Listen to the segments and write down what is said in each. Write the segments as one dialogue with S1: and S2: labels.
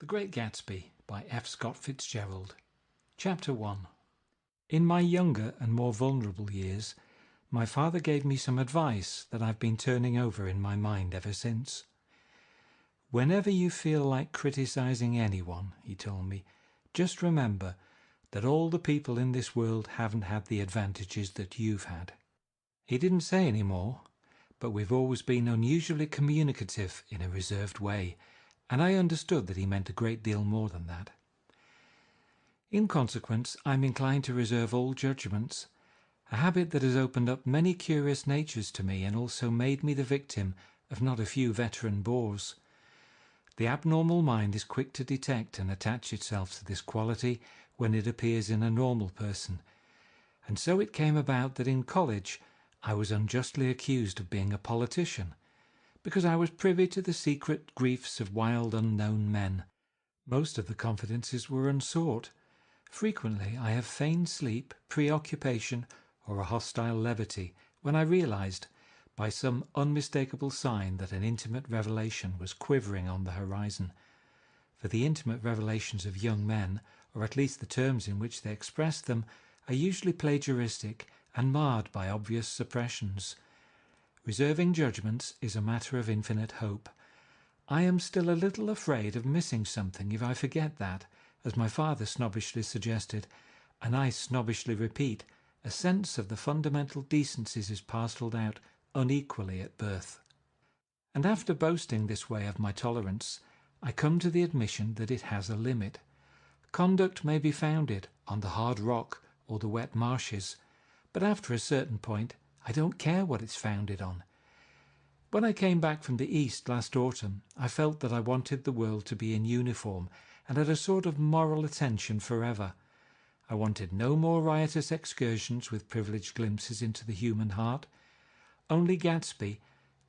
S1: The Great Gatsby by F. Scott Fitzgerald. Chapter 1. In my younger and more vulnerable years, my father gave me some advice that I've been turning over in my mind ever since. Whenever you feel like criticizing anyone, he told me, just remember that all the people in this world haven't had the advantages that you've had. He didn't say any more, but we've always been unusually communicative in a reserved way, and I understood that he meant a great deal more than that. In consequence, I'm inclined to reserve all judgments, a habit that has opened up many curious natures to me and also made me the victim of not a few veteran bores. The abnormal mind is quick to detect and attach itself to this quality when it appears in a normal person, and so it came about that in college I was unjustly accused of being a politician, because I was privy to the secret griefs of wild unknown men. Most of the confidences were unsought. Frequently I have feigned sleep, preoccupation, or a hostile levity, when I realized, by some unmistakable sign, that an intimate revelation was quivering on the horizon. For the intimate revelations of young men, or at least the terms in which they express them, are usually plagiaristic and marred by obvious suppressions. Reserving judgments is a matter of infinite hope. I am still a little afraid of missing something if I forget that, as my father snobbishly suggested, and I snobbishly repeat, a sense of the fundamental decencies is parcelled out unequally at birth. And after boasting this way of my tolerance, I come to the admission that it has a limit. Conduct may be founded on the hard rock or the wet marshes, but after a certain point I don't care what it's founded on. When I came back from the East last autumn, I felt that I wanted the world to be in uniform and at a sort of moral attention forever. I wanted no more riotous excursions with privileged glimpses into the human heart. Only Gatsby,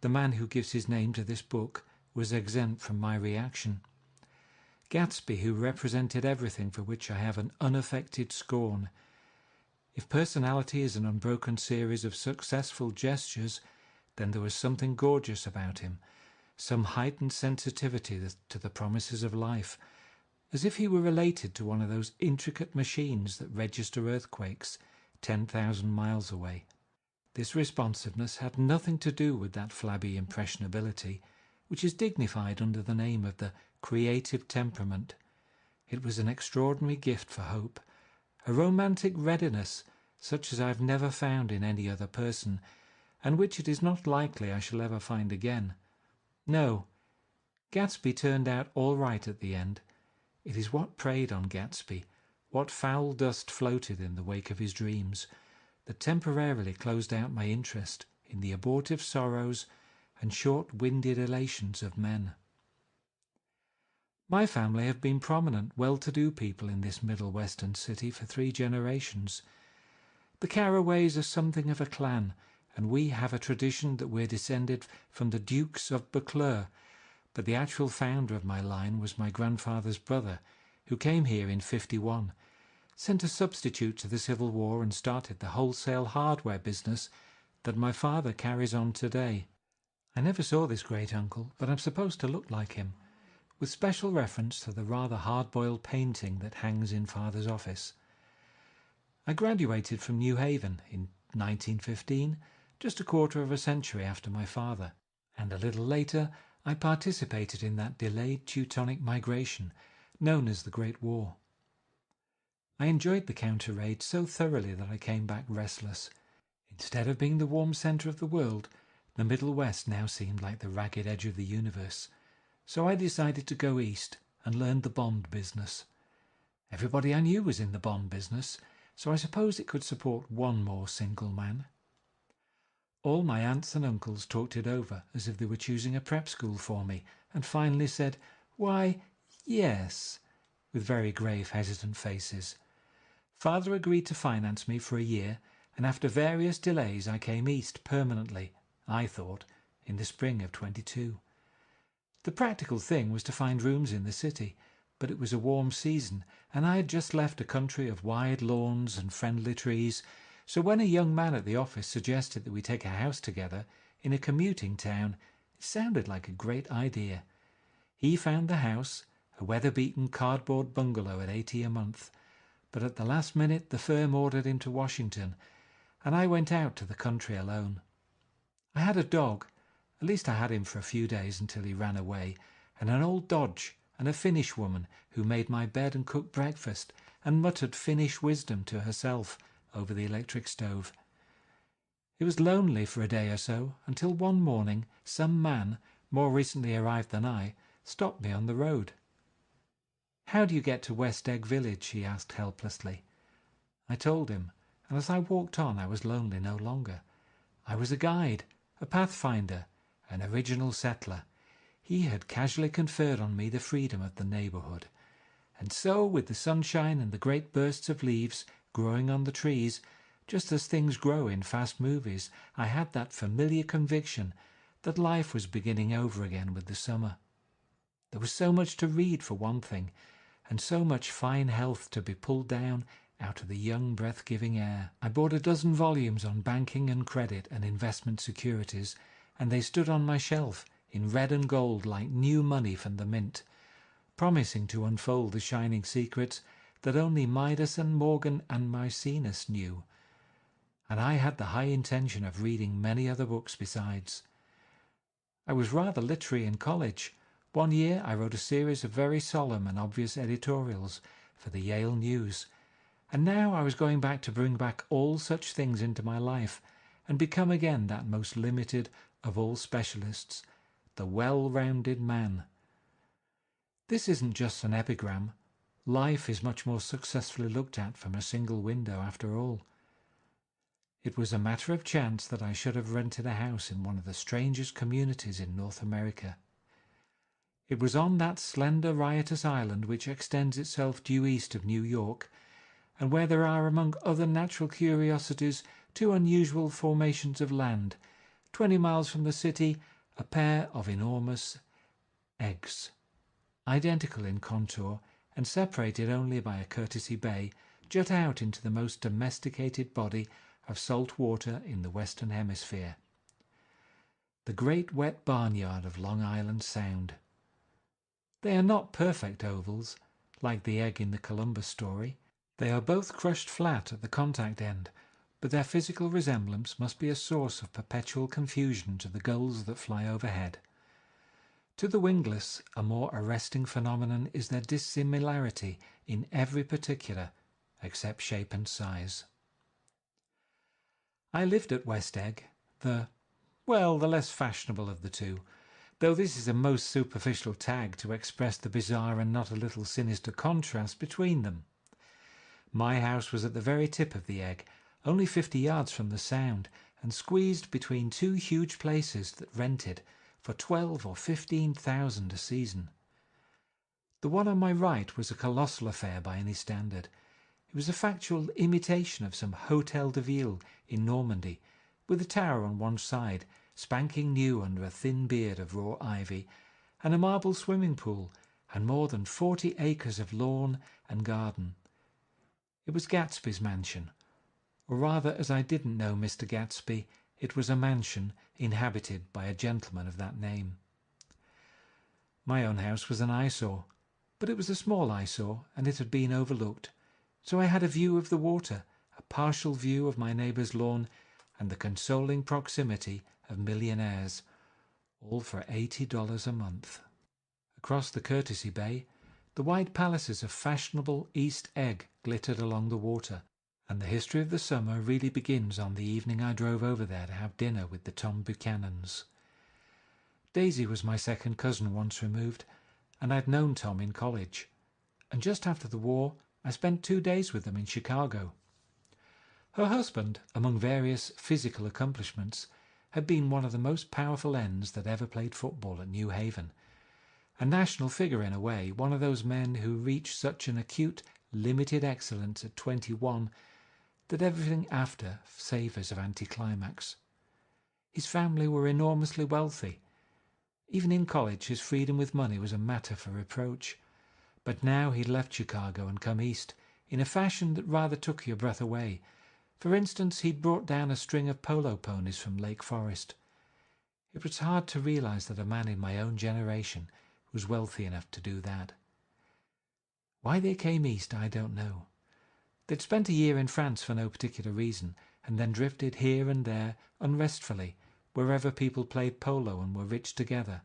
S1: the man who gives his name to this book, was exempt from my reaction. Gatsby, who represented everything for which I have an unaffected scorn. If personality is an unbroken series of successful gestures, then there was something gorgeous about him, some heightened sensitivity to the promises of life, as if he were related to one of those intricate machines that register earthquakes 10,000 miles away. This responsiveness had nothing to do with that flabby impressionability, which is dignified under the name of the creative temperament. It was an extraordinary gift for hope, a romantic readiness such as I have never found in any other person, and which it is not likely I shall ever find again. No, Gatsby turned out all right at the end. It is what preyed on Gatsby, what foul dust floated in the wake of his dreams, that temporarily closed out my interest in the abortive sorrows and short-winded elations of men. My family have been prominent, well-to-do people in this Middle Western city for 3 generations. The Carraways are something of a clan, and we have a tradition that we're descended from the Dukes of Buccleuch, but the actual founder of my line was my grandfather's brother, who came here in '51, sent a substitute to the Civil War and started the wholesale hardware business that my father carries on today. I never saw this great-uncle, but I'm supposed to look like him, with special reference to the rather hard-boiled painting that hangs in Father's office. I graduated from New Haven in 1915, just a quarter of a century after my father, and a little later I participated in that delayed Teutonic migration known as the Great War. I enjoyed the counter-raid so thoroughly that I came back restless. Instead of being the warm centre of the world, the Middle West now seemed like the ragged edge of the universe. So I decided to go east and learn the bond business. Everybody I knew was in the bond business, so I suppose it could support one more single man. All my aunts and uncles talked it over as if they were choosing a prep school for me, and finally said, "Why, yes," with very grave, hesitant faces. Father agreed to finance me for a year, and after various delays I came east permanently, I thought, in the spring of '22. The practical thing was to find rooms in the city, but it was a warm season, and I had just left a country of wide lawns and friendly trees, so when a young man at the office suggested that we take a house together in a commuting town, it sounded like a great idea. He found the house, a weather-beaten cardboard bungalow at $80 a month, but at the last minute the firm ordered him to Washington, and I went out to the country alone. I had a dog, at least I had him for a few days until he ran away, and an old Dodge, and a Finnish woman who made my bed and cooked breakfast and muttered Finnish wisdom to herself over the electric stove. It was lonely for a day or so, until one morning some man, more recently arrived than I, stopped me on the road. "How do you get to West Egg Village?" he asked helplessly. I told him, and as I walked on I was lonely no longer. I was a guide, a pathfinder, an original settler. He had casually conferred on me the freedom of the neighbourhood. And so, with the sunshine and the great bursts of leaves growing on the trees, just as things grow in fast movies, I had that familiar conviction that life was beginning over again with the summer. There was so much to read, for one thing, and so much fine health to be pulled down out of the young, breath-giving air. I bought a dozen volumes on banking and credit and investment securities, and they stood on my shelf in red and gold like new money from the mint, promising to unfold the shining secrets that only Midas and Morgan and Maecenas knew. And I had the high intention of reading many other books besides. I was rather literary in college. One year I wrote a series of very solemn and obvious editorials for the Yale News, and now I was going back to bring back all such things into my life and become again that most limited of all specialists, the well-rounded man. This isn't just an epigram. Life is much more successfully looked at from a single window after all. It was a matter of chance that I should have rented a house in one of the strangest communities in North America. It was on that slender, riotous island which extends itself due east of New York, and where there are, among other natural curiosities, two unusual formations of land, 20 miles from the city, a pair of enormous eggs, identical in contour and separated only by a courtesy bay, jut out into the most domesticated body of salt water in the Western Hemisphere. The great wet barnyard of Long Island Sound. They are not perfect ovals, like the egg in the Columbus story. They are both crushed flat at the contact end, but their physical resemblance must be a source of perpetual confusion to the gulls that fly overhead. To the wingless, a more arresting phenomenon is their dissimilarity in every particular, except shape and size. I lived at West Egg, the less fashionable of the two, though this is a most superficial tag to express the bizarre and not a little sinister contrast between them. My house was at the very tip of the egg, only 50 yards from the Sound, and squeezed between two huge places that rented for $12,000 or $15,000 a season. The one on my right was a colossal affair by any standard. It was a factual imitation of some Hotel de Ville in Normandy, with a tower on one side, spanking new under a thin beard of raw ivy, and a marble swimming pool, and more than 40 acres of lawn and garden. It was Gatsby's mansion, or rather, as I didn't know Mr. Gatsby, it was a mansion inhabited by a gentleman of that name. My own house was an eyesore, but it was a small eyesore, and it had been overlooked, so I had a view of the water, a partial view of my neighbour's lawn, and the consoling proximity of millionaires, all for $80 a month. Across the courtesy bay, the white palaces of fashionable East Egg glittered along the water, and the history of the summer really begins on the evening I drove over there to have dinner with the Tom Buchanans. Daisy was my second cousin once removed, and I'd known Tom in college, and just after the war I spent 2 days with them in Chicago. Her husband, among various physical accomplishments, had been one of the most powerful ends that ever played football at New Haven. A national figure in a way, one of those men who reach such an acute, limited excellence at 21 that everything after savours of anticlimax. His family were enormously wealthy. Even in college his freedom with money was a matter for reproach. But now he'd left Chicago and come east, in a fashion that rather took your breath away. For instance, he'd brought down a string of polo ponies from Lake Forest. It was hard to realize that a man in my own generation was wealthy enough to do that. Why they came east, I don't know. They'd spent a year in France for no particular reason, and then drifted here and there unrestfully, wherever people played polo and were rich together.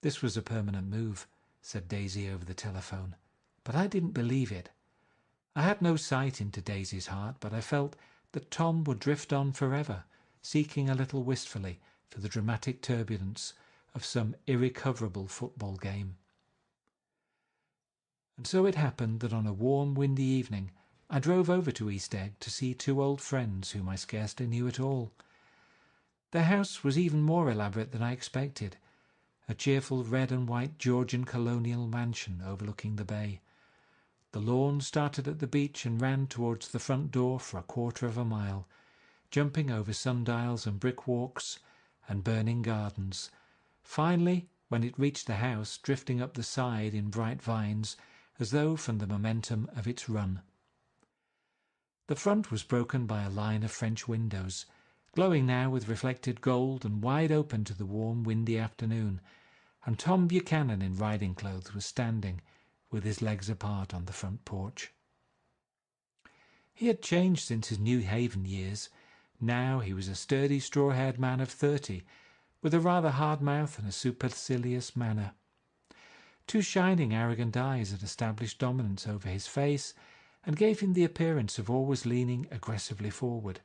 S1: This was a permanent move, said Daisy over the telephone, but I didn't believe it. I had no sight into Daisy's heart, but I felt that Tom would drift on forever, seeking a little wistfully for the dramatic turbulence of some irrecoverable football game. And so it happened that on a warm, windy evening I drove over to East Egg to see two old friends whom I scarcely knew at all. Their house was even more elaborate than I expected, a cheerful red and white Georgian colonial mansion overlooking the bay. The lawn started at the beach and ran towards the front door for a quarter of a mile, jumping over sundials and brick walks and burning gardens. Finally, when it reached the house, drifting up the side in bright vines, as though from the momentum of its run. The front was broken by a line of French windows, glowing now with reflected gold and wide open to the warm, windy afternoon, and Tom Buchanan in riding clothes was standing, with his legs apart on the front porch. He had changed since his New Haven years. Now he was a sturdy, straw-haired man of 30, with a rather hard mouth and a supercilious manner. Two shining, arrogant eyes had established dominance over his face and gave him the appearance of always leaning aggressively forward.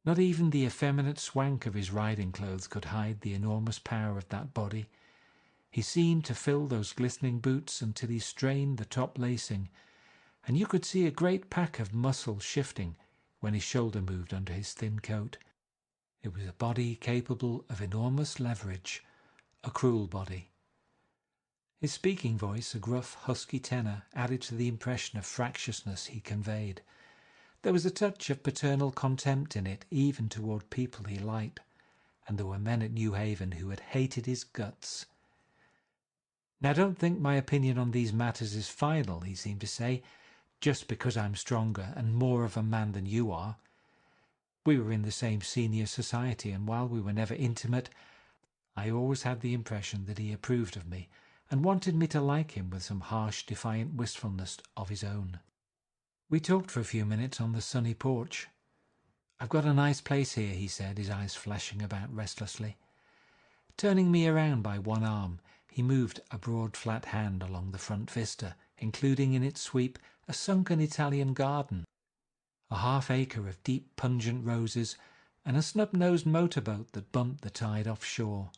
S1: Not even the effeminate swank of his riding clothes could hide the enormous power of that body. He seemed to fill those glistening boots until he strained the top lacing, and you could see a great pack of muscle shifting when his shoulder moved under his thin coat. It was a body capable of enormous leverage, a cruel body. His speaking voice, a gruff, husky tenor, added to the impression of fractiousness he conveyed. There was a touch of paternal contempt in it, even toward people he liked, and there were men at New Haven who had hated his guts. "Now don't think my opinion on these matters is final," he seemed to say, "just because I'm stronger and more of a man than you are." We were in the same senior society, and while we were never intimate, I always had the impression that he approved of me and wanted me to like him with some harsh, defiant wistfulness of his own. We talked for a few minutes on the sunny porch. "I've got a nice place here," he said, his eyes flashing about restlessly. Turning me around by one arm, he moved a broad flat hand along the front vista, including in its sweep a sunken Italian garden, a half-acre of deep pungent roses, and a snub-nosed motorboat that bumped the tide offshore.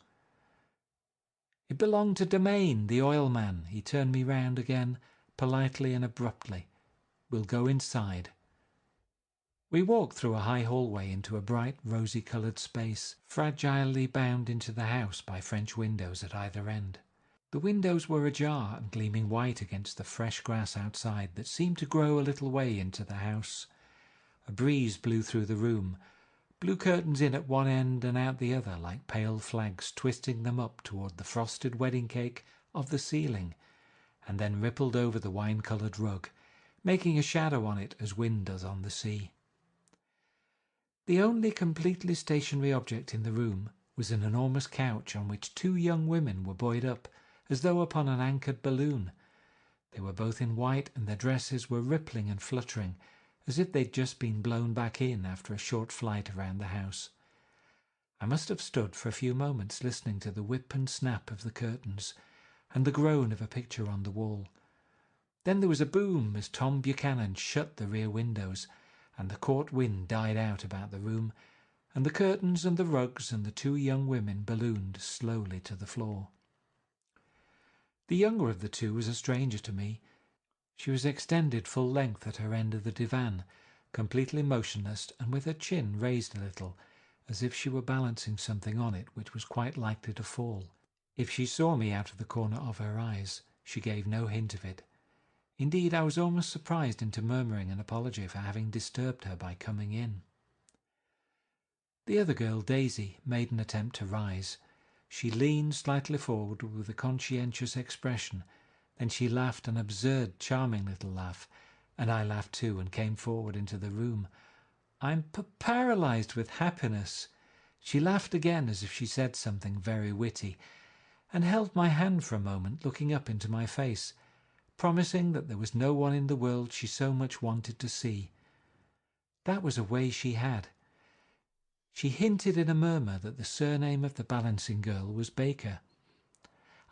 S1: It belonged to Domain, the oil man. He turned me round again, politely and abruptly. "We'll go inside." We walked through a high hallway into a bright, rosy-coloured space, fragilely bound into the house by French windows at either end. The windows were ajar and gleaming white against the fresh grass outside that seemed to grow a little way into the house. A breeze blew through the room, blew curtains in at one end and out the other like pale flags, twisting them up toward the frosted wedding cake of the ceiling, and then rippled over the wine-coloured rug, making a shadow on it as wind does on the sea. The only completely stationary object in the room was an enormous couch on which two young women were buoyed up, as though upon an anchored balloon. They were both in white, and their dresses were rippling and fluttering, as if they'd just been blown back in after a short flight around the house. I must have stood for a few moments listening to the whip and snap of the curtains and the groan of a picture on the wall. Then there was a boom as Tom Buchanan shut the rear windows, and the court wind died out about the room, and the curtains and the rugs and the two young women ballooned slowly to the floor. The younger of the two was a stranger to me. She was extended full length at her end of the divan, completely motionless and with her chin raised a little, as if she were balancing something on it which was quite likely to fall. If she saw me out of the corner of her eyes, she gave no hint of it. Indeed, I was almost surprised into murmuring an apology for having disturbed her by coming in. The other girl, Daisy, made an attempt to rise. She leaned slightly forward with a conscientious expression. Then she laughed an absurd, charming little laugh, and I laughed too and came forward into the room. "I'm paralysed with happiness." She laughed again as if she said something very witty, and held my hand for a moment, looking up into my face. promising that there was no one in the world she so much wanted to see. That was a way she had. She hinted in a murmur that the surname of the balancing girl was Baker.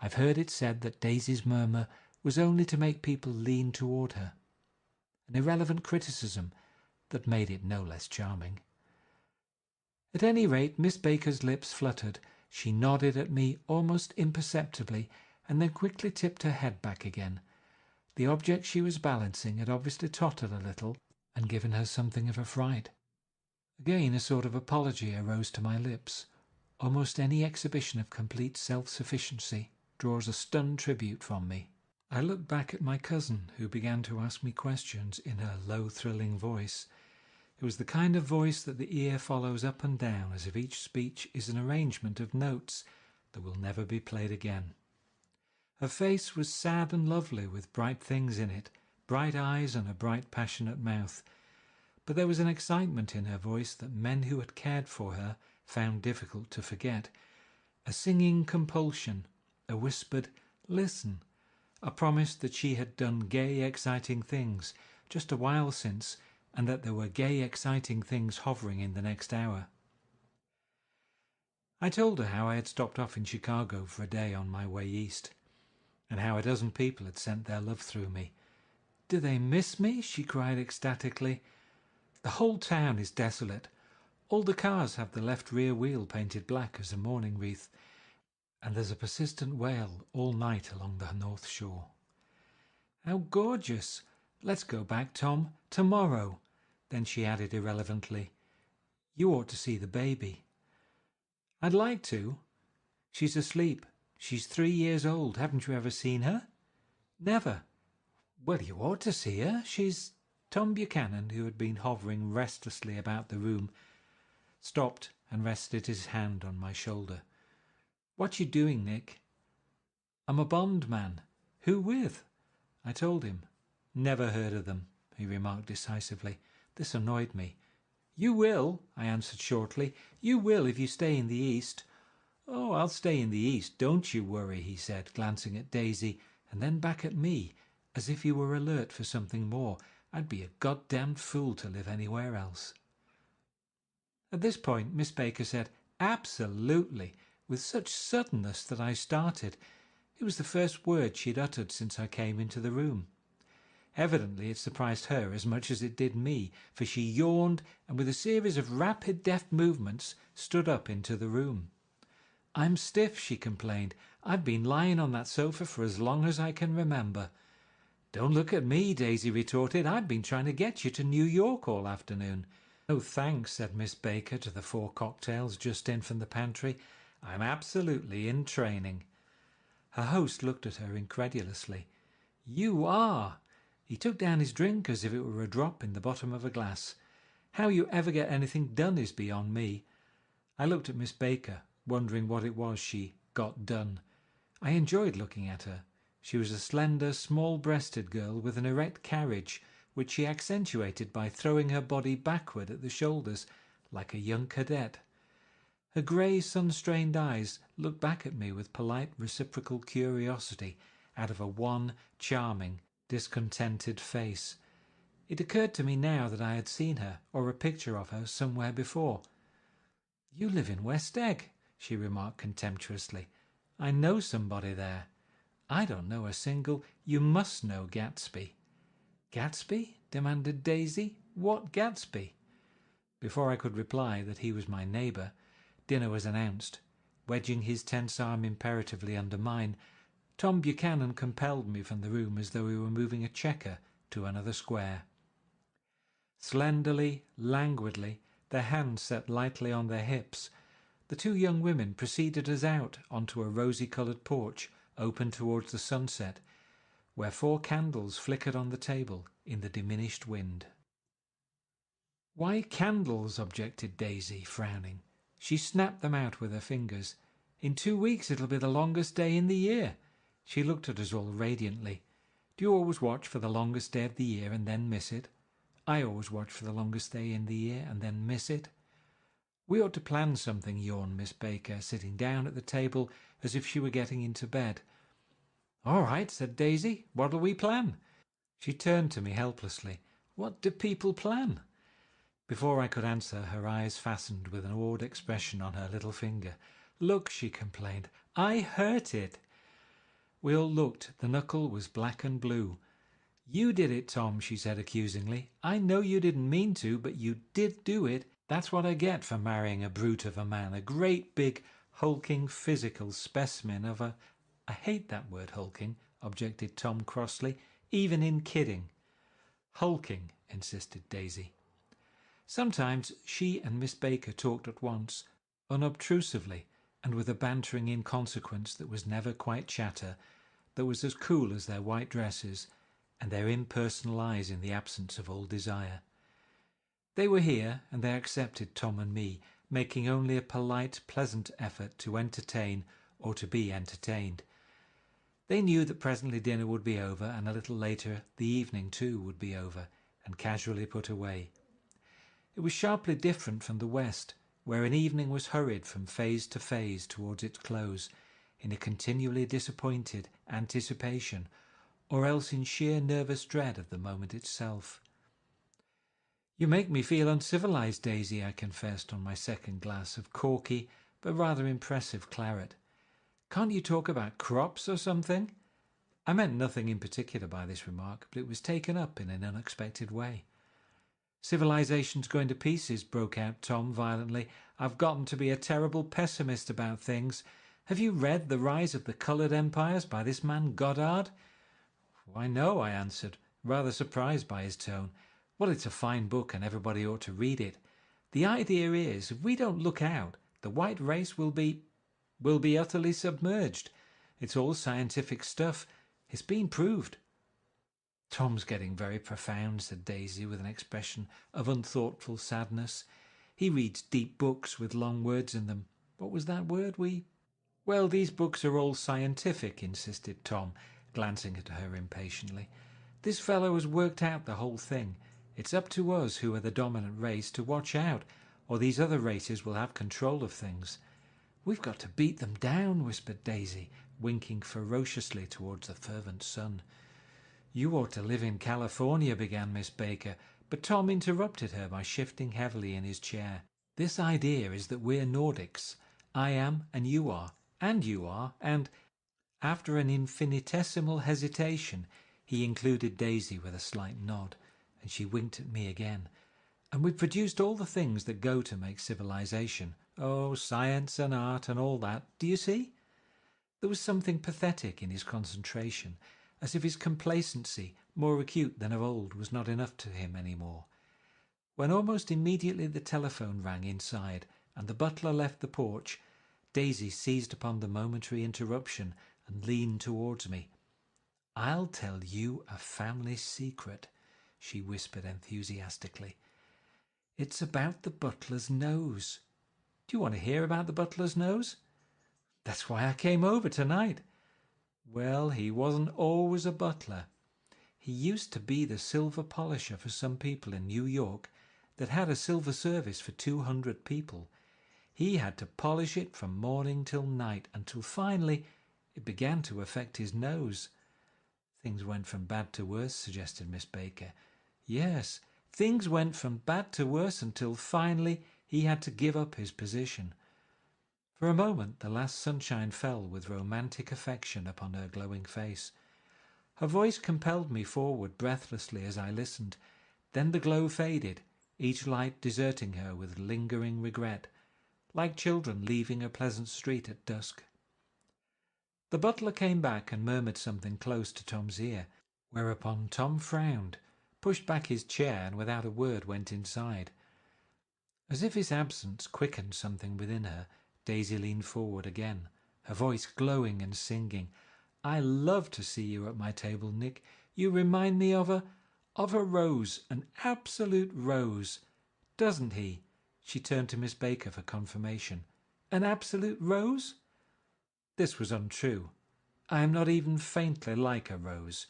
S1: I've heard it said that Daisy's murmur was only to make people lean toward her, an irrelevant criticism that made it no less charming. At any rate, Miss Baker's lips fluttered. She nodded at me almost imperceptibly and then quickly tipped her head back again. The object she was balancing had obviously tottered a little and given her something of a fright. Again a sort of apology arose to my lips. Almost any exhibition of complete self-sufficiency draws a stunned tribute from me. I looked back at my cousin, who began to ask me questions in her low, thrilling voice. It was the kind of voice that the ear follows up and down as if each speech is an arrangement of notes that will never be played again. Her face was sad and lovely, with bright things in it, bright eyes and a bright, passionate mouth. But there was an excitement in her voice that men who had cared for her found difficult to forget. A singing compulsion, a whispered "listen," a promise that she had done gay, exciting things just a while since, and that there were gay, exciting things hovering in the next hour. I told her how I had stopped off in Chicago for a day on my way east, and how a dozen people had sent their love through me. "Do they miss me?" she cried ecstatically. "The whole town is desolate. All the cars have the left rear wheel painted black as a mourning wreath, and there's a persistent wail all night along the North Shore." "How gorgeous! Let's go back, Tom, tomorrow." Then she added irrelevantly, "You ought to see the baby." "I'd like to. She's asleep. She's 3 years old. Haven't you ever seen her?" "Never." "Well, you ought to see her. She's—" Tom Buchanan, who had been hovering restlessly about the room, stopped and rested his hand on my shoulder. "What you doing, Nick?" "I'm a bondman." "Who with?" I told him. "Never heard of them," he remarked decisively. This annoyed me. "You will," I answered shortly. "You will if you stay in the East." "Oh, I'll stay in the East, don't you worry," he said, glancing at Daisy and then back at me, as if he were alert for something more. I'd be a goddamned fool to live anywhere else. At this point Miss Baker said, "Absolutely," with such suddenness that I started. It was the first word she had uttered since I came into the room. Evidently it surprised her as much as it did me, for she yawned and with a series of rapid, deft movements stood up into the room. "I'm stiff," she complained. "I've been lying on that sofa for as long as I can remember." "Don't look at me," Daisy retorted. "I've been trying to get you to New York all afternoon." "Oh, thanks," said Miss Baker to the 4 cocktails just in from the pantry. "I'm absolutely in training." Her host looked at her incredulously. "You are!" He took down his drink as if it were a drop in the bottom of a glass. "How you ever get anything done is beyond me." I looked at Miss Baker, wondering what it was she got done. I enjoyed looking at her. She was a slender, small-breasted girl with an erect carriage, which she accentuated by throwing her body backward at the shoulders, like a young cadet. Her grey, sun-strained eyes looked back at me with polite, reciprocal curiosity out of a wan, charming, discontented face. It occurred to me now that I had seen her, or a picture of her, somewhere before. "You live in West Egg," she remarked contemptuously. "I know somebody there." "I don't know a single—" "You must know Gatsby." "Gatsby?" demanded Daisy. "What Gatsby?" Before I could reply that he was my neighbour, dinner was announced. Wedging his tense arm imperatively under mine, Tom Buchanan compelled me from the room as though we were moving a checker to another square. Slenderly, languidly, their hands set lightly on their hips, the 2 young women preceded us out onto a rosy-coloured porch open towards the sunset, where 4 candles flickered on the table in the diminished wind. "Why candles?" objected Daisy, frowning. She snapped them out with her fingers. "In 2 weeks it'll be the longest day in the year." She looked at us all radiantly. "Do you always watch for the longest day of the year and then miss it?" "I always watch for the longest day in the year and then miss it." "We ought to plan something," yawned Miss Baker, sitting down at the table as if she were getting into bed. "All right," said Daisy. "What'll we plan?" She turned to me helplessly. "What do people plan?" Before I could answer, her eyes fastened with an awed expression on her little finger. "Look," she complained. "I hurt it." We all looked. The knuckle was black and blue. "You did it, Tom," she said accusingly. "I know you didn't mean to, but you did do it. That's what I get for marrying a brute of a man, a great big, hulking, physical specimen of a—" "I hate that word, hulking," objected Tom crossly, "even in kidding." "Hulking," insisted Daisy. Sometimes she and Miss Baker talked at once, unobtrusively, and with a bantering inconsequence that was never quite chatter, that was as cool as their white dresses and their impersonal eyes in the absence of all desire. They were here, and they accepted Tom and me, making only a polite, pleasant effort to entertain or to be entertained. They knew that presently dinner would be over, and a little later the evening too would be over, and casually put away. It was sharply different from the West, where an evening was hurried from phase to phase towards its close, in a continually disappointed anticipation, or else in sheer nervous dread of the moment itself. "You make me feel uncivilized, Daisy," I confessed on my second glass of corky but rather impressive claret. "Can't you talk about crops or something?" I meant nothing in particular by this remark, but it was taken up in an unexpected way. "Civilization's going to pieces," broke out Tom violently. "I've gotten to be a terrible pessimist about things. Have you read The Rise of the Coloured Empires by this man Goddard?" "Why, no," I answered, rather surprised by his tone. "Well, it's a fine book and everybody ought to read it. The idea is, if we don't look out, the white race will be utterly submerged. It's all scientific stuff. It's been proved." "Tom's getting very profound," said Daisy with an expression of unthoughtful sadness. "He reads deep books with long words in them. What was that word we—" "Well, these books are all scientific," insisted Tom, glancing at her impatiently. "This fellow has worked out the whole thing. It's up to us, who are the dominant race, to watch out, or these other races will have control of things." "We've got to beat them down," whispered Daisy, winking ferociously towards the fervent sun. "You ought to live in California," began Miss Baker, but Tom interrupted her by shifting heavily in his chair. "This idea is that we're Nordics. I am, and you are, and—" After an infinitesimal hesitation, he included Daisy with a slight nod, and she winked at me again. "And we've produced all the things that go to make civilization. Oh, science and art and all that. Do you see?" There was something pathetic in his concentration, as if his complacency, more acute than of old, was not enough to him any more. When almost immediately the telephone rang inside and the butler left the porch, Daisy seized upon the momentary interruption and leaned towards me. "I'll tell you a family secret," she whispered enthusiastically. "It's about the butler's nose. Do you want to hear about the butler's nose?" "That's why I came over tonight." "Well, he wasn't always a butler. He used to be the silver polisher for some people in New York that had a silver service for 200 people. He had to polish it from morning till night, until finally it began to affect his nose." "Things went from bad to worse," suggested Miss Baker. "Yes, things went from bad to worse until finally he had to give up his position." For a moment the last sunshine fell with romantic affection upon her glowing face. Her voice compelled me forward breathlessly as I listened. Then the glow faded, each light deserting her with lingering regret, like children leaving a pleasant street at dusk. The butler came back and murmured something close to Tom's ear, whereupon Tom frowned, pushed back his chair, and without a word went inside. As if his absence quickened something within her, Daisy leaned forward again, her voice glowing and singing. "I love to see you at my table, Nick. You remind me of a rose, an absolute rose. Doesn't he?" She turned to Miss Baker for confirmation. "An absolute rose?" This was untrue. I am not even faintly like a rose.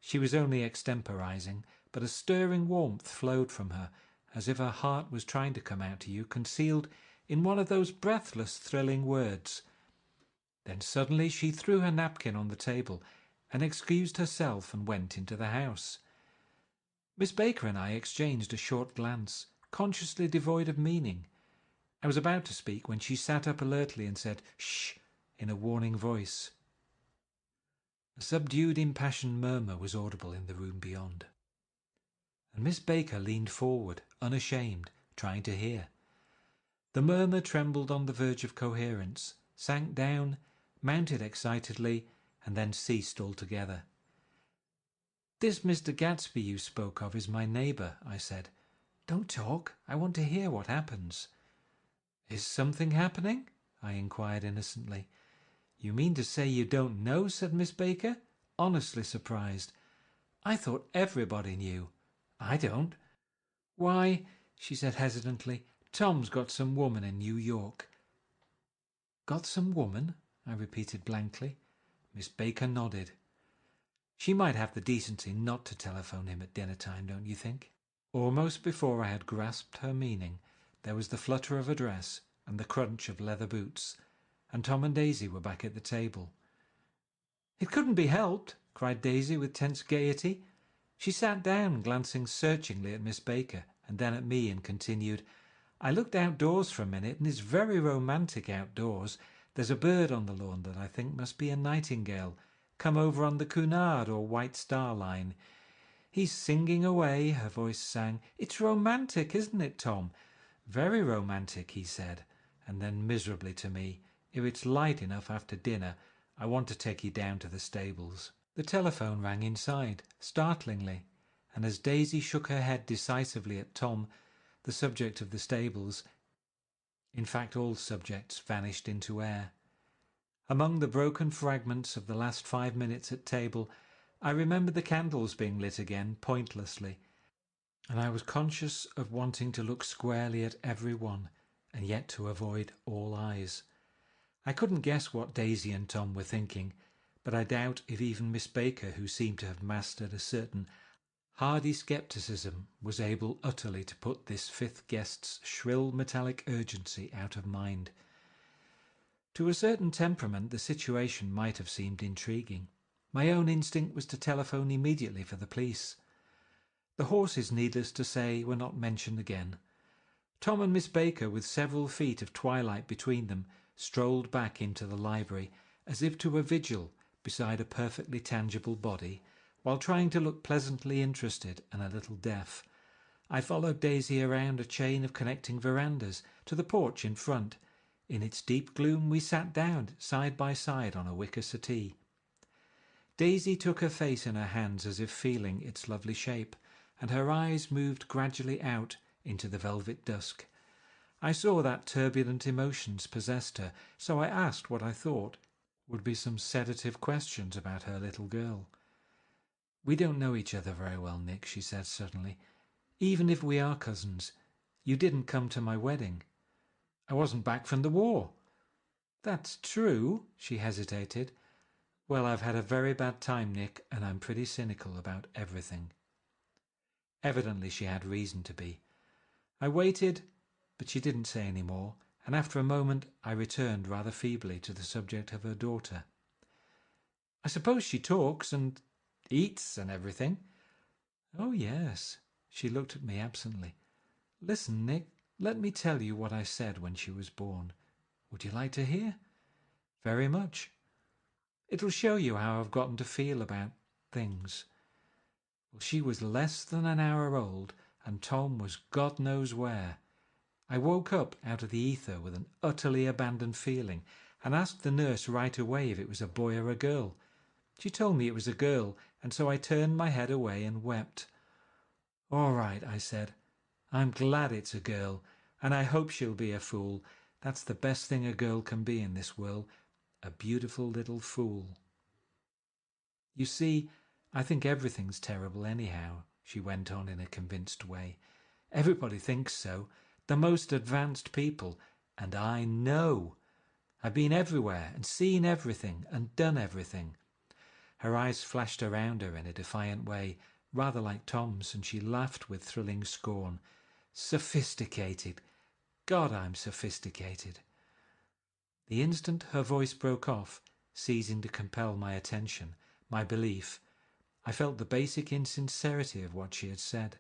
S1: She was only extemporizing, but a stirring warmth flowed from her, as if her heart was trying to come out to you, concealed in one of those breathless, thrilling words. Then suddenly she threw her napkin on the table and excused herself and went into the house. Miss Baker and I exchanged a short glance, consciously devoid of meaning. I was about to speak when she sat up alertly and said, "Shh," in a warning voice. A subdued, impassioned murmur was audible in the room beyond, and Miss Baker leaned forward, unashamed, trying to hear. The murmur trembled on the verge of coherence, sank down, mounted excitedly, and then ceased altogether. "This Mr. Gatsby you spoke of is my neighbour," I said. "Don't talk. I want to hear what happens." "Is something happening?" I inquired innocently. "You mean to say you don't know?" said Miss Baker, honestly surprised. "I thought everybody knew." "I don't." "Why," she said hesitantly, "Tom's got some woman in New York." "Got some woman?" I repeated blankly. Miss Baker nodded. "She might have the decency not to telephone him at dinner time, don't you think?" Almost before I had grasped her meaning, there was the flutter of a dress and the crunch of leather boots, and Tom and Daisy were back at the table. "It couldn't be helped," cried Daisy with tense gaiety. She sat down, glancing searchingly at Miss Baker and then at me, and continued, "I looked outdoors for a minute, and it's very romantic outdoors. There's a bird on the lawn that I think must be a nightingale, come over on the Cunard or White Star Line. He's singing away," her voice sang. "It's romantic, isn't it, Tom?" "Very romantic," he said, and then miserably to me, "If it's light enough after dinner, I want to take you down to the stables." The telephone rang inside, startlingly, and as Daisy shook her head decisively at Tom, the subject of the stables, in fact all subjects, vanished into air. Among the broken fragments of the last 5 minutes at table, I remembered the candles being lit again, pointlessly, and I was conscious of wanting to look squarely at every one, and yet to avoid all eyes. I couldn't guess what Daisy and Tom were thinking, but I doubt if even Miss Baker, who seemed to have mastered a certain hardy scepticism, was able utterly to put this fifth guest's shrill metallic urgency out of mind. To a certain temperament the situation might have seemed intriguing. My own instinct was to telephone immediately for the police. The horses, needless to say, were not mentioned again. Tom and Miss Baker, with several feet of twilight between them, strolled back into the library, as if to a vigil beside a perfectly tangible body, while trying to look pleasantly interested and a little deaf. I followed Daisy around a chain of connecting verandas to the porch in front. In its deep gloom we sat down side by side on a wicker settee. Daisy took her face in her hands as if feeling its lovely shape, and her eyes moved gradually out into the velvet dusk. I saw that turbulent emotions possessed her, so I asked what I thought would be some sedative questions about her little girl. "We don't know each other very well, Nick," she said suddenly. "Even if we are cousins, you didn't come to my wedding." "I wasn't back from the war." "That's true," she hesitated. "Well, I've had a very bad time, Nick, and I'm pretty cynical about everything." Evidently she had reason to be. I waited, but she didn't say any more, and after a moment I returned rather feebly to the subject of her daughter. "I suppose she talks and eats and everything?" "Oh, yes." She looked at me absently. "Listen, Nick, let me tell you what I said when she was born. Would you like to hear?" "Very much." "It'll show you how I've gotten to feel about things. Well, she was less than an hour old, and Tom was God knows where. I woke up out of the ether with an utterly abandoned feeling, and asked the nurse right away if it was a boy or a girl. She told me it was a girl, and so I turned my head away and wept. 'All right,' I said. 'I'm glad it's a girl, and I hope she'll be a fool. That's the best thing a girl can be in this world, a beautiful little fool.' You see, I think everything's terrible anyhow," she went on in a convinced way. "Everybody thinks so, the most advanced people, and I know. I've been everywhere and seen everything and done everything." Her eyes flashed around her in a defiant way, rather like Tom's, and she laughed with thrilling scorn. "Sophisticated! God, I'm sophisticated!" The instant her voice broke off, ceasing to compel my attention, my belief, I felt the basic insincerity of what she had said.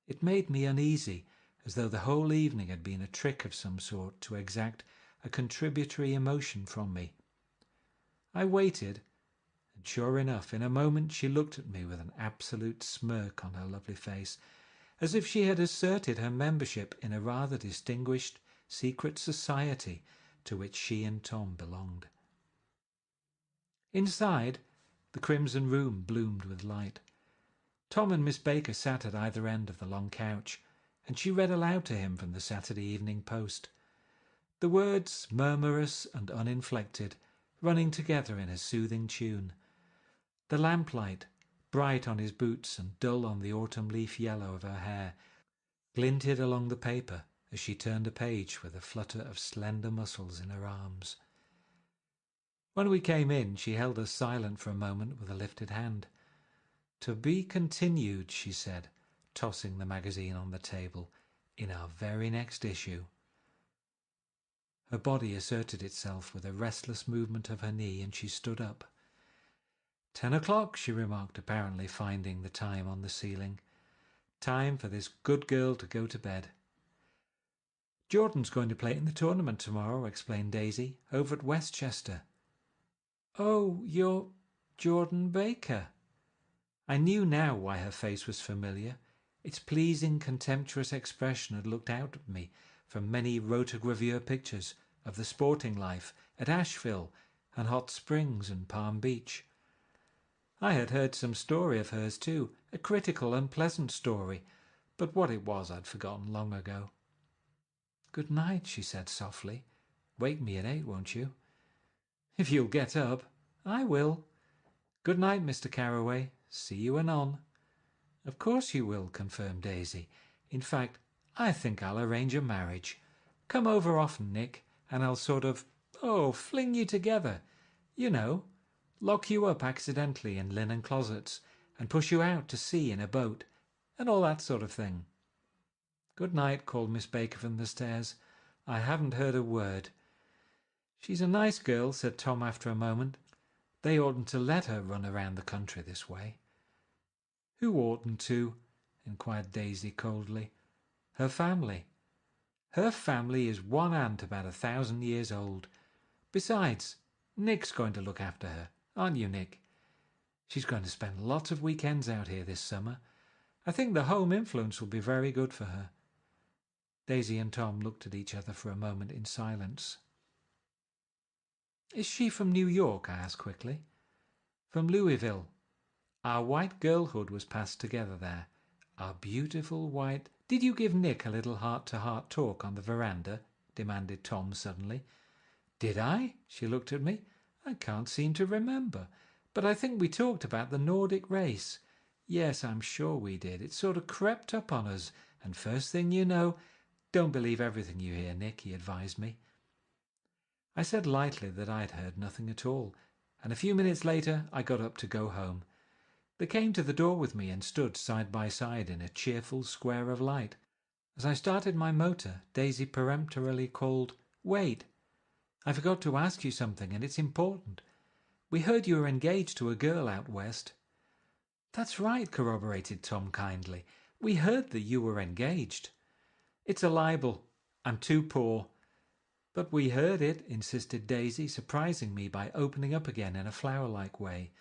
S1: It made me uneasy, as though the whole evening had been a trick of some sort to exact a contributory emotion from me. I waited, and sure enough, in a moment she looked at me with an absolute smirk on her lovely face, as if she had asserted her membership in a rather distinguished secret society to which she and Tom belonged. Inside, the crimson room bloomed with light. Tom and Miss Baker sat at either end of the long couch, and she read aloud to him from the Saturday Evening Post, the words murmurous and uninflected, running together in a soothing tune. The lamplight, bright on his boots and dull on the autumn leaf yellow of her hair, glinted along the paper as she turned a page with a flutter of slender muscles in her arms. When we came in, she held us silent for a moment with a lifted hand. "To be continued," she said, tossing the magazine on the table, "in our very next issue." Her body asserted itself with a restless movement of her knee, and she stood up. 10 o'clock, she remarked, apparently finding the time on the ceiling. Time for this good girl to go to bed. "Jordan's going to play in the tournament tomorrow," explained Daisy, "over at Westchester." "Oh, you're Jordan Baker." I knew now why her face was familiar. Its pleasing, contemptuous expression had looked out at me from many rotogravure pictures of the sporting life at Asheville and Hot Springs and Palm Beach. I had heard some story of hers too, a critical, unpleasant story, but what it was I'd forgotten long ago. "Good night," she said softly. "Wake me at 8, won't you?" "If you'll get up." "I will." "Good night, Mr. Carroway. See you anon." "Of course you will," confirmed Daisy. "In fact, I think I'll arrange a marriage. Come over often, Nick, and I'll sort of, fling you together. You know, lock you up accidentally in linen closets and push you out to sea in a boat, and all that sort of thing." "Good night," called Miss Baker from the stairs. "I haven't heard a word." "She's a nice girl," said Tom after a moment. "They oughtn't to let her run around the country this way." "Who oughtn't to?" inquired Daisy coldly. "Her family. Her family is one aunt about 1,000 years old. Besides, Nick's going to look after her, aren't you, Nick? She's going to spend lots of weekends out here this summer. I think the home influence will be very good for her." Daisy and Tom looked at each other for a moment in silence. "Is she from New York?" I asked quickly. "From Louisville. Our white girlhood was passed together there. Our beautiful white—" "Did you give Nick a little heart-to-heart talk on the veranda?" demanded Tom suddenly. "Did I?" She looked at me. "I can't seem to remember, but I think we talked about the Nordic race. Yes, I'm sure we did. It sort of crept up on us, and first thing you know—" "Don't believe everything you hear, Nick," he advised me. I said lightly that I had heard nothing at all, and a few minutes later I got up to go home. They came to the door with me and stood side by side in a cheerful square of light. As I started my motor, Daisy peremptorily called, "Wait! I forgot to ask you something, and it's important. We heard you were engaged to a girl out west." "That's right," corroborated Tom kindly. "We heard that you were engaged." "It's a libel. I'm too poor." "But we heard it," insisted Daisy, surprising me by opening up again in a flower-like way.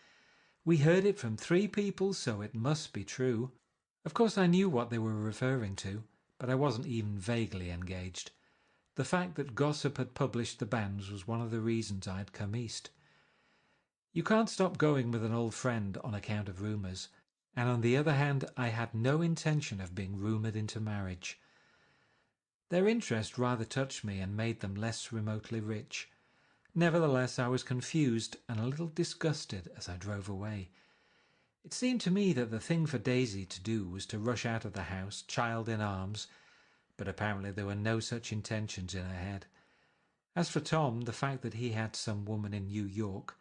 S1: "We heard it from 3 people, so it must be true." Of course I knew what they were referring to, but I wasn't even vaguely engaged. The fact that gossip had published the banns was one of the reasons I had come east. You can't stop going with an old friend on account of rumours, and on the other hand I had no intention of being rumoured into marriage. Their interest rather touched me and made them less remotely rich. Nevertheless, I was confused and a little disgusted as I drove away. It seemed to me that the thing for Daisy to do was to rush out of the house, child in arms, but apparently there were no such intentions in her head. As for Tom, the fact that he had some woman in New York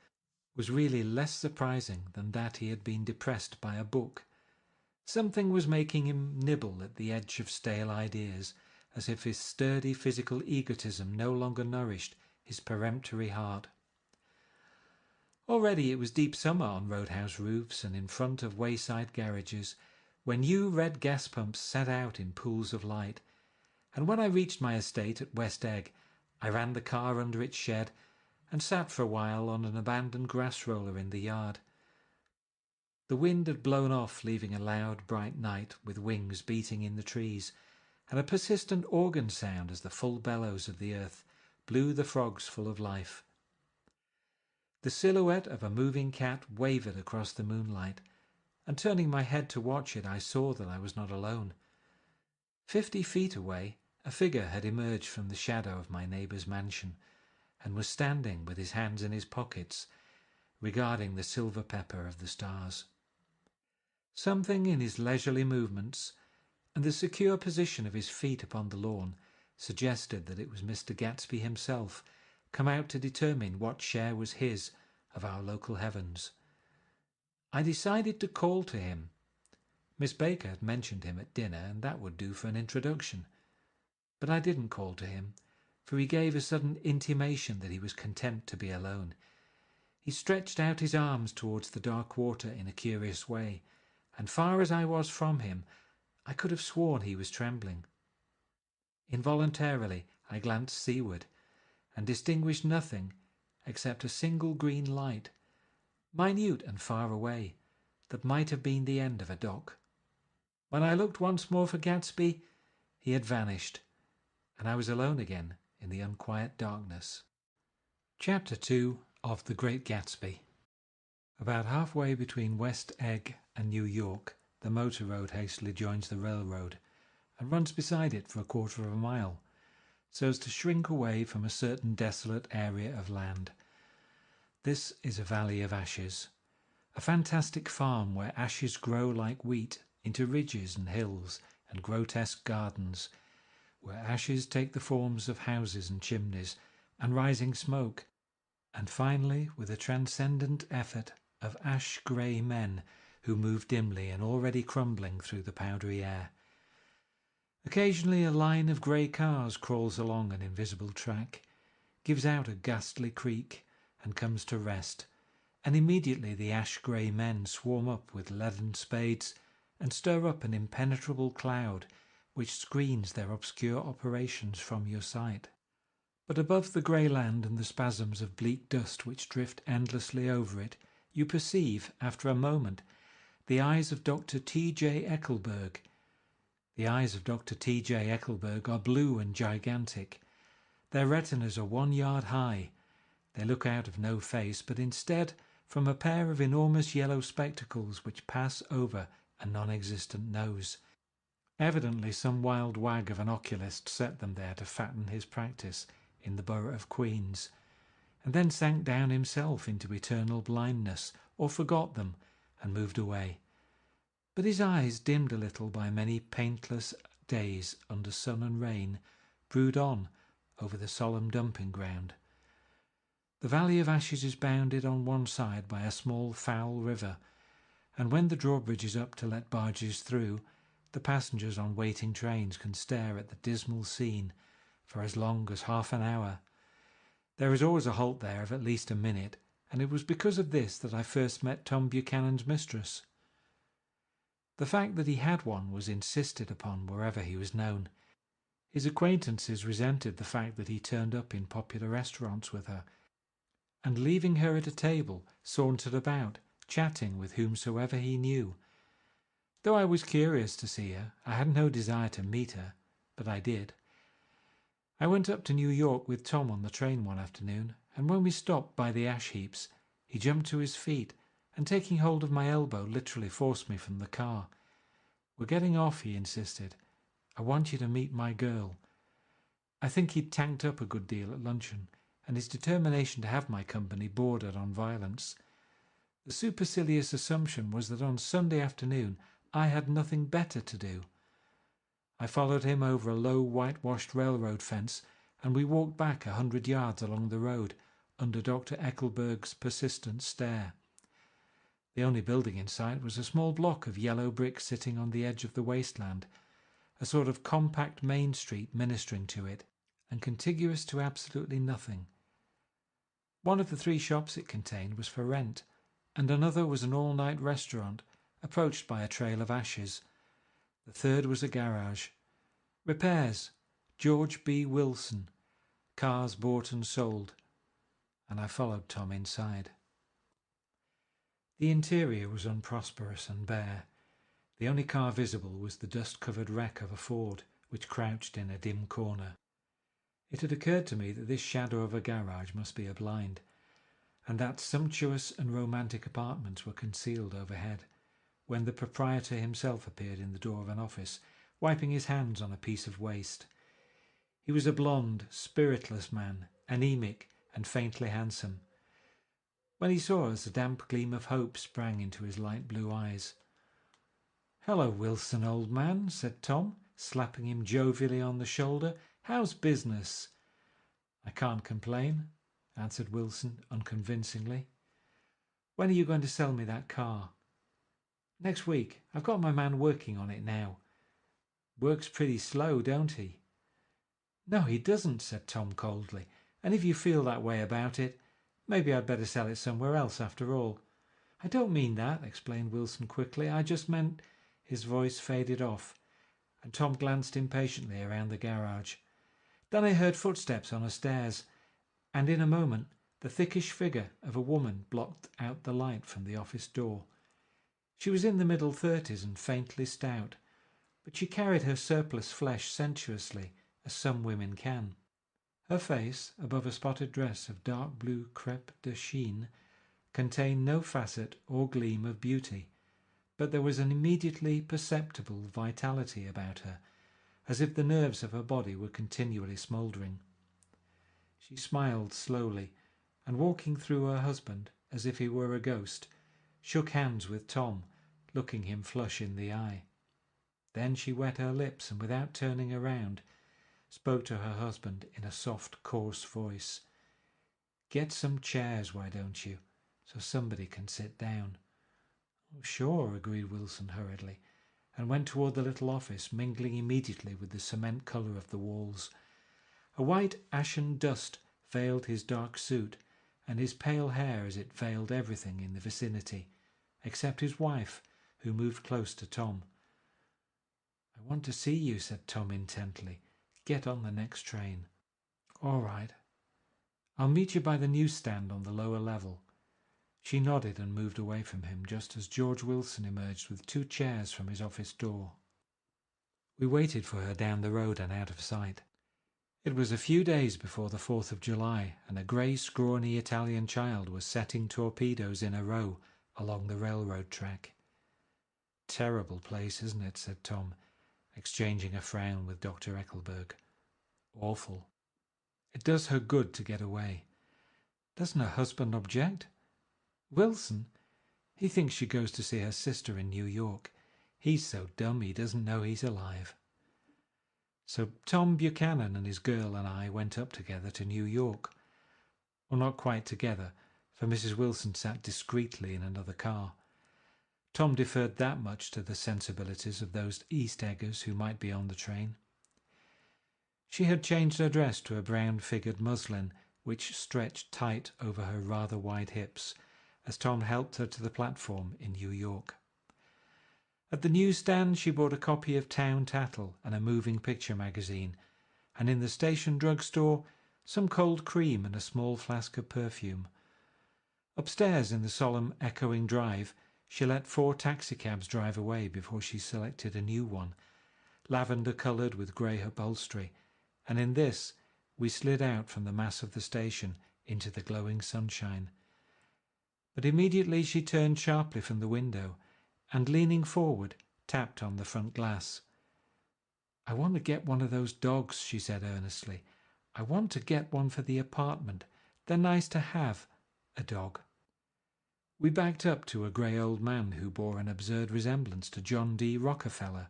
S1: was really less surprising than that he had been depressed by a book. Something was making him nibble at the edge of stale ideas, as if his sturdy physical egotism no longer nourished his peremptory heart. Already it was deep summer on roadhouse roofs and in front of wayside garages, when new red gas pumps set out in pools of light, and when I reached my estate at West Egg, I ran the car under its shed and sat for a while on an abandoned grass roller in the yard. The wind had blown off, leaving a loud, bright night with wings beating in the trees, and a persistent organ sound as the full bellows of the earth blew the frogs full of life. The silhouette of a moving cat wavered across the moonlight, and turning my head to watch it, I saw that I was not alone. 50 feet away, a figure had emerged from the shadow of my neighbour's mansion, and was standing with his hands in his pockets, regarding the silver pepper of the stars. Something in his leisurely movements and the secure position of his feet upon the lawn suggested that it was Mr. Gatsby himself, come out to determine what share was his of our local heavens. I decided to call to him. Miss Baker had mentioned him at dinner, and that would do for an introduction. But I didn't call to him, for he gave a sudden intimation that he was content to be alone. He stretched out his arms towards the dark water in a curious way, and far as I was from him, I could have sworn he was trembling. Involuntarily I glanced seaward, and distinguished nothing except a single green light, minute and far away, that might have been the end of a dock. When I looked once more for Gatsby, he had vanished, and I was alone again in the unquiet darkness. Chapter 2 of The Great Gatsby. About halfway between West Egg and New York, the motor road hastily joins the railroad and runs beside it for a quarter of a mile, so as to shrink away from a certain desolate area of land. This is a valley of ashes, a fantastic farm where ashes grow like wheat into ridges and hills and grotesque gardens, where ashes take the forms of houses and chimneys and rising smoke, and finally, with a transcendent effort, of ash-grey men who move dimly and already crumbling through the powdery air. Occasionally a line of grey cars crawls along an invisible track, gives out a ghastly creak, and comes to rest, and immediately the ash-grey men swarm up with leaden spades and stir up an impenetrable cloud which screens their obscure operations from your sight. But above the grey land and the spasms of bleak dust which drift endlessly over it, you perceive, after a moment, the eyes of Dr. T.J. Eckelberg. The eyes of Dr. T.J. Eckelberg are blue and gigantic. Their retinas are 1 yard high. They look out of no face, but instead from a pair of enormous yellow spectacles which pass over a non-existent nose. Evidently some wild wag of an oculist set them there to fatten his practice in the borough of Queens, and then sank down himself into eternal blindness, or forgot them and moved away. But his eyes, dimmed a little by many paintless days under sun and rain, brood on over the solemn dumping ground. The Valley of Ashes is bounded on one side by a small foul river, and when the drawbridge is up to let barges through, the passengers on waiting trains can stare at the dismal scene for as long as half an hour. There is always a halt there of at least a minute, and it was because of this that I first met Tom Buchanan's mistress. The fact that he had one was insisted upon wherever he was known. His acquaintances resented the fact that he turned up in popular restaurants with her, and leaving her at a table, sauntered about, chatting with whomsoever he knew. Though I was curious to see her, I had no desire to meet her, but I did. I went up to New York with Tom on the train one afternoon, and when we stopped by the ash heaps, he jumped to his feet, and taking hold of my elbow literally forced me from the car. "We're getting off," he insisted. "I want you to meet my girl." I think he'd tanked up a good deal at luncheon, and his determination to have my company bordered on violence. The supercilious assumption was that on Sunday afternoon I had nothing better to do. I followed him over a low whitewashed railroad fence, and we walked back 100 yards along the road, under Dr. Eckelberg's persistent stare. The only building in sight was a small block of yellow brick sitting on the edge of the wasteland, a sort of compact main street ministering to it, and contiguous to absolutely nothing. One of the 3 shops it contained was for rent, and another was an all-night restaurant approached by a trail of ashes. The third was a garage. Repairs, George B. Wilson, cars bought and sold, and I followed Tom inside. The interior was unprosperous and bare. The only car visible was the dust-covered wreck of a Ford, which crouched in a dim corner. It had occurred to me that this shadow of a garage must be a blind, and that sumptuous and romantic apartments were concealed overhead, when the proprietor himself appeared in the door of an office, wiping his hands on a piece of waste. He was a blond, spiritless man, anemic and faintly handsome. When he saw us, a damp gleam of hope sprang into his light blue eyes. "Hello, Wilson, old man," said Tom, slapping him jovially on the shoulder. "How's business?" "I can't complain," answered Wilson unconvincingly. "When are you going to sell me that car?" "Next week. I've got my man working on it now." "Works pretty slow, don't he?" "No, he doesn't," said Tom coldly. "And if you feel that way about it, maybe I'd better sell it somewhere else after all." "I don't mean that," explained Wilson quickly. "I just meant—" His voice faded off, and Tom glanced impatiently around the garage. Then I heard footsteps on the stairs, and in a moment the thickish figure of a woman blocked out the light from the office door. She was in the middle 30s and faintly stout, but she carried her surplus flesh sensuously, as some women can. Her face, above a spotted dress of dark blue crêpe de chine, contained no facet or gleam of beauty, but there was an immediately perceptible vitality about her, as if the nerves of her body were continually smouldering. She smiled slowly, and walking through her husband as if he were a ghost, shook hands with Tom, looking him flush in the eye. Then she wet her lips and, without turning around, spoke to her husband in a soft, coarse voice. "Get some chairs, why don't you, so somebody can sit down." "Oh, sure," agreed Wilson hurriedly, and went toward the little office, mingling immediately with the cement colour of the walls. A white ashen dust veiled his dark suit, and his pale hair as it veiled everything in the vicinity, except his wife, who moved close to Tom. "I want to see you," said Tom intently. "Get on the next train." "All right. I'll meet you by the newsstand on the lower level." She nodded and moved away from him just as George Wilson emerged with 2 chairs from his office door. We waited for her down the road and out of sight. It was a few days before the 4th of July, and a grey, scrawny Italian child was setting torpedoes in a row along the railroad track. "Terrible place, isn't it?" said Tom, exchanging a frown with Dr. Eckelberg. "Awful. It does her good to get away." "Doesn't her husband object?" "Wilson? He thinks she goes to see her sister in New York. He's so dumb he doesn't know he's alive." So Tom Buchanan and his girl and I went up together to New York. Well, not quite together, for Mrs. Wilson sat discreetly in another car. Tom deferred that much to the sensibilities of those East Eggers who might be on the train. She had changed her dress to a brown-figured muslin, which stretched tight over her rather wide hips, as Tom helped her to the platform in New York. At the newsstand she bought a copy of Town Tattle and a moving picture magazine, and in the station drugstore some cold cream and a small flask of perfume. Upstairs in the solemn echoing drive she let 4 taxicabs drive away before she selected a new one, lavender-coloured with grey upholstery, and in this we slid out from the mass of the station into the glowing sunshine. But immediately she turned sharply from the window and, leaning forward, tapped on the front glass. "I want to get one of those dogs," she said earnestly. "I want to get one for the apartment. They're nice to have, a dog." We backed up to a grey old man who bore an absurd resemblance to John D. Rockefeller.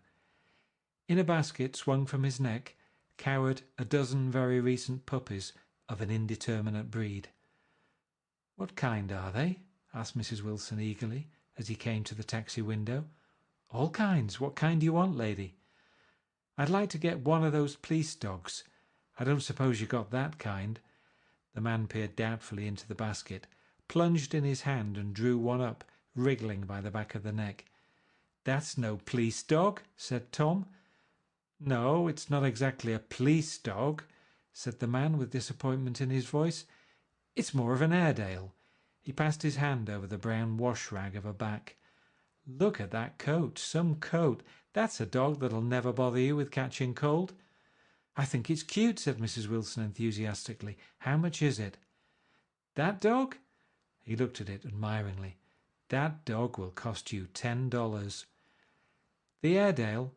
S1: In a basket swung from his neck cowered a dozen very recent puppies of an indeterminate breed. "What kind are they?" asked Mrs. Wilson eagerly, as he came to the taxi window. "All kinds. What kind do you want, lady?" "I'd like to get one of those police dogs. I don't suppose you got that kind." The man peered doubtfully into the basket, plunged in his hand and drew one up, wriggling by the back of the neck. "That's no police dog," said Tom. "No, it's not exactly a police dog," said the man with disappointment in his voice. "It's more of an Airedale." He passed his hand over the brown wash rag of a back. "Look at that coat, some coat. That's a dog that'll never bother you with catching cold." "I think it's cute," said Mrs. Wilson enthusiastically. "How much is it?" "That dog?" He looked at it admiringly. "That dog will cost you $10. The Airedale?"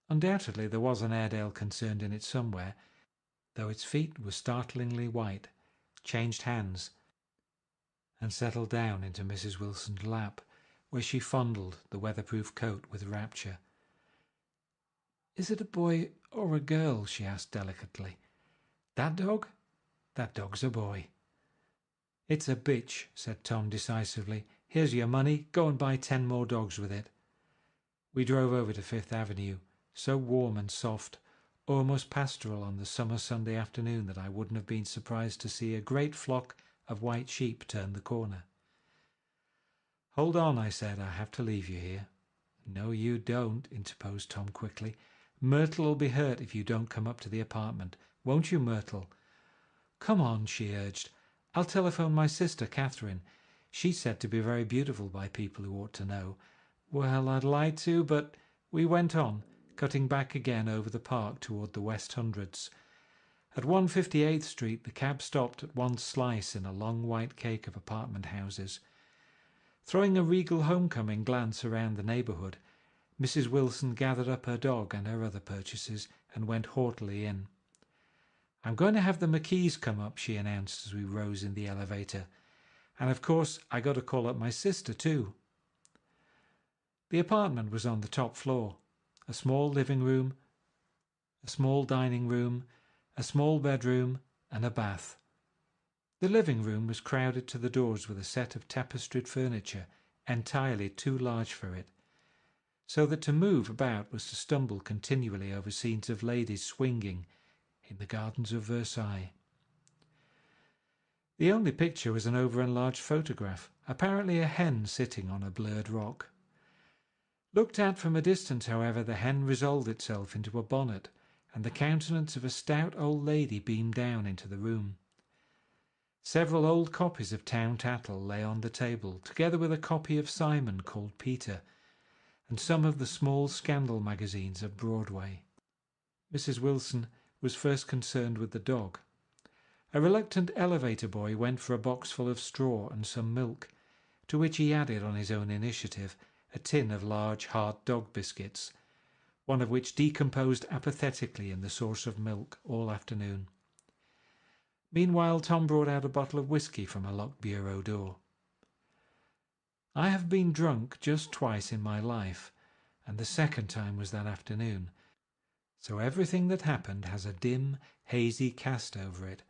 S1: Undoubtedly there was an Airedale concerned in it somewhere, though its feet were startlingly white, changed hands, and settled down into Mrs. Wilson's lap, where she fondled the weatherproof coat with rapture. "Is it a boy or a girl?" she asked delicately. "That dog? That dog's a boy." "It's a bitch," said Tom decisively. "Here's your money. Go and buy 10 more dogs with it." We drove over to Fifth Avenue, so warm and soft, almost pastoral on the summer Sunday afternoon that I wouldn't have been surprised to see a great flock of white sheep turn the corner. "Hold on," I said. "I have to leave you here." "No, you don't," interposed Tom quickly. "Myrtle'll be hurt if you don't come up to the apartment. Won't you, Myrtle?" "Come on," she urged. "I'll telephone my sister, Catherine. She's said to be very beautiful by people who ought to know." "Well, I'd like to, but—" We went on, cutting back again over the park toward the West Hundreds. At 158th Street the cab stopped at one slice in a long white cake of apartment houses. Throwing a regal homecoming glance around the neighbourhood, Mrs. Wilson gathered up her dog and her other purchases and went haughtily in. "I'm going to have the McKees come up," she announced as we rose in the elevator. "And of course I got to call up my sister too." The apartment was on the top floor. A small living room, a small dining room, a small bedroom, and a bath. The living room was crowded to the doors with a set of tapestried furniture entirely too large for it, so that to move about was to stumble continually over scenes of ladies swinging in the gardens of Versailles. The only picture was an over-enlarged photograph, apparently a hen sitting on a blurred rock. Looked at from a distance, however, the hen resolved itself into a bonnet, and the countenance of a stout old lady beamed down into the room. Several old copies of Town Tattle lay on the table, together with a copy of Simon called Peter, and some of the small scandal magazines of Broadway. Mrs. Wilson was first concerned with the dog. A reluctant elevator boy went for a box full of straw and some milk, to which he added on his own initiative a tin of large hard dog biscuits, one of which decomposed apathetically in the sauce of milk all afternoon. Meanwhile Tom brought out a bottle of whisky from a locked bureau door. "I have been drunk just twice in my life, and the second time was that afternoon, so everything that happened has a dim, hazy cast over it,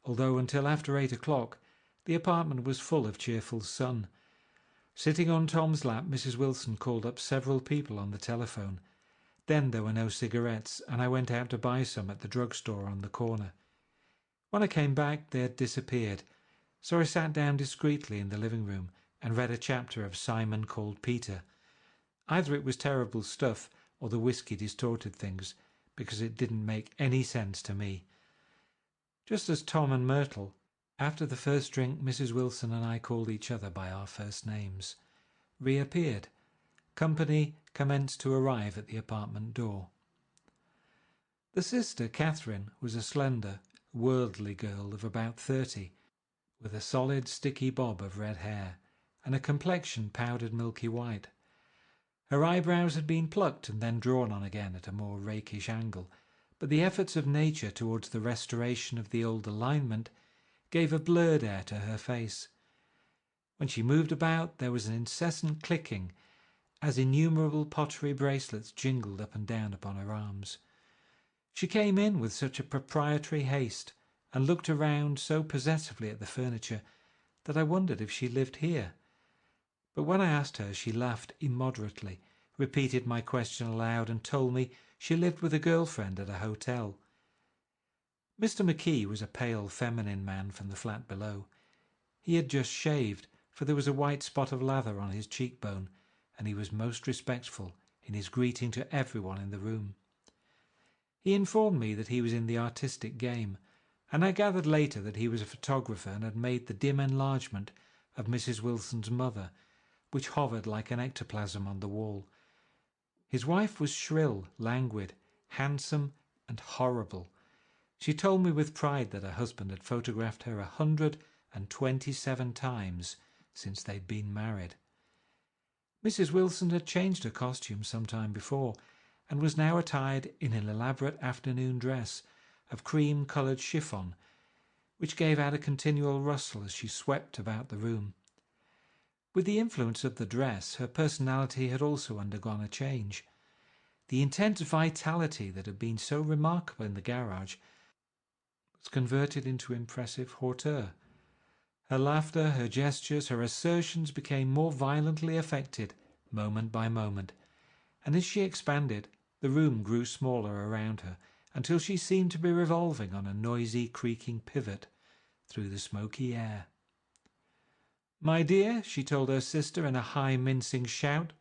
S1: although until after 8 o'clock the apartment was full of cheerful sun. Sitting on Tom's lap, Mrs. Wilson called up several people on the telephone. Then there were no cigarettes, and I went out to buy some at the drugstore on the corner. When I came back they had disappeared, so I sat down discreetly in the living room and read a chapter of Simon Called Peter. Either it was terrible stuff or the whisky distorted things, because it didn't make any sense to me. Just as Tom and Myrtle, after the first drink Mrs. Wilson and I called each other by our first names, reappeared, company commenced to arrive at the apartment door. The sister, Catherine, was a slender, worldly girl of about 30, with a solid, sticky bob of red hair and a complexion powdered milky white. Her eyebrows had been plucked and then drawn on again at a more rakish angle, but the efforts of nature towards the restoration of the old alignment gave a blurred air to her face. When she moved about there was an incessant clicking as innumerable pottery bracelets jingled up and down upon her arms. She came in with such a proprietary haste and looked around so possessively at the furniture that I wondered if she lived here. But when I asked her, she laughed immoderately, repeated my question aloud, and told me she lived with a girlfriend at a hotel. Mr. McKee was a pale, feminine man from the flat below. He had just shaved, for there was a white spot of lather on his cheekbone, and he was most respectful in his greeting to everyone in the room. He informed me that he was in the artistic game, and I gathered later that he was a photographer and had made the dim enlargement of Mrs. Wilson's mother, which hovered like an ectoplasm on the wall. His wife was shrill, languid, handsome, and horrible. She told me with pride that her husband had photographed her 127 times since they'd been married. Mrs. Wilson had changed her costume some time before, and was now attired in an elaborate afternoon dress of cream-coloured chiffon, which gave out a continual rustle as she swept about the room. With the influence of the dress, her personality had also undergone a change. The intense vitality that had been so remarkable in the garage was converted into impressive hauteur. Her laughter, her gestures, her assertions became more violently affected moment by moment, and as she expanded, the room grew smaller around her until she seemed to be revolving on a noisy, creaking pivot through the smoky air. "My dear," she told her sister in a high, mincing shout,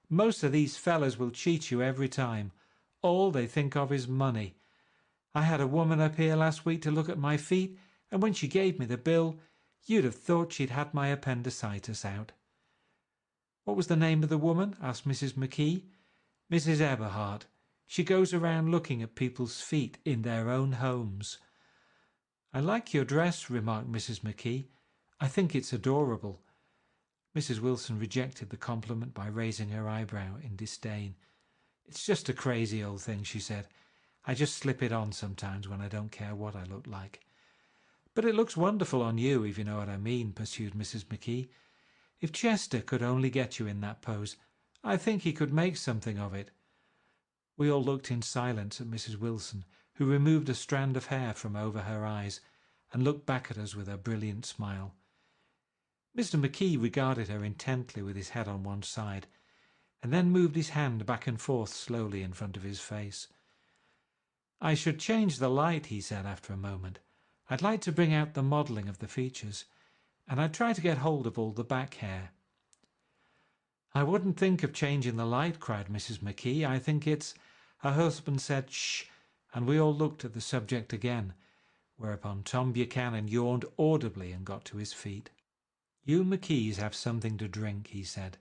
S1: "most of these fellas will cheat you every time. All they think of is money. I had a woman up here last week to look at my feet, and when she gave me the bill, you'd have thought she'd had my appendicitis out." "What was the name of the woman?" asked Mrs. McKee. "Mrs. Eberhardt. She goes around looking at people's feet in their own homes." "I like your dress," remarked Mrs. McKee. "I think it's adorable." Mrs. Wilson rejected the compliment by raising her eyebrow in disdain. "It's just a crazy old thing," she said. "I just slip it on sometimes when I don't care what I look like." "But it looks wonderful on you, if you know what I mean," pursued Mrs. McKee. "If Chester could only get you in that pose, I think he could make something of it." We all looked in silence at Mrs. Wilson, who removed a strand of hair from over her eyes and looked back at us with a brilliant smile. Mr. McKee regarded her intently with his head on one side, and then moved his hand back and forth slowly in front of his face. "I should change the light," he said after a moment. "I'd like to bring out the modelling of the features, and I'd try to get hold of all the back hair." "I wouldn't think of changing the light," cried Mrs. McKee. "I think it's—" Her husband said "shh," and we all looked at the subject again, whereupon Tom Buchanan yawned audibly and got to his feet. "You McKees have something to drink," he said.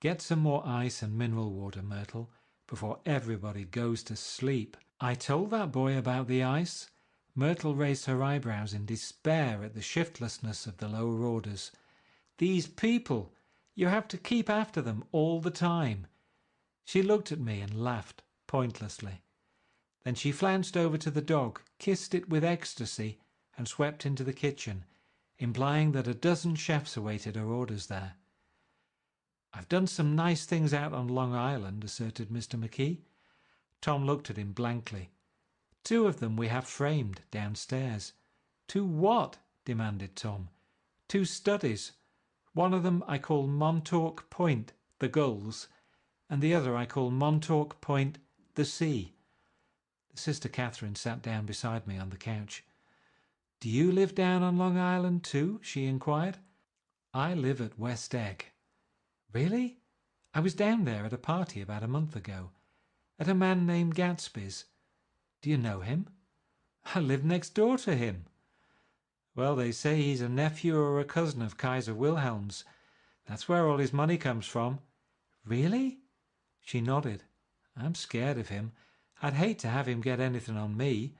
S1: "Get some more ice and mineral water, Myrtle, before everybody goes to sleep." "I told that boy about the ice." Myrtle raised her eyebrows in despair at the shiftlessness of the lower orders. "These people! You have to keep after them all the time." She looked at me and laughed pointlessly. Then she flounced over to the dog, kissed it with ecstasy, and swept into the kitchen, implying that a dozen chefs awaited her orders there. "I've done some nice things out on Long Island," asserted Mr. McKee. Tom looked at him blankly. "2 of them we have framed downstairs." "2 what?" demanded Tom. "2 studies. One of them I call Montauk Point, the gulls, and the other I call Montauk Point, the sea." Sister Catherine sat down beside me on the couch. "Do you live down on Long Island too?" she inquired. "I live at West Egg." "Really? I was down there at a party about a month ago, at a man named Gatsby's. Do you know him?" "I live next door to him." "Well, they say he's a nephew or a cousin of Kaiser Wilhelm's. That's where all his money comes from." "Really?" She nodded. "I'm scared of him. I'd hate to have him get anything on me."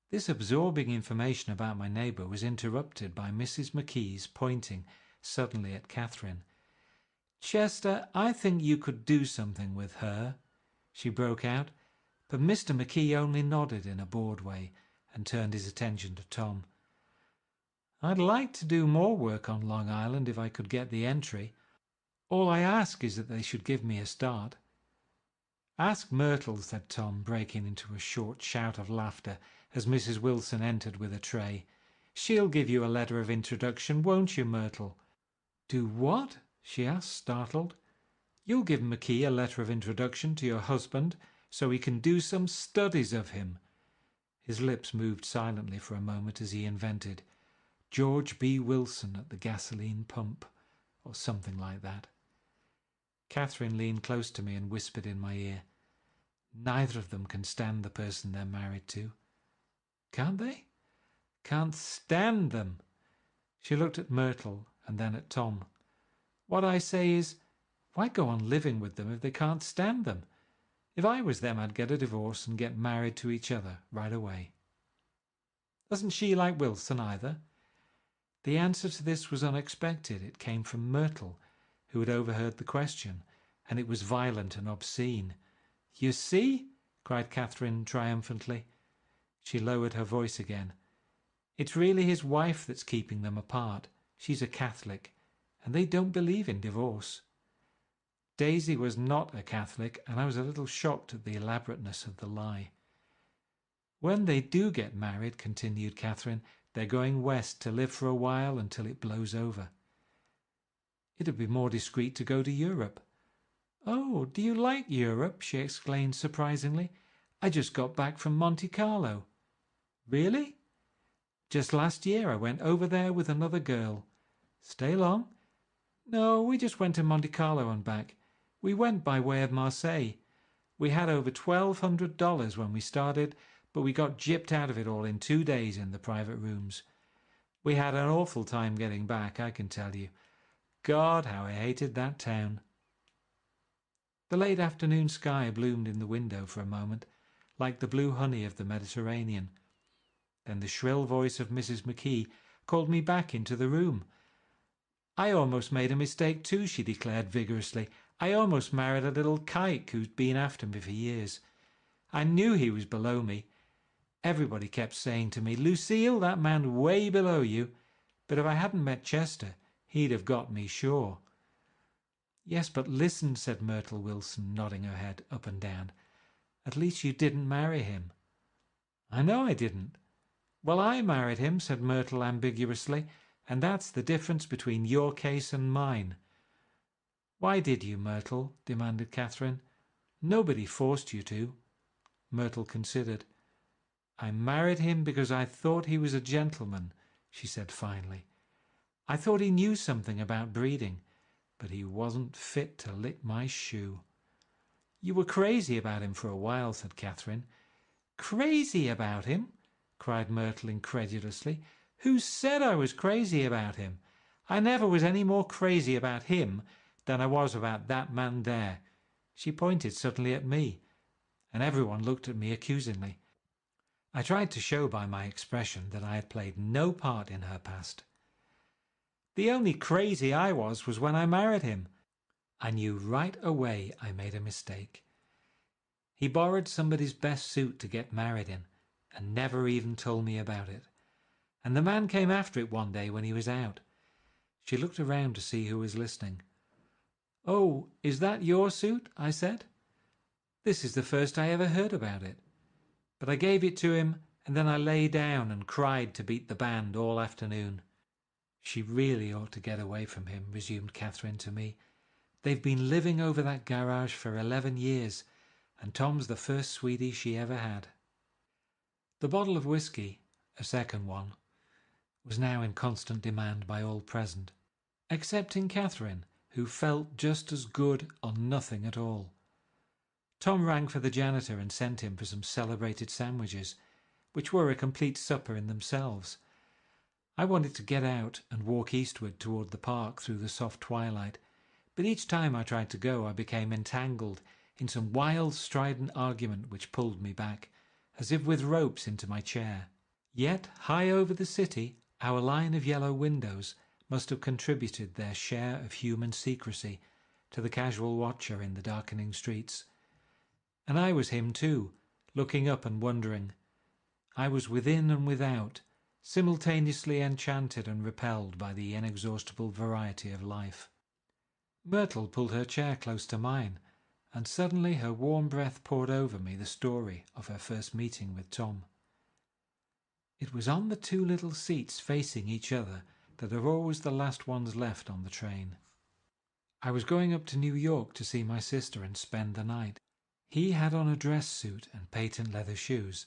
S1: This absorbing information about my neighbour was interrupted by Mrs. McKee's pointing suddenly at Catherine. "Chester, I think you could do something with her," she broke out, but Mr. McKee only nodded in a bored way and turned his attention to Tom. "I'd like to do more work on Long Island if I could get the entry. All I ask is that they should give me a start." "Ask Myrtle," said Tom, breaking into a short shout of laughter as Mrs. Wilson entered with a tray. "She'll give you a letter of introduction, won't you, Myrtle?" "Do what?" she asked, startled. "You'll give McKee a letter of introduction to your husband so he can do some studies of him." His lips moved silently for a moment as he invented George B. Wilson at the gasoline pump, or something like that. Catherine leaned close to me and whispered in my ear, "Neither of them can stand the person they're married to." "Can't they?" "Can't stand them." She looked at Myrtle and then at Tom. "What I say is, why go on living with them if they can't stand them? If I was them, I'd get a divorce and get married to each other right away." "Doesn't she like Wilson either?" The answer to this was unexpected. It came from Myrtle, who had overheard the question, and it was violent and obscene. "You see?" cried Catherine triumphantly. She lowered her voice again. "It's really his wife that's keeping them apart. She's a Catholic, and they don't believe in divorce." Daisy was not a Catholic, and I was a little shocked at the elaborateness of the lie. "When they do get married," continued Catherine, "they're going west to live for a while until it blows over." "It'd be more discreet to go to Europe." "Oh, do you like Europe?" she exclaimed surprisingly. "I just got back from Monte Carlo." "Really?" "Just last year I went over there with another girl." "Stay long?" "No, we just went to Monte Carlo and back. We went by way of Marseille. We had over $1,200 when we started, but we got gypped out of it all in 2 days in the private rooms. We had an awful time getting back, I can tell you. God, how I hated that town." The late afternoon sky bloomed in the window for a moment, like the blue honey of the Mediterranean. Then the shrill voice of Mrs. McKee called me back into the room. "I almost made a mistake too," she declared vigorously. "I almost married a little kike who's been after me for years. I knew he was below me. Everybody kept saying to me, 'Lucille, that man way below you.' But if I hadn't met Chester, he'd have got me sure." "Yes, but listen," said Myrtle Wilson, nodding her head up and down. "At least you didn't marry him." "I know I didn't." "Well, I married him," said Myrtle ambiguously, "and that's the difference between your case and mine." "Why did you, Myrtle?" demanded Catherine. "Nobody forced you to." Myrtle considered. "I married him because I thought he was a gentleman," she said finally. "I thought he knew something about breeding, but he wasn't fit to lick my shoe." "You were crazy about him for a while," said Catherine. "Crazy about him?" cried Myrtle incredulously. "Who said I was crazy about him? I never was any more crazy about him than I was about that man there." She pointed suddenly at me, and everyone looked at me accusingly. I tried to show by my expression that I had played no part in her past. "The only crazy I was when I married him. I knew right away I made a mistake. He borrowed somebody's best suit to get married in, and never even told me about it. And the man came after it one day when he was out." She looked around to see who was listening. "Oh, is that your suit?" I said. This is the first I ever heard about it. But I gave it to him, and then I lay down and cried to beat the band all afternoon. "She really ought to get away from him," resumed Catherine to me. "They've been living over that garage for 11 years, and Tom's the first sweetie she ever had." The bottle of whiskey, a second one, was now in constant demand by all present, excepting Catherine, who felt just as good on nothing at all. Tom rang for the janitor and sent him for some celebrated sandwiches, which were a complete supper in themselves. I wanted to get out and walk eastward toward the park through the soft twilight, but each time I tried to go I became entangled in some wild, strident argument which pulled me back, as if with ropes, into my chair. Yet, high over the city, our line of yellow windows must have contributed their share of human secrecy to the casual watcher in the darkening streets. And I was him too, looking up and wondering. I was within and without, simultaneously enchanted and repelled by the inexhaustible variety of life. Myrtle pulled her chair close to mine, and suddenly her warm breath poured over me the story of her first meeting with Tom. It was on the 2 little seats facing each other that are always the last ones left on the train. I was going up to New York to see my sister and spend the night. He had on a dress suit and patent leather shoes.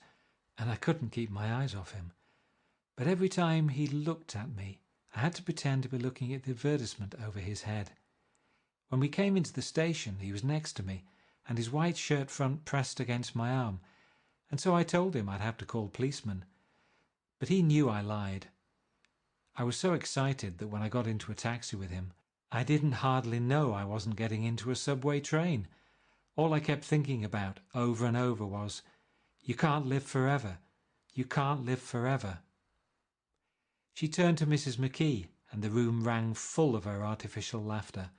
S1: and I couldn't keep my eyes off him. But every time he looked at me, I had to pretend to be looking at the advertisement over his head. When we came into the station, he was next to me, and his white shirt front pressed against my arm, and so I told him I'd have to call policemen. But he knew I lied. I was so excited that when I got into a taxi with him, I didn't hardly know I wasn't getting into a subway train. All I kept thinking about over and over was, "You can't live forever. You can't live forever." She turned to Mrs. McKee, and the room rang full of her artificial laughter.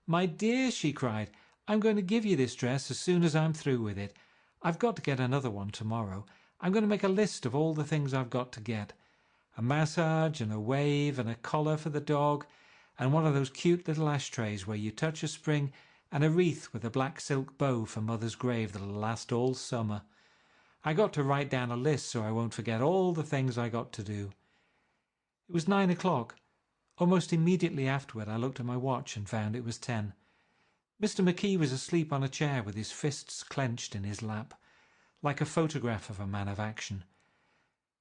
S1: "My dear," she cried, "I'm going to give you this dress as soon as I'm through with it. I've got to get another one tomorrow. I'm going to make a list of all the things I've got to get. A massage and a wave and a collar for the dog, and one of those cute little ashtrays where you touch a spring, and a wreath with a black silk bow for Mother's grave that'll last all summer. I got to write down a list so I won't forget all the things I got to do." It was 9 o'clock. Almost immediately afterward I looked at my watch and found it was 10. Mr. McKee was asleep on a chair with his fists clenched in his lap, like a photograph of a man of action.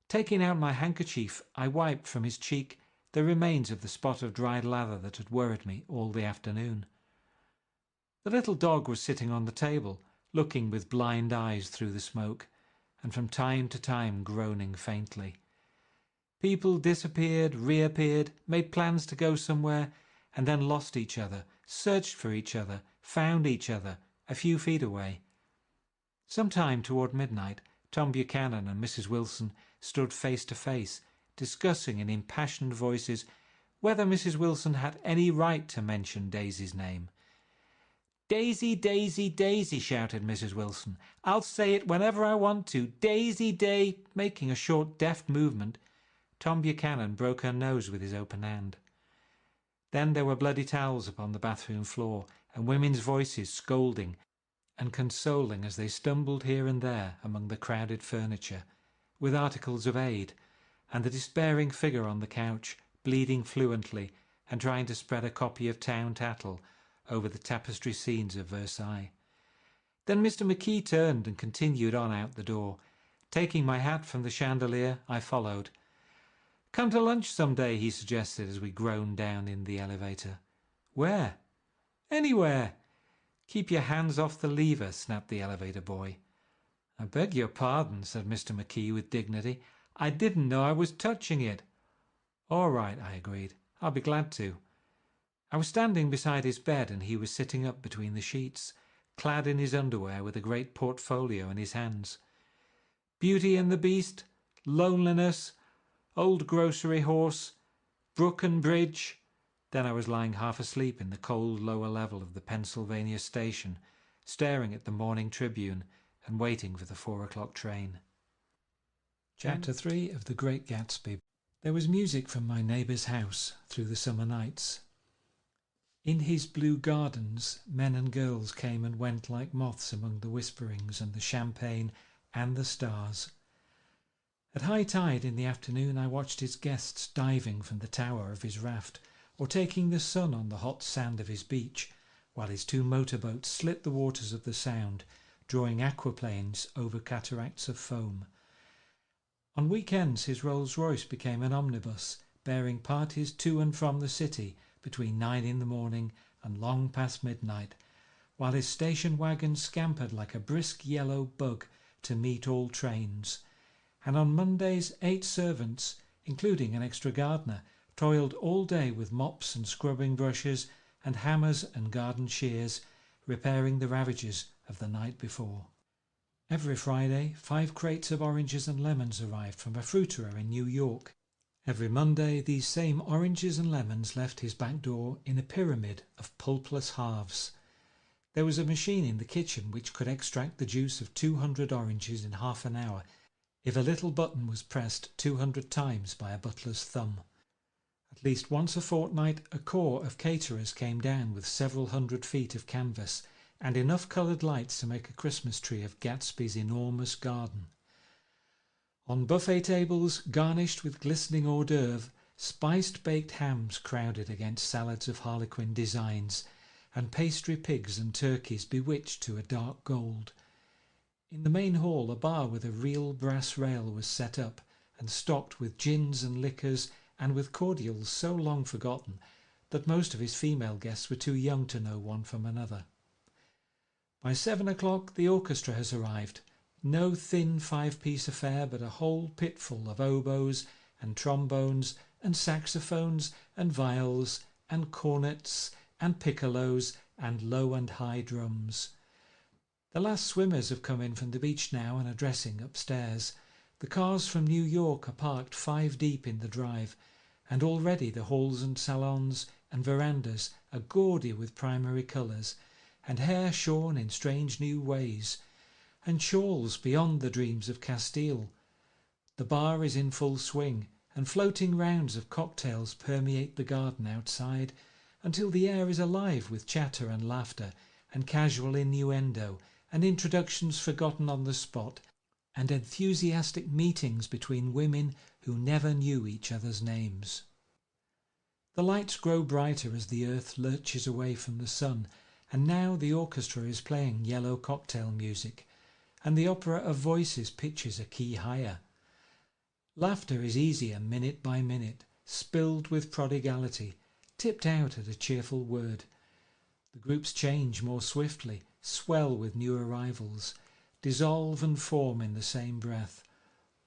S1: Taking out my handkerchief, I wiped from his cheek the remains of the spot of dried lather that had worried me all the afternoon. The little dog was sitting on the table, looking with blind eyes through the smoke, and from time to time groaning faintly. People disappeared, reappeared, made plans to go somewhere, and then lost each other, searched for each other, found each other, a few feet away. Sometime toward midnight, Tom Buchanan and Mrs. Wilson stood face to face, discussing in impassioned voices whether Mrs. Wilson had any right to mention Daisy's name. "Daisy, Daisy, Daisy," shouted Mrs. Wilson. "I'll say it whenever I want to. Daisy, making a short, deft movement. Tom Buchanan broke her nose with his open hand. Then there were bloody towels upon the bathroom floor, and women's voices scolding and consoling as they stumbled here and there among the crowded furniture, with articles of aid, and the despairing figure on the couch, bleeding fluently and trying to spread a copy of Town Tattle over the tapestry scenes of Versailles. Then Mr. McKee turned and continued on out the door. Taking my hat from the chandelier, I followed. "Come to lunch some day," he suggested as we groaned down in the elevator. "Where?" "Anywhere." "Keep your hands off the lever," snapped the elevator boy. "I beg your pardon," said Mr. McKee with dignity. "I didn't know I was touching it." "All right," I agreed. "I'll be glad to." I was standing beside his bed and he was sitting up between the sheets, clad in his underwear with a great portfolio in his hands. "Beauty and the Beast," "Loneliness," "Old Grocery Horse," "Brook and Bridge." Then I was lying half asleep in the cold lower level of the Pennsylvania station, staring at the Morning Tribune and waiting for the 4 o'clock train. Chapter 3 of The Great Gatsby. There was music from my neighbour's house through the summer nights. In his blue gardens, men and girls came and went like moths among the whisperings and the champagne and the stars. At high tide in the afternoon I watched his guests diving from the tower of his raft or taking the sun on the hot sand of his beach, while his 2 motorboats slit the waters of the Sound, drawing aquaplanes over cataracts of foam. On weekends his Rolls-Royce became an omnibus, bearing parties to and from the city between 9 in the morning and long past midnight, while his station wagon scampered like a brisk yellow bug to meet all trains. And on Mondays 8 servants, including an extra gardener, toiled all day with mops and scrubbing brushes and hammers and garden shears, repairing the ravages of the night before. Every Friday 5 crates of oranges and lemons arrived from a fruiterer in New York. Every Monday these same oranges and lemons left his back door in a pyramid of pulpless halves. There was a machine in the kitchen which could extract the juice of 200 oranges in half an hour, if a little button was pressed 200 times by a butler's thumb. At least once a fortnight a corps of caterers came down with several hundred feet of canvas and enough coloured lights to make a Christmas tree of Gatsby's enormous garden. On buffet tables, garnished with glistening hors d'oeuvre, spiced baked hams crowded against salads of harlequin designs, and pastry pigs and turkeys bewitched to a dark gold. In the main hall a bar with a real brass rail was set up and stocked with gins and liquors and with cordials so long forgotten that most of his female guests were too young to know one from another. By 7 o'clock the orchestra has arrived. No thin 5-piece affair, but a whole pitful of oboes and trombones and saxophones and viols and cornets and piccolos and low and high drums. The last swimmers have come in from the beach now and are dressing upstairs. The cars from New York are parked 5 deep in the drive, and already the halls and salons and verandas are gaudy with primary colours, and hair shorn in strange new ways, and shawls beyond the dreams of Castile. The bar is in full swing, and floating rounds of cocktails permeate the garden outside, until the air is alive with chatter and laughter, and casual innuendo, and introductions forgotten on the spot, and enthusiastic meetings between women who never knew each other's names. The lights grow brighter as the earth lurches away from the sun, and now the orchestra is playing yellow cocktail music, and the opera of voices pitches a key higher. Laughter is easier minute by minute, spilled with prodigality, tipped out at a cheerful word. The groups change more swiftly, swell with new arrivals, dissolve and form in the same breath.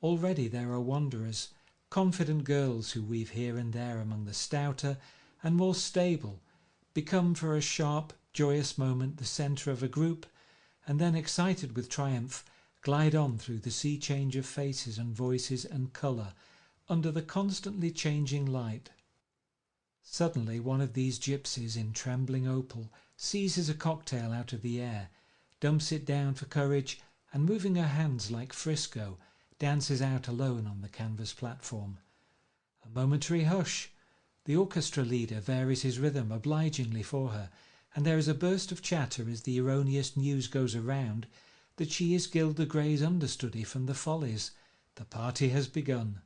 S1: Already there are wanderers, confident girls who weave here and there among the stouter and more stable, become for a sharp, joyous moment the centre of a group, and then, excited with triumph, glide on through the sea change of faces and voices and colour, under the constantly changing light. Suddenly one of these gypsies in trembling opal seizes a cocktail out of the air, dumps it down for courage, and moving her hands like Frisco, dances out alone on the canvas platform. A momentary hush. The orchestra leader varies his rhythm obligingly for her, and there is a burst of chatter as the erroneous news goes around that she is Gilda Gray's understudy from the Follies. The party has begun.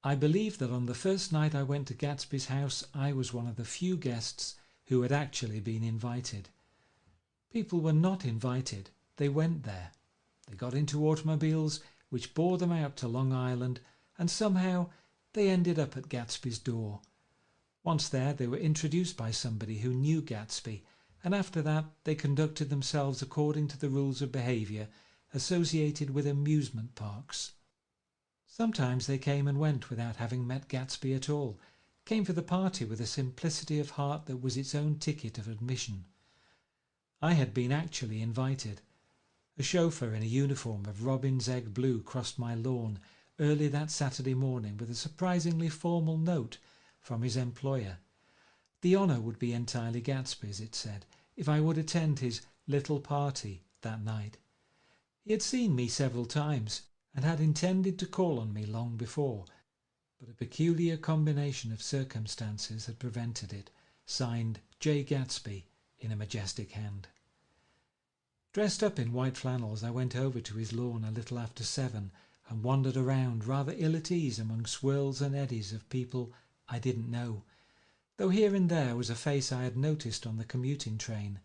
S1: I believe that on the first night I went to Gatsby's house I was one of the few guests who had actually been invited. People were not invited, they went there. They got into automobiles which bore them out to Long Island, and somehow they ended up at Gatsby's door. Once there they were introduced by somebody who knew Gatsby, and after that they conducted themselves according to the rules of behaviour associated with amusement parks. Sometimes they came and went without having met Gatsby at all, came for the party with a simplicity of heart that was its own ticket of admission. I had been actually invited. A chauffeur in a uniform of robin's egg blue crossed my lawn early that Saturday morning with a surprisingly formal note from his employer. The honour would be entirely Gatsby's, it said, if I would attend his little party that night. He had seen me several times and had intended to call on me long before, but a peculiar combination of circumstances had prevented it. Signed J. Gatsby in a majestic hand. Dressed up in white flannels, I went over to his lawn a little after 7 and wandered around rather ill at ease among swirls and eddies of people I didn't know, though here and there was a face I had noticed on the commuting train.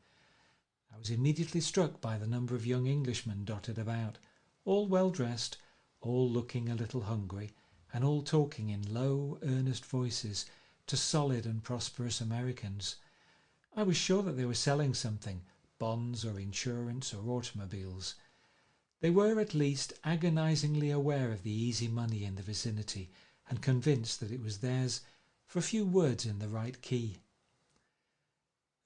S1: I was immediately struck by the number of young Englishmen dotted about, all well dressed, all looking a little hungry, and all talking in low, earnest voices to solid and prosperous Americans. I was sure that they were selling something, bonds or insurance or automobiles. They were at least agonizingly aware of the easy money in the vicinity and convinced that it was theirs for a few words in the right key.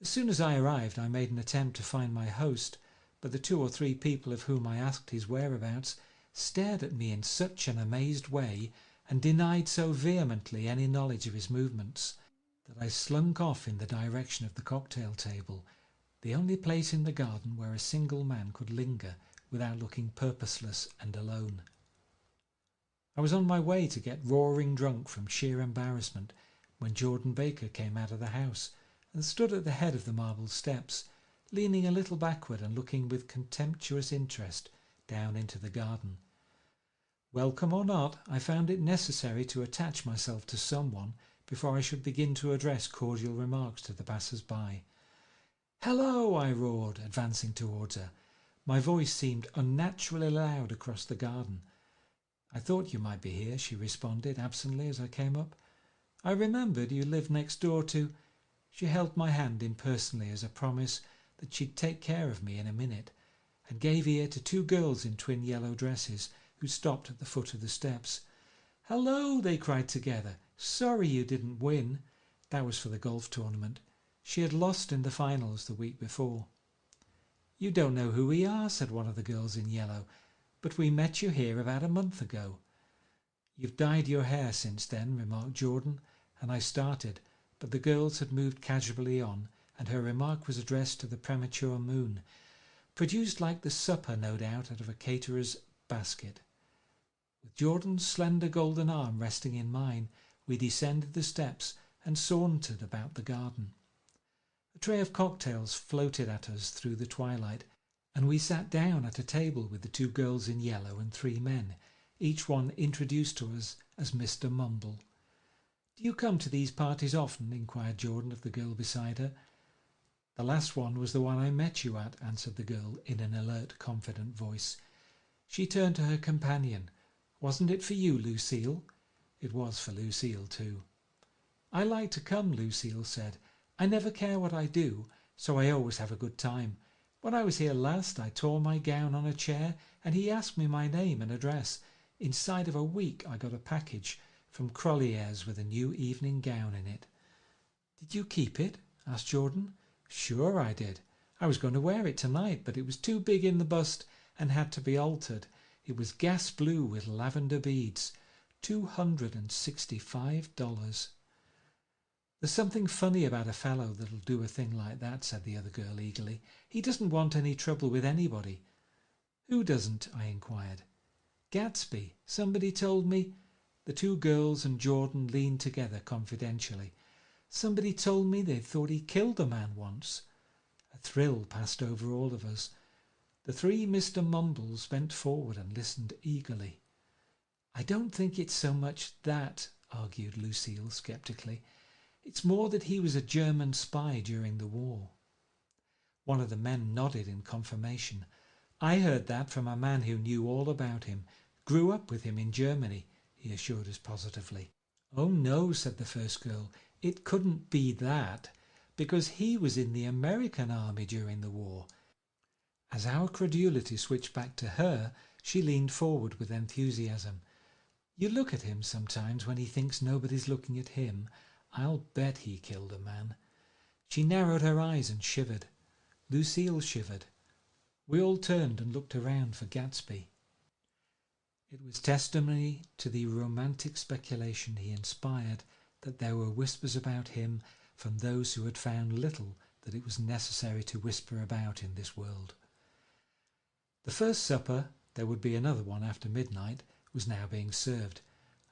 S1: As soon as I arrived, I made an attempt to find my host, but the 2 or 3 people of whom I asked his whereabouts stared at me in such an amazed way and denied so vehemently any knowledge of his movements that I slunk off in the direction of the cocktail table, the only place in the garden where a single man could linger without looking purposeless and alone. I was on my way to get roaring drunk from sheer embarrassment when Jordan Baker came out of the house and stood at the head of the marble steps, leaning a little backward and looking with contemptuous interest down into the garden. Welcome or not, I found it necessary to attach myself to someone before I should begin to address cordial remarks to the passers-by. "Hello!" I roared, advancing towards her. My voice seemed unnaturally loud across the garden. "I thought you might be here," she responded absently as I came up. "I remembered you lived next door to—" She held my hand impersonally as a promise that she'd take care of me in a minute, and gave ear to two girls in twin yellow dresses who stopped at the foot of the steps. "Hello!" they cried together. "Sorry you didn't win." That was for the golf tournament. She had lost in the finals the week before. "You don't know who we are," said one of the girls in yellow, "but we met you here about a month ago." "You've dyed your hair since then," remarked Jordan, and I started, but the girls had moved casually on, and her remark was addressed to the premature moon, produced like the supper, no doubt, out of a caterer's basket. With Jordan's slender golden arm resting in mine, we descended the steps and sauntered about the garden. A tray of cocktails floated at us through the twilight, and we sat down at a table with the two girls in yellow and three men, each one introduced to us as Mr. Mumble. "Do you come to these parties often?" inquired Jordan of the girl beside her. "The last one was the one I met you at," answered the girl in an alert, confident voice. She turned to her companion. "Wasn't it for you, Lucille?" It was for Lucille too. "I like to come," Lucille said. "I never care what I do, so I always have a good time. When I was here last, I tore my gown on a chair, and he asked me my name and address. Inside of a week, I got a package from Crollier's with a new evening gown in it." "Did you keep it?" asked Jordan. "Sure I did. I was going to wear it tonight, but it was too big in the bust and had to be altered. It was gas blue with lavender beads. $265. "There's something funny about a fellow that'll do a thing like that," said the other girl eagerly. "He doesn't want any trouble with anybody." "Who doesn't?" I inquired. "Gatsby. Somebody told me—" The two girls and Jordan leaned together confidentially. "Somebody told me they thought he killed a man once." A thrill passed over all of us. The three Mr. Mumbles bent forward and listened eagerly. "I don't think it's so much that," argued Lucille sceptically. "It's more that he was a German spy during the war." One of the men nodded in confirmation. "I heard that from a man who knew all about him. Grew up with him in Germany," he assured us positively. "Oh no," said the first girl. "It couldn't be that, because he was in the American army during the war." As our credulity switched back to her, she leaned forward with enthusiasm. "You look at him sometimes when he thinks nobody's looking at him. I'll bet he killed a man." She narrowed her eyes and shivered. Lucille shivered. We all turned and looked around for Gatsby. It was testimony to the romantic speculation he inspired that there were whispers about him from those who had found little that it was necessary to whisper about in this world. The first supper, there would be another one after midnight, was now being served,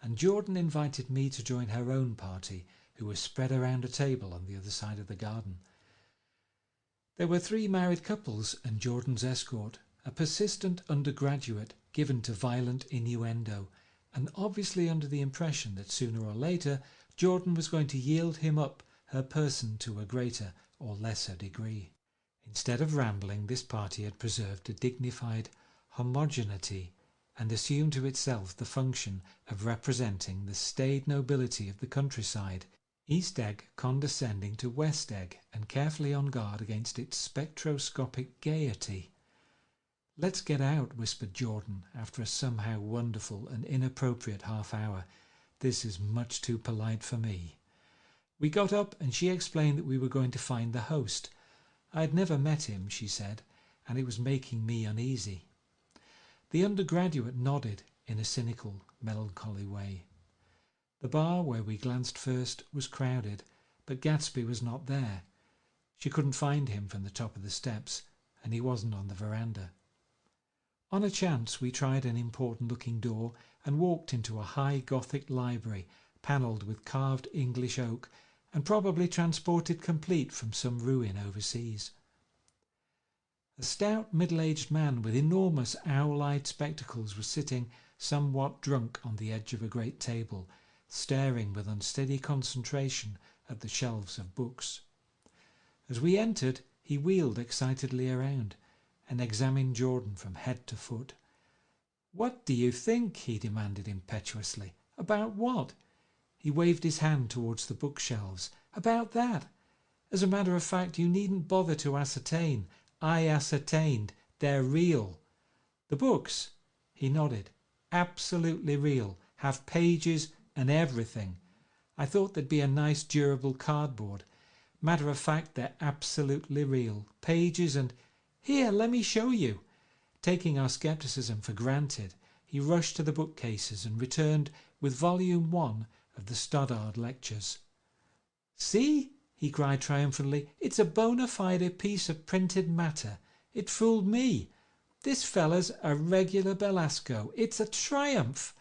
S1: and Jordan invited me to join her own party, who was spread around a table on the other side of the garden. There were three married couples and Jordan's escort, a persistent undergraduate given to violent innuendo, and obviously under the impression that sooner or later Jordan was going to yield him up her person to a greater or lesser degree. Instead of rambling, this party had preserved a dignified homogeneity and assumed to itself the function of representing the staid nobility of the countryside, East Egg condescending to West Egg and carefully on guard against its spectroscopic gaiety. "Let's get out," whispered Jordan after a somehow wonderful and inappropriate half-hour. "This is much too polite for me." We got up and she explained that we were going to find the host. I had never met him, she said, and it was making me uneasy. The undergraduate nodded in a cynical, melancholy way. The bar where we glanced first was crowded, but Gatsby was not there. She couldn't find him from the top of the steps, and he wasn't on the veranda. On a chance we tried an important-looking door and walked into a high Gothic library, panelled with carved English oak, and probably transported complete from some ruin overseas. A stout middle-aged man with enormous owl-eyed spectacles was sitting somewhat drunk on the edge of a great table, staring with unsteady concentration at the shelves of books. As we entered, he wheeled excitedly around, and examined Jordan from head to foot. "What do you think?" he demanded impetuously. "About what?" He waved his hand towards the bookshelves. "About that. As a matter of fact, you needn't bother to ascertain. I ascertained. They're real. The books," he nodded, "absolutely real. Have pages and everything. I thought they'd be a nice durable cardboard. Matter of fact, they're absolutely real. Pages and... Here, let me show you." Taking our scepticism for granted, he rushed to the bookcases and returned with volume 1 of the Stoddard Lectures. "See?" he cried triumphantly. "It's a bona fide piece of printed matter. It fooled me. This fella's a regular Belasco. It's a triumph.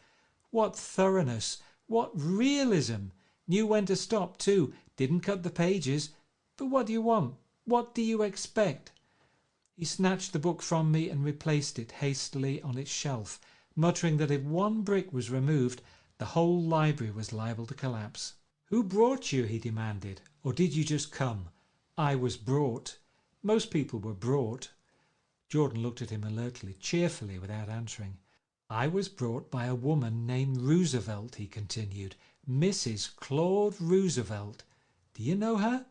S1: What thoroughness! What realism! Knew when to stop too. Didn't cut the pages. But what do you want? What do you expect?" He snatched the book from me and replaced it hastily on its shelf, muttering that if one brick was removed, the whole library was liable to collapse. "Who brought you?" he demanded. "Or did you just come?" "I was brought. Most people were brought." Jordan looked at him alertly, cheerfully, without answering. "I was brought by a woman named Roosevelt," he continued. "Mrs. Claude Roosevelt. Do you know her?"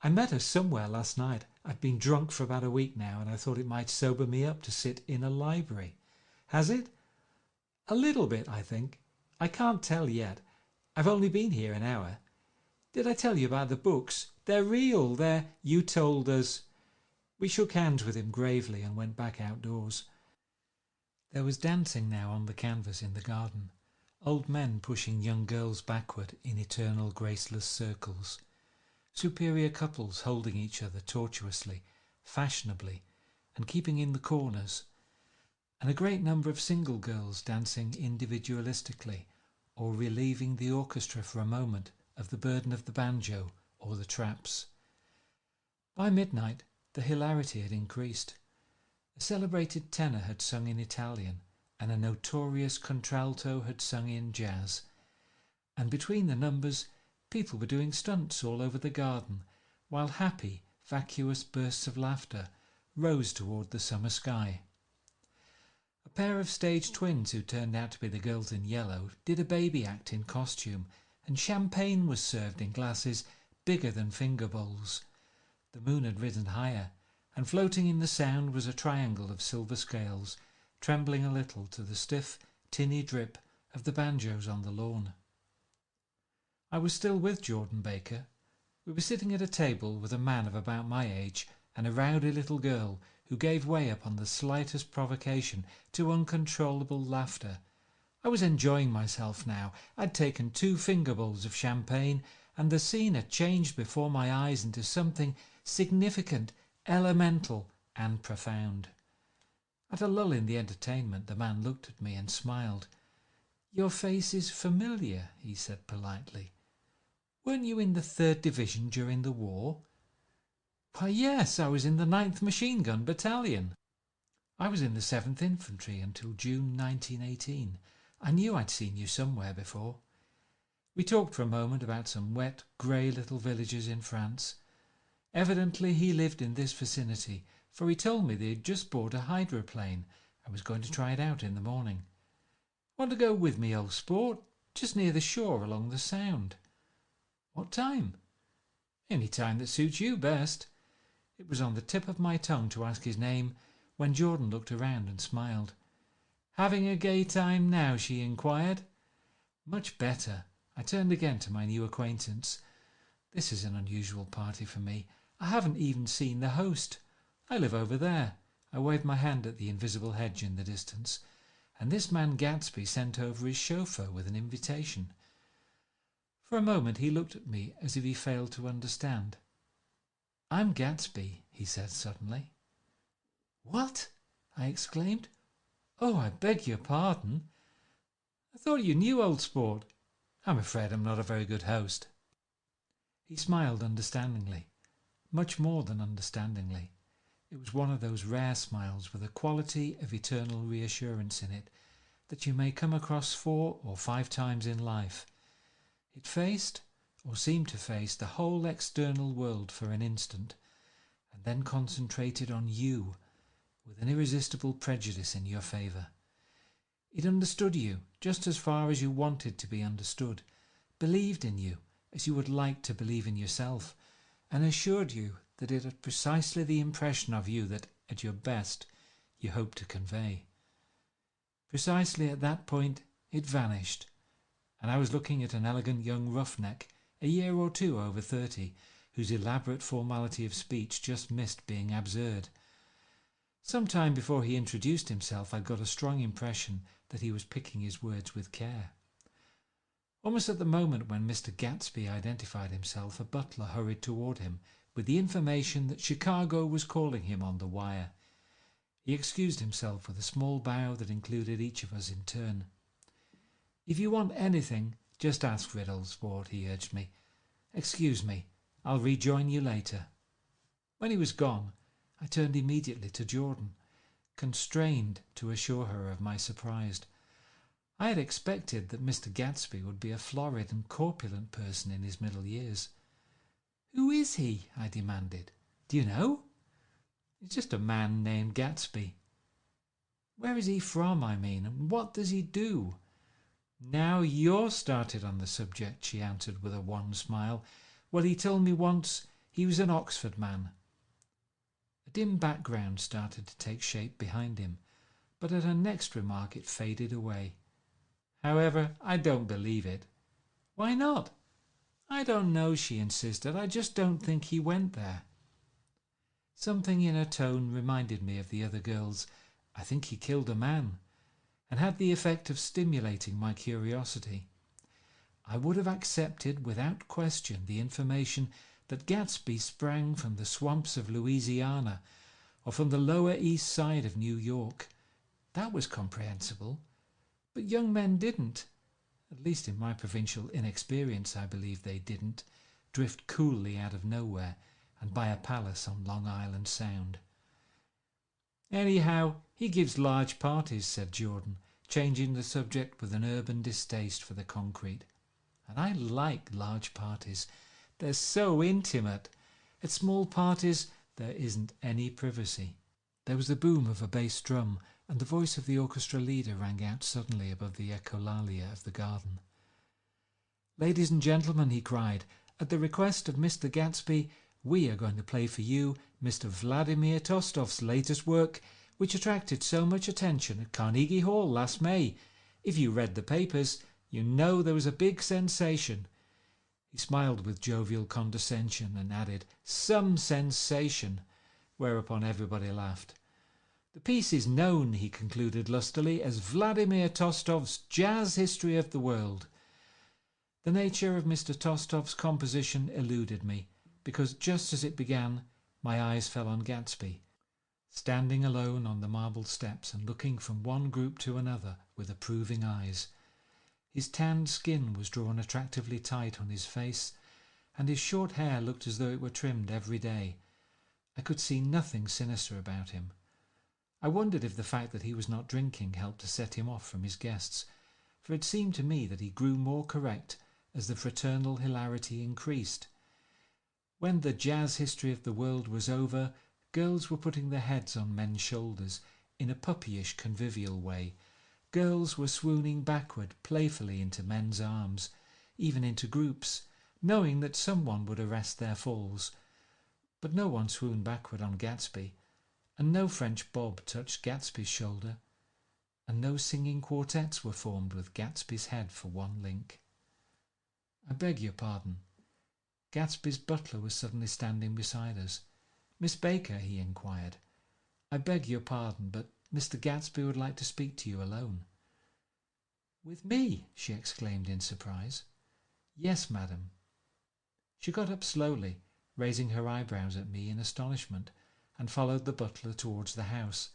S1: "I met her somewhere last night. I've been drunk for about a week now, and I thought it might sober me up to sit in a library." "Has it?" "A little bit, I think. I can't tell yet. I've only been here an hour. Did I tell you about the books? They're real. You told us." We shook hands with him gravely and went back outdoors. There was dancing now on the canvas in the garden, old men pushing young girls backward in eternal graceless circles, superior couples holding each other tortuously, fashionably, and keeping in the corners, and a great number of single girls dancing individualistically or relieving the orchestra for a moment of the burden of the banjo or the traps. By midnight the hilarity had increased. A celebrated tenor had sung in Italian, and a notorious contralto had sung in jazz, and between the numbers people were doing stunts all over the garden, while happy, vacuous bursts of laughter rose toward the summer sky. A pair of stage twins who turned out to be the girls in yellow did a baby act in costume, and champagne was served in glasses bigger than finger bowls. The moon had risen higher, and floating in the sound was a triangle of silver scales, trembling a little to the stiff, tinny drip of the banjos on the lawn. I was still with Jordan Baker. We were sitting at a table with a man of about my age and a rowdy little girl who gave way upon the slightest provocation to uncontrollable laughter. I was enjoying myself now. I'd taken 2 finger bowls of champagne, and the scene had changed before my eyes into something significant, elemental, and profound. At a lull in the entertainment, the man looked at me and smiled. "Your face is familiar," he said politely. "Weren't you in the 3rd Division during the war?" "Why, yes, I was in the 9th Machine Gun Battalion." "I was in the 7th Infantry until June 1918. I knew I'd seen you somewhere before." We talked for a moment about some wet, grey little villages in France. Evidently he lived in this vicinity, for he told me they had just bought a hydroplane and was going to try it out in the morning. "Want to go with me, old sport? Just near the shore along the Sound." "What time?" "Any time that suits you best." It was on the tip of my tongue to ask his name when Jordan looked around and smiled. "Having a gay time now?" she inquired. "Much better." I turned again to my new acquaintance. "This is an unusual party for me. I haven't even seen the host. I live over there." I waved my hand at the invisible hedge in the distance, and this man Gatsby sent over his chauffeur with an invitation. For a moment he looked at me as if he failed to understand. "I'm Gatsby," he said suddenly. "What?" I exclaimed. "Oh, I beg your pardon. I thought you knew, old sport. I'm afraid I'm not a very good host." He smiled understandingly, much more than understandingly. It was one of those rare smiles with a quality of eternal reassurance in it that you may come across 4 or 5 times in life. It faced, or seemed to face, the whole external world for an instant, and then concentrated on you, with an irresistible prejudice in your favour. It understood you just as far as you wanted to be understood, believed in you as you would like to believe in yourself, and assured you that it had precisely the impression of you that, at your best, you hoped to convey. Precisely at that point it vanished, and I was looking at an elegant young roughneck, a year or two over 30, whose elaborate formality of speech just missed being absurd. Some time before he introduced himself, I got a strong impression that he was picking his words with care. Almost at the moment when Mr. Gatsby identified himself, a butler hurried toward him with the information that Chicago was calling him on the wire. He excused himself with a small bow that included each of us in turn. "If you want anything, just ask Riddlesford," he urged me. "Excuse me, I'll rejoin you later." When he was gone, I turned immediately to Jordan, constrained to assure her of my surprise. I had expected that Mr. Gatsby would be a florid and corpulent person in his middle years. "Who is he?" I demanded. "Do you know?" "He's just a man named Gatsby." "Where is he from, I mean, and what does he do?" "Now you're started on the subject," she answered with a wan smile. "Well, he told me once he was an Oxford man." A dim background started to take shape behind him, but at her next remark it faded away. "However, I don't believe it." "Why not?" "I don't know," she insisted. "I just don't think he went there." Something in her tone reminded me of the other girls. "I think he killed a man," and had the effect of stimulating my curiosity. I would have accepted without question the information that Gatsby sprang from the swamps of Louisiana or from the Lower East Side of New York. That was comprehensible. But young men didn't, at least in my provincial inexperience I believe they didn't, drift coolly out of nowhere and buy a palace on Long Island Sound. "Anyhow, he gives large parties," said Jordan, changing the subject with an urban distaste for the concrete. "And I like large parties. They're so intimate. At small parties there isn't any privacy." There was the boom of a bass drum, and the voice of the orchestra leader rang out suddenly above the echolalia of the garden. "Ladies and gentlemen," he cried, "at the request of Mr. Gatsby, we are going to play for you Mr. Vladimir Tostov's latest work, which attracted so much attention at Carnegie Hall last May. If you read the papers, you know there was a big sensation." He smiled with jovial condescension and added, "Some sensation," whereupon everybody laughed. "The piece is known," he concluded lustily, "as Vladimir Tostov's Jazz History of the World." The nature of Mr. Tostov's composition eluded me, because just as it began, my eyes fell on Gatsby, standing alone on the marble steps and looking from one group to another with approving eyes. His tanned skin was drawn attractively tight on his face, and his short hair looked as though it were trimmed every day. I could see nothing sinister about him. I wondered if the fact that he was not drinking helped to set him off from his guests, for it seemed to me that he grew more correct as the fraternal hilarity increased. When the Jazz History of the World was over, girls were putting their heads on men's shoulders in a puppyish convivial way. Girls were swooning backward playfully into men's arms, even into groups, knowing that someone would arrest their falls. But no one swooned backward on Gatsby, and no French bob touched Gatsby's shoulder, and no singing quartets were formed with Gatsby's head for one link. "I beg your pardon." Gatsby's butler was suddenly standing beside us. "Miss Baker," he inquired, "I beg your pardon, but Mr. Gatsby would like to speak to you alone." "With me?" she exclaimed in surprise. "Yes, madam." She got up slowly, raising her eyebrows at me in astonishment, and followed the butler towards the house.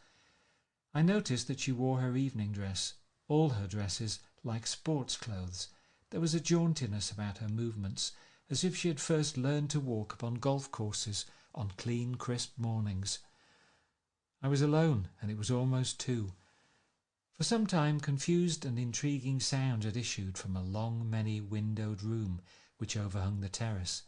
S1: I noticed that she wore her evening dress, all her dresses like sports clothes. There was a jauntiness about her movements, as if she had first learned to walk upon golf courses on clean, crisp mornings. I was alone, and it was almost 2. For some time confused and intriguing sounds had issued from a long, many-windowed room which overhung the terrace.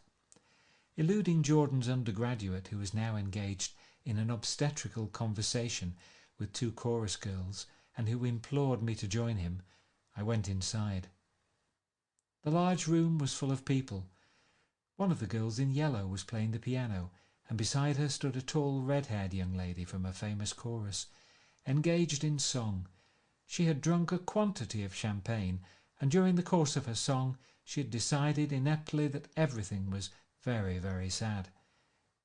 S1: Eluding Jordan's undergraduate, who was now engaged in an obstetrical conversation with two chorus girls and who implored me to join him, I went inside. The large room was full of people. One of the girls in yellow was playing the piano, and beside her stood a tall red-haired young lady from a famous chorus, engaged in song. She had drunk a quantity of champagne, and during the course of her song she had decided ineptly that everything was very, very sad.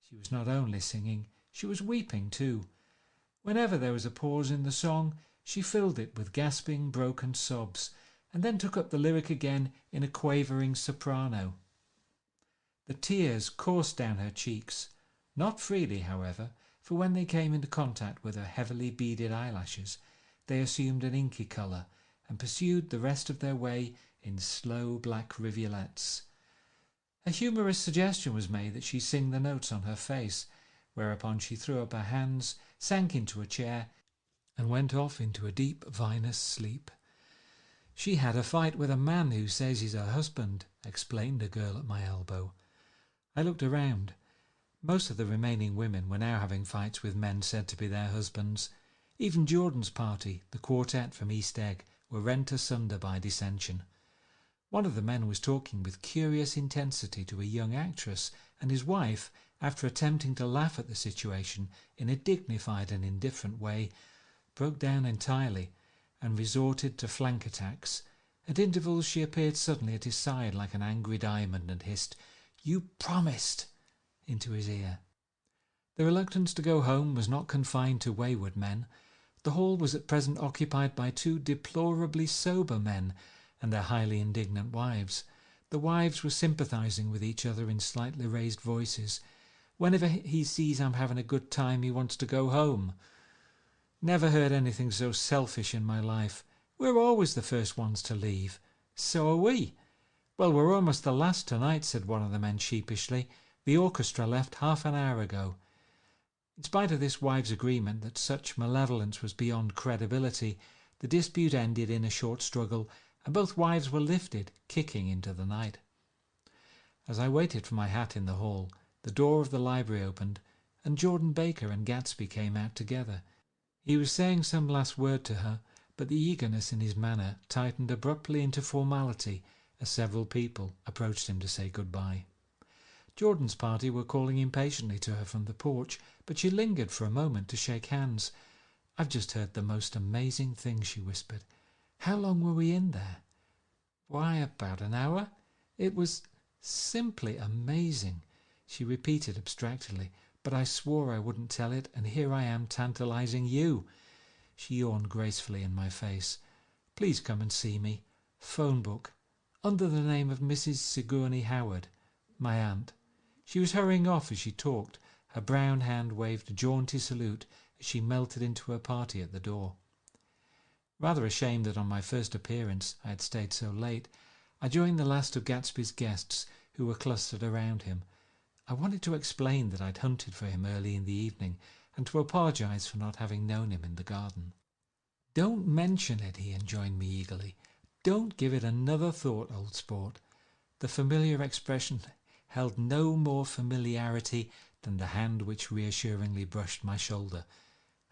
S1: She was not only singing, she was weeping too. Whenever there was a pause in the song, she filled it with gasping, broken sobs, and then took up the lyric again in a quavering soprano. The tears coursed down her cheeks, not freely, however, for when they came into contact with her heavily beaded eyelashes, they assumed an inky colour and pursued the rest of their way in slow black rivulets. A humorous suggestion was made that she sing the notes on her face, whereupon she threw up her hands, sank into a chair, and went off into a deep vinous sleep. "She had a fight with a man who says he's her husband," explained a girl at my elbow. I looked around. Most of the remaining women were now having fights with men said to be their husbands. Even Jordan's party, the quartet from East Egg, were rent asunder by dissension. One of the men was talking with curious intensity to a young actress, and his wife, after attempting to laugh at the situation in a dignified and indifferent way, broke down entirely and resorted to flank attacks. At intervals she appeared suddenly at his side like an angry diamond and hissed, "You promised!" into his ear. The reluctance to go home was not confined to wayward men. The hall was at present occupied by two deplorably sober men and their highly indignant wives. The wives were sympathizing with each other in slightly raised voices. "Whenever he sees I'm having a good time, he wants to go home." Never heard anything so selfish in my life. We're always the first ones to leave. "So are we." "Well, we're almost the last tonight," said one of the men sheepishly. "The orchestra left half an hour ago." In spite of this wives' agreement that such malevolence was beyond credibility, the dispute ended in a short struggle, and both wives were lifted, kicking, into the night. As I waited for my hat in the hall, the door of the library opened, and Jordan Baker and Gatsby came out together. He was saying some last word to her, but the eagerness in his manner tightened abruptly into formality as several people approached him to say goodbye. Jordan's party were calling impatiently to her from the porch, but she lingered for a moment to shake hands. "I've just heard the most amazing thing," she whispered. "How long were we in there?" "Why, about an hour. It was simply amazing," she repeated abstractedly, "but I swore I wouldn't tell it, and here I am tantalizing you." She yawned gracefully in my face. "Please come and see me. Phone book. Under the name of Mrs. Sigourney Howard, my aunt." She was hurrying off as she talked. Her brown hand waved a jaunty salute as she melted into her party at the door. Rather ashamed that on my first appearance I had stayed so late, I joined the last of Gatsby's guests who were clustered around him. I wanted to explain that I'd hunted for him early in the evening and to apologize for not having known him in the garden. "Don't mention it," he enjoined me eagerly. "Don't give it another thought, old sport." The familiar expression held no more familiarity than the hand which reassuringly brushed my shoulder.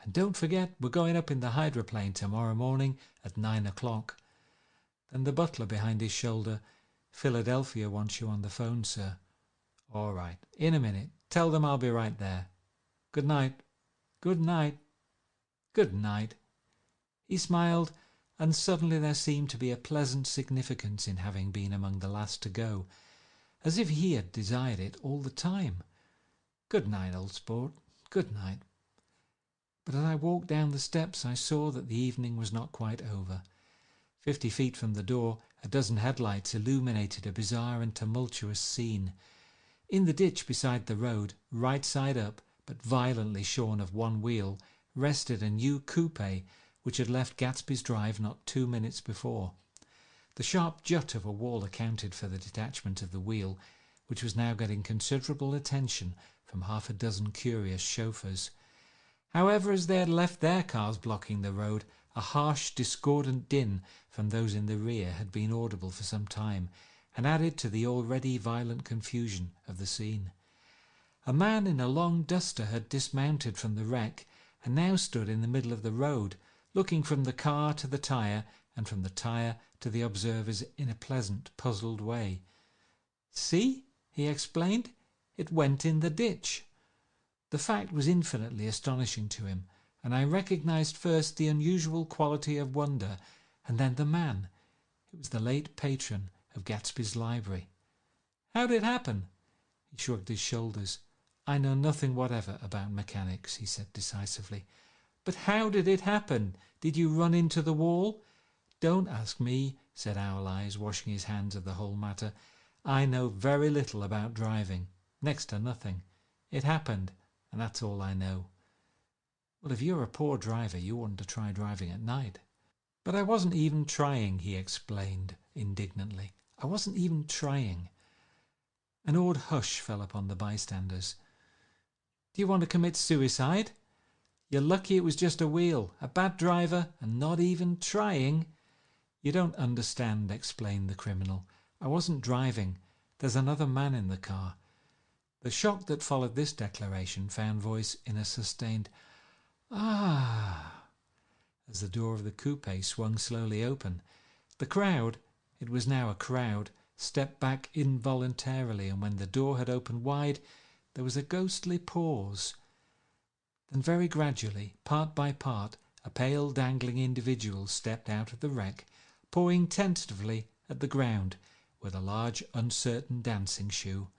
S1: "And don't forget, we're going up in the hydroplane tomorrow morning at 9 o'clock. Then the butler behind his shoulder, "Philadelphia wants you on the phone, sir." "All right, in a minute. Tell them I'll be right there. Good night." "Good night." "Good night." He smiled, and suddenly there seemed to be a pleasant significance in having been among the last to go, as if he had desired it all the time. "Good night, old sport. Good night." But as I walked down the steps I saw that the evening was not quite over. 50 feet from the door, a dozen headlights illuminated a bizarre and tumultuous scene. In the ditch beside the road, right side up, but violently shorn of one wheel, rested a new coupe which had left Gatsby's drive not 2 minutes before. The sharp jut of a wall accounted for the detachment of the wheel, which was now getting considerable attention from half a dozen curious chauffeurs. However, as they had left their cars blocking the road, a harsh, discordant din from those in the rear had been audible for some time, and added to the already violent confusion of the scene. A man in a long duster had dismounted from the wreck and now stood in the middle of the road, looking from the car to the tyre and from the tyre to the observers in a pleasant, puzzled way. "See," he explained, "it went in the ditch." The fact was infinitely astonishing to him, and I recognized first the unusual quality of wonder, and then the man. It was the late patron of Gatsby's library. "How did it happen?" He shrugged his shoulders. "I know nothing whatever about mechanics," he said decisively. "But how did it happen? Did you run into the wall?" "Don't ask me," said Owl Eyes, washing his hands of the whole matter. "I know very little about driving, next to nothing. It happened, and that's all I know." "Well, if you're a poor driver, you oughtn't to try driving at night." "But I wasn't even trying," he explained indignantly. "I wasn't even trying." An awed hush fell upon the bystanders. "Do you want to commit suicide? You're lucky it was just a wheel, a bad driver, and not even trying." "You don't understand," explained the criminal. "I wasn't driving. There's another man in the car." The shock that followed this declaration found voice in a sustained "Ah!" as the door of the coupe swung slowly open. The crowd, it was now a crowd, stepped back involuntarily, and when the door had opened wide, there was a ghostly pause. Then very gradually, part by part, a pale dangling individual stepped out of the wreck, pawing tentatively at the ground with a large uncertain dancing shoe.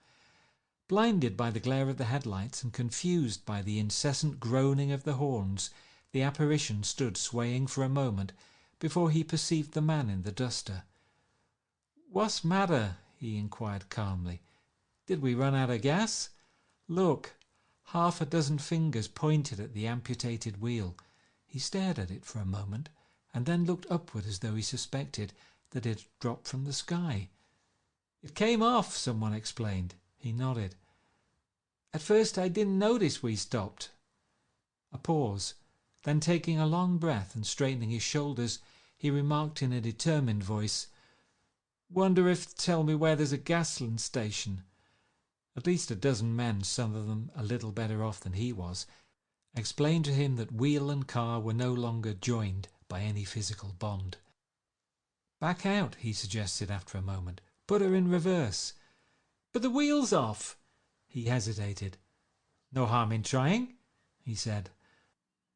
S1: Blinded by the glare of the headlights and confused by the incessant groaning of the horns, the apparition stood swaying for a moment before he perceived the man in the duster. "What's matter?" he inquired calmly. "Did we run out of gas? Look." Half a dozen fingers pointed at the amputated wheel. He stared at it for a moment and then looked upward as though he suspected that it had dropped from the sky. "It came off," someone explained. He nodded. "At first I didn't notice we stopped." A pause. Then, taking a long breath and straightening his shoulders, he remarked in a determined voice, "Wonder if tell me where there's a gasoline station." At least a dozen men, some of them a little better off than he was, explained to him that wheel and car were no longer joined by any physical bond. "Back out," he suggested after a moment. "Put her in reverse." "But the wheel's off." He hesitated. "No harm in trying," he said.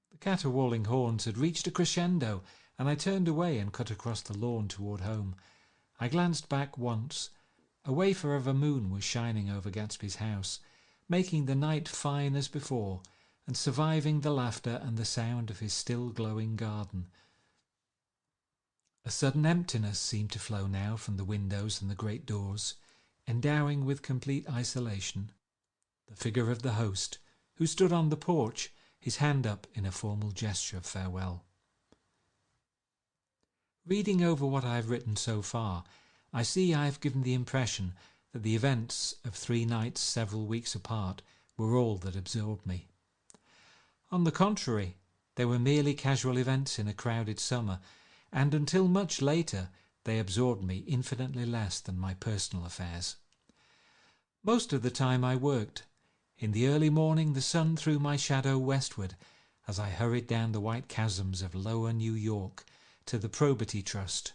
S1: The caterwauling horns had reached a crescendo, and I turned away and cut across the lawn toward home. I glanced back once. A wafer of a moon was shining over Gatsby's house, making the night fine as before, and surviving the laughter and the sound of his still glowing garden. A sudden emptiness seemed to flow now from the windows and the great doors, endowing with complete isolation the figure of the host, who stood on the porch, his hand up in a formal gesture of farewell. Reading over what I have written so far, I see I have given the impression that the events of 3 nights several weeks apart were all that absorbed me. On the contrary, they were merely casual events in a crowded summer, and until much later they absorbed me infinitely less than my personal affairs. Most of the time I worked. In the early morning the sun threw my shadow westward as I hurried down the white chasms of lower New York to the Probity Trust.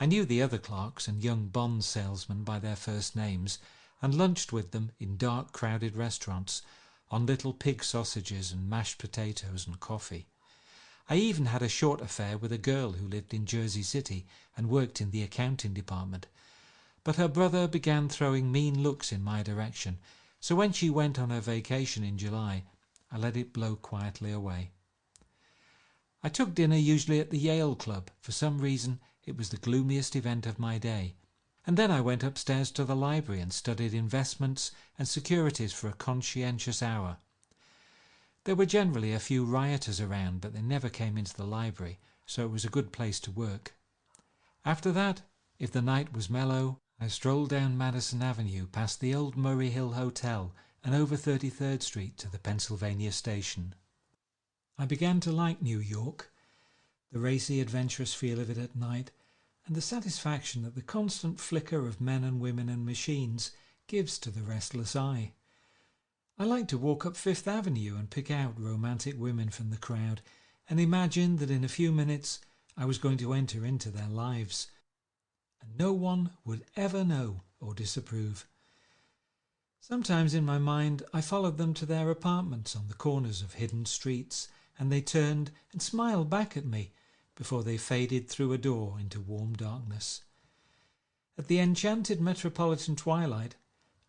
S1: I knew the other clerks and young bond salesmen by their first names, and lunched with them in dark crowded restaurants on little pig sausages and mashed potatoes and coffee. I even had a short affair with a girl who lived in Jersey City and worked in the accounting department. But her brother began throwing mean looks in my direction, so when she went on her vacation in July, I let it blow quietly away. I took dinner usually at the Yale Club. For some reason it was the gloomiest event of my day. And then I went upstairs to the library and studied investments and securities for a conscientious hour. There were generally a few rioters around, but they never came into the library, so it was a good place to work. After that, if the night was mellow, I strolled down Madison Avenue past the old Murray Hill Hotel and over 33rd Street to the Pennsylvania Station. I began to like New York, the racy, adventurous feel of it at night, and the satisfaction that the constant flicker of men and women and machines gives to the restless eye. I liked to walk up Fifth Avenue and pick out romantic women from the crowd and imagine that in a few minutes I was going to enter into their lives, and no one would ever know or disapprove. Sometimes in my mind I followed them to their apartments on the corners of hidden streets, and they turned and smiled back at me before they faded through a door into warm darkness. At the enchanted metropolitan twilight,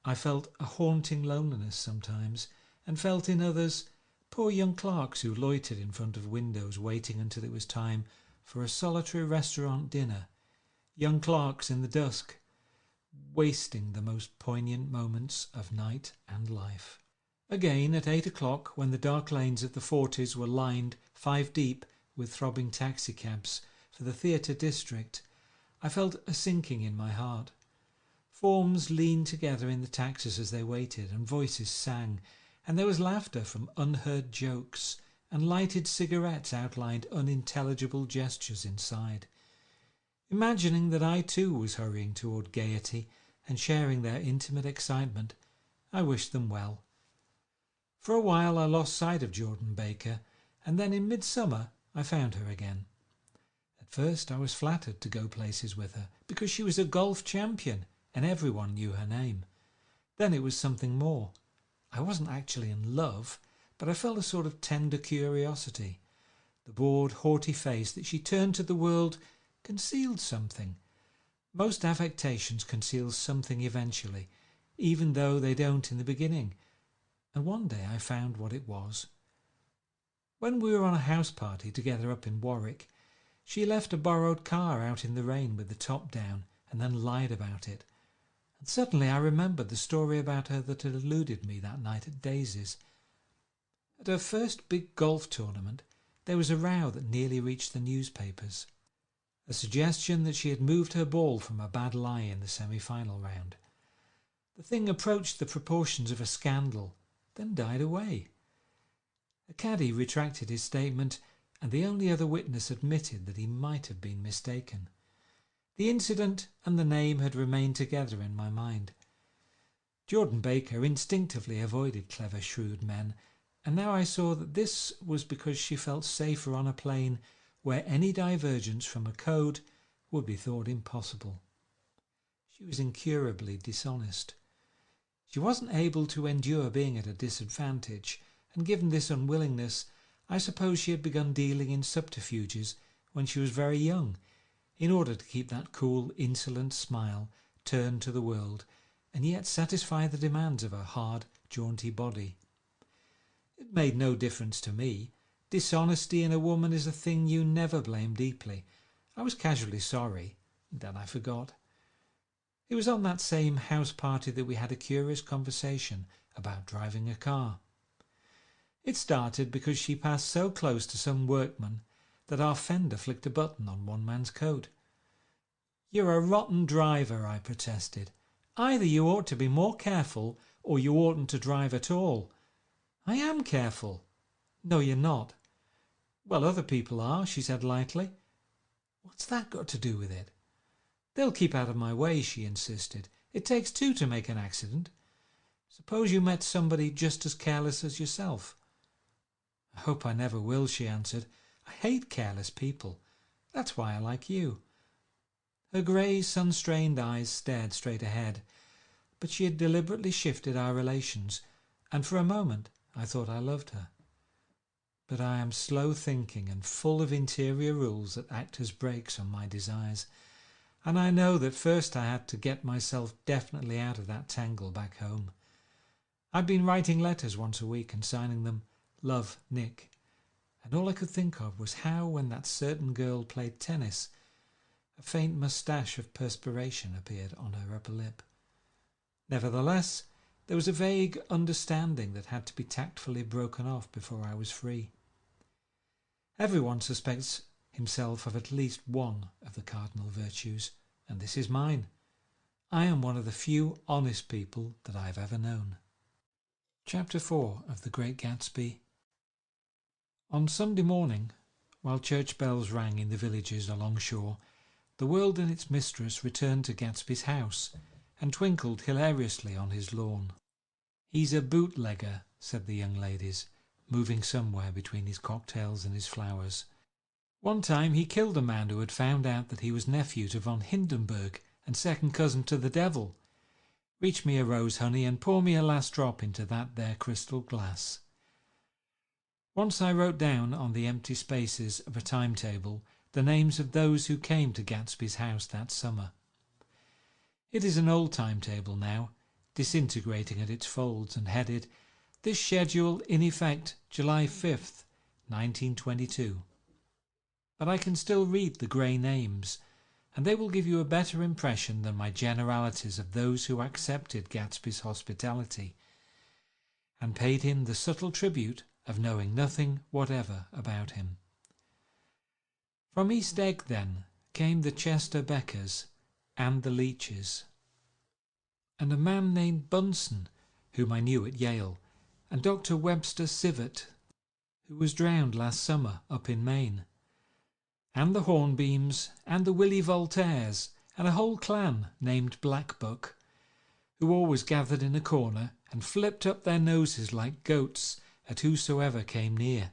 S1: I felt a haunting loneliness sometimes, and felt in others poor young clerks who loitered in front of windows waiting until it was time for a solitary restaurant dinner, young clerks in the dusk, wasting the most poignant moments of night and life. Again, at 8 o'clock, when the dark lanes of the 40s were lined 5 deep with throbbing taxicabs for the theatre district, I felt a sinking in my heart. Forms leaned together in the taxis as they waited, and voices sang, and there was laughter from unheard jokes, and lighted cigarettes outlined unintelligible gestures inside. Imagining that I too was hurrying toward gaiety and sharing their intimate excitement, I wished them well. For a while I lost sight of Jordan Baker, and then in midsummer I found her again. At first I was flattered to go places with her, because she was a golf champion and everyone knew her name. Then it was something more. I wasn't actually in love, but I felt a sort of tender curiosity. The bored, haughty face that she turned to the world concealed something. Most affectations conceal something eventually, even though they don't in the beginning, and one day I found what it was. When we were on a house party together up in Warwick, she left a borrowed car out in the rain with the top down and then lied about it. And suddenly I remembered the story about her that had eluded me that night at Daisy's. At her first big golf tournament, there was a row that nearly reached the newspapers. A suggestion that she had moved her ball from a bad lie in the semi-final round. The thing approached the proportions of a scandal, then died away. A caddy retracted his statement, and the only other witness admitted that he might have been mistaken. The incident and the name had remained together in my mind. Jordan Baker instinctively avoided clever, shrewd men, and now I saw that this was because she felt safer on a plane where any divergence from a code would be thought impossible. She was incurably dishonest. She wasn't able to endure being at a disadvantage, and given this unwillingness, I suppose she had begun dealing in subterfuges when she was very young, in order to keep that cool, insolent smile turned to the world, and yet satisfy the demands of her hard, jaunty body. It made no difference to me. Dishonesty in a woman is a thing you never blame deeply. I was casually sorry, then I forgot. It was on that same house party that we had a curious conversation about driving a car. It started because she passed so close to some workman that our fender flicked a button on one man's coat. "You're a rotten driver," I protested. "Either you ought to be more careful or you oughtn't to drive at all." "I am careful." "No, you're not." "Well, other people are," she said lightly. "What's that got to do with it?" "They'll keep out of my way," she insisted. "It takes two to make an accident. Suppose you met somebody just as careless as yourself." "I hope I never will," she answered. "I hate careless people. That's why I like you." Her grey, sun-strained eyes stared straight ahead, but she had deliberately shifted our relations, and for a moment I thought I loved her. But I am slow-thinking and full of interior rules that act as brakes on my desires, and I know that first I had to get myself definitely out of that tangle back home. I'd been writing letters once a week and signing them "Love, Nick," and all I could think of was how, when that certain girl played tennis, a faint moustache of perspiration appeared on her upper lip. Nevertheless, there was a vague understanding that had to be tactfully broken off before I was free. Everyone suspects himself of at least one of the cardinal virtues, and this is mine. I am one of the few honest people that I have ever known. Chapter 4 of The Great Gatsby. On Sunday morning, while church bells rang in the villages along shore, the world and its mistress returned to Gatsby's house and twinkled hilariously on his lawn. "He's a bootlegger," said the young ladies, moving somewhere between his cocktails and his flowers. "One time he killed a man who had found out that he was nephew to von Hindenburg and second cousin to the devil. Reach me a rose, honey, and pour me a last drop into that there crystal glass." Once I wrote down on the empty spaces of a timetable the names of those who came to Gatsby's house that summer. It is an old timetable now, disintegrating at its folds, and headed, "This schedule in effect July 5th, 1922. But I can still read the grey names, and they will give you a better impression than my generalities of those who accepted Gatsby's hospitality, and paid him the subtle tribute of knowing nothing whatever about him. From East Egg, then, came the Chester Beckers and the Leaches, and a man named Bunsen, whom I knew at Yale, and Dr. Webster Sivert, who was drowned last summer up in Maine, and the Hornbeams, and the Willie Voltaires, and a whole clan named Blackbuck, who always gathered in a corner and flipped up their noses like goats at whosoever came near,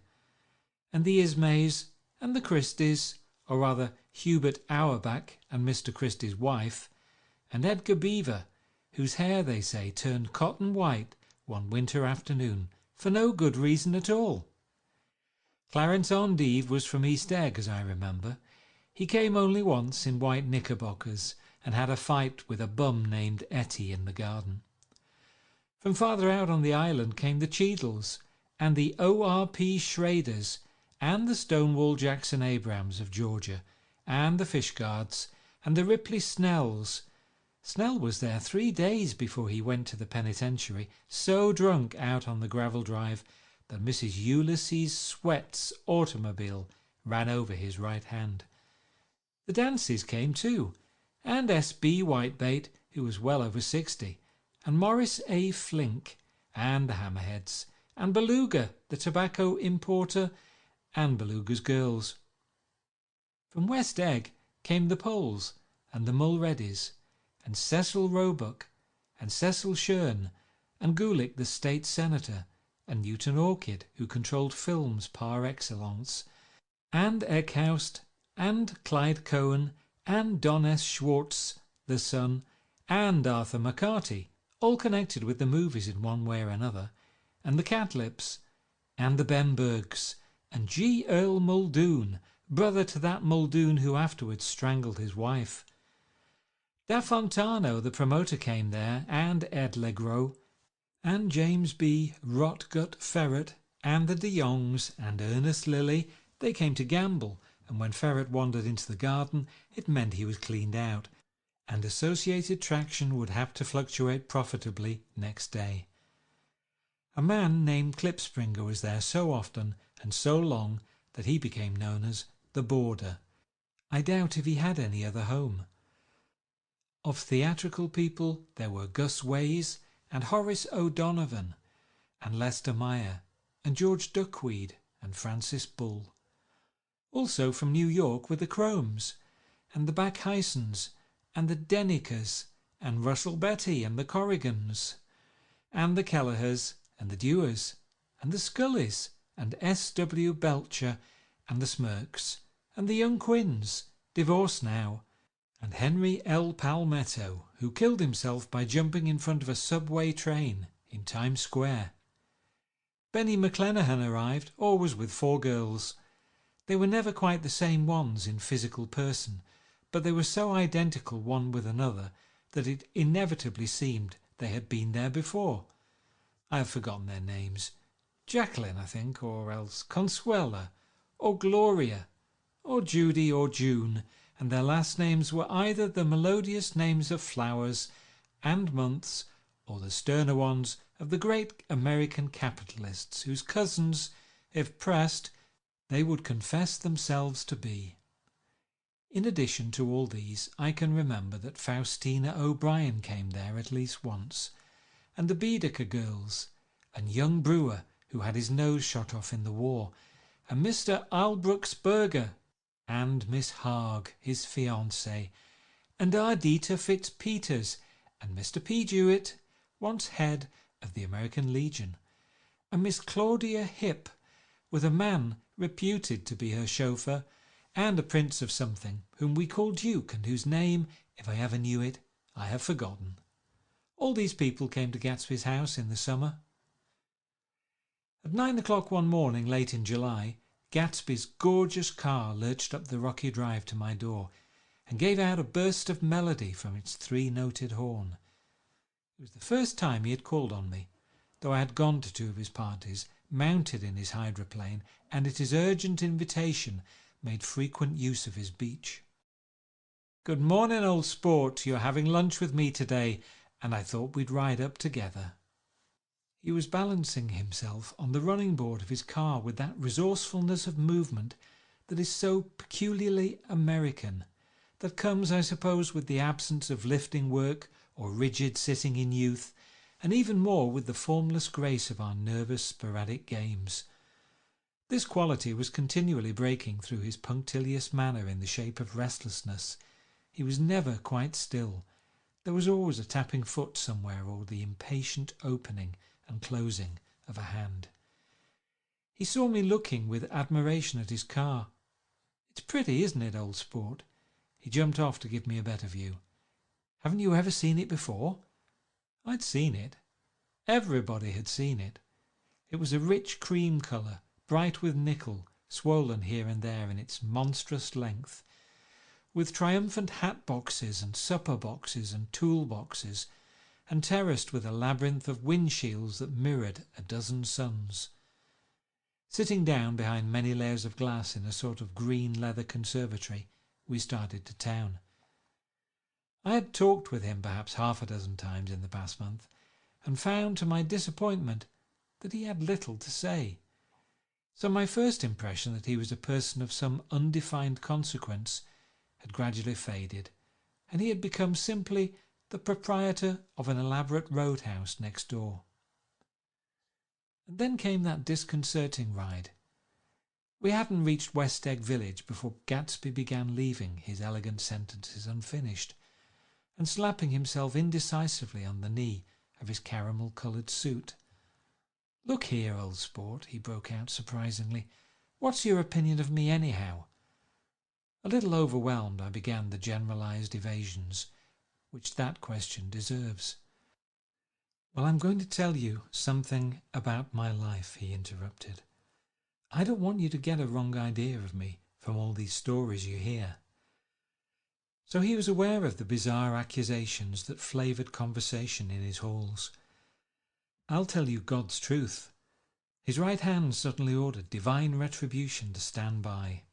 S1: and the Ismays, and the Christies, or rather Hubert Auerbach and Mr. Christie's wife, and Edgar Beaver, whose hair, they say, turned cotton white one winter afternoon, for no good reason at all. Clarence Endive was from East Egg, as I remember. He came only once in white knickerbockers, and had a fight with a bum named Etty in the garden. From farther out on the island came the Cheadles, and the O.R.P. Schraders, and the Stonewall Jackson Abrams of Georgia, and the Fishguards, and the Ripley Snells. Snell was there 3 days before he went to the penitentiary, so drunk out on the gravel drive that Mrs. Ulysses Sweat's automobile ran over his right hand. The Dances came too, and S.B. Whitebait, who was well over 60, and Morris A. Flink, and the Hammerheads, and Beluga, the tobacco importer, and Beluga's girls. From West Egg came the Poles, and the Mulreadys, and Cecil Roebuck, and Cecil Shern, and Gulick the state senator, and Newton Orchid, who controlled films par excellence, and Eckhoust, and Clyde Cohen, and Don S. Schwartz, the son, and Arthur McCarty, all connected with the movies in one way or another, and the Catlips, and the Bembergs, and G. Earl Muldoon, brother to that Muldoon who afterwards strangled his wife. Da Fontano, the promoter, came there, and Ed Legros, and James B. Rotgut Ferret, and the de Jongs, and Ernest Lilly. They came to gamble, and when Ferret wandered into the garden, it meant he was cleaned out, and Associated Traction would have to fluctuate profitably next day. A man named Klipspringer was there so often and so long that he became known as the Boarder. I doubt if he had any other home. Of theatrical people there were Gus Ways, and Horace O'Donovan, and Lester Meyer, and George Duckweed, and Francis Bull. Also from New York were the Chromes, and the Backhysons, and the Denikers, and Russell Betty, and the Corrigans, and the Kelleher's, and the Dewars, and the Scullys, and S.W. Belcher, and the Smirks, and the Young Quins, divorced now, and Henry L. Palmetto, who killed himself by jumping in front of a subway train in Times Square. Benny McClenahan arrived, always with 4 girls. They were never quite the same ones in physical person, but they were so identical one with another that it inevitably seemed they had been there before. I have forgotten their names. Jacqueline, I think, or else Consuela, or Gloria, or Judy, or June, and their last names were either the melodious names of flowers and months, or the sterner ones of the great American capitalists, whose cousins, if pressed, they would confess themselves to be. In addition to all these, I can remember that Faustina O'Brien came there at least once, and the Baedeker girls, and young Brewer, who had his nose shot off in the war, and Mr. Albrook's Burger, and Miss Haag, his fiancée, and Ardita Fitzpeters, and Mr. P. Jewett, once head of the American Legion, and Miss Claudia Hip, with a man reputed to be her chauffeur, and a prince of something, whom we call Duke, and whose name, if I ever knew it, I have forgotten. All these people came to Gatsby's house in the summer. At 9 o'clock one morning late in July, Gatsby's gorgeous car lurched up the rocky drive to my door and gave out a burst of melody from its three-noted horn. It was the first time he had called on me, though I had gone to 2 of his parties, mounted in his hydroplane, and at his urgent invitation made frequent use of his beach. "Good morning, old sport. You're having lunch with me today, and I thought we'd ride up together." He was balancing himself on the running board of his car with that resourcefulness of movement that is so peculiarly American, that comes, I suppose, with the absence of lifting work or rigid sitting in youth, and even more with the formless grace of our nervous sporadic games. This quality was continually breaking through his punctilious manner in the shape of restlessness. He was never quite still. There was always a tapping foot somewhere, or the impatient opening and closing of a hand. He saw me looking with admiration at his car. "It's pretty, isn't it, old sport?" He jumped off to give me a better view. "Haven't you ever seen it before?" I'd seen it. Everybody had seen it. It was a rich cream colour, bright with nickel, swollen here and there in its monstrous length, with triumphant hat boxes and supper boxes and tool boxes, and terraced with a labyrinth of windshields that mirrored a dozen suns. Sitting down behind many layers of glass in a sort of green leather conservatory, we started to town. I had talked with him perhaps half a dozen times in the past month, and found to my disappointment that he had little to say. So my first impression that he was a person of some undefined consequence had gradually faded, and he had become simply the proprietor of an elaborate roadhouse next door. And then came that disconcerting ride. We hadn't reached West Egg Village before Gatsby began leaving his elegant sentences unfinished, and slapping himself indecisively on the knee of his caramel-coloured suit. "Look here, old sport," he broke out surprisingly, "what's your opinion of me anyhow?" A little overwhelmed, I began the generalised evasions which that question deserves. "Well, I'm going to tell you something about my life," he interrupted. "I don't want you to get a wrong idea of me from all these stories you hear." So he was aware of the bizarre accusations that flavoured conversation in his halls. "I'll tell you God's truth." His right hand suddenly ordered divine retribution to stand by.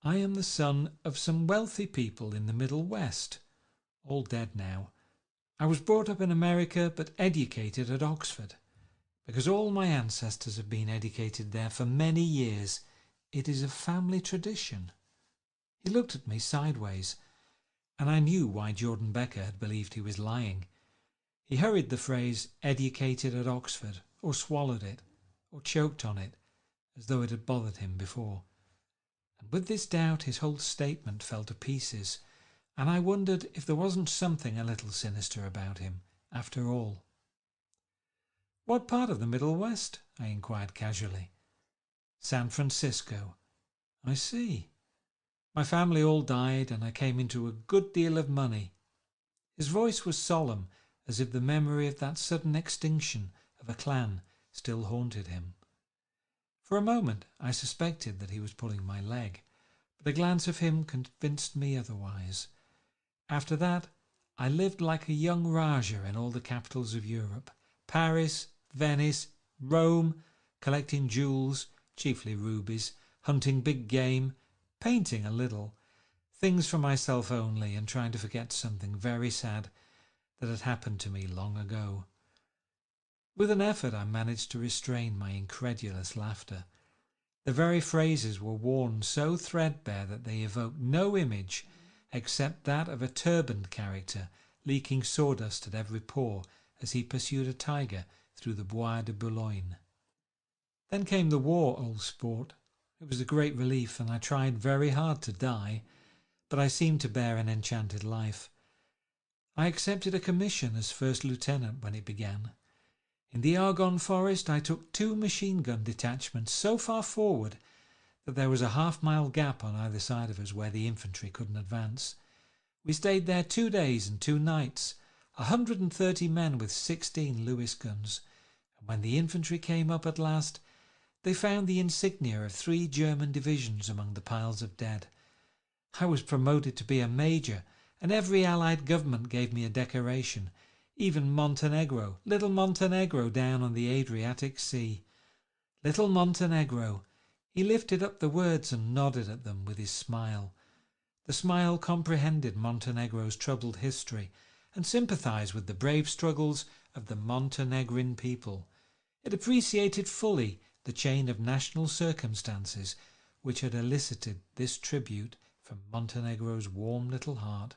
S1: "I am the son of some wealthy people in the Middle West, all dead now. I was brought up in America, but educated at Oxford, because all my ancestors have been educated there for many years. It is a family tradition." He looked at me sideways, and I knew why Jordan Becker had believed he was lying. He hurried the phrase "educated at Oxford," or swallowed it, or choked on it, as though it had bothered him before. And with this doubt his whole statement fell to pieces, and I wondered if there wasn't something a little sinister about him, after all. "What part of the Middle West?" I inquired casually. "San Francisco." "I see. My family all died, and I came into a good deal of money." His voice was solemn, as if the memory of that sudden extinction of a clan still haunted him. For a moment I suspected that he was pulling my leg, but a glance of him convinced me otherwise. After that I lived like a young Rajah in all the capitals of Europe, Paris, Venice, Rome, collecting jewels, chiefly rubies, hunting big game, painting a little, things for myself only, and trying to forget something very sad that had happened to me long ago. With an effort I managed to restrain my incredulous laughter. The very phrases were worn so threadbare that they evoked no image except that of a turbaned character leaking sawdust at every pore as he pursued a tiger through the Bois de Boulogne. Then came the war, old sport. It was a great relief, and I tried very hard to die, but I seemed to bear an enchanted life. I accepted a commission as first lieutenant when it began, In the Argonne forest I took 2 machine-gun detachments so far forward that there was a half-mile gap on either side of us where the infantry couldn't advance. We stayed there 2 days and 2 nights, 130 men with 16 Lewis guns, and when the infantry came up at last, they found the insignia of 3 German divisions among the piles of dead. I was promoted to be a major, and every Allied government gave me a decoration, even Montenegro, little Montenegro down on the Adriatic Sea. Little Montenegro. He lifted up the words and nodded at them with his smile. The smile comprehended Montenegro's troubled history and sympathized with the brave struggles of the Montenegrin people. It appreciated fully the chain of national circumstances which had elicited this tribute from Montenegro's warm little heart.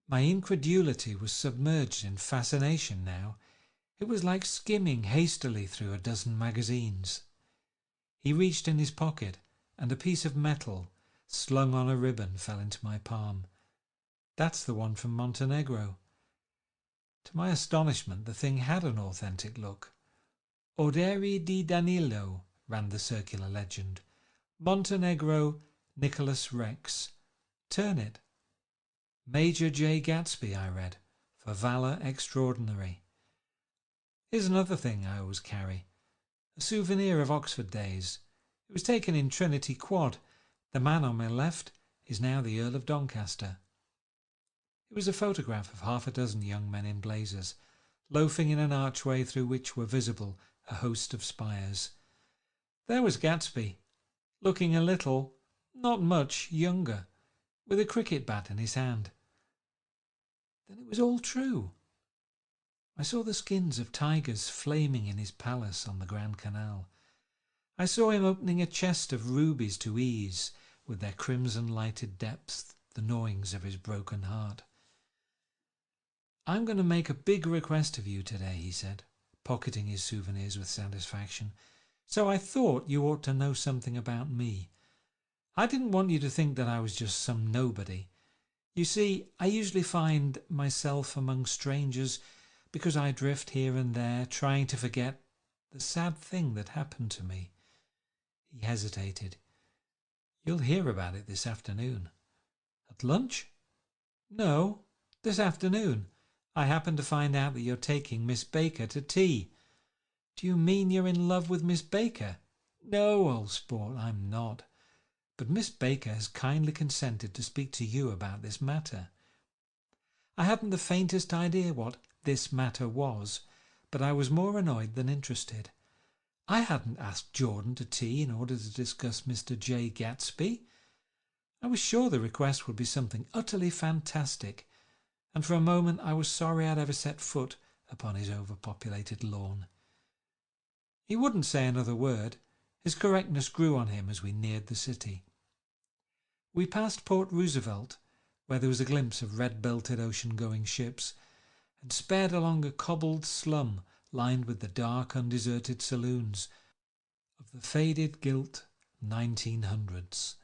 S1: My incredulity was submerged in fascination now. It was like skimming hastily through a dozen magazines. He reached in his pocket, and a piece of metal, slung on a ribbon, fell into my palm. That's the one from Montenegro. To my astonishment, the thing had an authentic look. Orderi di Danilo, ran the circular legend. Montenegro, Nicholas Rex. Turn it. Major J. Gatsby, I read, for valour extraordinary. Here's another thing I always carry. A souvenir of Oxford days. It was taken in Trinity Quad. The man on my left is now the Earl of Doncaster. It was a photograph of 6 young men in blazers, loafing in an archway through which were visible a host of spires. There was Gatsby, looking a little, not much, younger, with a cricket bat in his hand. Then it was all true. I saw the skins of tigers flaming in his palace on the Grand Canal. I saw him opening a chest of rubies to ease, with their crimson-lighted depths, the gnawings of his broken heart. "I'm going to make a big request of you today," he said, pocketing his souvenirs with satisfaction. "So I thought you ought to know something about me. I didn't want you to think that I was just some nobody. You see, I usually find myself among strangers because I drift here and there, trying to forget the sad thing that happened to me." He hesitated. "You'll hear about it this afternoon." "At lunch?" "No, this afternoon. I happen to find out that you're taking Miss Baker to tea." "Do you mean you're in love with Miss Baker?" "No, old sport, I'm not. But Miss Baker has kindly consented to speak to you about this matter." I hadn't the faintest idea what this matter was, but I was more annoyed than interested. I hadn't asked Jordan to tea in order to discuss Mr. J. Gatsby. I was sure the request would be something utterly fantastic, and for a moment I was sorry I'd ever set foot upon his overpopulated lawn. He wouldn't say another word. His correctness grew on him as we neared the city. We passed Port Roosevelt, where there was a glimpse of red-belted ocean-going ships, and sped along a cobbled slum lined with the dark, undeserted saloons of the faded, gilt 1900s.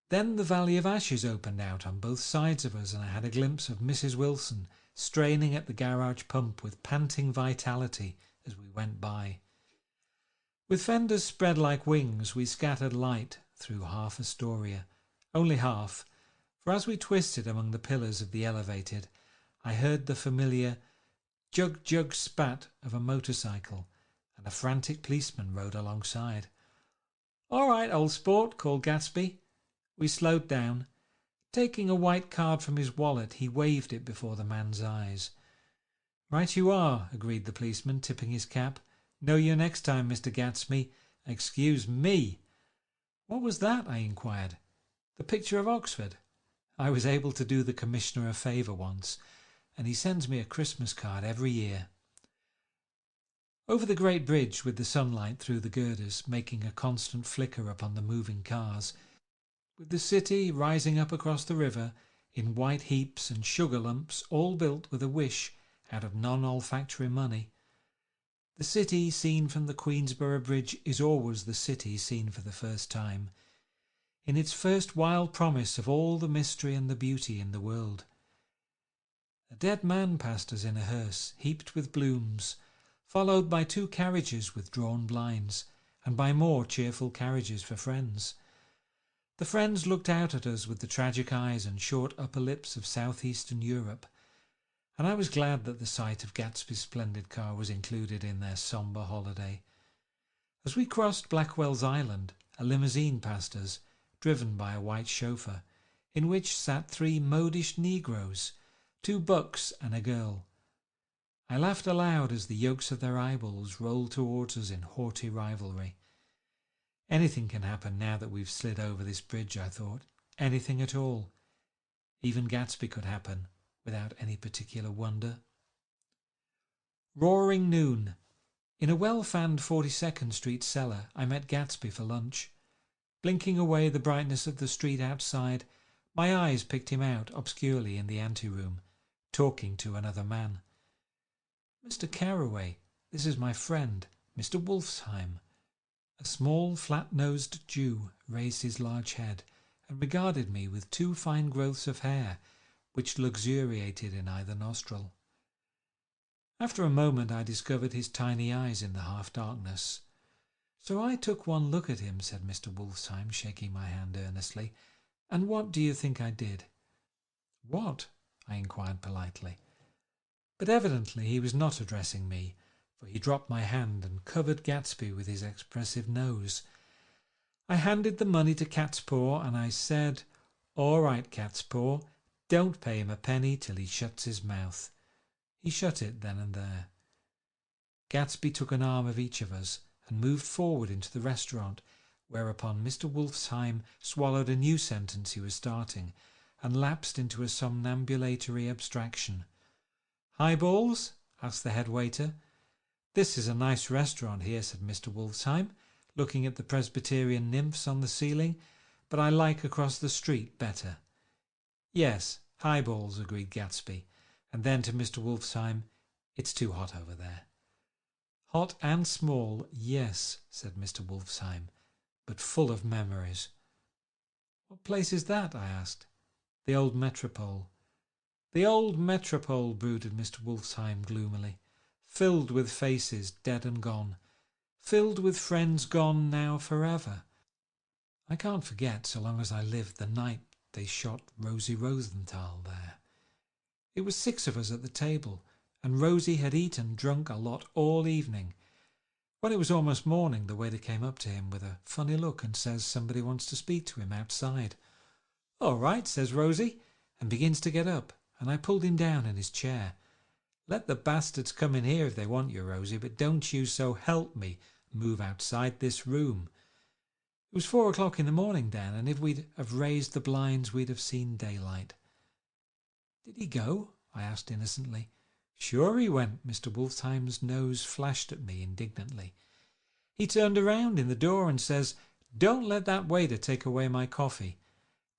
S1: Then the Valley of Ashes opened out on both sides of us, and I had a glimpse of Mrs. Wilson straining at the garage pump with panting vitality as we went by. With fenders spread like wings, we scattered light through half Astoria, only half, for as we twisted among the pillars of the elevated, I heard the familiar jug-jug spat of a motorcycle, and a frantic policeman rode alongside. "All right, old sport," called Gatsby. We slowed down. Taking a white card from his wallet, he waved it before the man's eyes. "Right you are," agreed the policeman, tipping his cap. "Know you next time, Mr. Gatsby. Excuse me." "What was that?" I inquired. "The picture of Oxford. I was able to do the Commissioner a favour once, and he sends me a Christmas card every year." Over the great bridge, with the sunlight through the girders making a constant flicker upon the moving cars, with the city rising up across the river in white heaps and sugar lumps, all built with a wish out of non-olfactory money. The city seen from the Queensborough Bridge is always the city seen for the first time, in its first wild promise of all the mystery and the beauty in the world. A dead man passed us in a hearse, heaped with blooms, followed by 2 carriages with drawn blinds, and by more cheerful carriages for friends. The friends looked out at us with the tragic eyes and short upper lips of southeastern Europe, and I was glad that the sight of Gatsby's splendid car was included in their sombre holiday. As we crossed Blackwell's Island, a limousine passed us, driven by a white chauffeur, in which sat 3 modish negroes, 2 bucks and a girl. I laughed aloud as the yolks of their eyeballs rolled towards us in haughty rivalry. Anything can happen now that we've slid over this bridge, I thought. Anything at all. Even Gatsby could happen, without any particular wonder. Roaring noon. In a well-fanned 42nd Street cellar, I met Gatsby for lunch. Blinking away the brightness of the street outside, my eyes picked him out obscurely in the anteroom, talking to another man. "Mr. Carroway, this is my friend, Mr. Wolfsheim." A small, flat-nosed Jew raised his large head and regarded me with 2 fine growths of hair, which luxuriated in either nostril. After a moment I discovered his tiny eyes in the half-darkness. "So I took one look at him," said Mr. Wolfsheim, shaking my hand earnestly. "And what do you think I did?" "What?" I inquired politely. But evidently he was not addressing me, for he dropped my hand and covered Gatsby with his expressive nose. I handed the money to Catspaw, and I said, "All right, Catspaw, don't pay him a penny till he shuts his mouth." He shut it then and there. Gatsby took an arm of each of us and moved forward into the restaurant, whereupon Mr. Wolfsheim swallowed a new sentence he was starting and lapsed into a somnambulatory abstraction. "Highballs?" asked the head waiter. "This is a nice restaurant here," said Mr. Wolfsheim, looking at the Presbyterian nymphs on the ceiling, "but I like across the street better." "Yes, highballs," agreed Gatsby, and then to Mr. Wolfsheim, "It's too hot over there." "Hot and small, yes," said Mr. Wolfsheim, "but full of memories." "What place is that?" I asked. "The old Metropole." "The old Metropole," brooded Mr. Wolfsheim gloomily, "filled with faces dead and gone, filled with friends gone now forever. I can't forget, so long as I live, the night they shot Rosie Rosenthal there. It was 6 of us at the table, and Rosie had eaten and drunk a lot all evening. When it was almost morning, the waiter came up to him with a funny look and says somebody wants to speak to him outside. "All right," says Rosie, and begins to get up, and I pulled him down in his chair. "Let the bastards come in here if they want you, Rosie, but don't you, so help me, move outside this room." It was 4 o'clock in the morning then, and if we'd have raised the blinds we'd have seen daylight. "Did he go?" I asked innocently. "Sure he went." Mr. Wolfsheim's nose flashed at me indignantly. "He turned around in the door and says, 'Don't let that waiter take away my coffee.'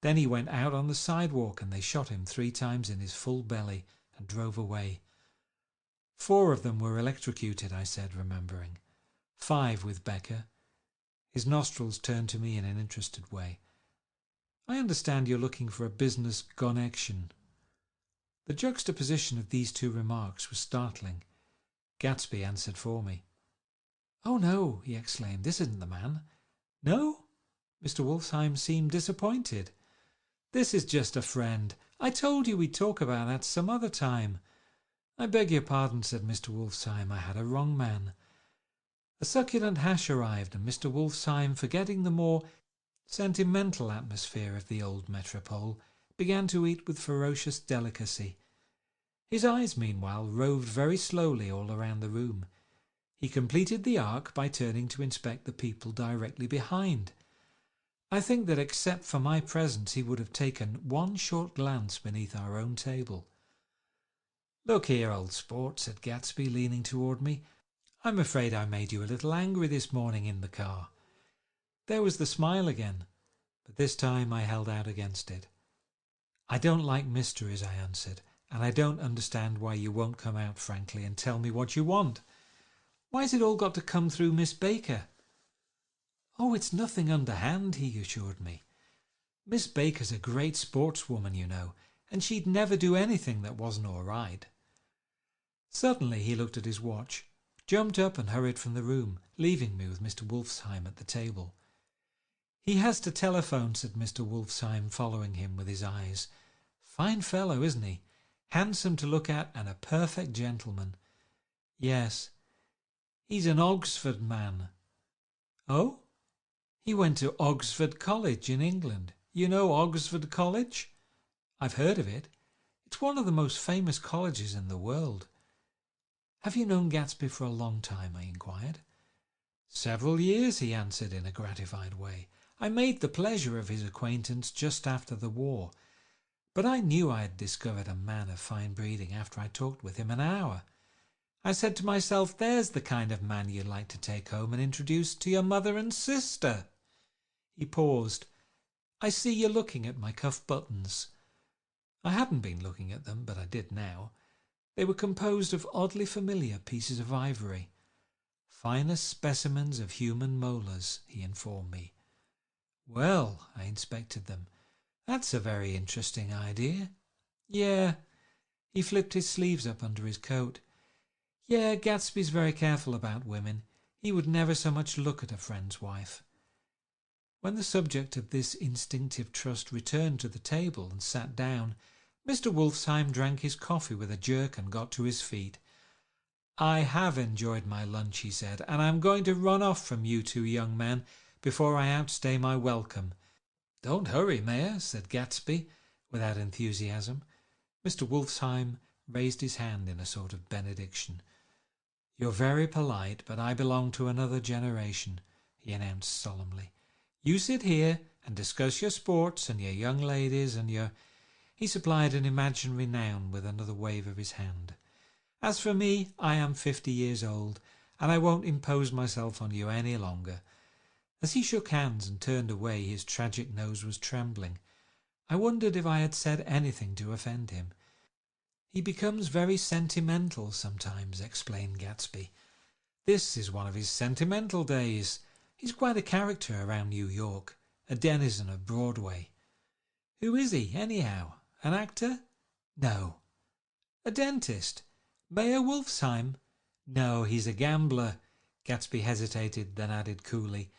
S1: Then he went out on the sidewalk and they shot him 3 times in his full belly and drove away." "4 of them were electrocuted," I said, remembering. 5 with Becker." His nostrils turned to me in an interested way. "I understand you're looking for a business connection." The juxtaposition of these 2 remarks was startling. Gatsby answered for me. "Oh no," he exclaimed, "this isn't the man." "No?" Mr. Wolfsheim seemed disappointed. "This is just a friend. I told you we'd talk about that some other time." "I beg your pardon," said Mr. Wolfsheim, "I had a wrong man." A succulent hash arrived, and Mr. Wolfsheim, forgetting the more sentimental atmosphere of the old Metropole, began to eat with ferocious delicacy. His eyes, meanwhile, roved very slowly all around the room. He completed the arc by turning to inspect the people directly behind. I think that except for my presence he would have taken one short glance beneath our own table. "Look here, old sport," said Gatsby, leaning toward me. "I'm afraid I made you a little angry this morning in the car." There was the smile again, but this time I held out against it. "I don't like mysteries," I answered, "and I don't understand why you won't come out frankly and tell me what you want. Why's it all got to come through Miss Baker?" "Oh, it's nothing underhand," he assured me. "Miss Baker's a great sportswoman, you know, and she'd never do anything that wasn't all right." Suddenly he looked at his watch. jumped up and hurried from the room, leaving me with Mr. Wolfsheim at the table. "He has to telephone," said Mr. Wolfsheim, following him with his eyes. "Fine fellow, isn't he? Handsome to look at and a perfect gentleman." "Yes." "He's an Oxford man." "Oh?" "He went to Oxford College in England. You know Oxford College?" "I've heard of it. It's one of the most famous colleges in the world." "Have you known Gatsby for a long time?" I inquired. "Several years," he answered in a gratified way. "I made the pleasure of his acquaintance just after the war, but I knew I had discovered a man of fine breeding after I talked with him an hour. I said to myself, there's the kind of man you'd like to take home and introduce to your mother and sister." He paused. "I see you're looking at my cuff buttons." I hadn't been looking at them, but I did now. They were composed of oddly familiar pieces of ivory. "Finest specimens of human molars," he informed me. "Well," I inspected them, "that's a very interesting idea." "Yeah." He flipped his sleeves up under his coat. "Yeah, Gatsby's very careful about women. He would never so much look at a friend's wife." When the subject of this instinctive trust returned to the table and sat down, Mr. Wolfsheim drank his coffee with a jerk and got to his feet. "I have enjoyed my lunch," he said, "and I'm going to run off from you two young men before I outstay my welcome." "Don't hurry, Mayor," said Gatsby, without enthusiasm. Mr. Wolfsheim raised his hand in a sort of benediction. "You're very polite, but I belong to another generation," he announced solemnly. "You sit here and discuss your sports and your young ladies and your—" He supplied an imaginary noun with another wave of his hand. "As for me, I am 50 years old, and I won't impose myself on you any longer." As he shook hands and turned away, his tragic nose was trembling. I wondered if I had said anything to offend him. "He becomes very sentimental sometimes," explained Gatsby. "This is one of his sentimental days. He's quite a character around New York, a denizen of Broadway." "Who is he, anyhow? An actor?" "No." "A dentist? Mayor Wolfsheim?" "No, he's a gambler." Gatsby hesitated, then added coolly,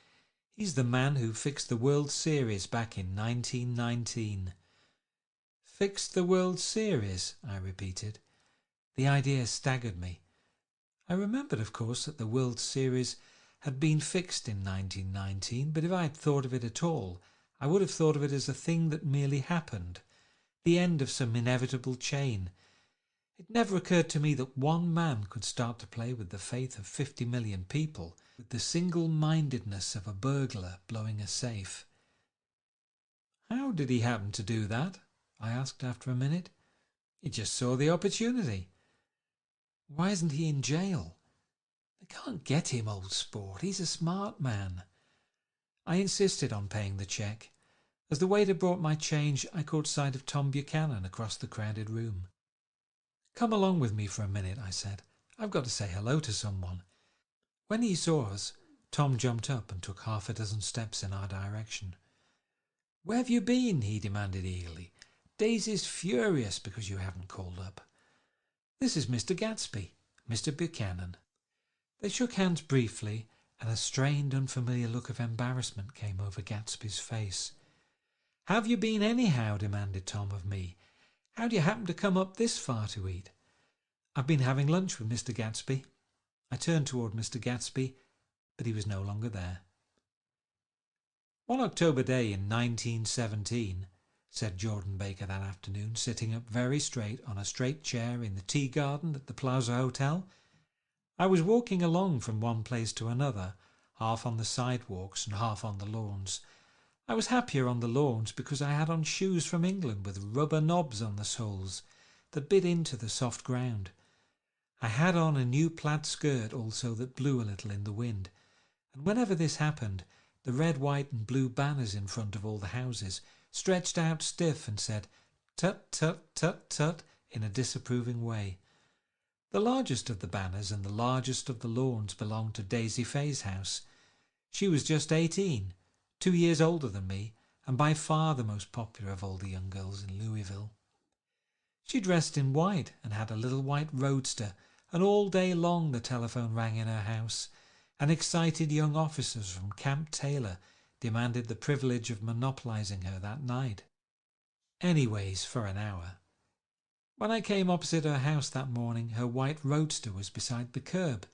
S1: "He's the man who fixed the World Series back in 1919. "Fixed the World Series?" I repeated. The idea staggered me. I remembered, of course, that the World Series had been fixed in 1919, but if I had thought of it at all, I would have thought of it as a thing that merely happened, the end of some inevitable chain. It never occurred to me that one man could start to play with the faith of 50 million people with the single-mindedness of a burglar blowing a safe. "How did he happen to do that?" I asked after a minute. "He just saw the opportunity." "Why isn't he in jail?" "They can't get him, old sport. He's a smart man." I insisted on paying the cheque. As the waiter brought my change, I caught sight of Tom Buchanan across the crowded room. "Come along with me for a minute," I said. "I've got to say hello to someone." When he saw us, Tom jumped up and took half a dozen steps in our direction. "Where have you been?" he demanded eagerly. "Daisy's furious because you haven't called up." "This is Mr. Gatsby, Mr. Buchanan." They shook hands briefly, and a strained, unfamiliar look of embarrassment came over Gatsby's face. "Have you been anyhow?" demanded Tom of me. "How do you happen to come up this far to eat?" "I've been having lunch with Mr. Gatsby." I turned toward Mr. Gatsby, but he was no longer there. "One October day in 1917, said Jordan Baker that afternoon, sitting up very straight on a straight chair in the tea garden at the Plaza Hotel, "I was walking along from one place to another, half on the sidewalks and half on the lawns. I was happier on the lawns because I had on shoes from England with rubber knobs on the soles that bit into the soft ground. I had on a new plaid skirt also that blew a little in the wind, and whenever this happened, the red, white and blue banners in front of all the houses stretched out stiff and said, 'Tut, tut, tut, tut,' in a disapproving way. The largest of the banners and the largest of the lawns belonged to Daisy Fay's house. She was just 18, 2 years older than me, and by far the most popular of all the young girls in Louisville. She dressed in white and had a little white roadster, and all day long the telephone rang in her house, and excited young officers from Camp Taylor demanded the privilege of monopolizing her that night. Anyways, for an hour. When I came opposite her house that morning, her white roadster was beside the curb,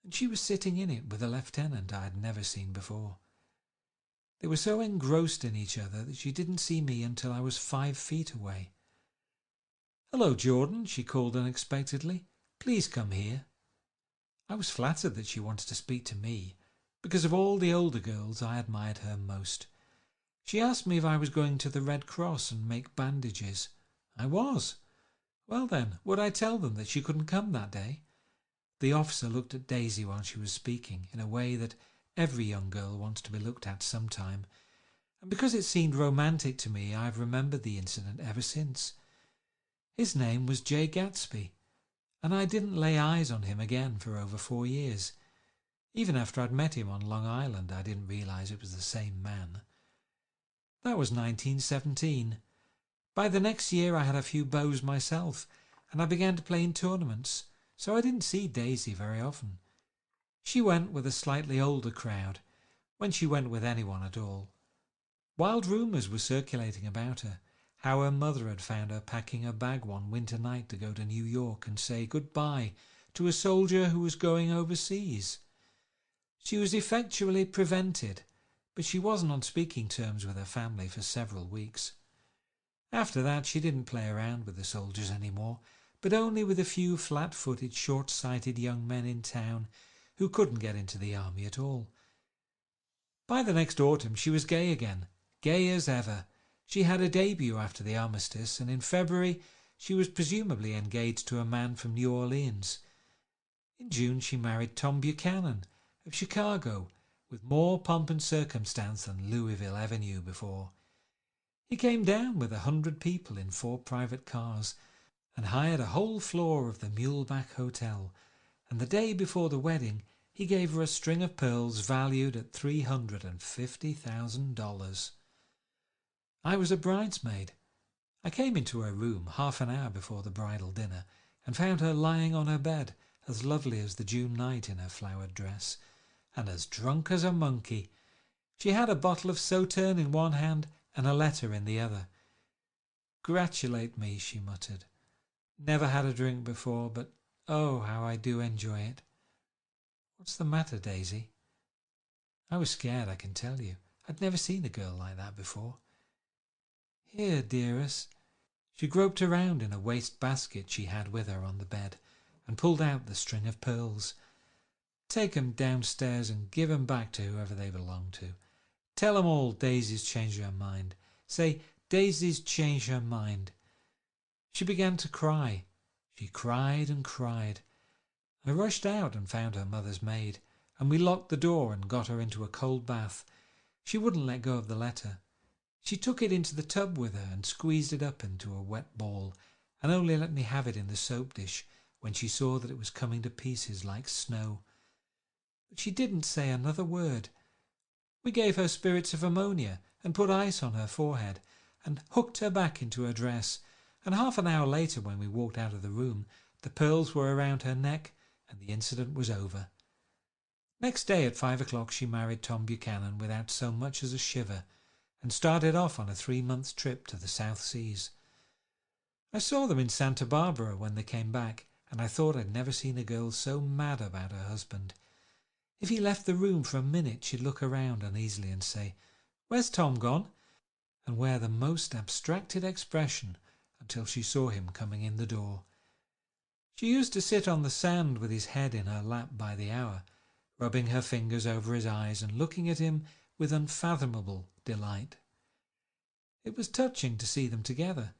S1: and she was sitting in it with a lieutenant I had never seen before. They were so engrossed in each other that she didn't see me until I was 5 feet away. "Hello, Jordan," she called unexpectedly. "Please come here." I was flattered that she wanted to speak to me, because of all the older girls I admired her most. She asked me if I was going to the Red Cross and make bandages. I was. Well then, would I tell them that she couldn't come that day? The officer looked at Daisy while she was speaking, in a way that every young girl wants to be looked at sometime, and because it seemed romantic to me, I've remembered the incident ever since. His name was Great Gatsby, and I didn't lay eyes on him again for over 4 years. Even after I'd met him on Long Island, I didn't realize it was the same man. That was 1917. By the next year I had a few beaux myself, and I began to play in tournaments, so I didn't see Daisy very often. She went with a slightly older crowd, when she went with anyone at all. Wild rumours were circulating about her, how her mother had found her packing her bag one winter night to go to New York and say goodbye to a soldier who was going overseas. She was effectually prevented, but she wasn't on speaking terms with her family for several weeks. After that she didn't play around with the soldiers anymore, but only with a few flat-footed, short-sighted young men in town who couldn't get into the army at all. By the next autumn she was gay again, gay as ever. She had a debut after the armistice, and in February she was presumably engaged to a man from New Orleans. In June she married Tom Buchanan of Chicago, with more pomp and circumstance than Louisville ever knew before. He came down with 100 people in 4 private cars and hired a whole floor of the Muleback Hotel, and the day before the wedding he gave her a string of pearls valued at $350,000. I was a bridesmaid. I came into her room half an hour before the bridal dinner and found her lying on her bed, as lovely as the June night in her flowered dress, and as drunk as a monkey. She had a bottle of Sauterne in one hand and a letter in the other. "Gratulate me," she muttered. "Never had a drink before, but oh, how I do enjoy it." "What's the matter, Daisy?" I was scared, I can tell you. I'd never seen a girl like that before. "Here, dearest." She groped around in a waste basket she had with her on the bed and pulled out the string of pearls. "Take 'em downstairs and give 'em back to whoever they belong to. Tell 'em all Daisy's changed her mind. Say, Daisy's changed her mind." She began to cry. She cried and cried. I rushed out and found her mother's maid, and we locked the door and got her into a cold bath. She wouldn't let go of the letter. She took it into the tub with her and squeezed it up into a wet ball, and only let me have it in the soap dish when she saw that it was coming to pieces like snow. But she didn't say another word. We gave her spirits of ammonia and put ice on her forehead and hooked her back into her dress, and half an hour later, when we walked out of the room, the pearls were around her neck and the incident was over. Next day at 5 o'clock she married Tom Buchanan without so much as a shiver, and started off on a 3-month trip to the South Seas. I saw them in Santa Barbara when they came back, and I thought I'd never seen a girl so mad about her husband. If he left the room for a minute, she'd look around uneasily and say, "Where's Tom gone?" and wear the most abstracted expression until she saw him coming in the door. She used to sit on the sand with his head in her lap by the hour, rubbing her fingers over his eyes and looking at him with unfathomable delight. It was touching to see them together.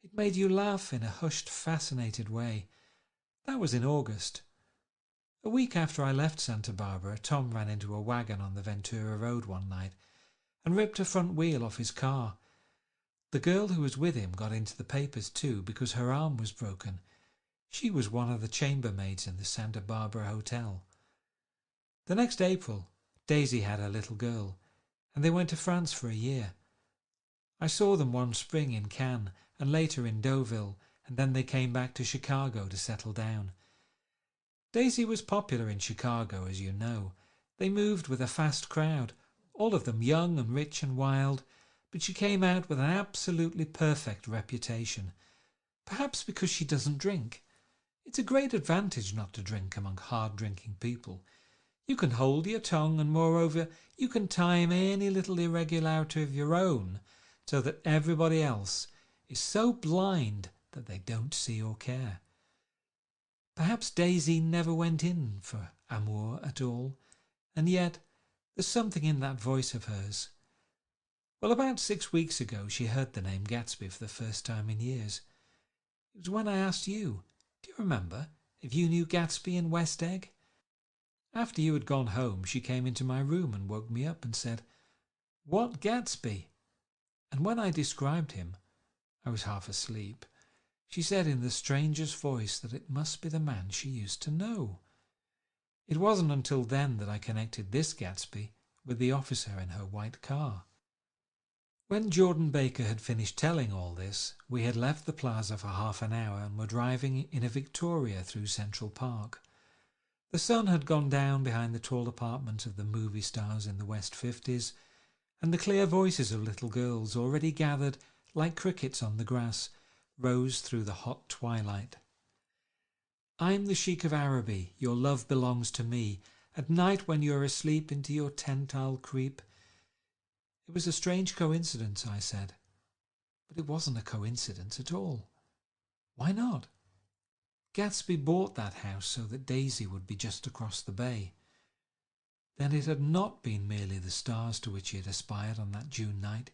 S1: It made you laugh in a hushed, fascinated way. That was in August. A week after I left Santa Barbara, Tom ran into a wagon on the Ventura Road one night and ripped a front wheel off his car. The girl who was with him got into the papers too because her arm was broken. She was one of the chambermaids in the Santa Barbara Hotel. The next April, Daisy had her little girl, and they went to France for a year. I saw them one spring in Cannes and later in Deauville, and then they came back to Chicago to settle down. Daisy was popular in Chicago, as you know. They moved with a fast crowd, all of them young and rich and wild, but she came out with an absolutely perfect reputation. Perhaps because she doesn't drink. It's a great advantage not to drink among hard-drinking people. You can hold your tongue, and moreover, you can time any little irregularity of your own so that everybody else is so blind that they don't see or care. Perhaps Daisy never went in for amour at all, and yet there's something in that voice of hers. Well, about 6 weeks ago she heard the name Gatsby for the first time in years. It was when I asked you, do you remember, if you knew Gatsby in West Egg? After you had gone home, she came into my room and woke me up and said, "What Gatsby?" And when I described him, I was half asleep. She said in the strangest voice that it must be the man she used to know. It wasn't until then that I connected this Gatsby with the officer in her white car. When Jordan Baker had finished telling all this, we had left the plaza for half an hour and were driving in a Victoria through Central Park. The sun had gone down behind the tall apartments of the movie stars in the West 50s, and the clear voices of little girls, already gathered like crickets on the grass, rose through the hot twilight. "I'm the Sheik of Araby, your love belongs to me. At night when you're asleep into your tent I'll creep." It was a strange coincidence, I said. But it wasn't a coincidence at all. Why not? Gatsby bought that house so that Daisy would be just across the bay. Then it had not been merely the stars to which he had aspired on that June night.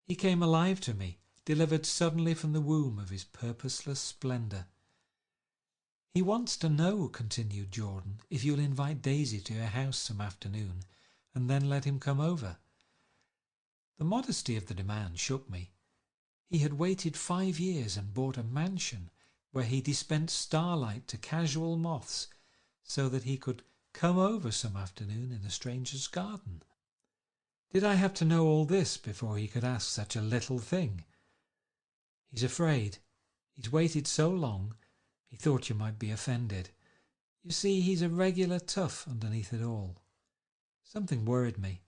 S1: He came alive to me, delivered suddenly from the womb of his purposeless splendour. "He wants to know," continued Jordan, "if you'll invite Daisy to your house some afternoon, and then let him come over." The modesty of the demand shook me. He had waited 5 years and bought a mansion where he dispensed starlight to casual moths so that he could come over some afternoon in a stranger's garden. Did I have to know all this before he could ask such a little thing? "He's afraid. He's waited so long, he thought you might be offended. You see, he's a regular tough underneath it all." Something worried me.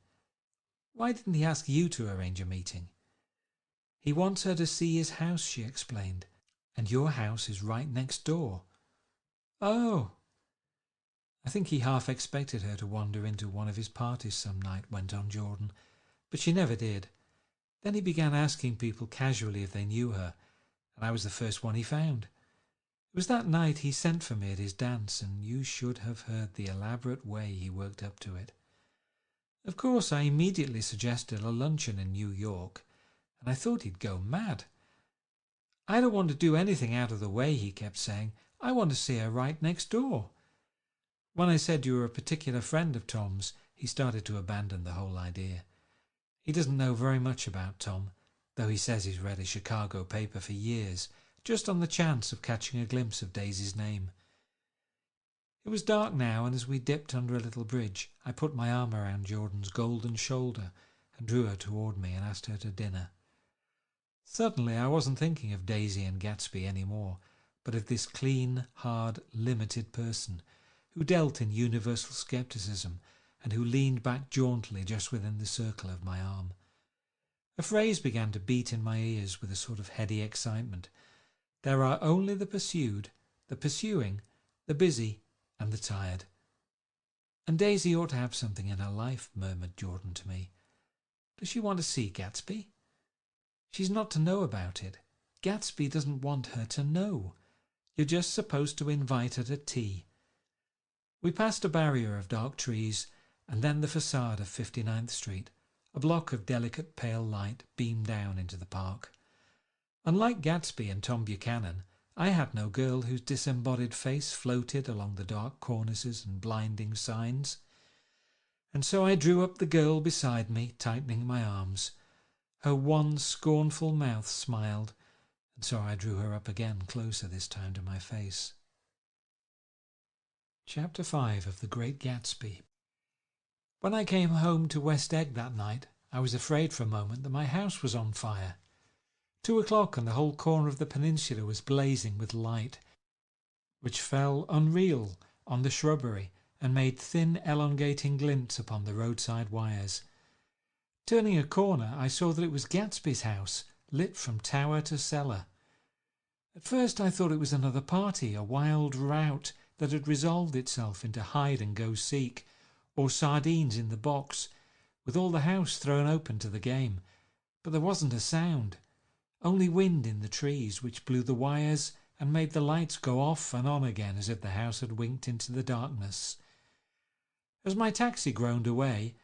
S1: "Why didn't he ask you to arrange a meeting?" "He wants her to see his house," she explained, "and your house is right next door." "Oh!" "I think he half expected her to wander into one of his parties some night," went on Jordan, "but she never did. Then he began asking people casually if they knew her, and I was the first one he found. It was that night he sent for me at his dance, and you should have heard the elaborate way he worked up to it. Of course, I immediately suggested a luncheon in New York, and I thought he'd go mad. "I don't want to do anything out of the way," he kept saying. "I want to see her right next door." When I said you were a particular friend of Tom's, he started to abandon the whole idea. He doesn't know very much about Tom, though he says he's read a Chicago paper for years, just on the chance of catching a glimpse of Daisy's name. It was dark now, and as we dipped under a little bridge, I put my arm around Jordan's golden shoulder and drew her toward me and asked her to dinner. Suddenly I wasn't thinking of Daisy and Gatsby any more, but of this clean, hard, limited person who dealt in universal skepticism and who leaned back jauntily just within the circle of my arm. A phrase began to beat in my ears with a sort of heady excitement. "There are only the pursued, the pursuing, the busy, and the tired." "And Daisy ought to have something in her life," murmured Jordan to me. "Does she want to see Gatsby?" "She's not to know about it. Gatsby doesn't want her to know. You're just supposed to invite her to tea." We passed a barrier of dark trees, and then the facade of 59th Street. A block of delicate pale light beamed down into the park. Unlike Gatsby and Tom Buchanan, I had no girl whose disembodied face floated along the dark cornices and blinding signs. And so I drew up the girl beside me, tightening my arms. Her one scornful mouth smiled, and so I drew her up again, closer this time to my face. Chapter 5 of The Great Gatsby. When I came home to West Egg that night, I was afraid for a moment that my house was on fire. 2 o'clock and the whole corner of the peninsula was blazing with light, which fell unreal on the shrubbery and made thin elongating glints upon the roadside wires. Turning a corner, I saw that it was Gatsby's house, lit from tower to cellar. At first I thought it was another party, a wild rout that had resolved itself into hide and go seek, or sardines in the box, with all the house thrown open to the game. But there wasn't a sound, only wind in the trees, which blew the wires and made the lights go off and on again as if the house had winked into the darkness. As my taxi groaned away,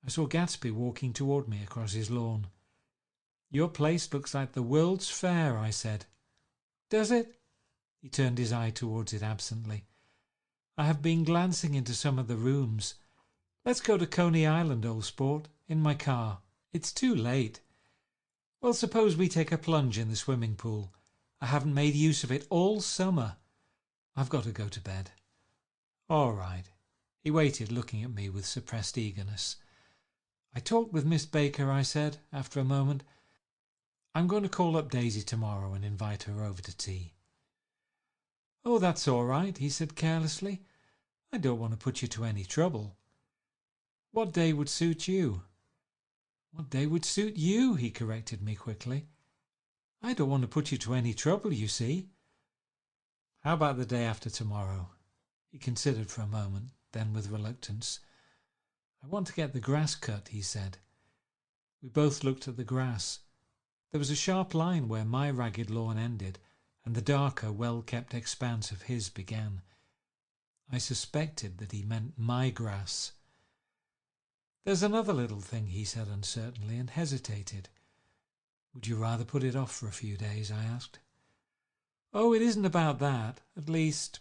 S1: I saw Gatsby walking toward me across his lawn. "Your place looks like the World's Fair," I said. "Does it?" He turned his eye towards it absently. "I have been glancing into some of the rooms. Let's go to Coney Island, old sport, in my car. It's too late. Well, suppose we take a plunge in the swimming pool. I haven't made use of it all summer. I've got to go to bed." "All right." He waited, looking at me with suppressed eagerness. "I talked with Miss Baker," I said, after a moment. "I'm going to call up Daisy tomorrow and invite her over to tea." "Oh, that's all right," he said carelessly. "I don't want to put you to any trouble. What day would suit you?" "What day would suit you?" he corrected me quickly. "I don't want to put you to any trouble, you see." "How about the day after tomorrow?" He considered for a moment, then with reluctance. "I want to get the grass cut," he said. We both looked at the grass. There was a sharp line where my ragged lawn ended, and the darker, well-kept expanse of his began. I suspected that he meant my grass. "There's another little thing," he said uncertainly, and hesitated. "Would you rather put it off for a few days?" I asked. "Oh, it isn't about that. At least—"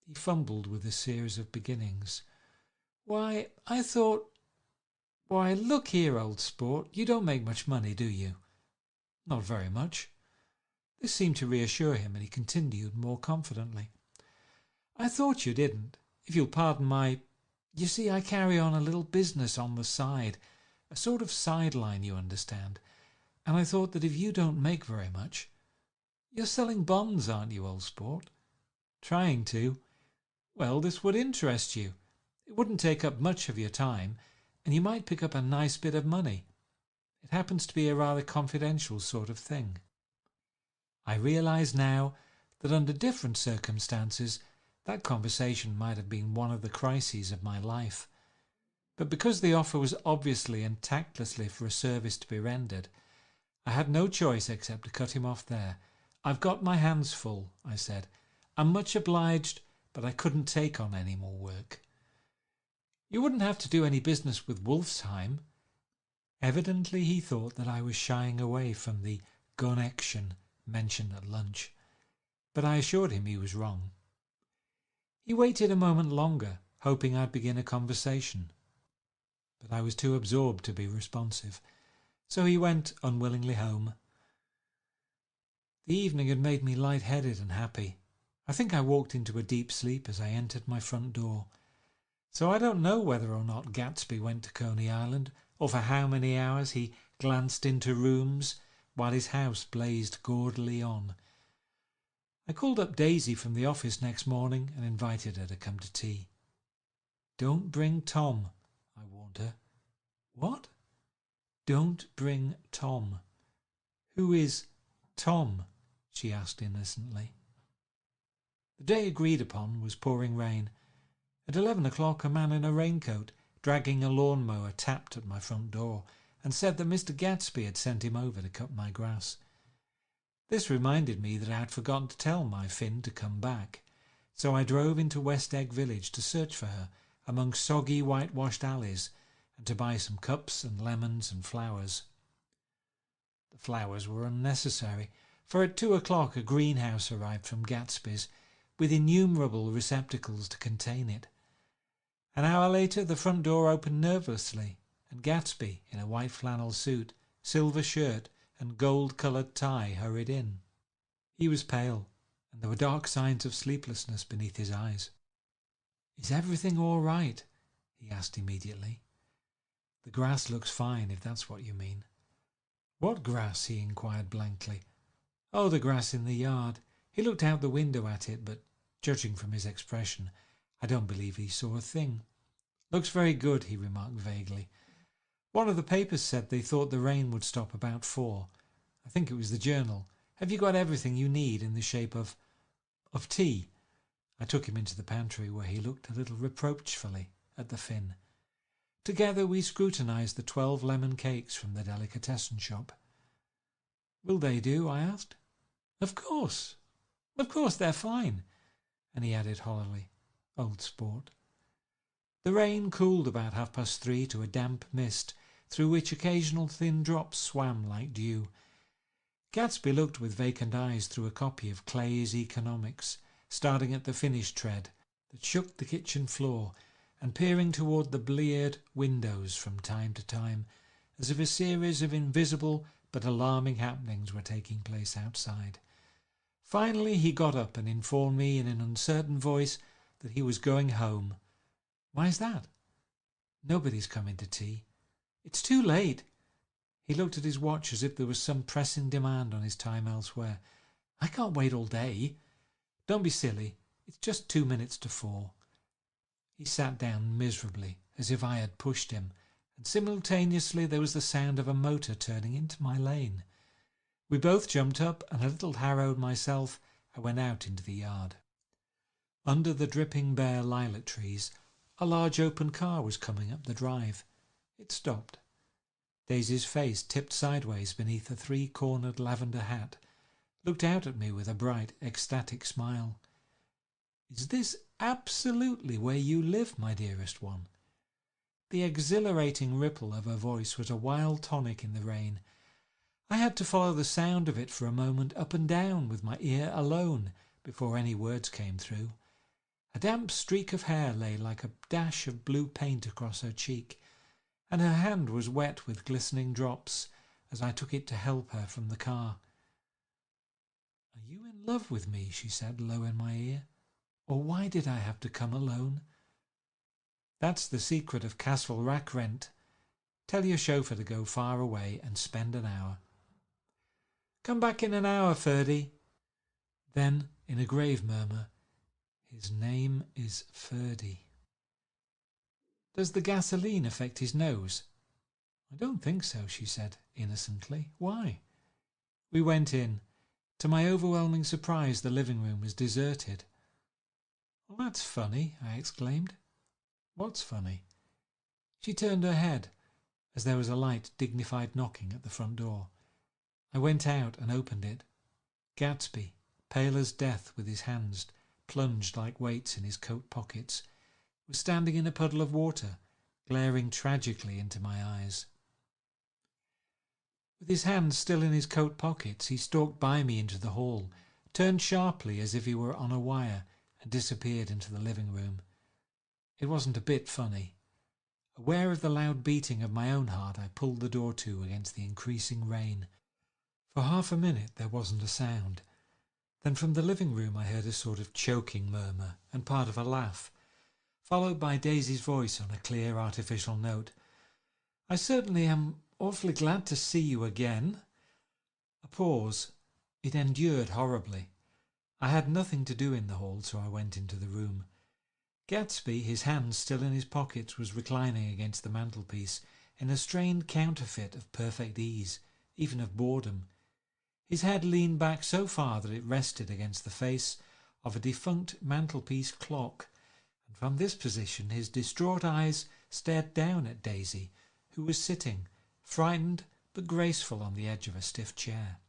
S1: He fumbled with a series of beginnings. "Why, I thought— Why, look here, old sport, you don't make much money, do you?" "Not very much." This seemed to reassure him, and he continued more confidently. "I thought you didn't. If you'll pardon my— You see, I carry on a little business on the side, a sort of sideline, you understand, and I thought that if you don't make very much— You're selling bonds, aren't you, old sport?" "Trying to." "Well, this would interest you. It wouldn't take up much of your time, and you might pick up a nice bit of money. It happens to be a rather confidential sort of thing." I realize now that under different circumstances that conversation might have been one of the crises of my life. But because the offer was obviously and tactlessly for a service to be rendered, I had no choice except to cut him off there. "I've got my hands full," I said. "I'm much obliged, but I couldn't take on any more work." "You wouldn't have to do any business with Wolfsheim." Evidently he thought that I was shying away from the connection mentioned at lunch, but I assured him he was wrong. He waited a moment longer, hoping I'd begin a conversation, but I was too absorbed to be responsive, so he went unwillingly home. The evening had made me light-headed and happy. I think I walked into a deep sleep as I entered my front door. So I don't know whether or not Gatsby went to Coney Island, or for how many hours he glanced into rooms while his house blazed gaudily on. I called up Daisy from the office next morning and invited her to come to tea. "Don't bring Tom," I warned her. "What?" "Don't bring Tom." "Who is Tom?" she asked innocently. The day agreed upon was pouring rain. At 11 o'clock a man in a raincoat, dragging a lawnmower, tapped at my front door and said that Mr. Gatsby had sent him over to cut my grass. This reminded me that I had forgotten to tell my Finn to come back, so I drove into West Egg Village to search for her among soggy whitewashed alleys and to buy some cups and lemons and flowers. The flowers were unnecessary, for at 2 o'clock a greenhouse arrived from Gatsby's, with innumerable receptacles to contain it. An hour later the front door opened nervously, and Gatsby, in a white flannel suit, silver shirt, and gold-coloured tie, hurried in. He was pale, and there were dark signs of sleeplessness beneath his eyes. "Is everything all right?" he asked immediately. "The grass looks fine, if that's what you mean." "What grass?" he inquired blankly. "Oh, the grass in the yard." He looked out the window at it, but, judging from his expression, I don't believe he saw a thing. "Looks very good," he remarked vaguely. "One of the papers said they thought the rain would stop about 4. I think it was the Journal. Have you got everything you need in the shape of tea?" I took him into the pantry, where he looked a little reproachfully at the Finn. Together we scrutinized the 12 lemon cakes from the delicatessen shop. "Will they do?" I asked. Of course, they're fine." And he added hollowly, "Old sport." The rain cooled about 3:30 to a damp mist, through which occasional thin drops swam like dew. Gatsby looked with vacant eyes through a copy of Clay's Economics, starting at the finish tread that shook the kitchen floor, and peering toward the bleared windows from time to time, as if a series of invisible but alarming happenings were taking place outside. Finally he got up and informed me in an uncertain voice that he was going home. "Why's that?" "Nobody's coming to tea." "It's too late." He looked at his watch as if there was some pressing demand on his time elsewhere. "I can't wait all day." "Don't be silly. It's just 2 minutes to 4. He sat down miserably, as if I had pushed him, and simultaneously there was the sound of a motor turning into my lane. We both jumped up, and a little harrowed myself, I went out into the yard. Under the dripping bare lilac trees, a large open car was coming up the drive. It stopped. Daisy's face, tipped sideways beneath a 3-cornered lavender hat, looked out at me with a bright, ecstatic smile. "Is this absolutely where you live, my dearest one?" The exhilarating ripple of her voice was a wild tonic in the rain. I had to follow the sound of it for a moment up and down with my ear alone before any words came through. A damp streak of hair lay like a dash of blue paint across her cheek, and her hand was wet with glistening drops as I took it to help her from the car. "Are you in love with me?" she said low in my ear. "Or why did I have to come alone?" "That's the secret of Castle Rackrent. Tell your chauffeur to go far away and spend an hour." "Come back in an hour, Ferdy." Then, in a grave murmur, "His name is Ferdy." "Does the gasoline affect his nose?" "I don't think so," she said innocently. "Why?" We went in. To my overwhelming surprise, the living room was deserted. "Well, that's funny," I exclaimed. "What's funny?" She turned her head, as there was a light, dignified knocking at the front door. I went out and opened it. Gatsby, pale as death with his hands plunged like weights in his coat pockets, was standing in a puddle of water, glaring tragically into my eyes. With his hands still in his coat pockets, he stalked by me into the hall, turned sharply as if he were on a wire, and disappeared into the living room. It wasn't a bit funny. Aware of the loud beating of my own heart, I pulled the door to against the increasing rain. For half a minute there wasn't a sound. Then from the living room I heard a sort of choking murmur and part of a laugh, followed by Daisy's voice on a clear artificial note. "I certainly am awfully glad to see you again." A pause. It endured horribly. I had nothing to do in the hall, so I went into the room. Gatsby, his hands still in his pockets, was reclining against the mantelpiece in a strained counterfeit of perfect ease, even of boredom. His head leaned back so far that it rested against the face of a defunct mantelpiece clock, and from this position his distraught eyes stared down at Daisy, who was sitting, frightened but graceful, on the edge of a stiff chair.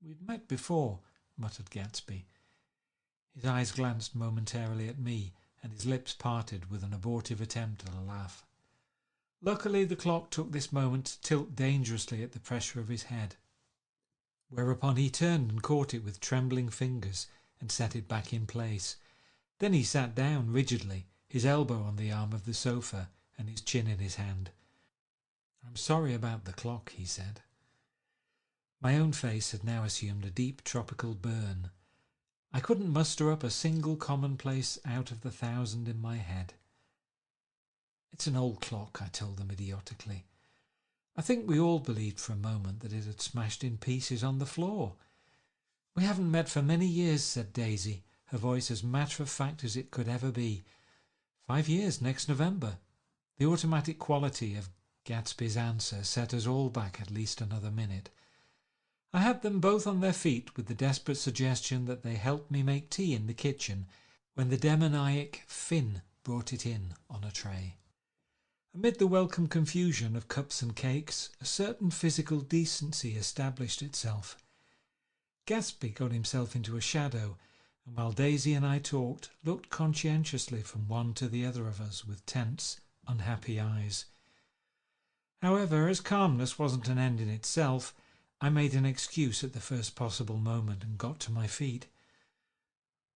S1: "We've met before," muttered Gatsby. His eyes glanced momentarily at me, and his lips parted with an abortive attempt at a laugh. Luckily the clock took this moment to tilt dangerously at the pressure of his head, whereupon he turned and caught it with trembling fingers and set it back in place. Then he sat down rigidly, his elbow on the arm of the sofa and his chin in his hand. "I'm sorry about the clock," he said. My own face had now assumed a deep tropical burn. I couldn't muster up a single commonplace out of the 1,000 in my head. "It's an old clock," I told them idiotically. I think we all believed for a moment that it had smashed in pieces on the floor. "We haven't met for many years," said Daisy, her voice as matter-of-fact as it could ever be. 5 years next November. The automatic quality of Gatsby's answer set us all back at least another minute. I had them both on their feet with the desperate suggestion that they help me make tea in the kitchen when the demoniac Finn brought it in on a tray. Amid the welcome confusion of cups and cakes, a certain physical decency established itself. Gatsby got himself into a shadow, and while Daisy and I talked, looked conscientiously from one to the other of us with tense, unhappy eyes. However, as calmness wasn't an end in itself, I made an excuse at the first possible moment and got to my feet.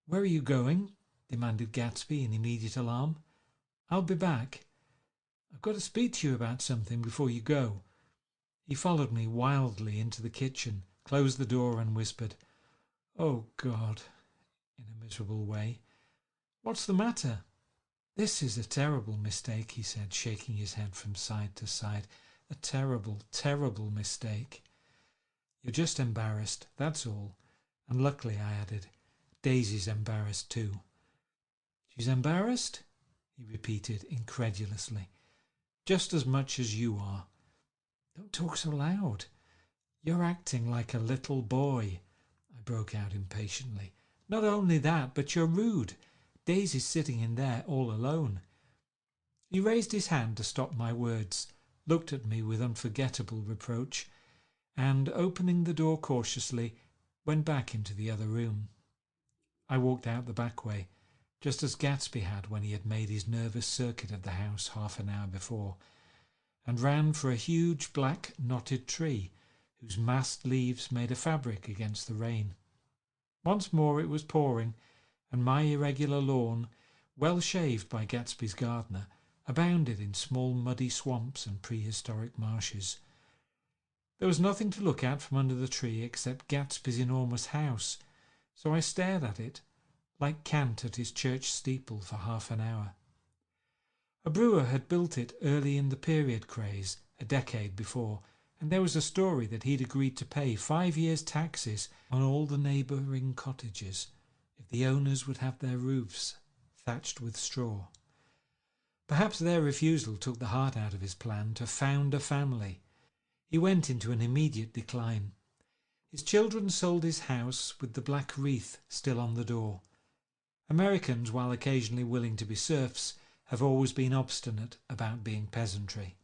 S1: "Where are you going?" demanded Gatsby in immediate alarm. "I'll be back. I've got to speak to you about something before you go." He followed me wildly into the kitchen, closed the door and whispered, "Oh God," in a miserable way. "What's the matter?" "This is a terrible mistake," he said, shaking his head from side to side. "A terrible, terrible mistake." "You're just embarrassed, that's all. And luckily," I added, "Daisy's embarrassed too." "She's embarrassed?" he repeated incredulously. "Just as much as you are." "Don't talk so loud. You're acting like a little boy," I broke out impatiently. "Not only that, but you're rude. Daisy's sitting in there all alone." He raised his hand to stop my words, looked at me with unforgettable reproach, and, opening the door cautiously, went back into the other room. I walked out the back way, just as Gatsby had when he had made his nervous circuit of the house half an hour before, and ran for a huge black knotted tree whose massed leaves made a fabric against the rain. Once more it was pouring, and my irregular lawn, well shaved by Gatsby's gardener, abounded in small muddy swamps and prehistoric marshes. There was nothing to look at from under the tree except Gatsby's enormous house, so I stared at it, like Kant at his church steeple, for half an hour. A brewer had built it early in the period craze, a decade before, and there was a story that he'd agreed to pay 5 years' taxes on all the neighbouring cottages if the owners would have their roofs thatched with straw. Perhaps their refusal took the heart out of his plan to found a family. He went into an immediate decline. His children sold his house with the black wreath still on the door. Americans, while occasionally willing to be serfs, have always been obstinate about being peasantry.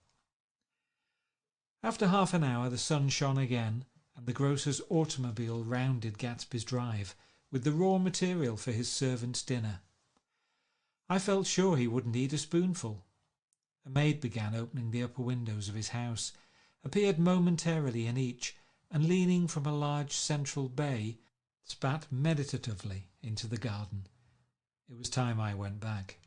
S1: After half an hour the sun shone again, and the grocer's automobile rounded Gatsby's drive with the raw material for his servant's dinner. I felt sure he wouldn't eat a spoonful. A maid began opening the upper windows of his house, appeared momentarily in each, and leaning from a large central bay, spat meditatively into the garden. It was time I went back.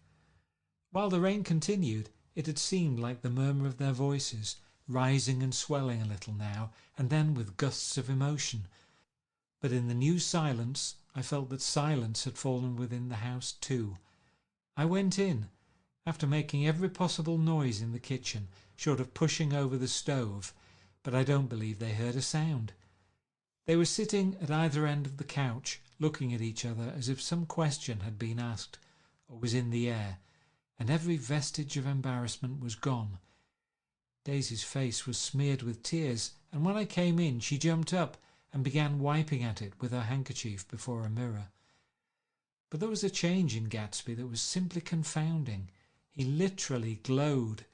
S1: While the rain continued, it had seemed like the murmur of their voices, rising and swelling a little now and then with gusts of emotion. But in the new silence I felt that silence had fallen within the house too. I went in, after making every possible noise in the kitchen, short of pushing over the stove, but I don't believe they heard a sound. They were sitting at either end of the couch, looking at each other as if some question had been asked or was in the air, and every vestige of embarrassment was gone. Daisy's face was smeared with tears, and when I came in she jumped up and began wiping at it with her handkerchief before a mirror. But there was a change in Gatsby that was simply confounding. He literally glowed.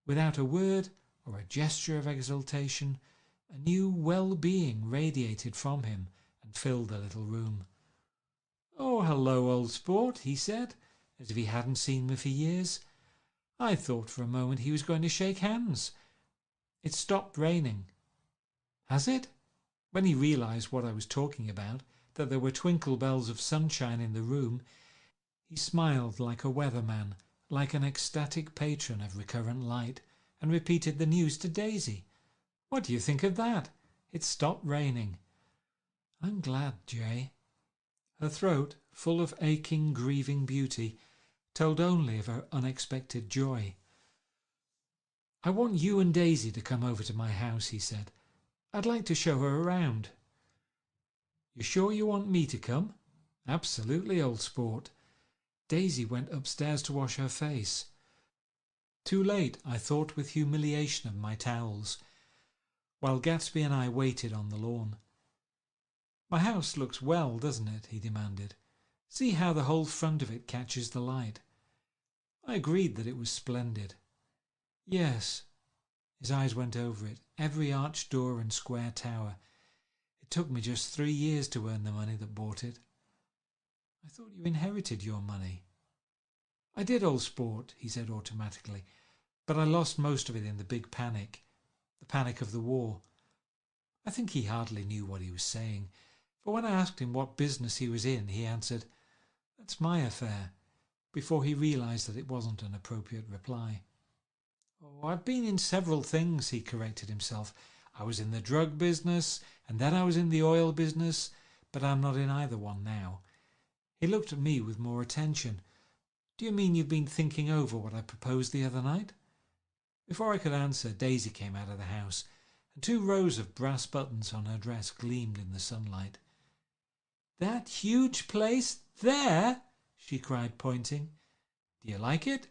S1: Without a word or a gesture of exultation, a new well-being radiated from him and filled the little room. "Oh, hello, old sport," he said, as if he hadn't seen me for years. I thought for a moment he was going to shake hands. "It stopped raining." "Has it?" When he realized what I was talking about, that there were twinkle bells of sunshine in the room, he smiled like a weatherman, like an ecstatic patron of recurrent light, and repeated the news to Daisy. "What do you think of that? It stopped raining." "I'm glad, Jay." Her throat, full of aching, grieving beauty, told only of her unexpected joy. "I want you and Daisy to come over to my house," he said. "I'd like to show her around." "You sure you want me to come?" Absolutely, old sport. Daisy went upstairs to wash her face. Too late, I thought with humiliation of my towels, while Gatsby and I waited on the lawn. My house looks well, doesn't it? He demanded. See how the whole front of it catches the light. I agreed that it was splendid. Yes. His eyes went over it, every arched door and square tower. It took me just 3 years to earn the money that bought it. I thought you inherited your money. I did, old sport, he said automatically, but I lost most of it in the big panic, the panic of the war. I think he hardly knew what he was saying, for when I asked him what business he was in, he answered, "That's my affair," before he realized that it wasn't an appropriate reply. "Oh, I've been in several things," he corrected himself. "I was in the drug business, and then I was in the oil business, but I'm not in either one now." He looked at me with more attention. "Do you mean you've been thinking over what I proposed the other night?" Before I could answer, Daisy came out of the house, and 2 rows of brass buttons on her dress gleamed in the sunlight. "That huge place there?" she cried, pointing. "Do you like it?"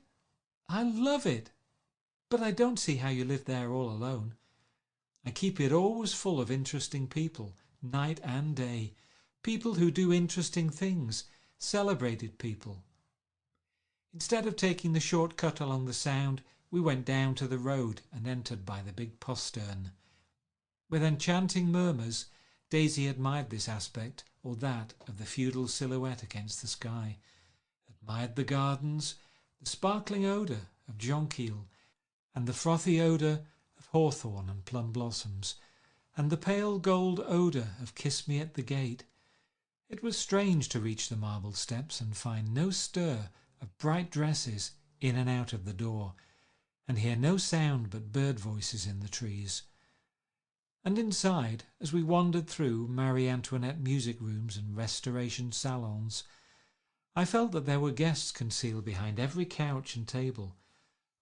S1: "I love it. But I don't see how you live there all alone." "I keep it always full of interesting people, night and day. People who do interesting things, celebrated people." Instead of taking the short cut along the Sound, we went down to the road and entered by the big postern. With enchanting murmurs, Daisy admired this aspect or that of the feudal silhouette against the sky, admired the gardens, the sparkling odour of jonquil, and the frothy odour of hawthorn and plum blossoms, and the pale gold odour of Kiss Me at the Gate. It was strange to reach the marble steps and find no stir of bright dresses in and out of the door, and hear no sound but bird voices in the trees. And inside, as we wandered through Marie Antoinette music rooms and restoration salons, I felt that there were guests concealed behind every couch and table,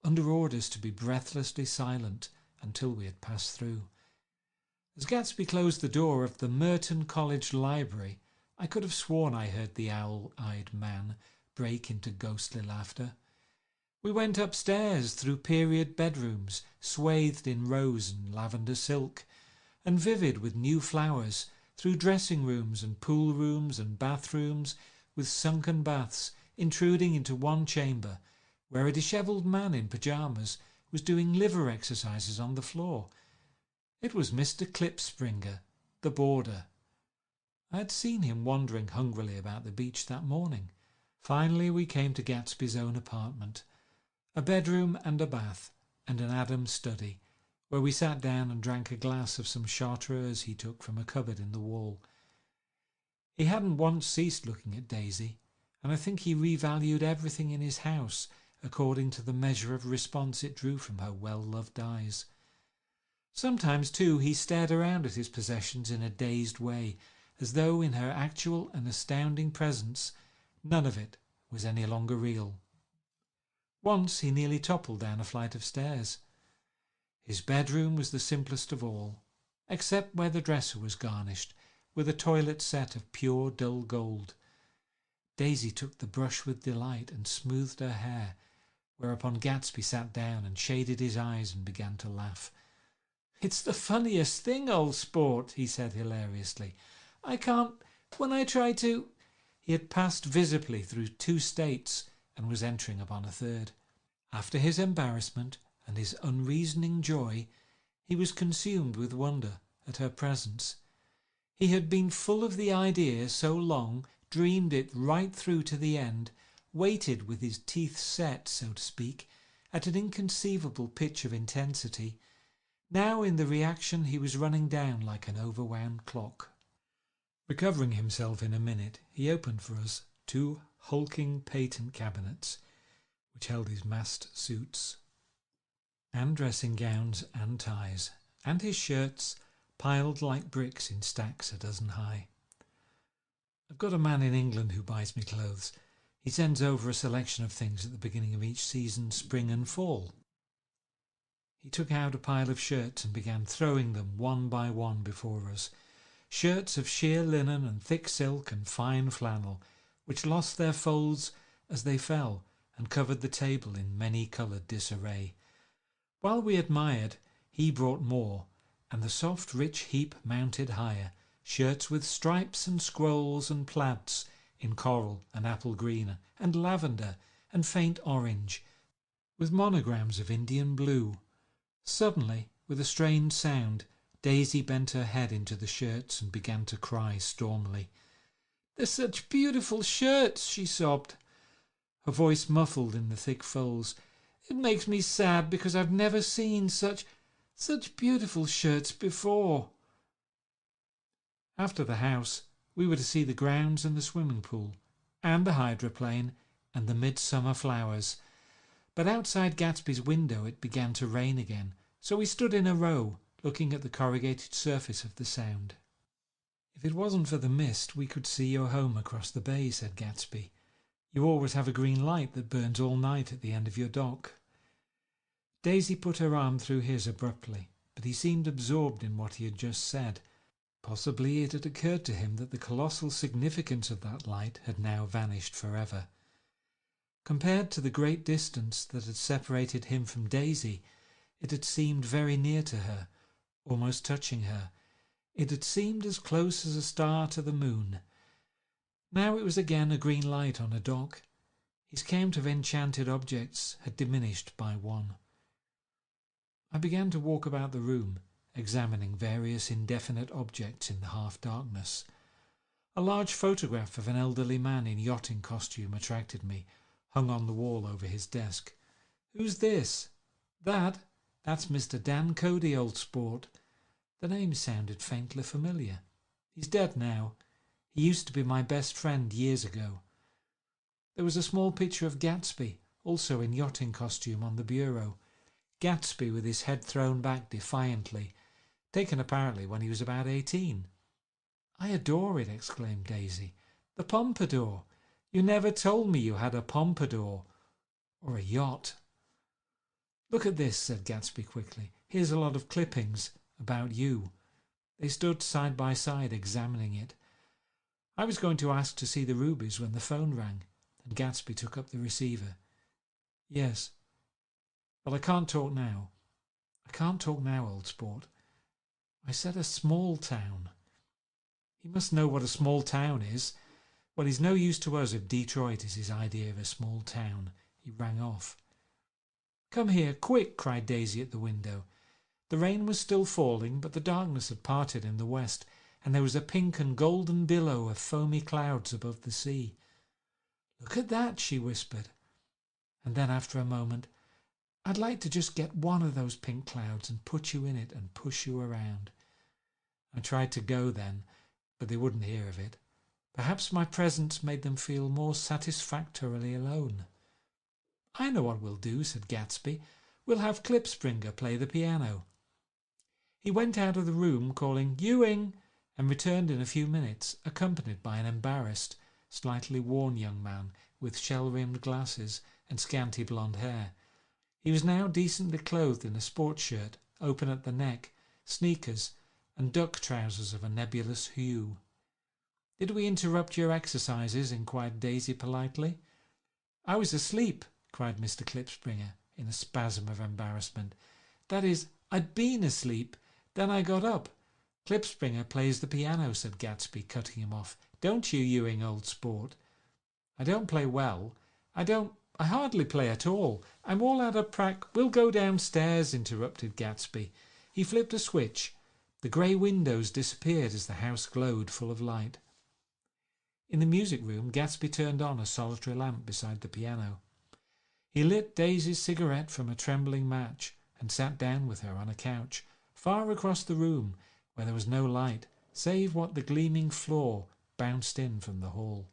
S1: under orders to be breathlessly silent until we had passed through. As Gatsby closed the door of the Merton College Library, I could have sworn I heard the owl-eyed man break into ghostly laughter. We went upstairs through period bedrooms swathed in rose and lavender silk, and vivid with new flowers, through dressing rooms and pool rooms and bathrooms with sunken baths intruding into one chamber where a dishevelled man in pyjamas was doing liver exercises on the floor. It was Mr. Klipspringer, the boarder. I had seen him wandering hungrily about the beach that morning. Finally we came to Gatsby's own apartment, a bedroom and a bath, and an Adams study, where we sat down and drank a glass of some chartreuse he took from a cupboard in the wall. He hadn't once ceased looking at Daisy, and I think he revalued everything in his house according to the measure of response it drew from her well-loved eyes. Sometimes, too, he stared around at his possessions in a dazed way, as though in her actual and astounding presence none of it was any longer real. Once he nearly toppled down a flight of stairs. His bedroom was the simplest of all, except where the dresser was garnished with a toilet set of pure dull gold. Daisy took the brush with delight and smoothed her hair, whereupon Gatsby sat down and shaded his eyes and began to laugh. "It's the funniest thing, old sport," he said hilariously. "I can't, when I try to—" He had passed visibly through 2 states and was entering upon a third. After his embarrassment and his unreasoning joy, he was consumed with wonder at her presence. He had been full of the idea so long, dreamed it right through to the end, waited with his teeth set, so to speak, at an inconceivable pitch of intensity. Now in the reaction he was running down like an overwound clock. Recovering himself in a minute, he opened for us 2 hulking patent cabinets, which held his massed suits, and dressing gowns and ties, and his shirts piled like bricks in stacks a dozen high. "I've got a man in England who buys me clothes. He sends over a selection of things at the beginning of each season, spring and fall." He took out a pile of shirts and began throwing them one by one before us. shirts of sheer linen and thick silk and fine flannel, which lost their folds as they fell and covered the table in many-coloured disarray. While we admired, he brought more, and the soft rich heap mounted higher, shirts with stripes and scrolls and plaids in coral and apple green and lavender and faint orange, with monograms of Indian blue. Suddenly, with a strained sound, Daisy bent her head into the shirts and began to cry stormily. "They're such beautiful shirts," she sobbed, her voice muffled in the thick folds. "It makes me sad because I've never seen such beautiful shirts before." After the house, we were to see the grounds and the swimming pool, and the hydroplane, and the midsummer flowers. But outside Gatsby's window it began to rain again, so we stood in a row, looking at the corrugated surface of the Sound. "If it wasn't for the mist, we could see your home across the bay," said Gatsby. "You always have a green light that burns all night at the end of your dock." Daisy put her arm through his abruptly, but he seemed absorbed in what he had just said. Possibly it had occurred to him that the colossal significance of that light had now vanished forever. Compared to the great distance that had separated him from Daisy, it had seemed very near to her, almost touching her. It had seemed as close as a star to the moon. Now it was again a green light on a dock. His count of enchanted objects had diminished by one. I began to walk about the room, examining various indefinite objects in the half-darkness. A large photograph of an elderly man in yachting costume attracted me, hung on the wall over his desk. "Who's this?" That's Mr. Dan Cody, old sport." The name sounded faintly familiar. "He's dead now. He used to be my best friend years ago." There was a small picture of Gatsby, also in yachting costume, on the bureau. Gatsby with his head thrown back defiantly, taken apparently when he was about 18. "I adore it," exclaimed Daisy. "The pompadour! You never told me you had a pompadour. Or a yacht." "Look at this," said Gatsby quickly. "Here's a lot of clippings about you." They stood side by side examining it. I was going to ask to see the rubies when the phone rang, and Gatsby took up the receiver. "Yes. Well, I can't talk now. I can't talk now, old sport. I said a small town. He must know what a small town is. Well, he's no use to us if Detroit is his idea of a small town." He rang off. "Come here, quick!" cried Daisy at the window. The rain was still falling, but the darkness had parted in the west, and there was a pink and golden billow of foamy clouds above the sea. "Look at that!" she whispered. And then, after a moment, "I'd like to just get one of those pink clouds and put you in it and push you around." I tried to go then, but they wouldn't hear of it. Perhaps my presence made them feel more satisfactorily alone. "I know what we'll do," said Gatsby. "We'll have Klipspringer play the piano." He went out of the room calling "Ewing," and returned in a few minutes, accompanied by an embarrassed, slightly worn young man with shell-rimmed glasses and scanty blonde hair. He was now decently clothed in a sports shirt, open at the neck, sneakers, and duck trousers of a nebulous hue. "Did we interrupt your exercises?" inquired Daisy politely. "I was asleep," cried Mr. Klipspringer in a spasm of embarrassment. "That is, I'd been asleep. Then I got up." "Klipspringer plays the piano," said Gatsby, cutting him off. "Don't you, Ewing, old sport?" "I don't play well. I hardly play at all. I'm all out of "We'll go downstairs," interrupted Gatsby. He flipped a switch. The grey windows disappeared as the house glowed full of light. In the music room, Gatsby turned on a solitary lamp beside the piano. He lit Daisy's cigarette from a trembling match and sat down with her on a couch, far across the room, where there was no light, save what the gleaming floor bounced in from the hall.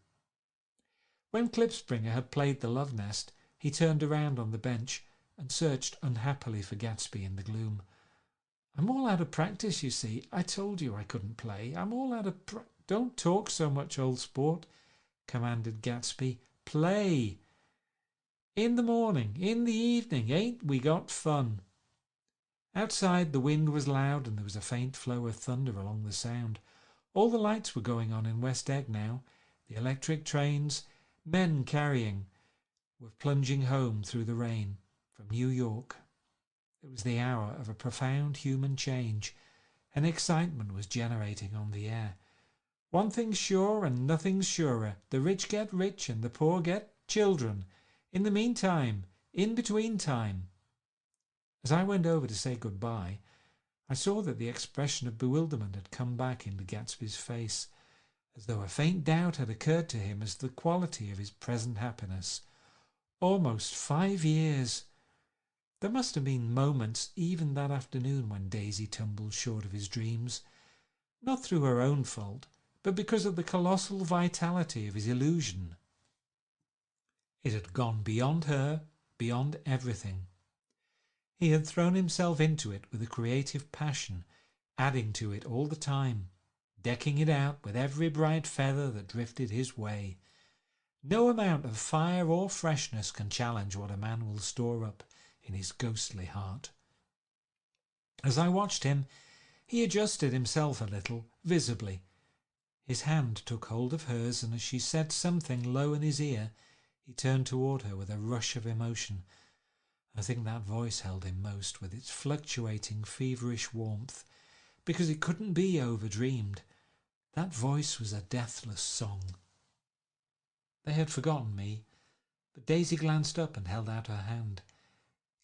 S1: When Klipspringer had played the Love Nest, he turned around on the bench and searched unhappily for Gatsby in the gloom. "I'm all out of practice, you see. I told you I couldn't play. I'm all out of "Don't talk so much, old sport," commanded Gatsby. "Play! In the morning, in the evening, ain't we got fun?" Outside the wind was loud and there was a faint flow of thunder along the Sound. All the lights were going on in West Egg now. The electric trains, men carrying, were plunging home through the rain from New York. It was the hour of a profound human change. An excitement was generating on the air. One thing's sure and nothing's surer. The rich get rich and the poor get children. In the meantime, in between time. As I went over to say goodbye, I saw that the expression of bewilderment had come back into Gatsby's face, as though a faint doubt had occurred to him as to the quality of his present happiness. Almost 5 years! There must have been moments even that afternoon when Daisy tumbled short of his dreams, not through her own fault, but because of the colossal vitality of his illusion. It had gone beyond her, beyond everything. He had thrown himself into it with a creative passion, adding to it all the time, decking it out with every bright feather that drifted his way. No amount of fire or freshness can challenge what a man will store up in his ghostly heart. As I watched him, he adjusted himself a little, visibly. His hand took hold of hers, and as she said something low in his ear, he turned toward her with a rush of emotion. I think that voice held him most, with its fluctuating, feverish warmth, because it couldn't be overdreamed. That voice was a deathless song. They had forgotten me, but Daisy glanced up and held out her hand.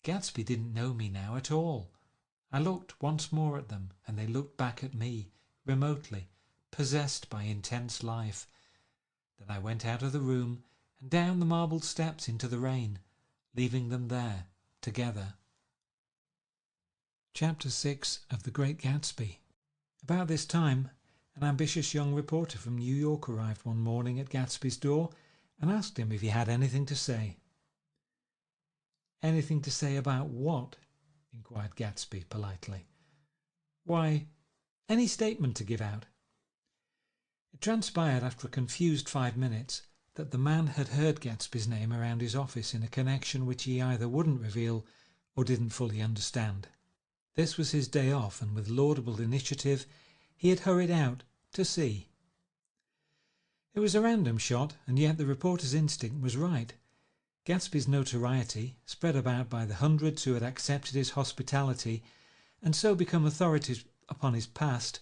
S1: Gatsby didn't know me now at all. I looked once more at them, and they looked back at me, remotely, possessed by intense life. Then I went out of the room and down the marble steps into the rain, leaving them there, together. Chapter 6 of The Great Gatsby. About this time, an ambitious young reporter from New York arrived one morning at Gatsby's door and asked him if he had anything to say. "Anything to say about what?" inquired Gatsby politely. "Why, any statement to give out." It transpired after a confused 5 minutes that the man had heard Gatsby's name around his office in a connection which he either wouldn't reveal or didn't fully understand. This was his day off, and with laudable initiative he had hurried out to see. It was a random shot, and yet the reporter's instinct was right. Gatsby's notoriety, spread about by the hundreds who had accepted his hospitality and so become authorities upon his past,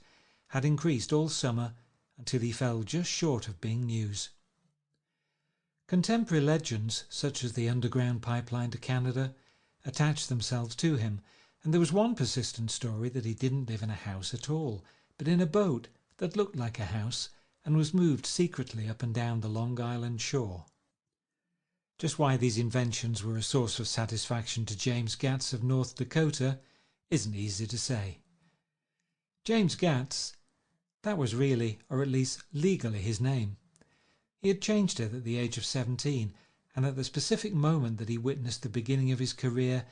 S1: had increased all summer until he fell just short of being news. Contemporary legends, such as the underground pipeline to Canada, attached themselves to him, and there was one persistent story that he didn't live in a house at all, but in a boat that looked like a house and was moved secretly up and down the Long Island shore. Just why these inventions were a source of satisfaction to James Gatz of North Dakota isn't easy to say. James Gatz, that was really, or at least legally, his name. He had changed it at the age of 17, and at the specific moment that he witnessed the beginning of his career,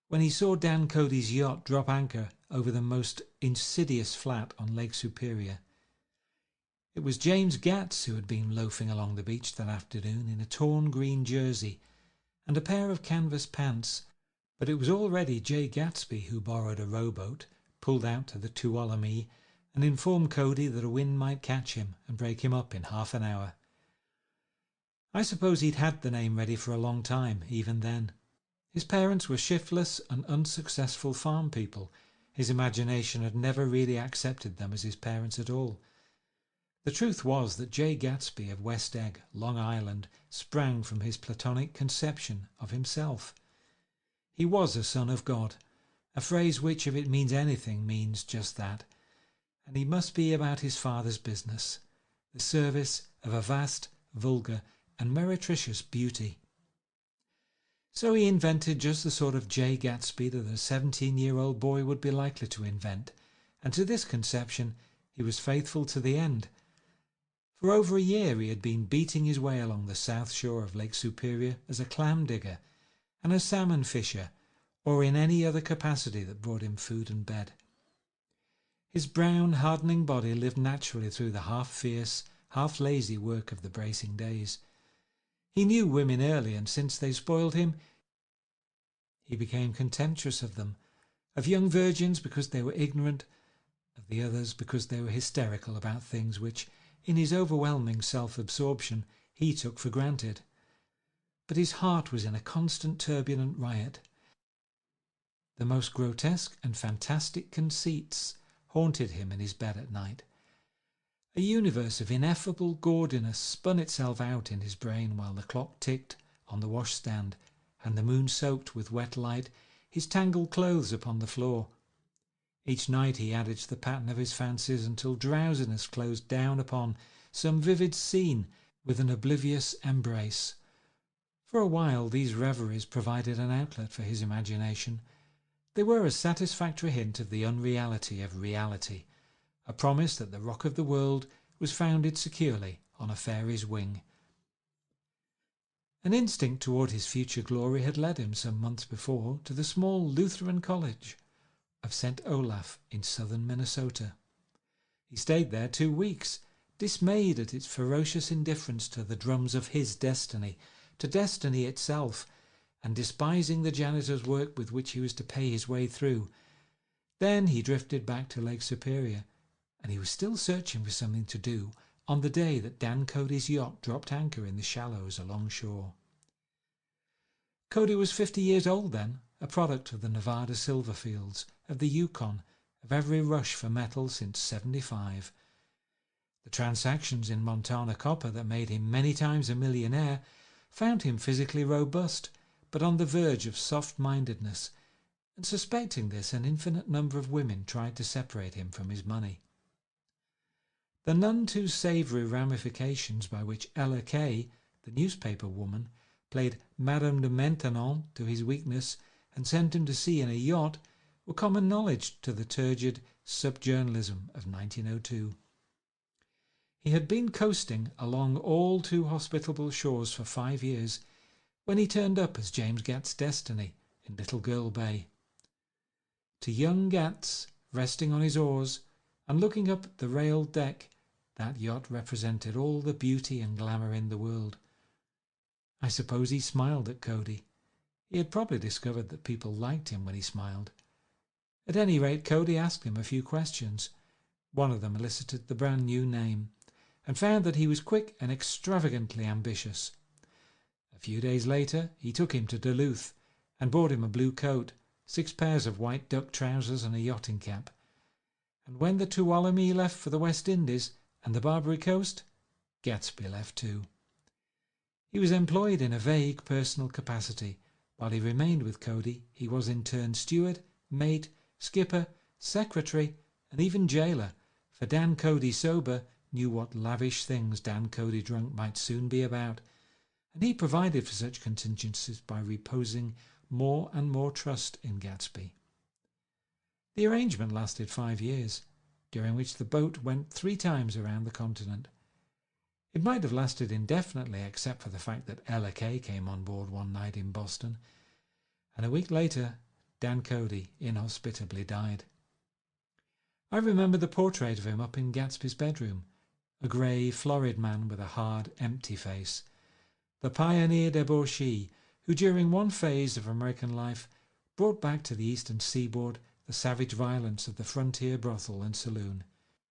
S1: when he saw Dan Cody's yacht drop anchor over the most insidious flat on Lake Superior. It was James Gatz who had been loafing along the beach that afternoon in a torn green jersey and a pair of canvas pants, but it was already J. Gatsby who borrowed a rowboat, pulled out to the Tuolumne, and informed Cody that a wind might catch him and break him up in half an hour. I suppose he'd had the name ready for a long time, even then. His parents were shiftless and unsuccessful farm people. His imagination had never really accepted them as his parents at all. The truth was that J. Gatsby of West Egg, Long Island, sprang from his platonic conception of himself. He was a son of God, a phrase which, if it means anything, means just that, and he must be about his father's business, the service of a vast, vulgar, and meretricious beauty. So he invented just the sort of J. Gatsby that a 17-year-old boy would be likely to invent, and to this conception he was faithful to the end. For over a year he had been beating his way along the south shore of Lake Superior as a clam digger and a salmon fisher, or in any other capacity that brought him food and bed. His brown, hardening body lived naturally through the half-fierce, half-lazy work of the bracing days. He knew women early, and since they spoiled him, he became contemptuous of them, of young virgins because they were ignorant, of the others because they were hysterical about things which, in his overwhelming self-absorption, he took for granted. But his heart was in a constant turbulent riot. The most grotesque and fantastic conceits haunted him in his bed at night. A universe of ineffable gaudiness spun itself out in his brain while the clock ticked on the washstand and the moon soaked with wet light his tangled clothes upon the floor. Each night he added to the pattern of his fancies until drowsiness closed down upon some vivid scene with an oblivious embrace. For a while these reveries provided an outlet for his imagination. They were a satisfactory hint of the unreality of reality, a promise that the rock of the world was founded securely on a fairy's wing. An instinct toward his future glory had led him some months before to the small Lutheran college of St. Olaf in southern Minnesota. He stayed there 2 weeks, dismayed at its ferocious indifference to the drums of his destiny, to destiny itself, and despising the janitor's work with which he was to pay his way through. Then he drifted back to Lake Superior, and he was still searching for something to do on the day that Dan Cody's yacht dropped anchor in the shallows alongshore. Cody was 50 years old then, a product of the Nevada silver fields, of the Yukon, of every rush for metal since '75. The transactions in Montana copper that made him many times a millionaire found him physically robust, but on the verge of soft-mindedness, and suspecting this, an infinite number of women tried to separate him from his money. The none too savoury ramifications by which Ella Kay, the newspaper woman, played Madame de Maintenon to his weakness and sent him to sea in a yacht were common knowledge to the turgid sub-journalism of 1902. He had been coasting along all too hospitable shores for 5 years when he turned up as James Gatt's destiny in Little Girl Bay. To young Gatts, resting on his oars and looking up at the railed deck, that yacht represented all the beauty and glamour in the world. I suppose he smiled at Cody. He had probably discovered that people liked him when he smiled. At any rate, Cody asked him a few questions. One of them elicited the brand new name, and found that he was quick and extravagantly ambitious. A few days later he took him to Duluth and bought him a blue coat, 6 pairs of white duck trousers and a yachting cap. And when the Tuolumne left for the West Indies and the Barbary Coast, Gatsby left too. He was employed in a vague personal capacity. While he remained with Cody, he was in turn steward, mate, skipper, secretary, and even jailer, for Dan Cody sober knew what lavish things Dan Cody drunk might soon be about, and he provided for such contingencies by reposing more and more trust in Gatsby. The arrangement lasted 5 years, during which the boat went 3 times around the continent. It might have lasted indefinitely except for the fact that Ella Kay came on board one night in Boston, and a week later Dan Cody inhospitably died. I remember the portrait of him up in Gatsby's bedroom, a grey, florid man with a hard, empty face, the pioneer debauchee who during one phase of American life brought back to the eastern seaboard the savage violence of the frontier brothel and saloon.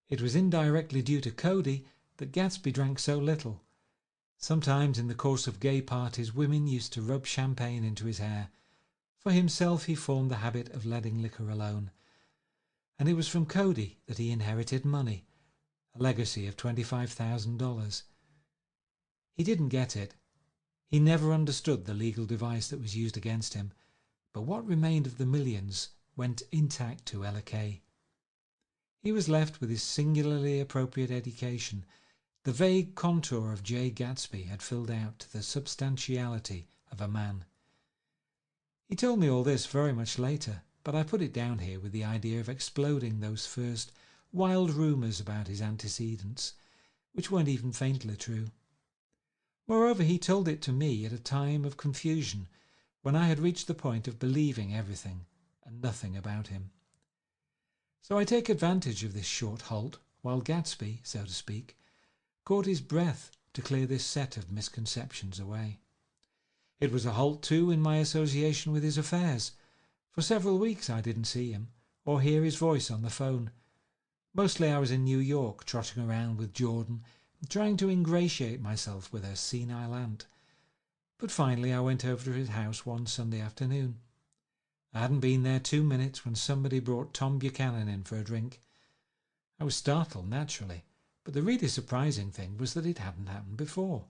S1: It was indirectly due to Cody that Gatsby drank so little. Sometimes in the course of gay parties women used to rub champagne into his hair. For himself he formed the habit of letting liquor alone. And it was from Cody that he inherited money, a legacy of $25,000. He didn't get it. He never understood the legal device that was used against him, but what remained of the millions went intact to Ella Kay. He was left with his singularly appropriate education. The vague contour of J. Gatsby had filled out to the substantiality of a man. He told me all this very much later, but I put it down here with the idea of exploding those first wild rumours about his antecedents, which weren't even faintly true. Moreover, he told it to me at a time of confusion, when I had reached the point of believing everything and nothing about him. So I take advantage of this short halt, while Gatsby, so to speak, caught his breath to clear this set of misconceptions away. It was a halt too in my association with his affairs. For several weeks I didn't see him, or hear his voice on the phone. Mostly I was in New York, trotting around with Jordan, trying to ingratiate myself with her senile aunt. But finally I went over to his house one Sunday afternoon. I hadn't been there 2 minutes when somebody brought Tom Buchanan in for a drink. I was startled, naturally, but the really surprising thing was that it hadn't happened before.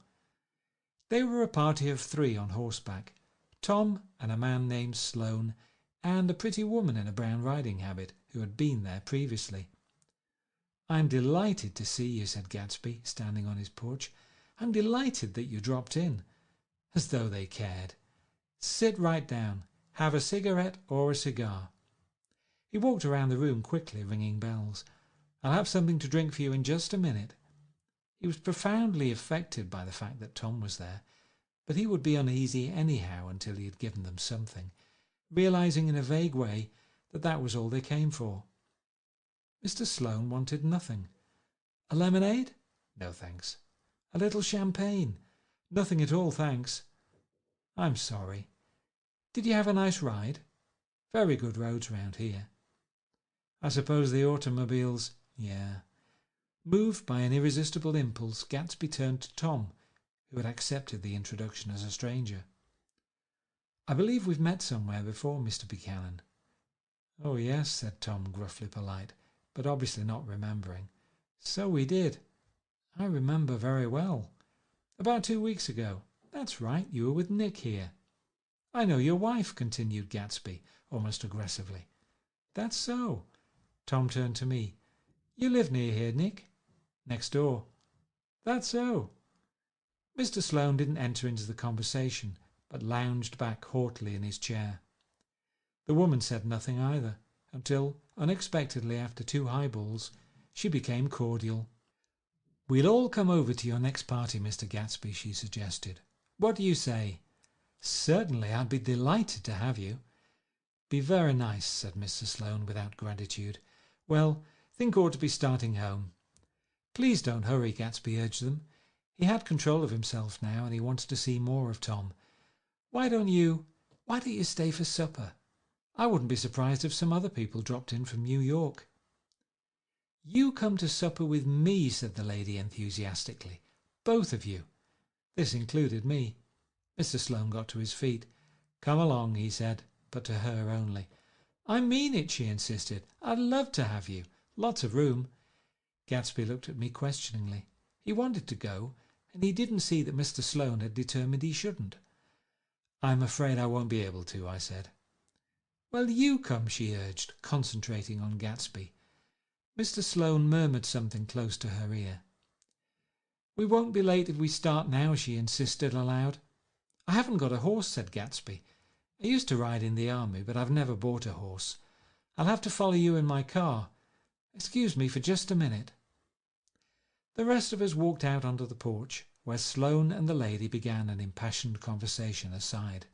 S1: They were a party of 3 on horseback, Tom and a man named Sloane, and a pretty woman in a brown riding habit who had been there previously. "I'm delighted to see you," said Gatsby, standing on his porch. "I'm delighted that you dropped in." As though they cared. "Sit right down. Have a cigarette or a cigar?" He walked around the room quickly, ringing bells. "I'll have something to drink for you in just a minute." He was profoundly affected by the fact that Tom was there, but he would be uneasy anyhow until he had given them something, realizing in a vague way that that was all they came for. Mr. Sloane wanted nothing. "A lemonade?" "No, thanks." "A little champagne?" "Nothing at all, thanks." "I'm sorry. Did you have a nice ride?" "Very good roads round here." "I suppose the automobiles—" "Yeah." Moved by an irresistible impulse, Gatsby turned to Tom, who had accepted the introduction as a stranger. "I believe we've met somewhere before, Mr. Buchanan." "Oh, yes," said Tom, gruffly polite, but obviously not remembering. "So we did. I remember very well. About 2 weeks ago. That's right, you were with Nick here." "I know your wife," continued Gatsby, almost aggressively. "That's so." Tom turned to me. "You live near here, Nick?" "Next door." "That's so." Mr. Sloane didn't enter into the conversation, but lounged back haughtily in his chair. The woman said nothing either, until, unexpectedly after 2 highballs, she became cordial. "We'll all come over to your next party, Mr. Gatsby," she suggested. "What do you say?" "Certainly, I'd be delighted to have you." "Be very nice," said Mr. Sloane without gratitude. "Well, think ought to be starting home." "Please don't hurry," Gatsby urged them. He had control of himself now, and he wanted to see more of Tom. Why don't you stay for supper? I wouldn't be surprised if some other people dropped in from New York." "You come to supper with me," said the lady enthusiastically. "Both of you." This included me. Mr. Sloane got to his feet. "Come along," he said, but to her only. "I mean it," she insisted. "I'd love to have you. Lots of room." Gatsby looked at me questioningly. He wanted to go, and he didn't see that Mr. Sloane had determined he shouldn't. "I'm afraid I won't be able to," I said. "Well, you come," she urged, concentrating on Gatsby. Mr. Sloane murmured something close to her ear. "We won't be late if we start now," she insisted aloud. "I haven't got a horse," said Gatsby. "I used to ride in the army, but I've never bought a horse. I'll have to follow you in my car. Excuse me for just a minute." The rest of us walked out onto the porch, where Sloane and the lady began an impassioned conversation aside.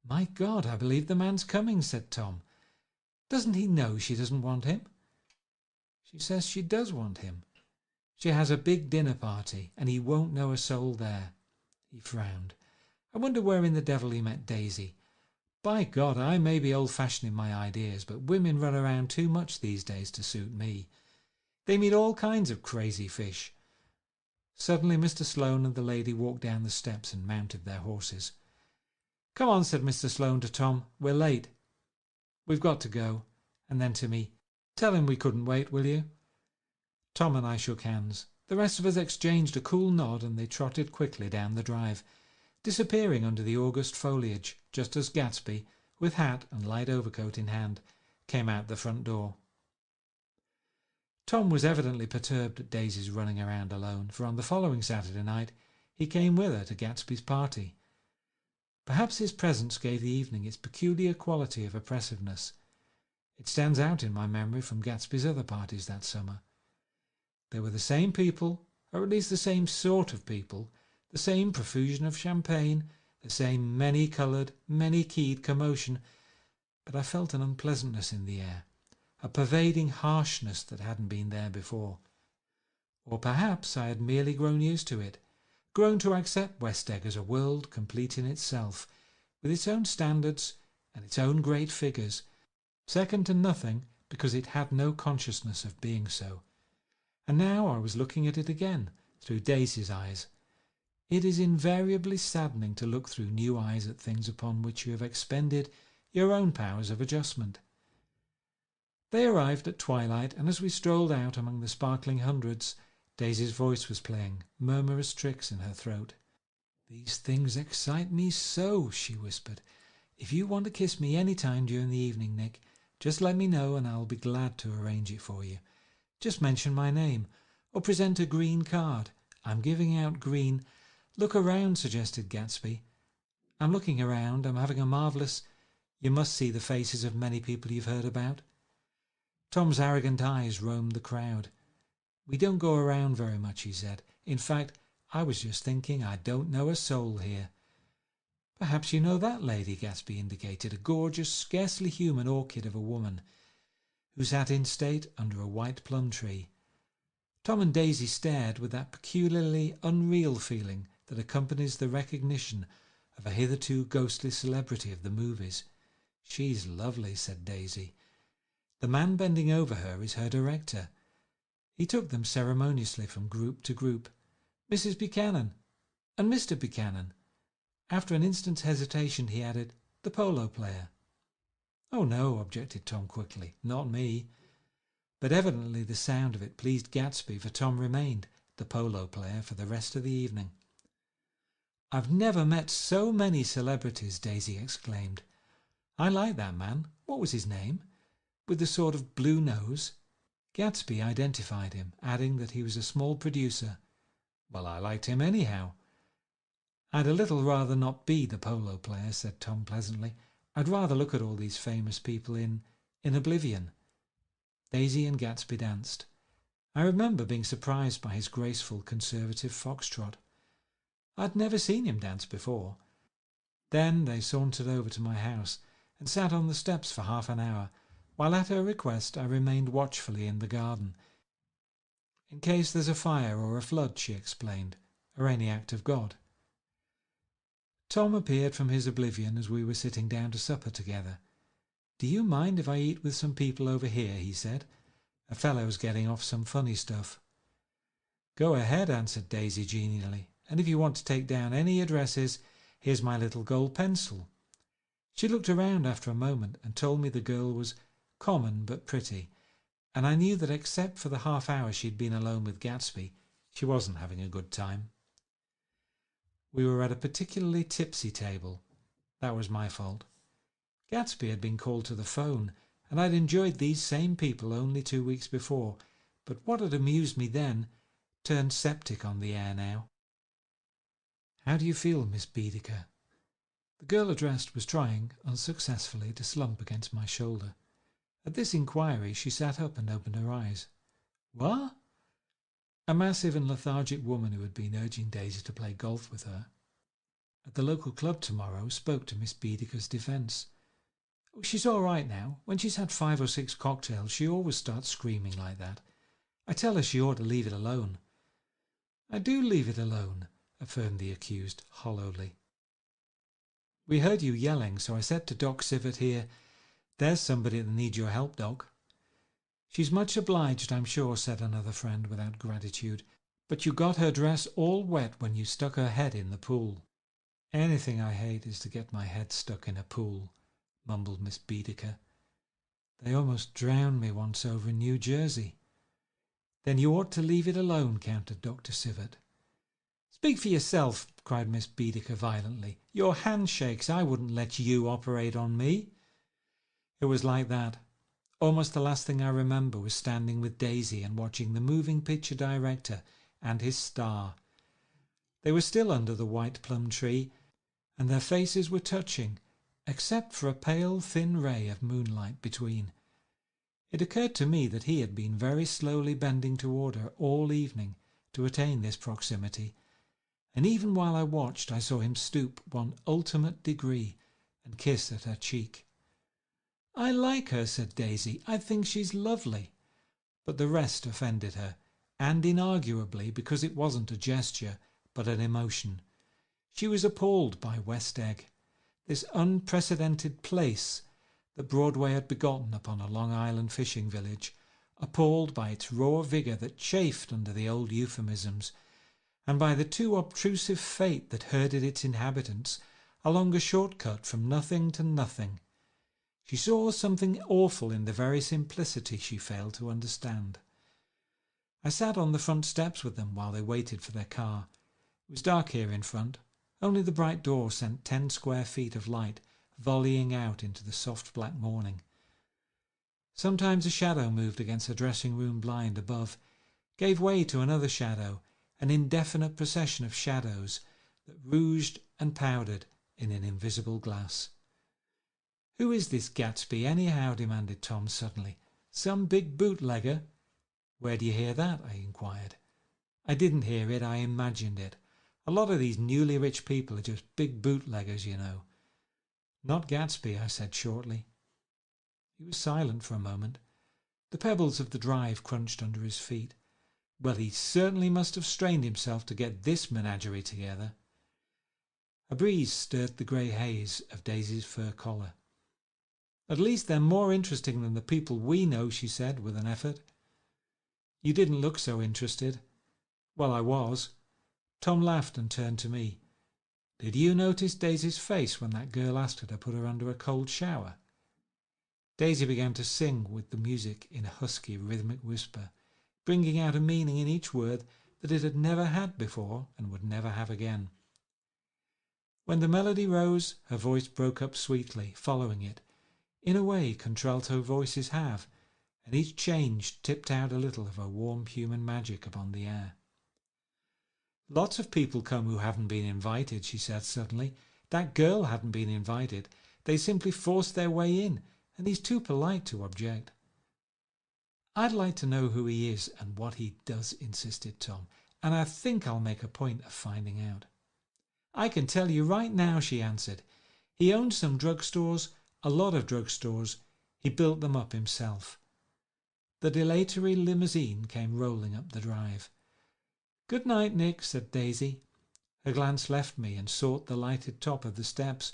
S1: "My God, I believe the man's coming," said Tom. "Doesn't he know she doesn't want him?" "She says she does want him. She has a big dinner party, and he won't know a soul there." He frowned. "I wonder where in the devil he met Daisy. By God, I may be old-fashioned in my ideas, but women run around too much these days to suit me. They meet all kinds of crazy fish." Suddenly Mr. Sloane and the lady walked down the steps and mounted their horses. "Come on," said Mr. Sloane to Tom. "We're late." "We've got to go." And then to me, "Tell him we couldn't wait, will you?" Tom and I shook hands. The rest of us exchanged a cool nod, and they trotted quickly down the drive, disappearing under the August foliage, just as Gatsby, with hat and light overcoat in hand, came out the front door. Tom was evidently perturbed at Daisy's running around alone, for on the following Saturday night he came with her to Gatsby's party. Perhaps his presence gave the evening its peculiar quality of oppressiveness. It stands out in my memory from Gatsby's other parties that summer. They were the same people, or at least the same sort of people, the same profusion of champagne, the same many-coloured, many-keyed commotion, but I felt an unpleasantness in the air, a pervading harshness that hadn't been there before. Or perhaps I had merely grown used to it, grown to accept West Egg as a world complete in itself, with its own standards and its own great figures, second to nothing because it had no consciousness of being so. And now I was looking at it again, through Daisy's eyes. It is invariably saddening to look through new eyes at things upon which you have expended your own powers of adjustment. They arrived at twilight, and as we strolled out among the sparkling hundreds, Daisy's voice was playing, murmurous tricks in her throat. "These things excite me so," she whispered. "If you want to kiss me any time during the evening, Nick, just let me know and I'll be glad to arrange it for you. Just mention my name, or present a green card. I'm giving out green—" "Look around," suggested Gatsby. "I'm looking around. I'm having a marvellous— You must see the faces of many people you've heard about." Tom's arrogant eyes roamed the crowd. "We don't go around very much," he said. "In fact, I was just thinking I don't know a soul here." "Perhaps you know that lady," Gatsby indicated, a gorgeous, scarcely human orchid of a woman, who sat in state under a white plum tree. Tom and Daisy stared with that peculiarly unreal feeling that accompanies the recognition of a hitherto ghostly celebrity of the movies. "She's lovely," said Daisy. "The man bending over her is her director." He took them ceremoniously from group to group. "Mrs. Buchanan and Mr. Buchanan." After an instant's hesitation he added, "The polo player." "Oh no," objected Tom quickly, "not me." But evidently the sound of it pleased Gatsby, for Tom remained the polo player for the rest of the evening. "I've never met so many celebrities," Daisy exclaimed. "I like that man. What was his name? With the sort of blue nose?" Gatsby identified him, adding that he was a small producer. "Well, I liked him anyhow." "I'd a little rather not be the polo player," said Tom pleasantly. "I'd rather look at all these famous people in oblivion." Daisy and Gatsby danced. I remember being surprised by his graceful conservative foxtrot. I'd never seen him dance before. Then they sauntered over to my house and sat on the steps for half an hour, while at her request I remained watchfully in the garden. "In case there's a fire or a flood," she explained, "or any act of God." Tom appeared from his oblivion as we were sitting down to supper together. "Do you mind if I eat with some people over here?" he said. "A fellow's getting off some funny stuff." "Go ahead," answered Daisy genially, "and if you want to take down any addresses, here's my little gold pencil." She looked around after a moment and told me the girl was common but pretty, and I knew that except for the half hour she'd been alone with Gatsby, she wasn't having a good time. We were at a particularly tipsy table. That was my fault. Gatsby had been called to the phone, and I'd enjoyed these same people only 2 weeks before, but what had amused me then turned septic on the air now. "How do you feel, Miss Baedeker?" The girl addressed was trying, unsuccessfully, to slump against my shoulder. At this inquiry she sat up and opened her eyes. "What?" A massive and lethargic woman who had been urging Daisy to play golf with her at the local club tomorrow spoke to Miss Baedeker's defence. "She's all right now. When she's had 5 or 6 cocktails she always starts screaming like that. I tell her she ought to leave it alone." "I do leave it alone," affirmed the accused hollowly. "We heard you yelling, so I said to Doc Sivert here, 'There's somebody that needs your help, Doc.'" "She's much obliged, I'm sure," said another friend without gratitude. "But you got her dress all wet when you stuck her head in the pool." "Anything I hate is to get my head stuck in a pool," mumbled Miss Baedeker. "They almost drowned me once over in New Jersey." "Then you ought to leave it alone," countered Dr. Sivert. "Speak for yourself," cried Miss Baedeker violently. "Your hand shakes. I wouldn't let you operate on me." It was like that. Almost the last thing I remember was standing with Daisy and watching the moving picture director and his star. They were still under the white plum tree, and their faces were touching, except for a pale, thin ray of moonlight between. It occurred to me that he had been very slowly bending toward her all evening to attain this proximity, and even while I watched I saw him stoop one ultimate degree and kiss at her cheek. "I like her," said Daisy. "I think she's lovely." But the rest offended her, and inarguably because it wasn't a gesture but an emotion. She was appalled by West Egg, this unprecedented place, that Broadway had begotten upon a Long Island fishing village, appalled by its raw vigour that chafed under the old euphemisms, and by the too obtrusive fate that herded its inhabitants along a short-cut from nothing to nothing. She saw something awful in the very simplicity she failed to understand. I sat on the front steps with them while they waited for their car. It was dark here in front. Only the bright door sent 10 square feet of light volleying out into the soft black morning. Sometimes a shadow moved against the dressing-room blind above, gave way to another shadow, an indefinite procession of shadows that rouged and powdered in an invisible glass. "Who is this Gatsby, anyhow?" demanded Tom suddenly. "Some big bootlegger?" "Where do you hear that?" I inquired. "I didn't hear it, I imagined it. A lot of these newly rich people are just big bootleggers, you know." "Not Gatsby," I said shortly. He was silent for a moment. The pebbles of the drive crunched under his feet. Well, he certainly must have strained himself to get this menagerie together. A breeze stirred the grey haze of Daisy's fur collar. "At least they're more interesting than the people we know," she said with an effort. "You didn't look so interested." "Well, I was." Tom laughed and turned to me. "Did you notice Daisy's face when that girl asked her to put her under a cold shower?" Daisy began to sing with the music in a husky, rhythmic whisper, bringing out a meaning in each word that it had never had before and would never have again. When the melody rose, her voice broke up sweetly, following it, in a way contralto voices have, and each change tipped out a little of her warm human magic upon the air. "Lots of people come who haven't been invited," she said suddenly. "That girl hadn't been invited. They simply forced their way in, and he's too polite to object." "I'd like to know who he is and what he does," insisted Tom, "and I think I'll make a point of finding out." "I can tell you right now," she answered. "He owns some drugstores, a lot of drugstores. He built them up himself." The dilatory limousine came rolling up the drive. "Good night, Nick," said Daisy. Her glance left me and sought the lighted top of the steps,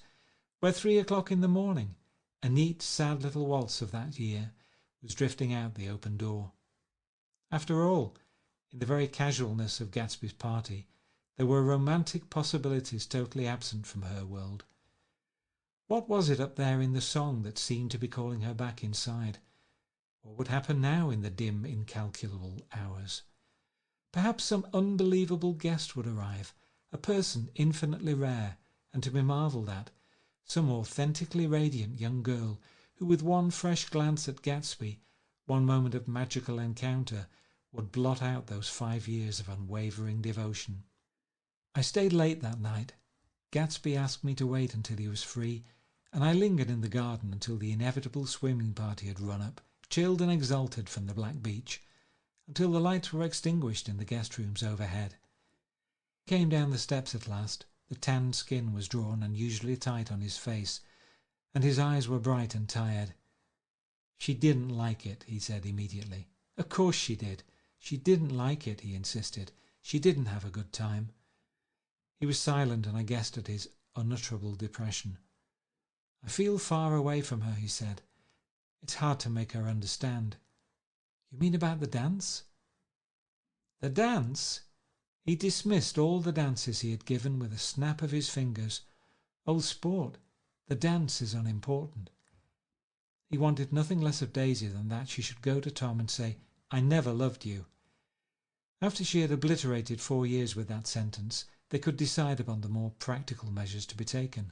S1: where 3 o'clock in the morning, a neat, sad little waltz of that year, was drifting out the open door. After all, in the very casualness of Gatsby's party, there were romantic possibilities totally absent from her world. What was it up there in the song that seemed to be calling her back inside? What would happen now in the dim, incalculable hours? Perhaps some unbelievable guest would arrive, a person infinitely rare and to be marvelled at, some authentically radiant young girl who, with one fresh glance at Gatsby, one moment of magical encounter, would blot out those 5 years of unwavering devotion. I stayed late that night. Gatsby asked me to wait until he was free, and I lingered in the garden until the inevitable swimming party had run up, chilled and exalted from the black beach, until the lights were extinguished in the guest rooms overhead. He came down the steps at last. The tanned skin was drawn unusually tight on his face, and his eyes were bright and tired. "She didn't like it," he said immediately. "Of course she did. She didn't like it," he insisted. "She didn't have a good time." He was silent, and I guessed at his unutterable depression. "I feel far away from her," he said. "It's hard to make her understand." "You mean about the dance?" "The dance?" He dismissed all the dances he had given with a snap of his fingers. "Old sport, the dance is unimportant." He wanted nothing less of Daisy than that she should go to Tom and say, "I never loved you." After she had obliterated 4 years with that sentence, they could decide upon the more practical measures to be taken.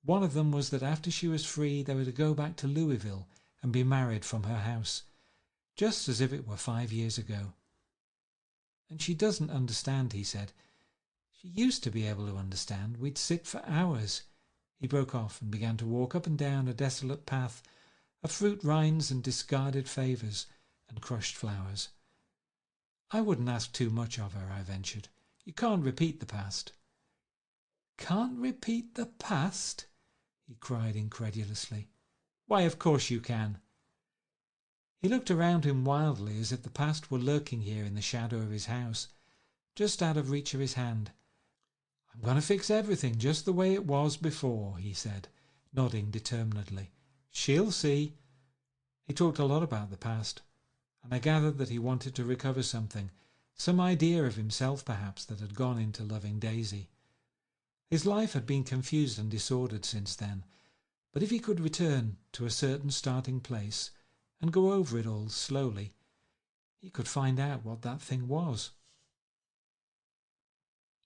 S1: One of them was that after she was free they were to go back to Louisville and be married from her house, just as if it were 5 years ago. "And she doesn't understand," he said. "She used to be able to understand. We'd sit for hours." He broke off and began to walk up and down a desolate path of fruit rinds and discarded favours and crushed flowers. "I wouldn't ask too much of her," I ventured. "You can't repeat the past." "Can't repeat the past?" he cried incredulously. "Why, of course you can." He looked around him wildly, as if the past were lurking here in the shadow of his house, just out of reach of his hand. "I'm going to fix everything just the way it was before," he said, nodding determinedly. She'll see. He talked a lot about the past, and I gathered that he wanted to recover something, some idea of himself perhaps that had gone into loving Daisy. His life had been confused and disordered since then, but if he could return to a certain starting place and go over it all slowly, he could find out what that thing was.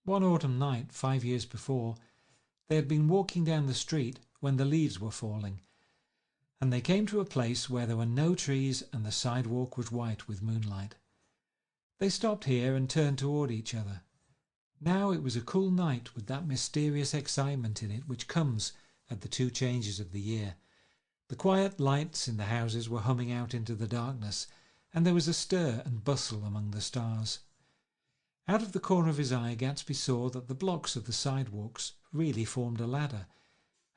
S1: One autumn night, 5 years before, they had been walking down the street when the leaves were falling, and they came to a place where there were no trees and the sidewalk was white with moonlight. They stopped here and turned toward each other. Now it was a cool night with that mysterious excitement in it which comes at the two changes of the year. The quiet lights in the houses were humming out into the darkness, and there was a stir and bustle among the stars. Out of the corner of his eye, Gatsby saw that the blocks of the sidewalks really formed a ladder,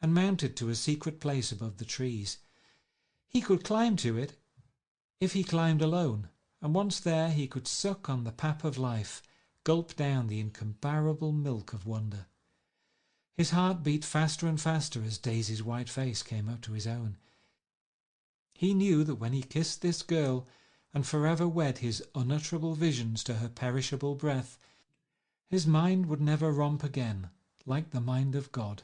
S1: and mounted to a secret place above the trees. He could climb to it if he climbed alone, and once there he could suck on the pap of life, gulp down the incomparable milk of wonder. His heart beat faster and faster as Daisy's white face came up to his own. He knew that when he kissed this girl and forever wed his unutterable visions to her perishable breath, his mind would never romp again like the mind of God.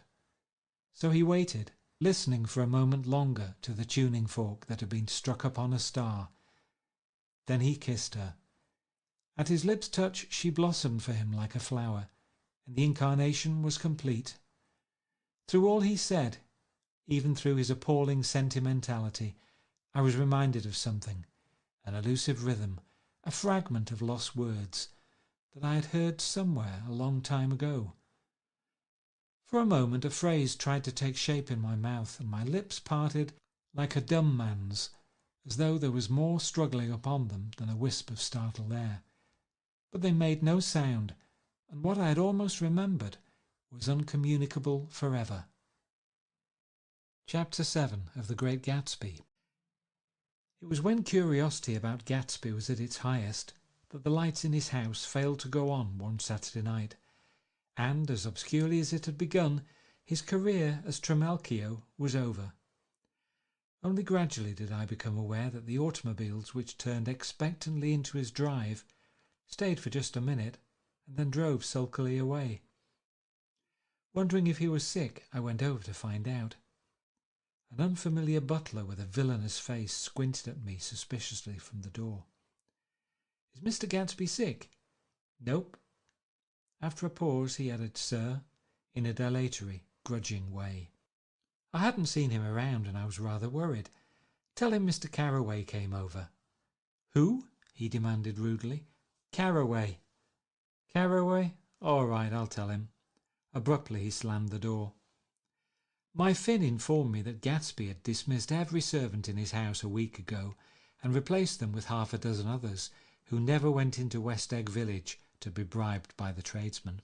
S1: So he waited, listening for a moment longer to the tuning fork that had been struck upon a star. Then he kissed her. At his lips' touch she blossomed for him like a flower, and the incarnation was complete. Through all he said, even through his appalling sentimentality, I was reminded of something, an elusive rhythm, a fragment of lost words that I had heard somewhere a long time ago. For a moment a phrase tried to take shape in my mouth, and my lips parted like a dumb man's, as though there was more struggling upon them than a wisp of startled air. But they made no sound, and what I had almost remembered was uncommunicable forever. Chapter 7 of The Great Gatsby. It was when curiosity about Gatsby was at its highest that the lights in his house failed to go on one Saturday night, and, as obscurely as it had begun, his career as Trimalchio was over. Only gradually did I become aware that the automobiles which turned expectantly into his drive stayed for just a minute and then drove sulkily away. Wondering if he was sick, I went over to find out. An unfamiliar butler with a villainous face squinted at me suspiciously from the door. "Is Mr. Gatsby sick?" "Nope." After a pause he added, "Sir," in a dilatory, grudging way. I hadn't seen him around and I was rather worried. "Tell him Mr. Carroway came over." "Who?" he demanded rudely. "Carroway." "Carroway? All right, I'll tell him." Abruptly he slammed the door. My Finn informed me that Gatsby had dismissed every servant in his house a week ago and replaced them with half a dozen others who never went into West Egg Village to be bribed by the tradesmen,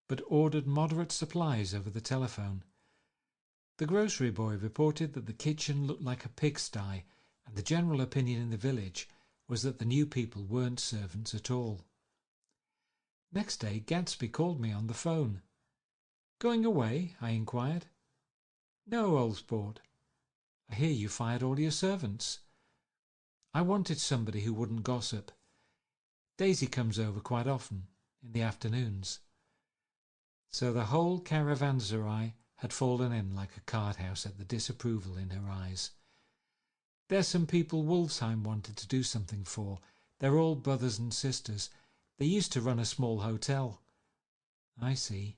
S1: but ordered moderate supplies over the telephone. The grocery boy reported that the kitchen looked like a pigsty, and the general opinion in the village was that the new people weren't servants at all. Next day Gatsby called me on the phone. "Going away?" I inquired. "No, old sport." "I hear you fired all your servants." "I wanted somebody who wouldn't gossip. Daisy comes over quite often, in the afternoons." So the whole caravanserai had fallen in like a card-house at the disapproval in her eyes. "There's some people Wolfsheim wanted to do something for. They're all brothers and sisters. They used to run a small hotel." "I see."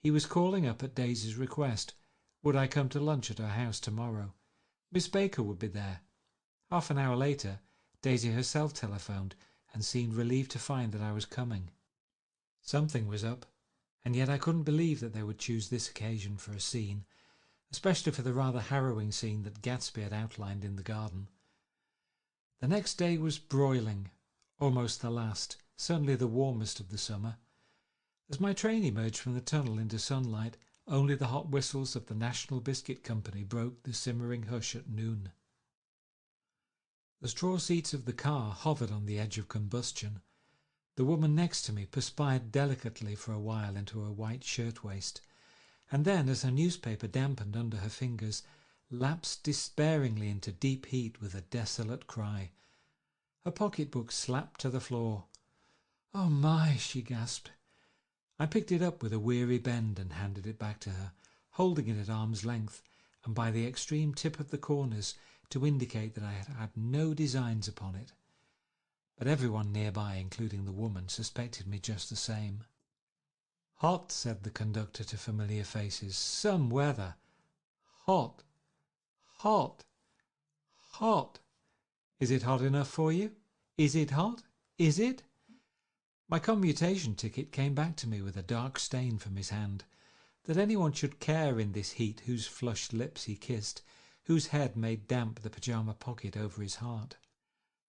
S1: He was calling up at Daisy's request. Would I come to lunch at her house tomorrow? Miss Baker would be there. Half an hour later, Daisy herself telephoned and seemed relieved to find that I was coming. Something was up, and yet I couldn't believe that they would choose this occasion for a scene, especially for the rather harrowing scene that Gatsby had outlined in the garden. The next day was broiling, almost the last, certainly the warmest of the summer. As my train emerged from the tunnel into sunlight, only the hot whistles of the National Biscuit Company broke the simmering hush at noon. The straw seats of the car hovered on the edge of combustion. The woman next to me perspired delicately for a while into her white shirtwaist, and then, as her newspaper dampened under her fingers, lapsed despairingly into deep heat with a desolate cry. Her pocketbook slapped to the floor. "Oh my!" she gasped. I picked it up with a weary bend and handed it back to her, holding it at arm's length and by the extreme tip of the corners to indicate that I had had no designs upon it. But everyone nearby, including the woman, suspected me just the same. "Hot," said the conductor to familiar faces. "Some weather. Hot. Hot. Hot. Is it hot enough for you? Is it hot? Is it?" My commutation ticket came back to me with a dark stain from his hand. That anyone should care in this heat whose flushed lips he kissed, whose head made damp the pyjama pocket over his heart.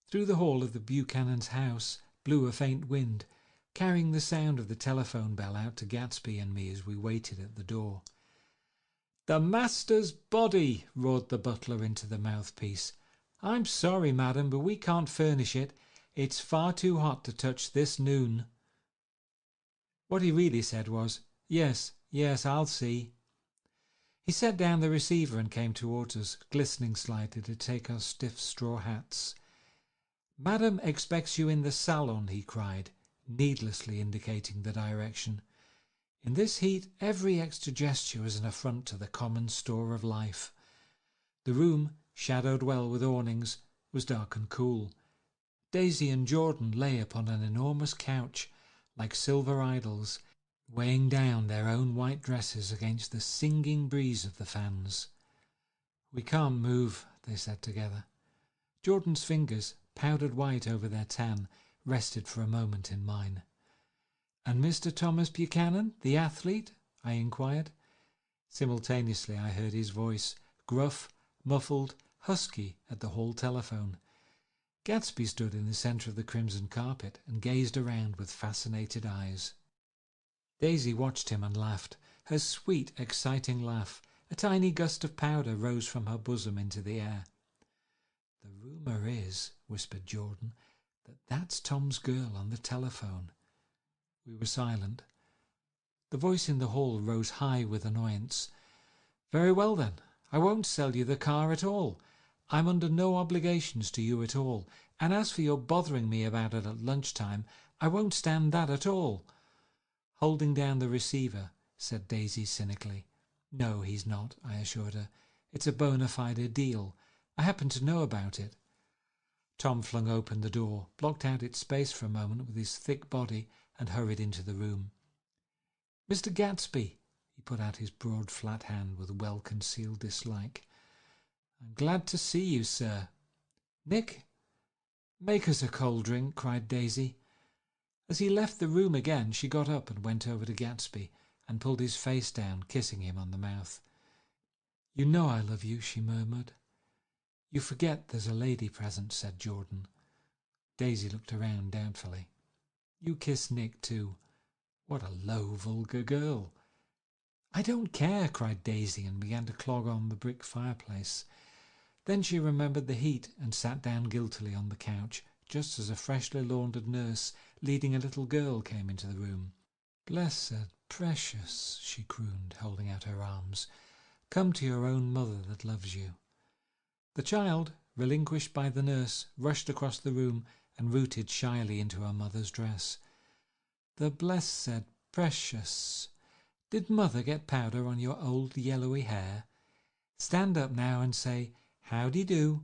S1: Through the hall of the Buchanan's house blew a faint wind, carrying the sound of the telephone bell out to Gatsby and me as we waited at the door. "The master's body!" roared the butler into the mouthpiece. "I'm sorry, madam, but we can't furnish it. It's far too hot to touch this noon." What he really said was, "Yes, yes, I'll see." He set down the receiver and came towards us, glistening slightly to take our stiff straw hats. "Madam expects you in the salon," he cried, needlessly indicating the direction. In this heat, every extra gesture was an affront to the common store of life. The room, shadowed well with awnings, was dark and cool. Daisy and Jordan lay upon an enormous couch, like silver idols, weighing down their own white dresses against the singing breeze of the fans. "We can't move," they said together. Jordan's fingers, powdered white over their tan, rested for a moment in mine. "And Mr. Thomas Buchanan, the athlete?" I inquired. Simultaneously I heard his voice, gruff, muffled, husky, at the hall telephone. Gatsby stood in the centre of the crimson carpet and gazed around with fascinated eyes. Daisy watched him and laughed, her sweet, exciting laugh. A tiny gust of powder rose from her bosom into the air. "The rumour is," whispered Jordan, "that that's Tom's girl on the telephone." We were silent. The voice in the hall rose high with annoyance. "Very well then, I won't sell you the car at all. I'm under no obligations to you at all, and as for your bothering me about it at lunchtime, I won't stand that at all." Holding down the receiver, said Daisy cynically. "No, he's not," I assured her. "It's a bona fide deal. I happen to know about it." Tom flung open the door, blocked out its space for a moment with his thick body, and hurried into the room. "Mr. Gatsby," he put out his broad flat hand with well-concealed dislike. "I'm glad to see you, sir." "Nick, make us a cold drink," cried Daisy. As he left the room again, she got up and went over to Gatsby and pulled his face down, kissing him on the mouth. "You know I love you," she murmured. "You forget there's a lady present," said Jordan. Daisy looked around doubtfully. "You kiss Nick too. What a low, vulgar girl." "I don't care," cried Daisy, and began to clog on the brick fireplace. Then she remembered the heat and sat down guiltily on the couch, just as a freshly laundered nurse leading a little girl came into the room. "Blessed, precious," she crooned, holding out her arms. "Come to your own mother that loves you." The child, relinquished by the nurse, rushed across the room and rooted shyly into her mother's dress. "The blessed, precious. Did mother get powder on your old yellowy hair? Stand up now and say, 'Howdy-do.'"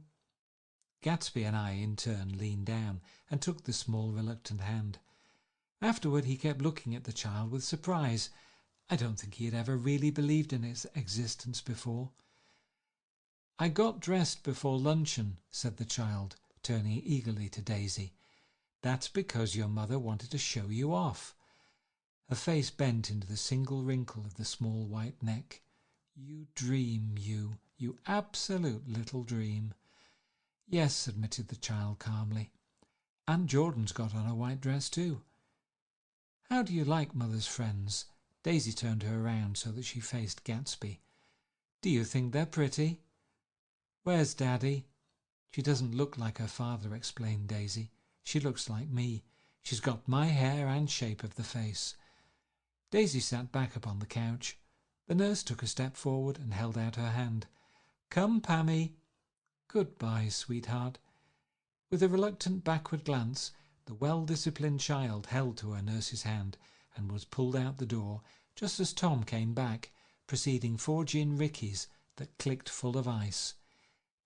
S1: Gatsby and I, in turn, leaned down and took the small, reluctant hand. Afterward he kept looking at the child with surprise. I don't think he had ever really believed in its existence before. "I got dressed before luncheon," said the child, turning eagerly to Daisy. "That's because your mother wanted to show you off." Her face bent into the single wrinkle of the small white neck. "You dream, you absolute little dream." "Yes," admitted the child calmly. "Aunt Jordan's got on a white dress too." "How do you like mother's friends?" Daisy turned her around so that she faced Gatsby. "Do you think they're pretty?" "Where's Daddy?" "She doesn't look like her father," explained Daisy. "She looks like me. She's got my hair and shape of the face." Daisy sat back upon the couch. The nurse took a step forward and held out her hand. Come, Pammy. Goodbye, sweetheart. With a reluctant backward glance, the well-disciplined child held to her nurse's hand and was pulled out the door just as Tom came back, preceding 4 gin rickeys that clicked full of ice.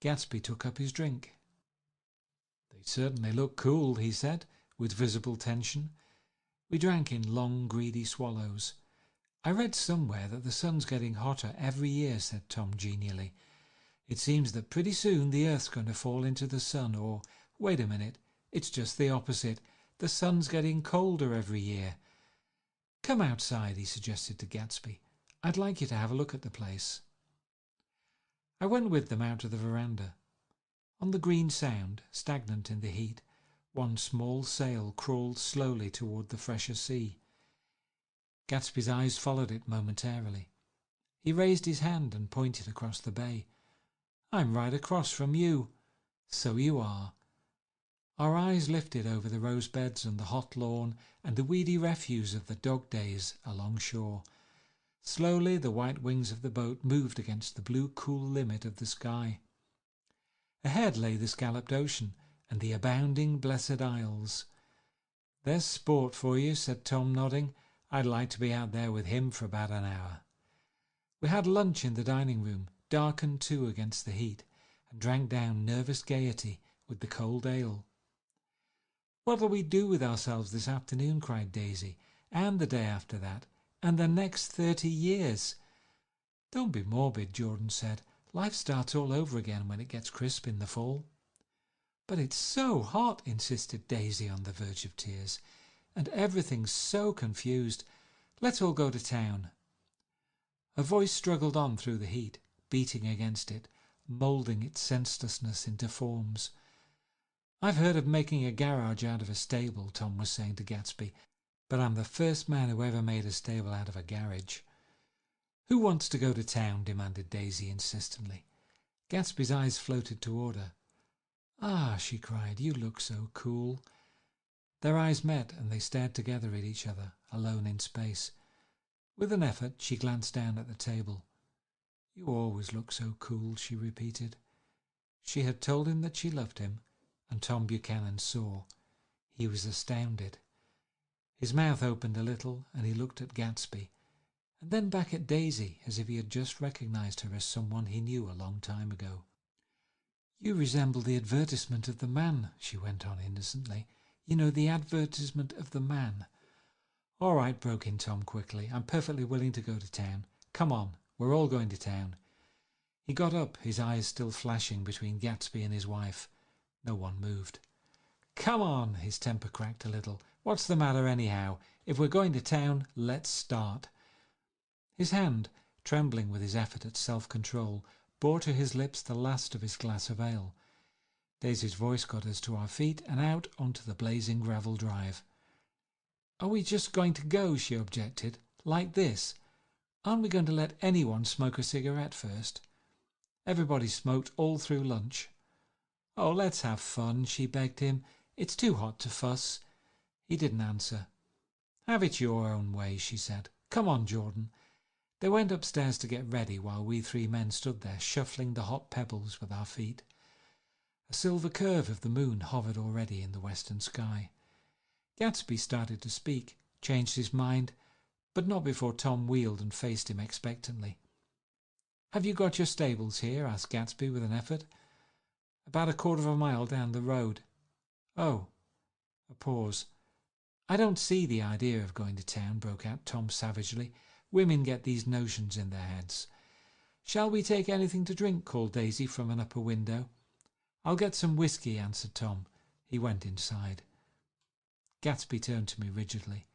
S1: Gatsby took up his drink. They certainly look cool, he said, with visible tension. We drank in long, greedy swallows. I read somewhere that the sun's getting hotter every year, said Tom genially. It seems that pretty soon the earth's going to fall into the sun, or, wait a minute, it's just the opposite. The sun's getting colder every year. Come outside, he suggested to Gatsby. I'd like you to have a look at the place. I went with them out to the veranda. On the green sound, stagnant in the heat, one small sail crawled slowly toward the fresher sea. Gatsby's eyes followed it momentarily. He raised his hand and pointed across the bay. I'm right across from you. So you are. Our eyes lifted over the rose beds and the hot lawn and the weedy refuse of the dog days along shore. Slowly the white wings of the boat moved against the blue cool limit of the sky. Ahead lay the scalloped ocean and the abounding blessed isles. There's sport for you, said Tom, nodding. I'd like to be out there with him for about an hour. We had lunch in the dining room, darkened too against the heat, and drank down nervous gaiety with the cold ale. What'll we do with ourselves this afternoon? Cried Daisy, and the day after that, and the next 30 years. Don't be morbid, Jordan said. Life starts all over again when it gets crisp in the fall. But it's so hot, insisted Daisy on the verge of tears, and everything's so confused. Let's all go to town. Her voice struggled on through the heat, beating against it, moulding its senselessness into forms. I've heard of making a garage out of a stable, Tom was saying to Gatsby, but I'm the first man who ever made a stable out of a garage. Who wants to go to town? Demanded Daisy insistently. Gatsby's eyes floated toward her. Ah, she cried, you look so cool. Their eyes met and they stared together at each other, alone in space. With an effort, she glanced down at the table. You always look so cool, she repeated. She had told him that she loved him, and Tom Buchanan saw. He was astounded. His mouth opened a little, and he looked at Gatsby, and then back at Daisy, as if he had just recognized her as someone he knew a long time ago. You resemble the advertisement of the Man, she went on innocently. You know, the advertisement of the Man. All right, broke in Tom quickly. I'm perfectly willing to go to town. Come on, we're all going to town. He got up, his eyes still flashing between Gatsby and his wife. No one moved. Come on, his temper cracked a little. What's the matter anyhow? If we're going to town, let's start. His hand, trembling with his effort at self-control, bore to his lips the last of his glass of ale. Daisy's voice got us to our feet and out onto the blazing gravel drive. Are we just going to go, she objected, like this? Aren't we going to let anyone smoke a cigarette first? Everybody smoked all through lunch. Oh, let's have fun, she begged him. It's too hot to fuss. He didn't answer. Have it your own way, she said. Come on, Jordan. They went upstairs to get ready while we 3 men stood there shuffling the hot pebbles with our feet. A silver curve of the moon hovered already in the western sky. Gatsby started to speak, changed his mind, but not before Tom wheeled and faced him expectantly. Have you got your stables here? Asked Gatsby with an effort. About 1/4 of a mile down the road. Oh. A pause. I don't see the idea of going to town, broke out Tom savagely. Women get these notions in their heads. Shall we take anything to drink? Called Daisy from an upper window. I'll get some whiskey, answered Tom. He went inside. Gatsby turned to me rigidly.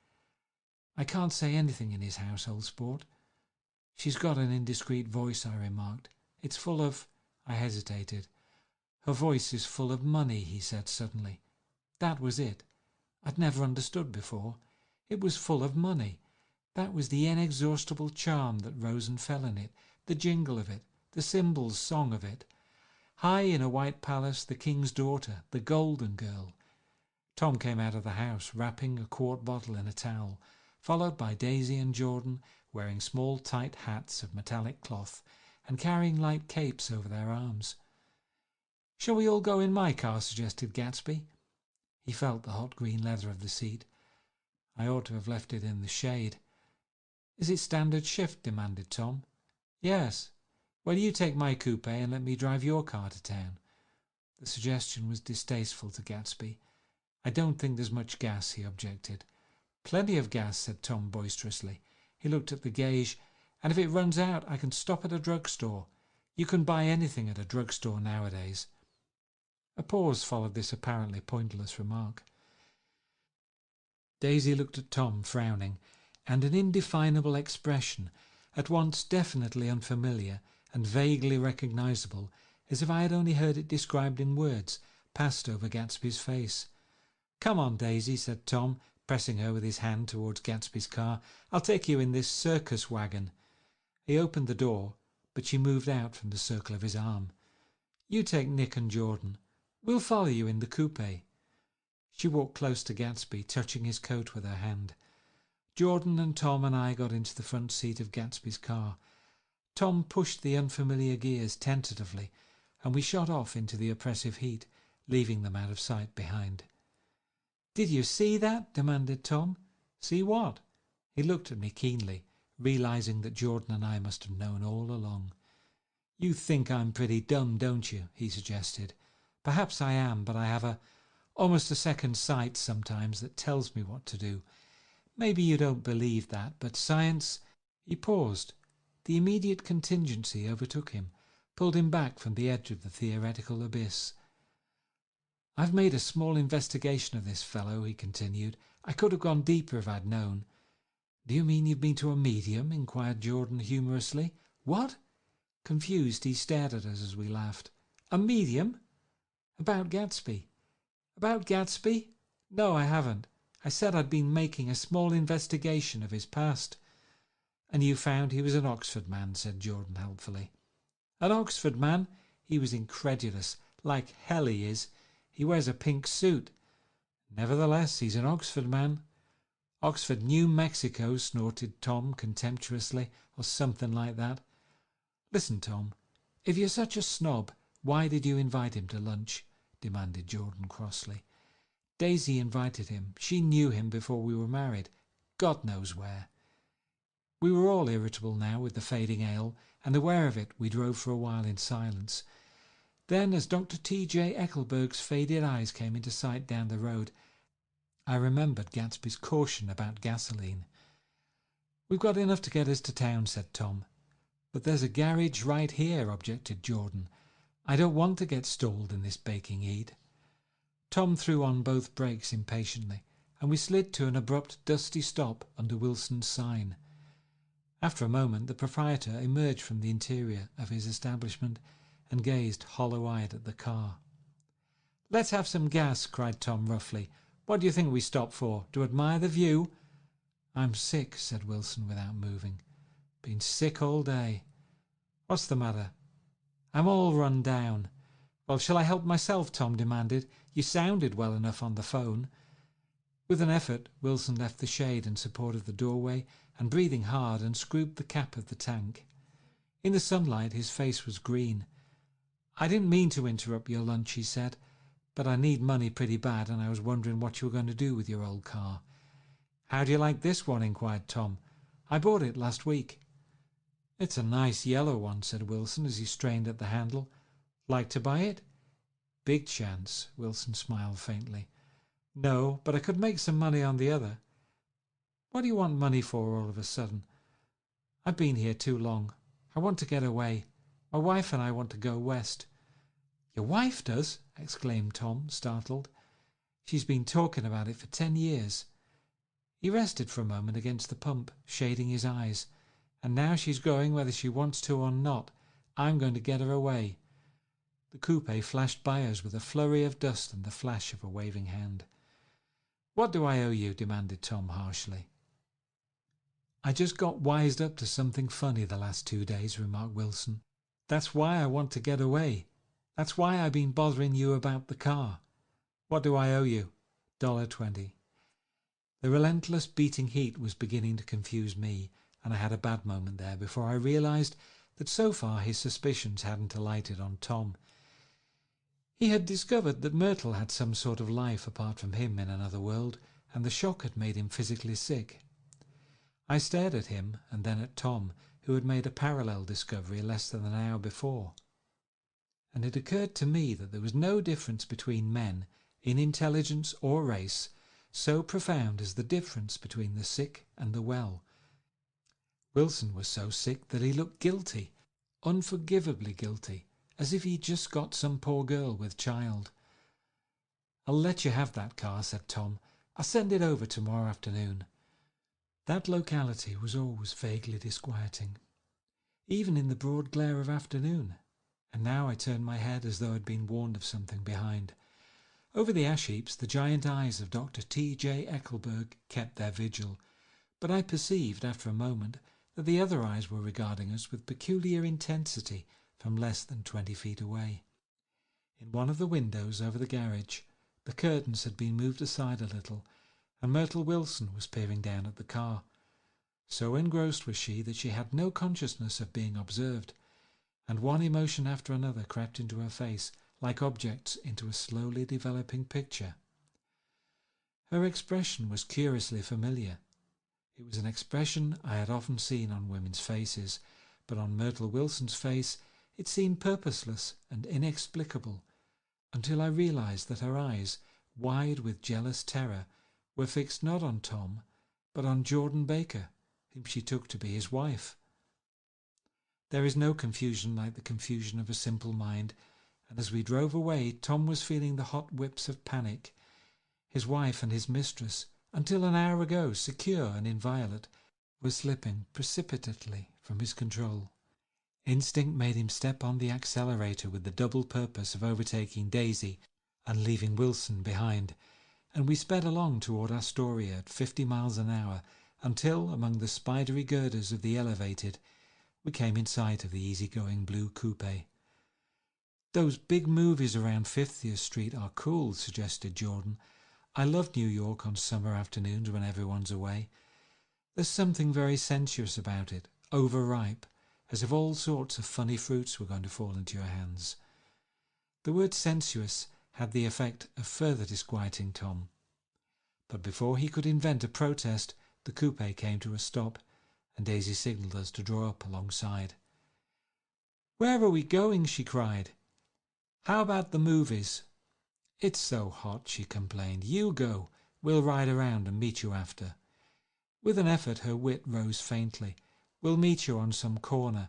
S1: I can't say anything in his household sport. She's got an indiscreet voice, I remarked. It's full of... I hesitated. Her voice is full of money, he said suddenly. That was it. I'd never understood before. It was full of money. That was the inexhaustible charm that rose and fell in it, the jingle of it, the cymbals' song of it. High in a white palace, the king's daughter, the golden girl. Tom came out of the house, wrapping a quart bottle in a towel, followed by Daisy and Jordan, wearing small tight hats of metallic cloth, and carrying light capes over their arms. "Shall we all go in my car?" suggested Gatsby. He felt the hot green leather of the seat. "I ought to have left it in the shade." "Is it standard shift?" demanded Tom. "Yes." "Well, you take my coupe and let me drive your car to town." The suggestion was distasteful to Gatsby. "I don't think there's much gas," he objected. "Plenty of gas," said Tom boisterously. He looked at the gauge. "And if it runs out, I can stop at a drugstore. You can buy anything at a drugstore nowadays." A pause followed this apparently pointless remark. Daisy looked at Tom, frowning, and an indefinable expression, at once definitely unfamiliar and vaguely recognizable, as if I had only heard it described in words, passed over Gatsby's face. "Come on, Daisy," said Tom, pressing her with his hand towards Gatsby's car. "I'll take you in this circus wagon." He opened the door, but she moved out from the circle of his arm. "You take Nick and Jordan. We'll follow you in the coupe." She walked close to Gatsby, touching his coat with her hand. Jordan and Tom and I got into the front seat of Gatsby's car. Tom pushed the unfamiliar gears tentatively, and we shot off into the oppressive heat, leaving them out of sight behind. "Did you see that?" demanded Tom. "See what?" He looked at me keenly, realizing that Jordan and I must have known all along. "You think I'm pretty dumb, don't you?" he suggested. "Perhaps I am, but I have almost a second sight sometimes that tells me what to do. Maybe you don't believe that, but science—" He paused. The immediate contingency overtook him, pulled him back from the edge of the theoretical abyss. "I've made a small investigation of this fellow," he continued. "I could have gone deeper if I'd known." "Do you mean you've been to a medium?" inquired Jordan humorously. "What?" Confused, he stared at us as we laughed. "A medium? About Gatsby?" "About Gatsby? No, I haven't. I said I'd been making a small investigation of his past." "And you found he was an Oxford man," said Jordan helpfully. "An Oxford man?" He was incredulous. "Like hell he is. He wears a pink suit." "Nevertheless, he's an Oxford man." "Oxford, New Mexico," snorted Tom contemptuously, or something like that. "Listen, Tom, if you're such a snob, why did you invite him to lunch?" demanded Jordan crossly. "Daisy invited him. She knew him before we were married. God knows where." We were all irritable now with the fading ale, and aware of it, we drove for a while in silence. Then, as Dr. T.J. Eckelberg's faded eyes came into sight down the road, I remembered Gatsby's caution about gasoline. "We've got enough to get us to town," said Tom. "But there's a garage right here," objected Jordan. "I don't want to get stalled in this baking heat." Tom threw on both brakes impatiently, and we slid to an abrupt, dusty stop under Wilson's sign. After a moment, the proprietor emerged from the interior of his establishment and gazed hollow-eyed at the car. "Let's have some gas," cried Tom roughly. "What do you think we stopped for? To admire the view?" "I'm sick," said Wilson without moving. "Been sick all day." "What's the matter?" "I'm all run down." "Well, shall I help myself?" Tom demanded. "You sounded well enough on the phone." With an effort, Wilson left the shade and supported the doorway, and breathing hard, unscrewed the cap of the tank. In the sunlight his face was green. "I didn't mean to interrupt your lunch," he said, "but I need money pretty bad, and I was wondering what you were going to do with your old car." "How do you like this one?" inquired Tom. "I bought it last week." "It's a nice yellow one," said Wilson as he strained at the handle. "Like to buy it?" "Big chance," Wilson smiled faintly. "No, but I could make some money on the other." "What do you want money for all of a sudden?" "I've been here too long. I want to get away. My wife and I want to go west." "Your wife does?" exclaimed Tom, startled. "She's been talking about it for 10 years. He rested for a moment against the pump, shading his eyes. "And now she's going whether she wants to or not. I'm going to get her away." The coupe flashed by us with a flurry of dust and the flash of a waving hand. "What do I owe you?" demanded Tom harshly. "I just got wised up to something funny the last 2 days," remarked Wilson. "That's why I want to get away. That's why I've been bothering you about the car." "What do I owe you?" $1.20. The relentless beating heat was beginning to confuse me, and I had a bad moment there before I realized that so far his suspicions hadn't alighted on Tom. He had discovered that Myrtle had some sort of life apart from him in another world, and the shock had made him physically sick. I stared at him and then at Tom, who had made a parallel discovery less than an hour before. And it occurred to me that there was no difference between men, in intelligence or race, so profound as the difference between the sick and the well. Wilson was so sick that he looked guilty, unforgivably guilty, as if he'd just got some poor girl with child. "I'll let you have that car," said Tom. "I'll send it over tomorrow afternoon." That locality was always vaguely disquieting, even in the broad glare of afternoon, and now I turned my head as though I'd been warned of something behind. Over the ash heaps the giant eyes of Dr. T.J. Eckelberg kept their vigil, but I perceived after a moment that the other eyes were regarding us with peculiar intensity from less than 20 feet away. In one of the windows over the garage, the curtains had been moved aside a little, and Myrtle Wilson was peering down at the car. So engrossed was she that she had no consciousness of being observed, and one emotion after another crept into her face, like objects into a slowly developing picture. Her expression was curiously familiar. It was an expression I had often seen on women's faces, but on Myrtle Wilson's face it seemed purposeless and inexplicable, until I realized that her eyes, wide with jealous terror, were fixed not on Tom, but on Jordan Baker, whom she took to be his wife. There is no confusion like the confusion of a simple mind, and as we drove away, Tom was feeling the hot whips of panic. His wife and his mistress, until an hour ago secure and inviolate, were slipping precipitately from his control. Instinct made him step on the accelerator with the double purpose of overtaking Daisy and leaving Wilson behind, and we sped along toward Astoria at 50 miles an hour until, among the spidery girders of the elevated, we came in sight of the easy-going blue coupe. "Those big movies around 50th Street are cool," suggested Jordan. "I love New York on summer afternoons when everyone's away. There's something very sensuous about it, overripe, as if all sorts of funny fruits were going to fall into your hands." The word sensuous had the effect of further disquieting Tom. But before he could invent a protest, the coupe came to a stop, and Daisy signalled us to draw up alongside. "Where are we going?" she cried. "How about the movies?" "It's so hot," she complained. "You go. We'll ride around and meet you after." With an effort her wit rose faintly. "We'll meet you on some corner.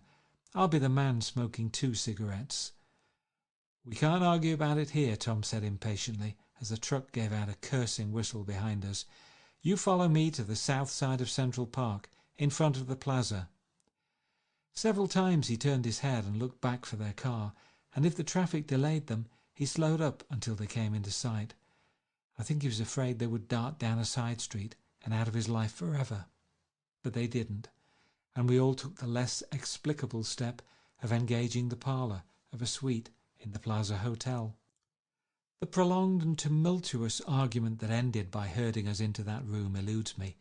S1: I'll be the man smoking 2 cigarettes." "We can't argue about it here," Tom said impatiently, as the truck gave out a cursing whistle behind us. "You follow me to the south side of Central Park, in front of the plaza." Several times he turned his head and looked back for their car, and if the traffic delayed them, he slowed up until they came into sight. I think he was afraid they would dart down a side street and out of his life forever. But they didn't, and we all took the less explicable step of engaging the parlour of a suite in the Plaza Hotel. The prolonged and tumultuous argument that ended by herding us into that room eludes me,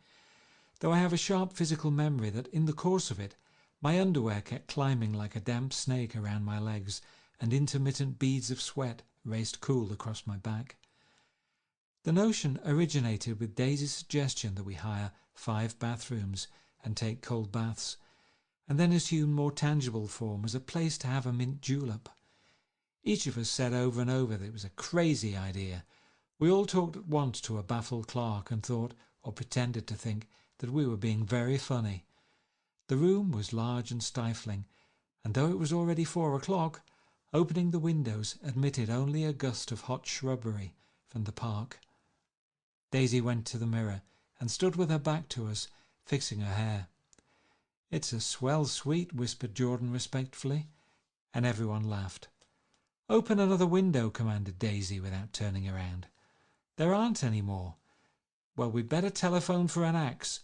S1: though I have a sharp physical memory that in the course of it my underwear kept climbing like a damp snake around my legs, and intermittent beads of sweat raced cool across my back. The notion originated with Daisy's suggestion that we hire 5 bathrooms and take cold baths, and then assumed more tangible form as a place to have a mint julep. Each of us said over and over that it was a crazy idea. We all talked at once to a baffled clerk and thought, or pretended to think, that we were being very funny. The room was large and stifling, and though it was already 4 o'clock, opening the windows admitted only a gust of hot shrubbery from the park. Daisy went to the mirror and stood with her back to us, fixing her hair. "It's a swell suite," whispered Jordan respectfully, and everyone laughed. "Open another window," commanded Daisy without turning around. "There aren't any more." "Well, we'd better telephone for an axe."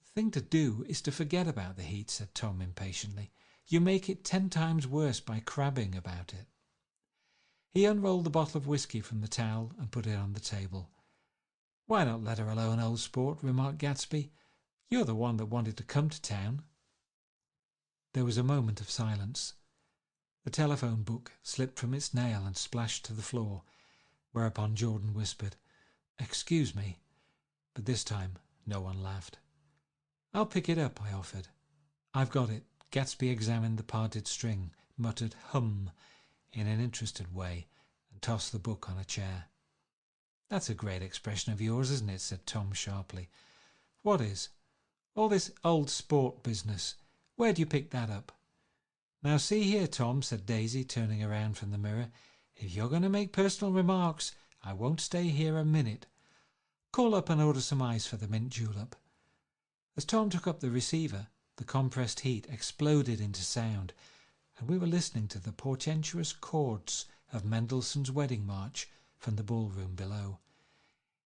S1: "The thing to do is to forget about the heat," said Tom impatiently. "You make it 10 times worse by crabbing about it." He unrolled the bottle of whiskey from the towel and put it on the table. "Why not let her alone, old sport?" remarked Gatsby. "You're the one that wanted to come to town." There was a moment of silence. The telephone book slipped from its nail and splashed to the floor, whereupon Jordan whispered, "Excuse me," but this time no one laughed. "I'll pick it up," I offered. "I've got it." Gatsby examined the parted string, muttered "hum" in an interested way, and tossed the book on a chair. "That's a great expression of yours, isn't it?" said Tom sharply. "What is?" "All this old sport business. Where do you pick that up?" "Now see here, Tom," said Daisy, turning around from the mirror. "If you're going to make personal remarks, I won't stay here a minute. Call up and order some ice for the mint julep." As Tom took up the receiver, the compressed heat exploded into sound, and we were listening to the portentous chords of Mendelssohn's Wedding March from the ballroom below.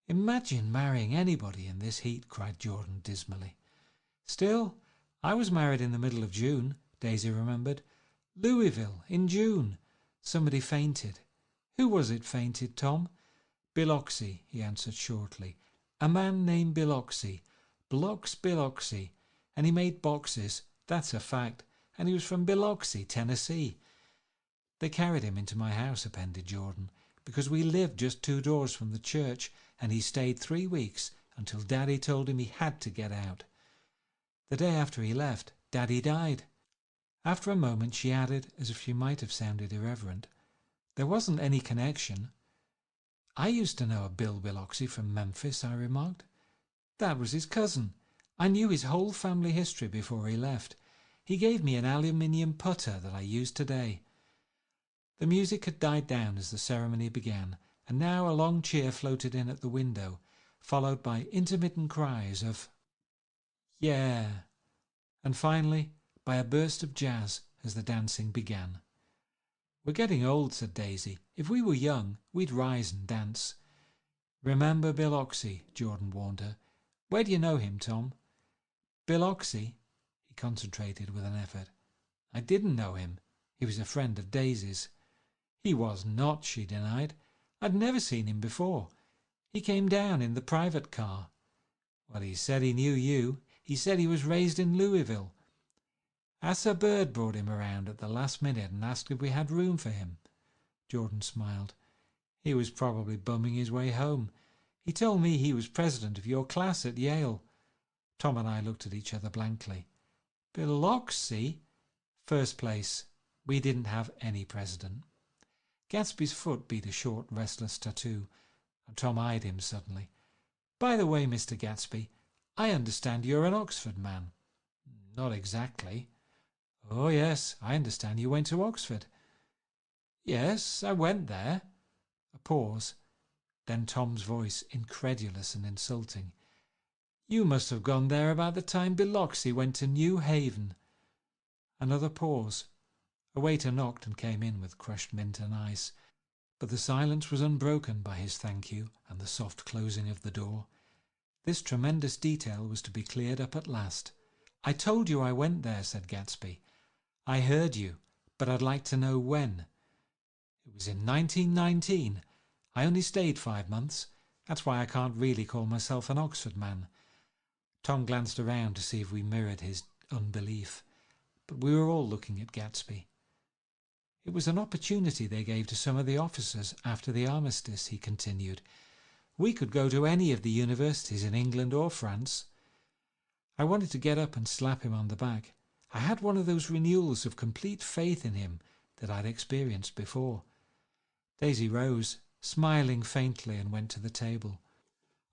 S1: "Imagine marrying anybody in this heat," cried Jordan dismally. "Still, I was married in the middle of June," Daisy remembered. "Louisville, in June. Somebody fainted." "Who was it fainted, Tom?" "Biloxi," he answered shortly. "A man named Biloxi. Biloxi. And he made boxes, that's a fact. And he was from Biloxi, Tennessee." "They carried him into my house," appended Jordan, "because we lived just 2 doors from the church, and he stayed 3 weeks until Daddy told him he had to get out. The day after he left, Daddy died." After a moment she added, as if she might have sounded irreverent, "There wasn't any connection." "I used to know a Bill Biloxi from Memphis," I remarked. "That was his cousin. I knew his whole family history before he left. He gave me an aluminium putter that I use today." The music had died down as the ceremony began, and now a long cheer floated in at the window, followed by intermittent cries of "Yeah," and finally by a burst of jazz as the dancing began. "We're getting old," said Daisy. "If we were young, we'd rise and dance." "Remember Biloxi," Jordan warned her. "Where do you know him, Tom?" "Biloxi?" He concentrated with an effort. "I didn't know him. He was a friend of Daisy's." "He was not," she denied. "I'd never seen him before. He came down in the private car." "Well, he said he knew you. He said he was raised in Louisville. Asa Bird brought him around at the last minute and asked if we had room for him." Jordan smiled. "He was probably bumming his way home. He told me he was president of your class at Yale." Tom and I looked at each other blankly. "Biloxi?" "First place. We didn't have any president." Gatsby's foot beat a short, restless tattoo, and Tom eyed him suddenly. "By the way, Mr. Gatsby, I understand you're an Oxford man." "Not exactly." "Oh, yes, I understand you went to Oxford." "Yes, I went there." A pause. Then Tom's voice, incredulous and insulting. "You must have gone there about the time Biloxi went to New Haven." Another pause. A waiter knocked and came in with crushed mint and ice, but the silence was unbroken by his thank you and the soft closing of the door. This tremendous detail was to be cleared up at last. "I told you I went there," said Gatsby. "I heard you, but I'd like to know when." "It was in 1919. I only stayed 5 months. That's why I can't really call myself an Oxford man." Tom glanced around to see if we mirrored his unbelief, but we were all looking at Gatsby. "It was an opportunity they gave to some of the officers after the armistice," he continued. "We could go to any of the universities in England or France." I wanted to get up and slap him on the back. I had one of those renewals of complete faith in him that I'd experienced before. Daisy rose, smiling faintly, and went to the table.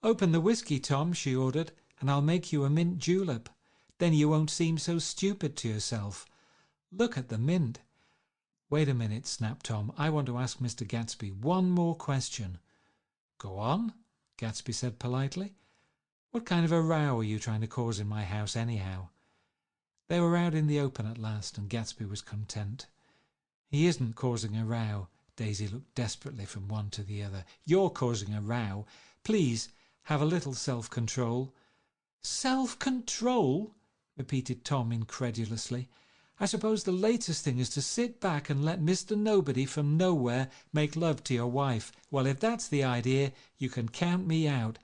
S1: "Open the whiskey, Tom," she ordered, "and I'll make you a mint julep. Then you won't seem so stupid to yourself. Look at the mint." "Wait a minute," snapped Tom. "I want to ask Mr. Gatsby one more question." "Go on," Gatsby said politely. "What kind of a row are you trying to cause in my house anyhow?" They were out in the open at last, and Gatsby was content. "He isn't causing a row." Daisy looked desperately from one to the other. "You're causing a row. Please, have a little self-control." "Self-control?" repeated Tom incredulously. "I suppose the latest thing is to sit back and let Mr. Nobody from nowhere make love to your wife. Well, if that's the idea, you can count me out.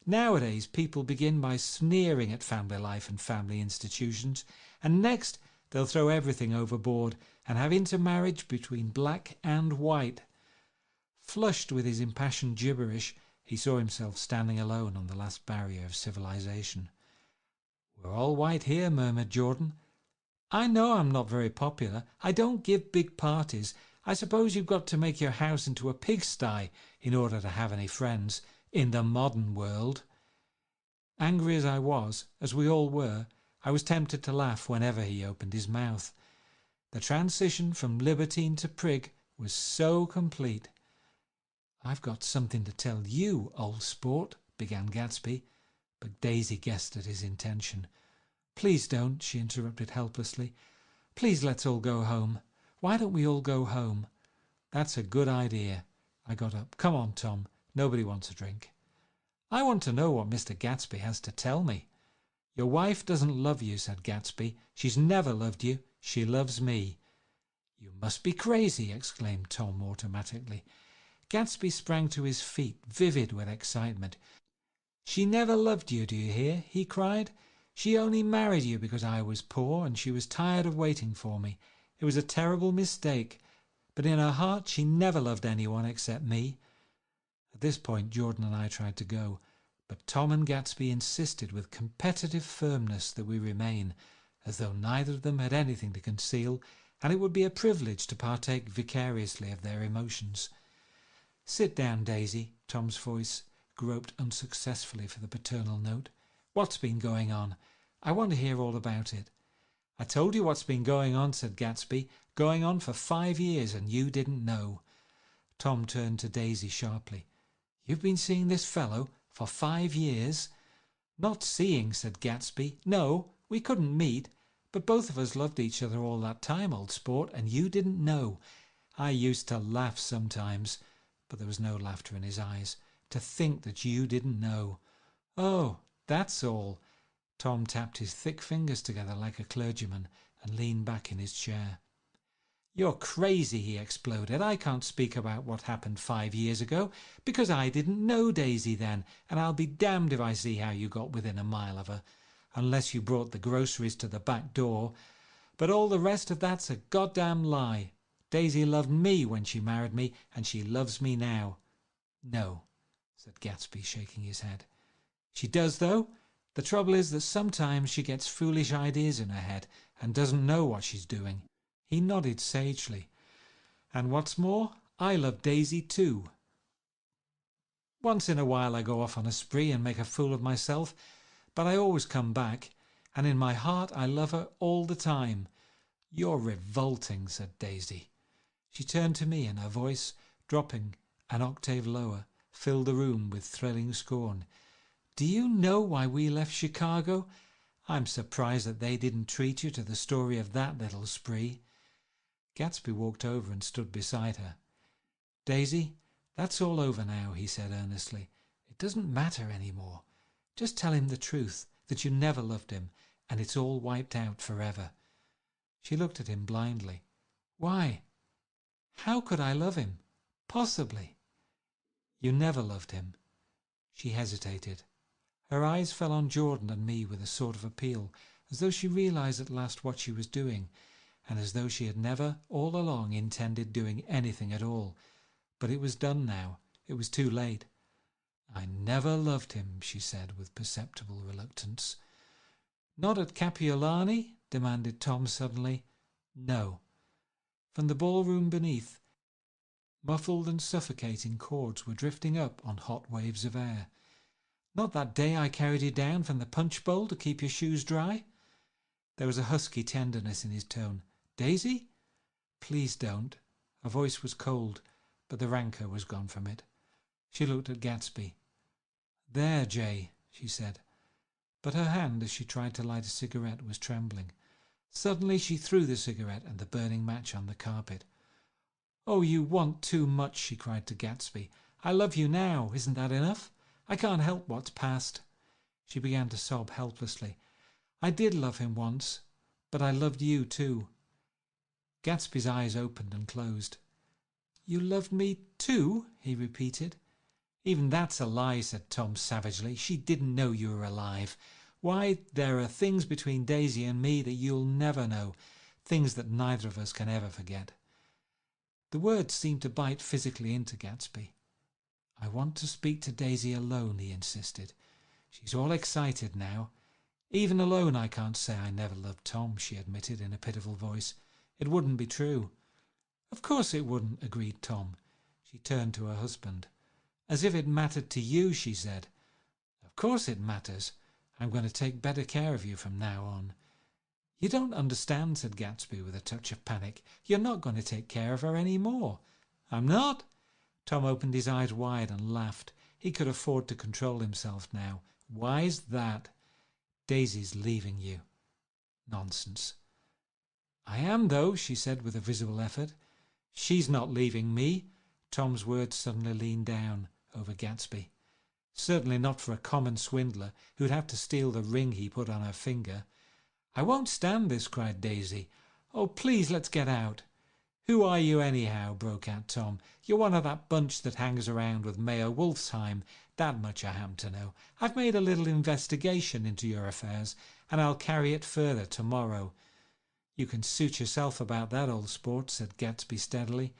S1: Nowadays, people begin by sneering at family life and family institutions, and next They'll throw everything overboard and have intermarriage between black and white. Flushed with his impassioned gibberish, he saw himself standing alone on the last barrier of civilization. "We're all white here," murmured Jordan. "I know I'm not very popular. I don't give big parties. I suppose you've got to make your house into a pigsty in order to have any friends in the modern world." Angry as I was, as we all were, I was tempted to laugh whenever he opened his mouth. The transition from libertine to prig was so complete. "I've got something to tell you, old sport," began Gatsby, but Daisy guessed at his intention. "Please don't," she interrupted helplessly. "Please let's all go home. Why don't we all go home?" "That's a good idea." I got up. "Come on, Tom. Nobody wants a drink." "I want to know what Mr. Gatsby has to tell me." "Your wife doesn't love you," said Gatsby. "She's never loved you. She loves me." "You must be crazy," exclaimed Tom automatically. Gatsby sprang to his feet, vivid with excitement. "She never loved you, do you hear?" he cried. "She only married you because I was poor and she was tired of waiting for me. It was a terrible mistake, but in her heart she never loved anyone except me." At this point Jordan and I tried to go, but Tom and Gatsby insisted with competitive firmness that we remain, as though neither of them had anything to conceal, and it would be a privilege to partake vicariously of their emotions. "Sit down, Daisy." Tom's voice groped unsuccessfully for the paternal note. "What's been going on? I want to hear all about it." "I told you what's been going on," said Gatsby. "Going on for 5 years, and you didn't know." Tom turned to Daisy sharply. "You've been seeing this fellow for 5 years?" "Not seeing," said Gatsby. "No, we couldn't meet, but both of us loved each other all that time, old sport, and you didn't know. I used to laugh sometimes," but there was no laughter in his eyes, "to think that you didn't know." "Oh, that's all." Tom tapped his thick fingers together like a clergyman and leaned back in his chair. "You're crazy," he exploded. "I can't speak about what happened 5 years ago because I didn't know Daisy then, and I'll be damned if I see how you got within a mile of her, unless you brought the groceries to the back door. But all the rest of that's a goddamn lie. Daisy loved me when she married me, and she loves me now." "No," said Gatsby, shaking his head. "She does, though. The trouble is that sometimes she gets foolish ideas in her head and doesn't know what she's doing." He nodded sagely. "And what's more, I love Daisy too. Once in a while I go off on a spree and make a fool of myself, but I always come back, and in my heart I love her all the time." "You're revolting," said Daisy. She turned to me, and her voice, dropping an octave lower, filled the room with thrilling scorn. "Do you know why we left Chicago? I'm surprised that they didn't treat you to the story of that little spree." Gatsby walked over and stood beside her. "Daisy, that's all over now," he said earnestly. "It doesn't matter any more. Just tell him the truth, that you never loved him, and it's all wiped out forever." She looked at him blindly. "Why? How could I love him? Possibly." "You never loved him." She hesitated. Her eyes fell on Jordan and me with a sort of appeal, as though she realized at last what she was doing, and as though she had never all along intended doing anything at all. But it was done now. It was too late. "I never loved him," she said with perceptible reluctance. "Not at Kapiolani?" demanded Tom suddenly. "No." From the ballroom beneath, muffled and suffocating chords were drifting up on hot waves of air. "Not that day I carried you down from the punch bowl to keep your shoes dry?" There was a husky tenderness in his tone. "Daisy? Please don't." Her voice was cold, but the rancour was gone from it. She looked at Gatsby. "There, Jay," she said. But her hand, as she tried to light a cigarette, was trembling. Suddenly she threw the cigarette and the burning match on the carpet. "Oh, you want too much," she cried to Gatsby. "I love you now. Isn't that enough? I can't help what's past." She began to sob helplessly. "I did love him once, but I loved you too." Gatsby's eyes opened and closed. "You loved me too?" he repeated. "Even that's a lie," said Tom savagely. "She didn't know you were alive. Why, there are things between Daisy and me that you'll never know. things that neither of us can ever forget. The words seemed to bite physically into Gatsby. "I want to speak to Daisy alone," he insisted. "She's all excited now. Even alone I can't say I never loved Tom," she admitted in a pitiful voice. "It wouldn't be true." "Of course it wouldn't," agreed Tom. She turned to her husband. "As if it mattered to you," she said. "Of course it matters. I'm going to take better care of you from now on." "You don't understand," said Gatsby with a touch of panic. "You're not going to take care of her any more." "I'm not?" Tom opened his eyes wide and laughed. He could afford to control himself now. "Why's that?" "Daisy's leaving you." "Nonsense." "I am, though," she said with a visible effort. "She's not leaving me." Tom's words suddenly leaned down over Gatsby. "Certainly not for a common swindler who'd have to steal the ring he put on her finger." "I won't stand this," cried Daisy. "Oh, please, let's get out." "Who are you anyhow?" broke out Tom. "You're one of that bunch that hangs around with Mayor Wolfsheim. That much I happen to know. I've made a little investigation into your affairs, and I'll carry it further tomorrow." "You can suit yourself about that, old sport," said Gatsby steadily.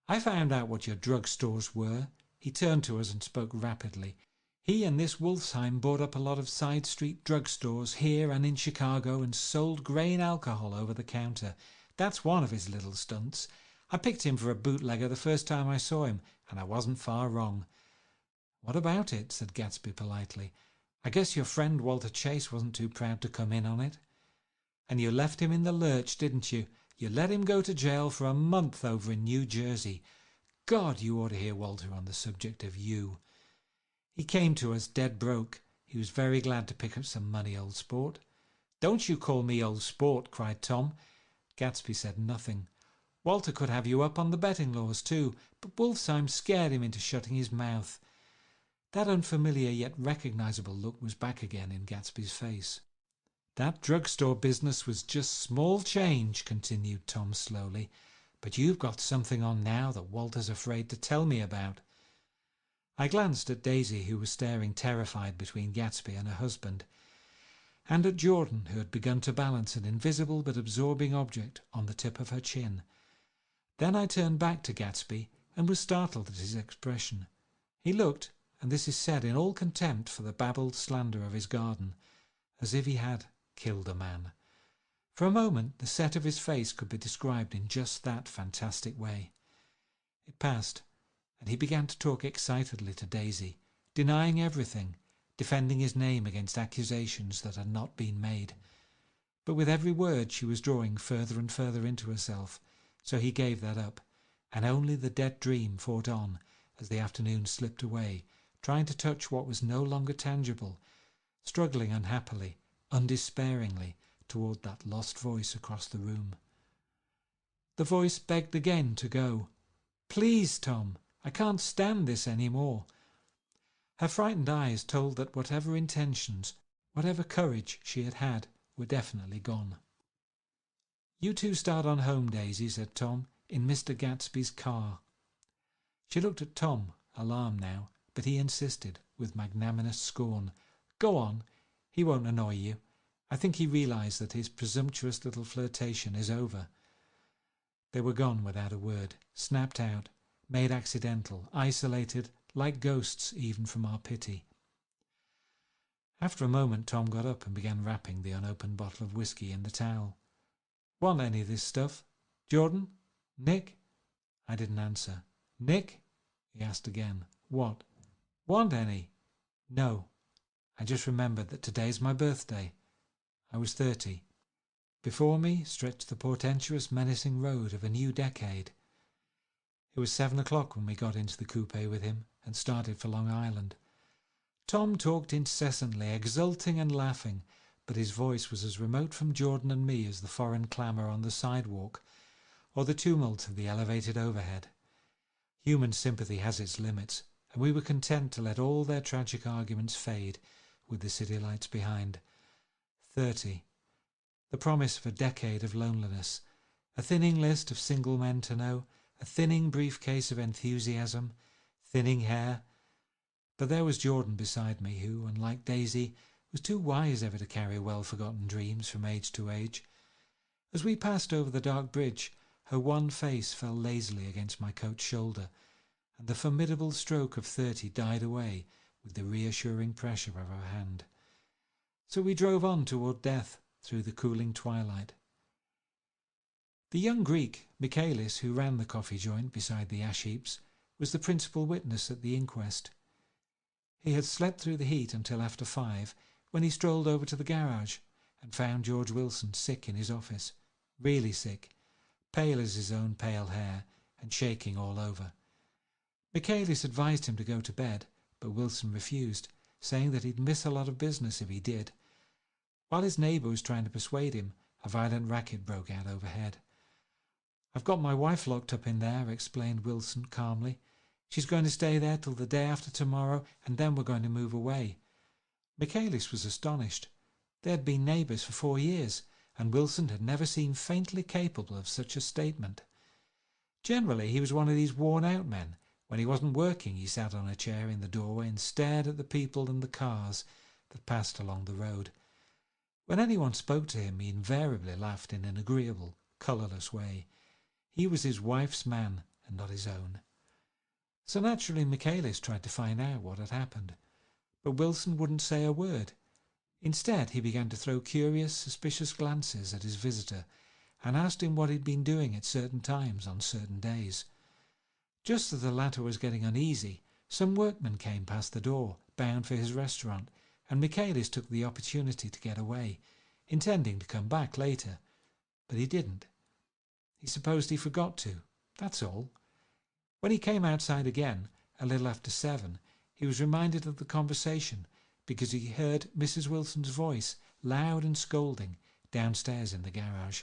S1: "I found out what your drug stores were." He turned to us and spoke rapidly. "He and this Wolfsheim bought up a lot of side street drug stores here and in Chicago and sold grain alcohol over the counter. That's one of his little stunts. I picked him for a bootlegger the first time I saw him, and I wasn't far wrong." "What about it?" said Gatsby politely. "I guess your friend Walter Chase wasn't too proud to come in on it." "And you left him in the lurch, didn't you? You let him go to jail for a month over in New Jersey. God, you ought to hear Walter on the subject of you. He came to us dead broke. He was very glad to pick up some money, old sport." "Don't you call me old sport," cried Tom. Gatsby said nothing. "Walter could have you up on the betting laws too, but Wolfsheim scared him into shutting his mouth." That unfamiliar yet recognizable look was back again in Gatsby's face. "That drugstore business was just small change," continued Tom slowly, "but you've got something on now that Walter's afraid to tell me about." I glanced at Daisy, who was staring terrified between Gatsby and her husband, and at Jordan, who had begun to balance an invisible but absorbing object on the tip of her chin. Then I turned back to Gatsby and was startled at his expression. He looked, and this is said in all contempt for the babbled slander of his garden, as if he had killed a man. For a moment the set of his face could be described in just that fantastic way. It passed, and he began to talk excitedly to Daisy, denying everything, defending his name against accusations that had not been made. But with every word she was drawing further and further into herself, so he gave that up, and only the dead dream fought on as the afternoon slipped away, trying to touch what was no longer tangible, struggling unhappily, undespairingly, toward that lost voice across the room. The voice begged again to go. "Please, Tom, I can't stand this any more." Her frightened eyes told that whatever intentions, whatever courage she had had, were definitely gone. "You two start on home, Daisy," said Tom, "in Mr. Gatsby's car." She looked at Tom, alarmed now, but he insisted, with magnanimous scorn. "Go on. He won't annoy you. I think he realized that his presumptuous little flirtation is over." They were gone without a word, snapped out, made accidental, isolated, like ghosts even from our pity. After a moment Tom got up and began wrapping the unopened bottle of whiskey in the towel. "Want any of this stuff? Jordan? Nick?" I didn't answer. "Nick?" he asked again. "What?" "Want any?" "No. I just remembered that today's my birthday." I was 30. Before me stretched the portentous, menacing road of a new decade. It was 7 o'clock when we got into the coupe with him and started for Long Island. Tom talked incessantly, exulting and laughing, but his voice was as remote from Jordan and me as the foreign clamour on the sidewalk or the tumult of the elevated overhead. Human sympathy has its limits, and we were content to let all their tragic arguments fade with the city lights behind. 30. The promise of a decade of loneliness, a thinning list of single men to know, a thinning briefcase of enthusiasm, thinning hair. But there was Jordan beside me, who, unlike Daisy, was too wise ever to carry well-forgotten dreams from age to age. As we passed over the dark bridge, her wan face fell lazily against my coat's shoulder, and the formidable stroke of 30 died away with the reassuring pressure of her hand. So we drove on toward death through the cooling twilight. The young Greek, Michaelis, who ran the coffee joint beside the ash heaps, was the principal witness at the inquest. He had slept through the heat until after 5, when he strolled over to the garage and found George Wilson sick in his office, really sick, pale as his own pale hair and shaking all over. Michaelis advised him to go to bed, but Wilson refused, saying that he'd miss a lot of business if he did. While his neighbour was trying to persuade him, a violent racket broke out overhead. "I've got my wife locked up in there," explained Wilson calmly. "She's going to stay there till the day after tomorrow, and then we're going to move away." Michaelis was astonished. They had been neighbours for 4 years, and Wilson had never seemed faintly capable of such a statement. Generally, he was one of these worn-out men. When he wasn't working, he sat on a chair in the doorway and stared at the people and the cars that passed along the road. When anyone spoke to him, he invariably laughed in an agreeable, colourless way. He was his wife's man and not his own. So naturally Michaelis tried to find out what had happened, but Wilson wouldn't say a word. Instead, he began to throw curious, suspicious glances at his visitor and asked him what he'd been doing at certain times on certain days. Just as the latter was getting uneasy, some workmen came past the door, bound for his restaurant, and Michaelis took the opportunity to get away, intending to come back later. But he didn't. He supposed he forgot to, that's all. When he came outside again, a little after 7, he was reminded of the conversation because he heard Mrs. Wilson's voice, loud and scolding, downstairs in the garage.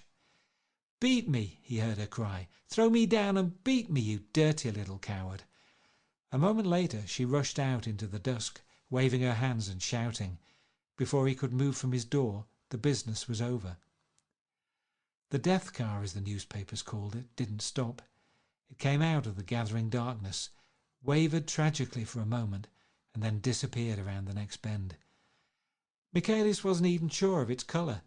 S1: "Beat me," he heard her cry. "Throw me down and beat me, you dirty little coward." A moment later she rushed out into the dusk, waving her hands and shouting. Before he could move from his door, the business was over. The death car, as the newspapers called it, didn't stop. It came out of the gathering darkness, wavered tragically for a moment, and then disappeared around the next bend. Michaelis wasn't even sure of its colour.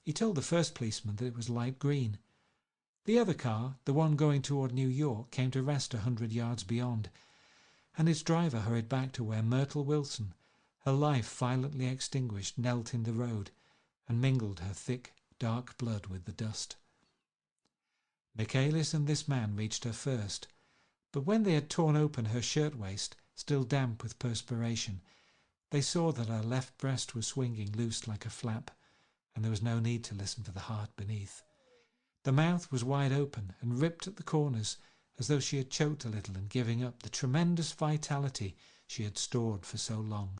S1: He told the first policeman that it was light green. The other car, the one going toward New York, came to rest 100 yards beyond, and its driver hurried back to where Myrtle Wilson, her life violently extinguished, knelt in the road and mingled her thick, dark blood with the dust. Michaelis and this man reached her first, but when they had torn open her shirtwaist, still damp with perspiration, they saw that her left breast was swinging loose like a flap, and there was no need to listen for the heart beneath. The mouth was wide open and ripped at the corners, as though she had choked a little in giving up the tremendous vitality she had stored for so long.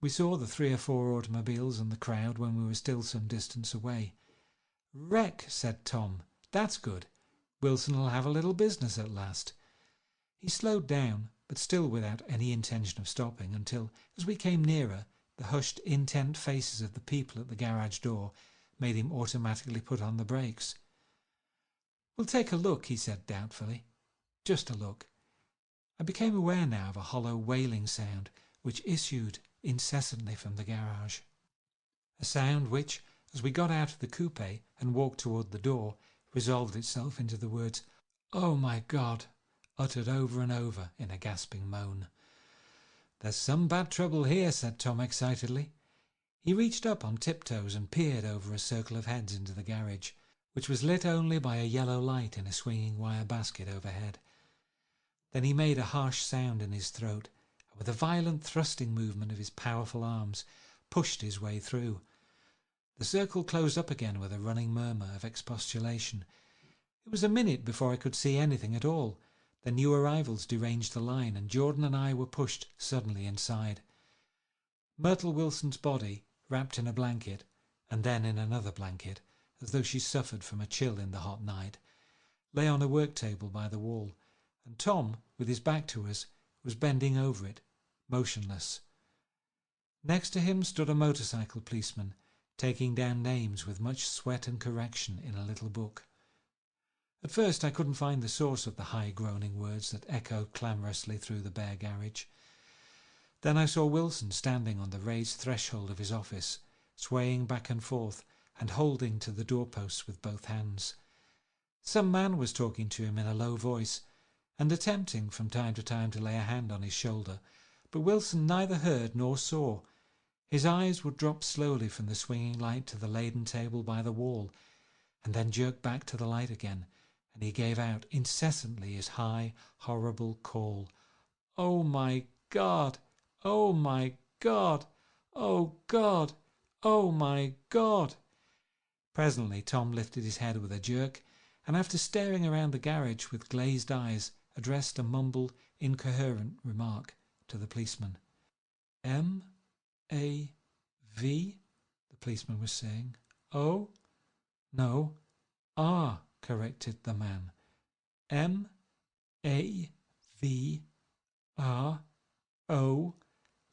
S1: We saw the 3 or 4 automobiles and the crowd when we were still some distance away. "Wreck," said Tom. "That's good. Wilson will have a little business at last." He slowed down, but still without any intention of stopping, until, as we came nearer, the hushed, intent faces of the people at the garage door made him automatically put on the brakes. "We'll take a look," he said doubtfully. "Just a look." I became aware now of a hollow wailing sound which issued incessantly from the garage. A sound which, as we got out of the coupe and walked toward the door, resolved itself into the words, "Oh my God," uttered over and over in a gasping moan. "There's some bad trouble here," said Tom excitedly. He reached up on tiptoes and peered over a circle of heads into the garage, which was lit only by a yellow light in a swinging wire basket overhead. Then he made a harsh sound in his throat, and with a violent thrusting movement of his powerful arms, pushed his way through. The circle closed up again with a running murmur of expostulation. It was a minute before I could see anything at all. The new arrivals deranged the line, and Jordan and I were pushed suddenly inside. Myrtle Wilson's body, wrapped in a blanket, and then in another blanket, as though she suffered from a chill in the hot night, lay on a work table by the wall, and Tom, with his back to us, was bending over it, motionless. Next to him stood a motorcycle policeman, taking down names with much sweat and correction in a little book. At first I couldn't find the source of the high groaning words that echoed clamorously through the bare garage. Then I saw Wilson standing on the raised threshold of his office, swaying back and forth and holding to the doorposts with both hands. Some man was talking to him in a low voice and attempting from time to time to lay a hand on his shoulder, but Wilson neither heard nor saw. His eyes would drop slowly from the swinging light to the laden table by the wall, and then jerk back to the light again, and he gave out incessantly his high, horrible call. "Oh, my God! Oh, my God! Oh, God! Oh, my God!" Presently Tom lifted his head with a jerk, and after staring around the garage with glazed eyes, addressed a mumbled, incoherent remark to the policeman. "M-A-V?" the policeman was saying. "O? No, R," corrected the man. "M-A-V-R-O.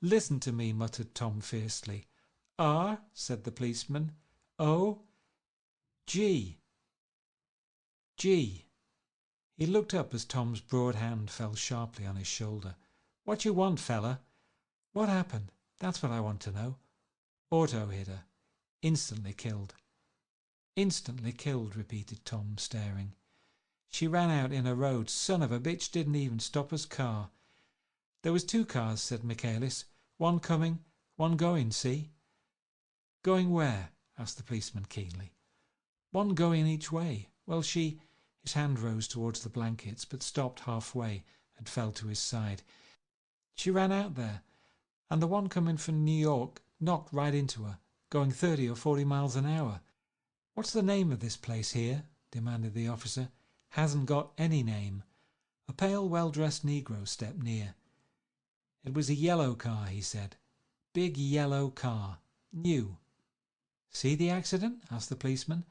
S1: Listen to me," muttered Tom fiercely. "R," said the policeman. "O. G. G." He looked up as Tom's broad hand fell sharply on his shoulder. "What you want, fella?" "What happened? That's what I want to know." "Auto hit her. Instantly killed." "Instantly killed," repeated Tom, staring. "She ran out in a road. Son of a bitch didn't even stop us car." "There was 2 cars," said Michaelis. "One coming, one going, see?" "Going where?" asked the policeman keenly. "One going each way. Well, she—" His hand rose towards the blankets, but stopped halfway and fell to his side. "She ran out there, and the one coming from New York knocked right into her, going 30 or 40 miles an hour." "What's the name of this place here?" demanded the officer. "Hasn't got any name." A pale, well-dressed Negro stepped near. "It was a yellow car," he said. "Big yellow car. New." "See the accident?" asked the policeman.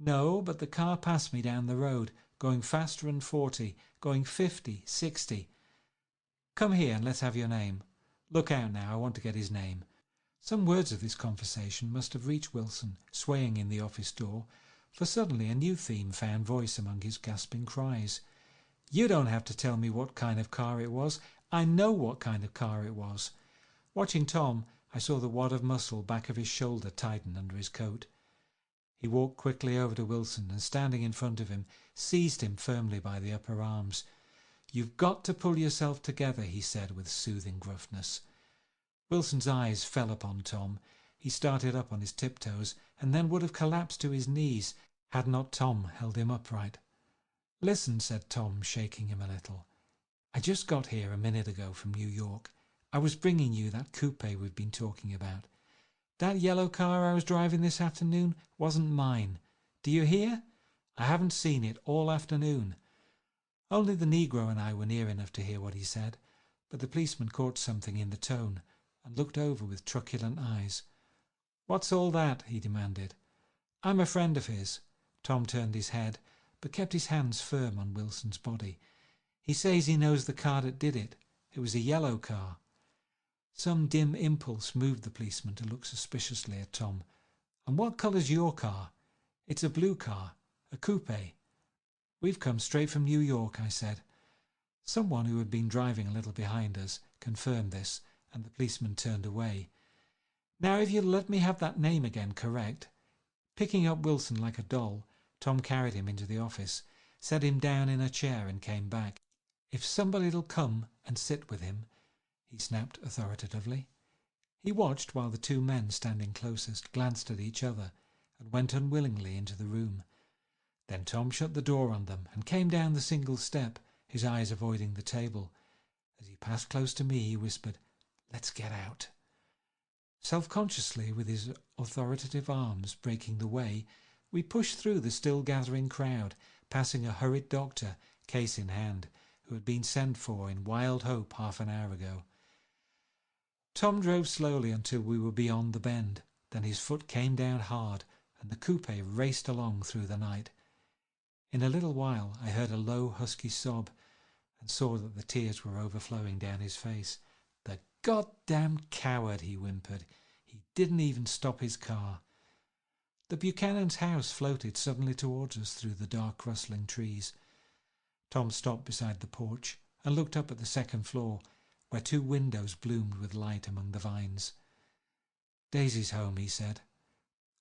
S1: "No, but the car passed me down the road, going faster than 40, going 50, 60. Come here and let's have your name. Look out now, I want to get his name." Some words of this conversation must have reached Wilson, swaying in the office door, for suddenly a new theme found voice among his gasping cries. "You don't have to tell me what kind of car it was. I know what kind of car it was." Watching Tom, I saw the wad of muscle back of his shoulder tighten under his coat. He walked quickly over to Wilson and, standing in front of him, seized him firmly by the upper arms. "You've got to pull yourself together," he said with soothing gruffness. Wilson's eyes fell upon Tom. He started up on his tiptoes and then would have collapsed to his knees had not Tom held him upright. "Listen," said Tom, shaking him a little. "I just got here a minute ago from New York. I was bringing you that coupe we've been talking about. That yellow car I was driving this afternoon wasn't mine. Do you hear? I haven't seen it all afternoon." Only the Negro and I were near enough to hear what he said, but the policeman caught something in the tone and looked over with truculent eyes. "What's all that?" he demanded. "I'm a friend of his." Tom turned his head, but kept his hands firm on Wilson's body. "He says he knows the car that did it. It was a yellow car." Some dim impulse moved the policeman to look suspiciously at Tom. "And what colour's your car?" "It's a blue car, a coupe." "We've come straight from New York," I said. Someone who had been driving a little behind us confirmed this, and the policeman turned away. "Now, if you'll let me have that name again correct." Picking up Wilson like a doll, Tom carried him into the office, set him down in a chair and came back. "If somebody'll come and sit with him," he snapped authoritatively. He watched while the 2 men standing closest glanced at each other and went unwillingly into the room. Then Tom shut the door on them and came down the single step, his eyes avoiding the table. As he passed close to me, he whispered, "Let's get out." Self-consciously, with his authoritative arms breaking the way, we pushed through the still gathering crowd, passing a hurried doctor, case in hand, who had been sent for in wild hope half an hour ago. Tom drove slowly until we were beyond the bend. Then his foot came down hard, and the coupe raced along through the night. In a little while I heard a low, husky sob, and saw that the tears were overflowing down his face. "The goddamned coward," he whimpered. "He didn't even stop his car." The Buchanan's house floated suddenly towards us through the dark, rustling trees. Tom stopped beside the porch and looked up at the second floor, where 2 windows bloomed with light among the vines. "Daisy's home," he said.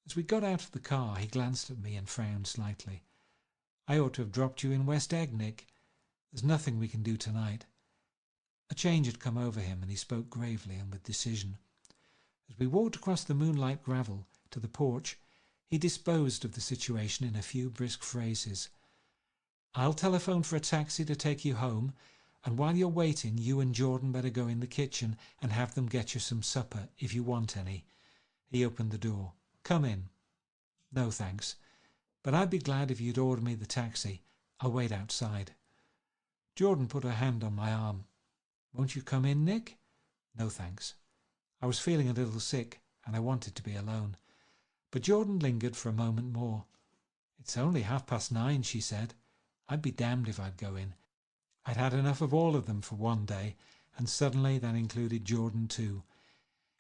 S1: As we got out of the car, he glanced at me and frowned slightly. "I ought to have dropped you in West Egg, Nick. There's nothing we can do tonight." A change had come over him, and he spoke gravely and with decision. As we walked across the moonlight gravel to the porch, he disposed of the situation in a few brisk phrases. "I'll telephone for a taxi to take you home, and while you're waiting, you and Jordan better go in the kitchen and have them get you some supper, if you want any." He opened the door. "Come in." "No, thanks. But I'd be glad if you'd order me the taxi. I'll wait outside." Jordan put her hand on my arm. "Won't you come in, Nick?" "No, thanks." I was feeling a little sick, and I wanted to be alone. But Jordan lingered for a moment more. "It's only 9:30, she said. "I'd be damned if I'd go in. I'd had enough of all of them for one day, and suddenly that included Jordan too."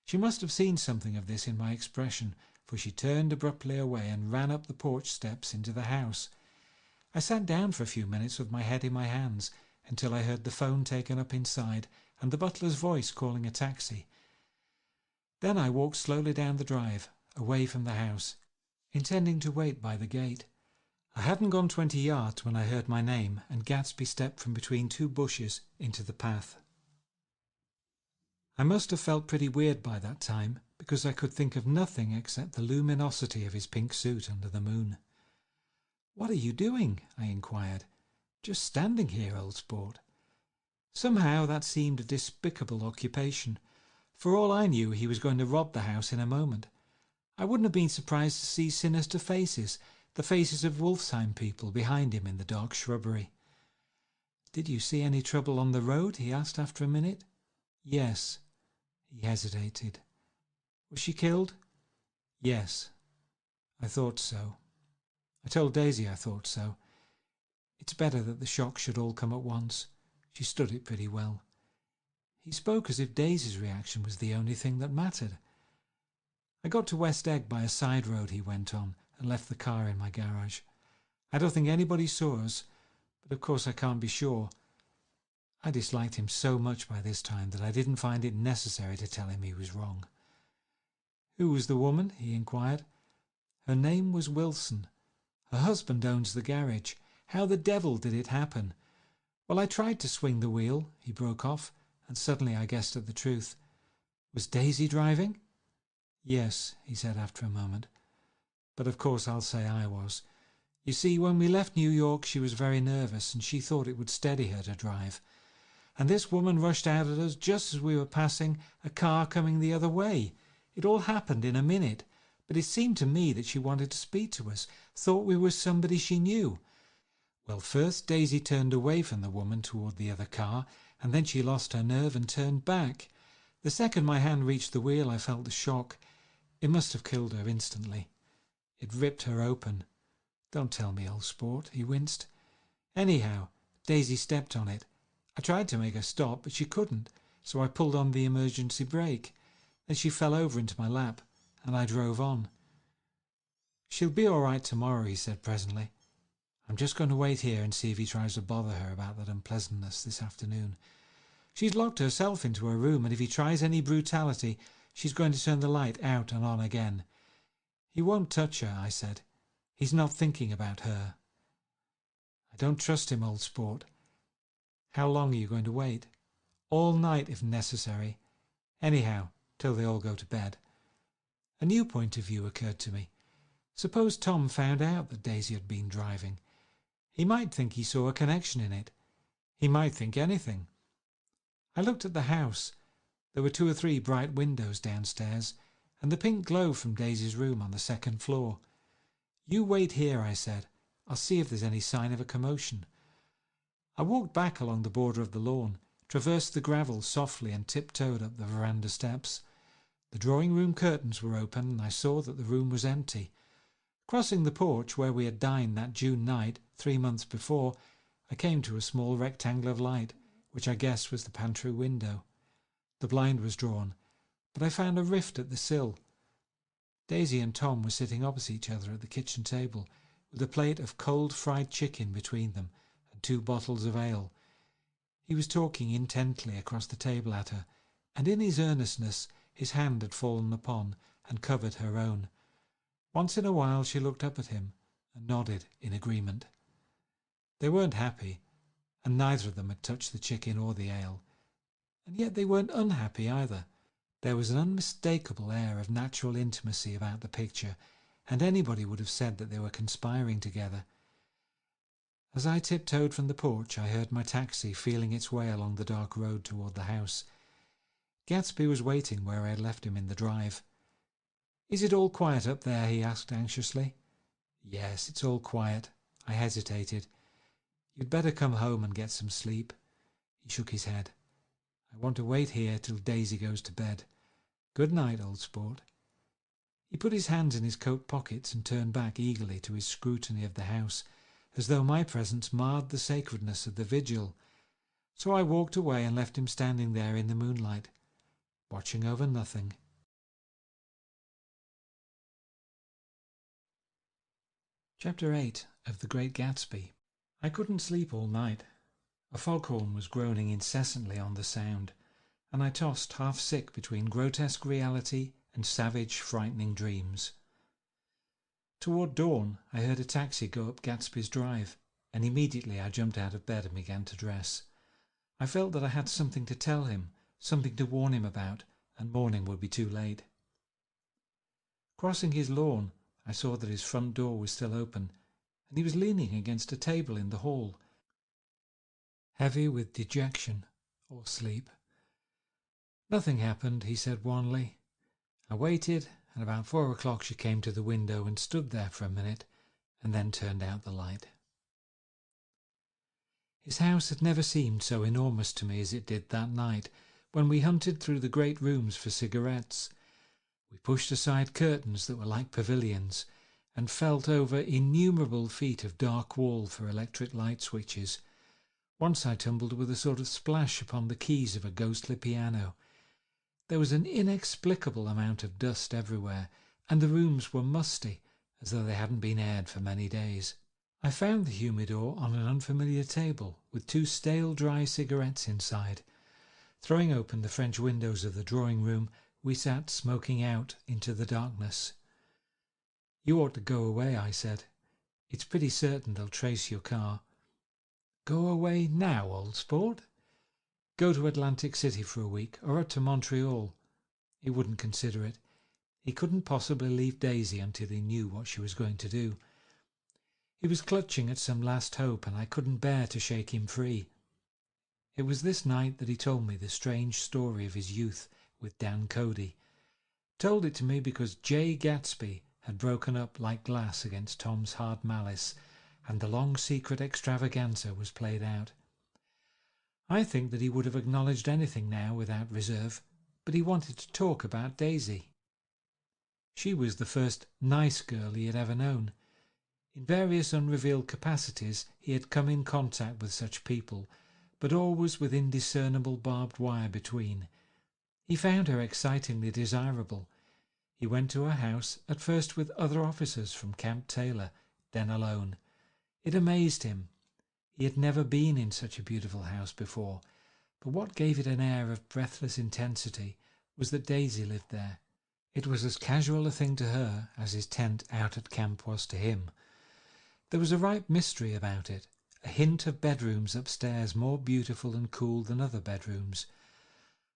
S1: She must have seen something of this in my expression, for she turned abruptly away and ran up the porch steps into the house. I sat down for a few minutes with my head in my hands until I heard the phone taken up inside and the butler's voice calling a taxi. Then I walked slowly down the drive, away from the house, intending to wait by the gate. I hadn't gone 20 yards when I heard my name, and Gatsby stepped from between two bushes into the path. I must have felt pretty weird by that time, because I could think of nothing except the luminosity of his pink suit under the moon. "What are you doing?" I inquired. "Just standing here, old sport." Somehow that seemed a despicable occupation. For all I knew, he was going to rob the house in a moment. I wouldn't have been surprised to see sinister faces, the faces of Wolfsheim people, behind him in the dark shrubbery. "Did you see any trouble on the road?" he asked after a minute. "Yes." He hesitated. "Was she killed?" "Yes." "I thought so." I told Daisy I thought so. It's better that the shock should all come at once. She stood it pretty well. He spoke as if Daisy's reaction was the only thing that mattered. "I got to West Egg by a side road," he went on, and left the car in my garage. "I don't think anybody saw us, but of course I can't be sure." I disliked him so much by this time that I didn't find it necessary to tell him he was wrong. "Who was the woman?" he inquired. "Her name was Wilson. Her husband owns the garage. How the devil did it happen? Well, I tried to swing the wheel," he broke off, and suddenly I guessed at the truth. "Was Daisy driving?" "Yes," he said after a moment. "But of course I'll say I was. You see, when we left New York she was very nervous, and she thought it would steady her to drive. And this woman rushed out at us just as we were passing a car coming the other way. It all happened in a minute, but it seemed to me that she wanted to speak to us, thought we were somebody she knew. Well, first Daisy turned away from the woman toward the other car, and then she lost her nerve and turned back. The second my hand reached the wheel, I felt the shock. It must have killed her instantly. It ripped her open." "Don't tell me, old sport," he winced. "Anyhow, Daisy stepped on it. I tried to make her stop, but she couldn't, so I pulled on the emergency brake. Then she fell over into my lap, and I drove on." "She'll be all right tomorrow," he said presently. "I'm just going to wait here and see if he tries to bother her about that unpleasantness this afternoon. She's locked herself into her room, and if he tries any brutality, she's going to turn the light out and on again." "He won't touch her," I said. "He's not thinking about her." "I don't trust him, old sport." "How long are you going to wait?" "All night, if necessary. Anyhow, till they all go to bed." A new point of view occurred to me. Suppose Tom found out that Daisy had been driving. He might think he saw a connection in it. He might think anything. I looked at the house. There were 2 or 3 bright windows downstairs, and the pink glow from Daisy's room on the 2nd floor. "You wait here," I said. "I'll see if there's any sign of a commotion." I walked back along the border of the lawn, traversed the gravel softly, and tiptoed up the veranda steps. The drawing-room curtains were open, and I saw that the room was empty. Crossing the porch where we had dined that June night 3 months before, I came to a small rectangle of light, which I guessed was the pantry window. The blind was drawn, but I found a rift at the sill. Daisy and Tom were sitting opposite each other at the kitchen table, with a plate of cold fried chicken between them and 2 bottles of ale. He was talking intently across the table at her, and in his earnestness his hand had fallen upon and covered her own. Once in a while she looked up at him and nodded in agreement. They weren't happy, and neither of them had touched the chicken or the ale, and yet they weren't unhappy either. There was an unmistakable air of natural intimacy about the picture, and anybody would have said that they were conspiring together. As I tiptoed from the porch, I heard my taxi feeling its way along the dark road toward the house. Gatsby was waiting where I had left him in the drive. "Is it all quiet up there?" he asked anxiously. "Yes, it's all quiet." I hesitated. "You'd better come home and get some sleep." He shook his head. "I want to wait here till Daisy goes to bed. Good night, old sport." He put his hands in his coat pockets and turned back eagerly to his scrutiny of the house, as though my presence marred the sacredness of the vigil. So I walked away and left him standing there in the moonlight, watching over nothing. Chapter 8 of The Great Gatsby. I couldn't sleep all night. A foghorn was groaning incessantly on the sound, and I tossed half sick between grotesque reality and savage, frightening dreams. Toward dawn, I heard a taxi go up Gatsby's drive, and immediately I jumped out of bed and began to dress. I felt that I had something to tell him, something to warn him about, and morning would be too late. Crossing his lawn, I saw that his front door was still open, and he was leaning against a table in the hall, heavy with dejection or sleep. "Nothing happened," he said wanly. I waited, and about 4 o'clock she came to the window and stood there for a minute, and then turned out the light. His house had never seemed so enormous to me as it did that night, when we hunted through the great rooms for cigarettes. We pushed aside curtains that were like pavilions, and felt over innumerable feet of dark wall for electric light switches. Once I tumbled with a sort of splash upon the keys of a ghostly piano. There was an inexplicable amount of dust everywhere, and the rooms were musty, as though they hadn't been aired for many days. I found the humidor on an unfamiliar table, with 2 stale dry cigarettes inside. Throwing open the French windows of the drawing room, we sat smoking out into the darkness. "You ought to go away," I said. "It's pretty certain they'll trace your car." "Go away now, old sport?" "Go to Atlantic City for a week, or up to Montreal." He wouldn't consider it. He couldn't possibly leave Daisy until he knew what she was going to do. He was clutching at some last hope, and I couldn't bear to shake him free. It was this night that he told me the strange story of his youth with Dan Cody. Told it to me because J. Gatsby had broken up like glass against Tom's hard malice, and the long secret extravaganza was played out. I think that he would have acknowledged anything now without reserve, but he wanted to talk about Daisy. She was the first nice girl he had ever known. In various unrevealed capacities he had come in contact with such people, but always with indiscernible barbed wire between. He found her excitingly desirable. He went to her house, at first with other officers from Camp Taylor, then alone. It amazed him. He had never been in such a beautiful house before, but what gave it an air of breathless intensity was that Daisy lived there. It was as casual a thing to her as his tent out at camp was to him. There was a ripe mystery about it, a hint of bedrooms upstairs more beautiful and cool than other bedrooms,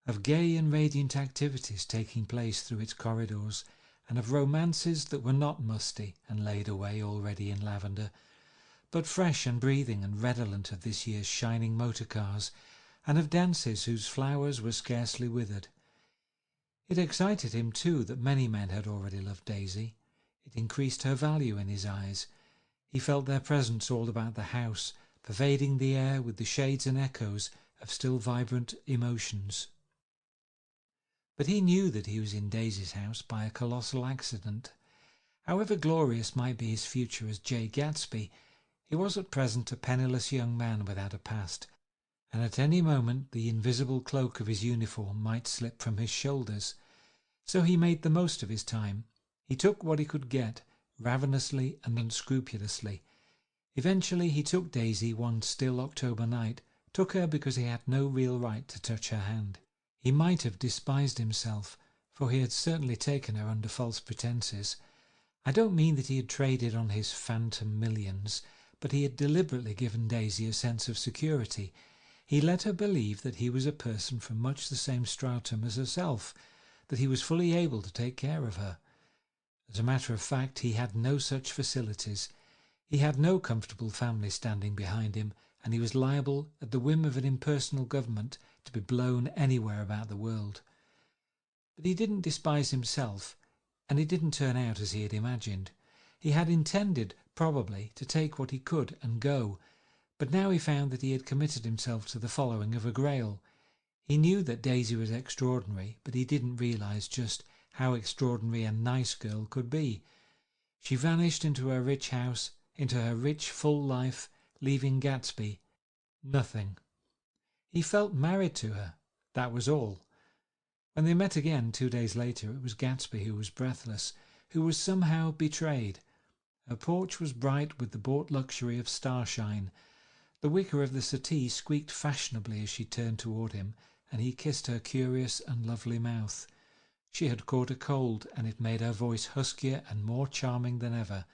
S1: of gay and radiant activities taking place through its corridors, and of romances that were not musty and laid away already in lavender, but fresh and breathing and redolent of this year's shining motor cars, and of dances whose flowers were scarcely withered. It excited him, too, that many men had already loved Daisy. It increased her value in his eyes. He felt their presence all about the house, pervading the air with the shades and echoes of still vibrant emotions. But he knew that he was in Daisy's house by a colossal accident. However glorious might be his future as J. Gatsby, he was at present a penniless young man without a past, and at any moment the invisible cloak of his uniform might slip from his shoulders. So he made the most of his time. He took what he could get, ravenously and unscrupulously. Eventually he took Daisy one still October night, took her because he had no real right to touch her hand. He might have despised himself, for he had certainly taken her under false pretences. I don't mean that he had traded on his phantom millions, but he had deliberately given Daisy a sense of security. He let her believe that he was a person from much the same stratum as herself, that he was fully able to take care of her. As a matter of fact, he had no such facilities. He had no comfortable family standing behind him, and he was liable, at the whim of an impersonal government, to be blown anywhere about the world. But he didn't despise himself, and it didn't turn out as he had imagined. He had intended, probably, to take what he could and go, but now he found that he had committed himself to the following of a Grail. He knew that Daisy was extraordinary, but he didn't realise just how extraordinary a nice girl could be. She vanished into her rich house, into her rich, full life, leaving Gatsby nothing. He felt married to her, that was all. When they met again 2 days later, it was Gatsby who was breathless, who was somehow betrayed. Her porch was bright with the bought luxury of starshine. The wicker of the settee squeaked fashionably as she turned toward him, and he kissed her curious and lovely mouth. She had caught a cold, and it made her voice huskier and more charming than ever.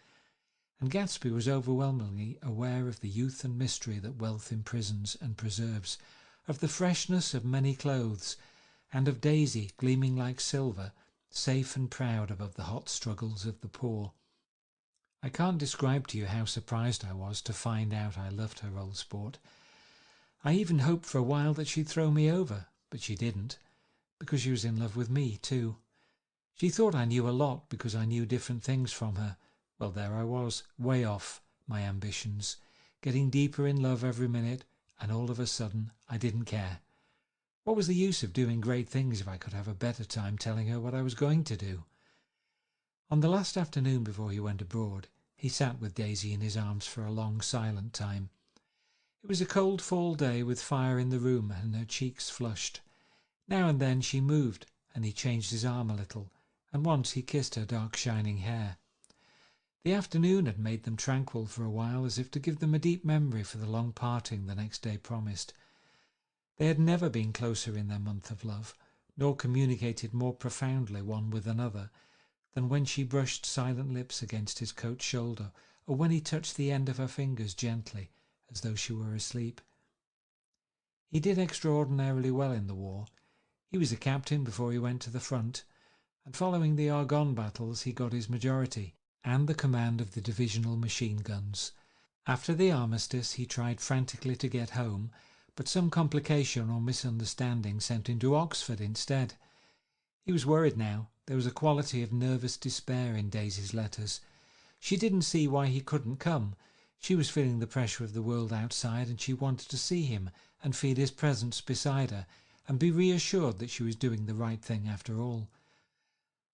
S1: And Gatsby was overwhelmingly aware of the youth and mystery that wealth imprisons and preserves, of the freshness of many clothes, and of Daisy gleaming like silver, safe and proud above the hot struggles of the poor. I can't describe to you how surprised I was to find out I loved her, old sport. I even hoped for a while that she'd throw me over, but she didn't, because she was in love with me too. She thought I knew a lot because I knew different things from her. Well, there I was, way off my ambitions, getting deeper in love every minute, and all of a sudden I didn't care. What was the use of doing great things if I could have a better time telling her what I was going to do? On the last afternoon before he went abroad, he sat with Daisy in his arms for a long silent time. It was a cold fall day with fire in the room and her cheeks flushed. Now and then she moved, and he changed his arm a little, and once he kissed her dark shining hair. The afternoon had made them tranquil for a while, as if to give them a deep memory for the long parting the next day promised. They had never been closer in their month of love, nor communicated more profoundly one with another, than when she brushed silent lips against his coat shoulder, or when he touched the end of her fingers gently, as though she were asleep. He did extraordinarily well in the war. He was a captain before he went to the front, and following the Argonne battles he got his majority, and the command of the divisional machine guns. After the armistice he tried frantically to get home, but some complication or misunderstanding sent him to Oxford instead. He was worried now. There was a quality of nervous despair in Daisy's letters. She didn't see why he couldn't come. She was feeling the pressure of the world outside, and she wanted to see him and feel his presence beside her, and be reassured that she was doing the right thing after all.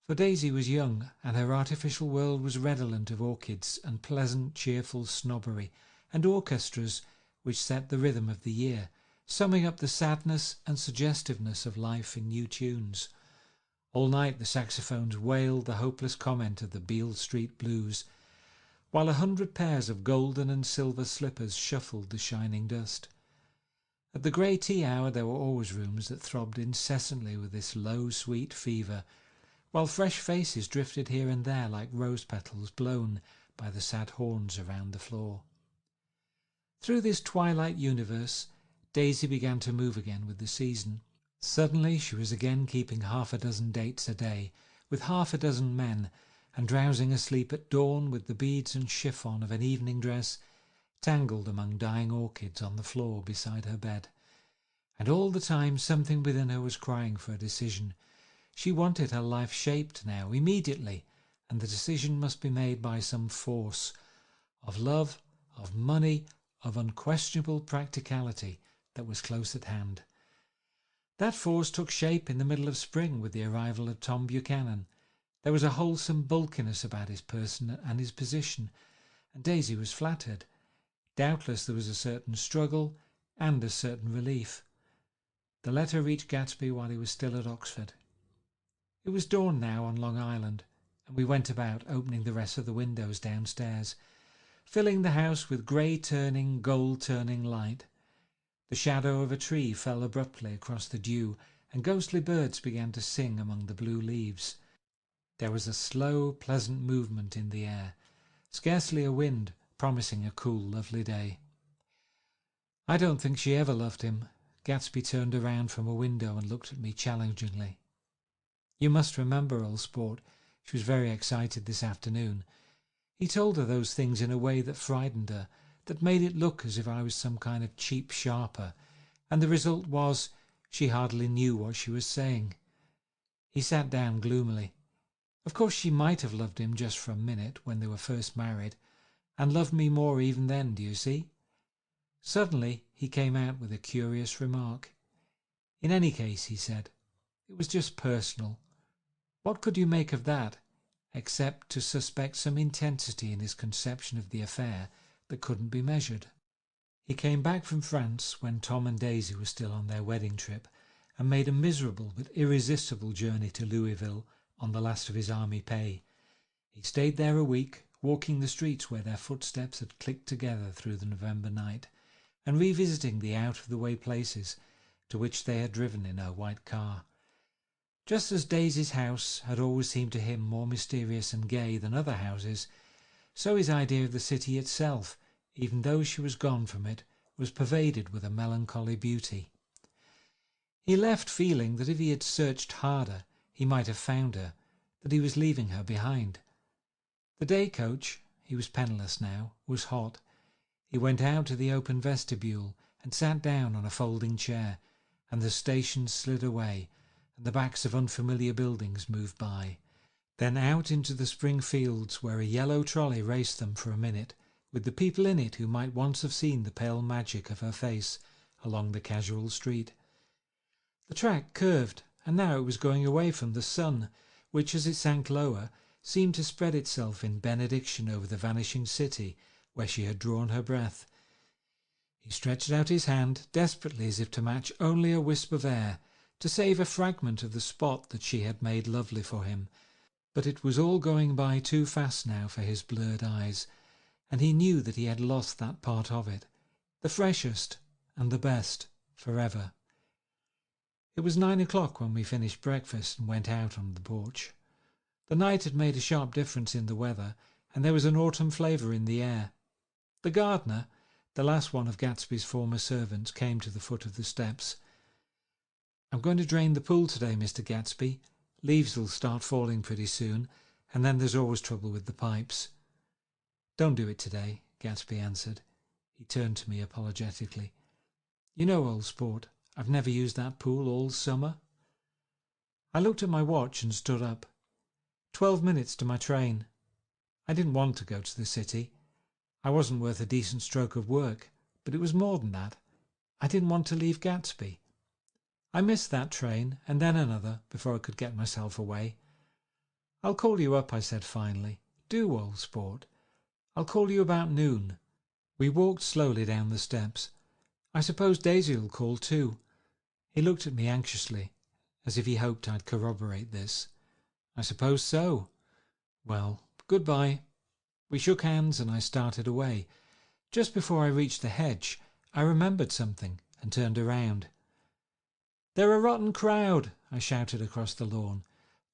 S1: For Daisy was young, and her artificial world was redolent of orchids and pleasant, cheerful snobbery, and orchestras which set the rhythm of the year, summing up the sadness and suggestiveness of life in new tunes. All night the saxophones wailed the hopeless comment of the Beale Street blues, while 100 pairs of golden and silver slippers shuffled the shining dust. At the grey tea hour there were always rooms that throbbed incessantly with this low, sweet fever, while fresh faces drifted here and there like rose petals blown by the sad horns around the floor. Through this twilight universe, Daisy began to move again with the season. Suddenly she was again keeping 6 dates a day, with 6 men, and drowsing asleep at dawn with the beads and chiffon of an evening dress tangled among dying orchids on the floor beside her bed. And all the time something within her was crying for a decision. She wanted her life shaped now, immediately, and the decision must be made by some force of love, of money, of unquestionable practicality that was close at hand. That force took shape in the middle of spring with the arrival of Tom Buchanan. There was a wholesome bulkiness about his person and his position, and Daisy was flattered. Doubtless there was a certain struggle and a certain relief. The letter reached Gatsby while he was still at Oxford. It was dawn now on Long Island, and we went about opening the rest of the windows downstairs, filling the house with grey-turning, gold-turning light. The shadow of a tree fell abruptly across the dew, and ghostly birds began to sing among the blue leaves. There was a slow, pleasant movement in the air, scarcely a wind, promising a cool, lovely day. I don't think she ever loved him. Gatsby turned around from a window and looked at me challengingly. You must remember, old sport, she was very excited this afternoon. He told her those things in a way that frightened her, that made it look as if I was some kind of cheap sharper, and the result was she hardly knew what she was saying. He sat down gloomily. Of course she might have loved him just for a minute when they were first married, and loved me more even then, do you see? Suddenly he came out with a curious remark. In any case, he said, it was just personal. What could you make of that, except to suspect some intensity in his conception of the affair that couldn't be measured? He came back from France when Tom and Daisy were still on their wedding trip, and made a miserable but irresistible journey to Louisville on the last of his army pay. He stayed there a week, walking the streets where their footsteps had clicked together through the November night, and revisiting the out-of-the-way places to which they had driven in her white car. Just as Daisy's house had always seemed to him more mysterious and gay than other houses, so his idea of the city itself, even though she was gone from it, was pervaded with a melancholy beauty. He left feeling that if he had searched harder, he might have found her, that he was leaving her behind. The day coach, he was penniless now, was hot. He went out to the open vestibule and sat down on a folding chair, and the station slid away, and the backs of unfamiliar buildings moved by. Then out into the spring fields where a yellow trolley raced them for a minute, with the people in it who might once have seen the pale magic of her face along the casual street. The track curved, and now it was going away from the sun, which, as it sank lower, seemed to spread itself in benediction over the vanishing city where she had drawn her breath. He stretched out his hand desperately as if to match only a wisp of air, to save a fragment of the spot that she had made lovely for him, but it was all going by too fast now for his blurred eyes, and he knew that he had lost that part of it, the freshest and the best, forever. It was 9 o'clock when we finished breakfast and went out on the porch. The night had made a sharp difference in the weather, and there was an autumn flavour in the air. The gardener, the last one of Gatsby's former servants, came to the foot of the steps. I'm going to drain the pool today, Mr. Gatsby. Leaves'll start falling pretty soon, and then there's always trouble with the pipes. Don't do it today, Gatsby answered. He turned to me apologetically. You know, old sport, I've never used that pool all summer. I looked at my watch and stood up. 12 minutes to my train. I didn't want to go to the city. I wasn't worth a decent stroke of work, but it was more than that. I didn't want to leave Gatsby. I missed that train, and then another, before I could get myself away. I'll call you up, I said finally. Do, old sport. I'll call you about noon. We walked slowly down the steps. I suppose Daisy'll call too. He looked at me anxiously, as if he hoped I'd corroborate this. I suppose so. Well, goodbye. We shook hands and I started away. Just before I reached the hedge, I remembered something and turned around. They're a rotten crowd, I shouted across the lawn.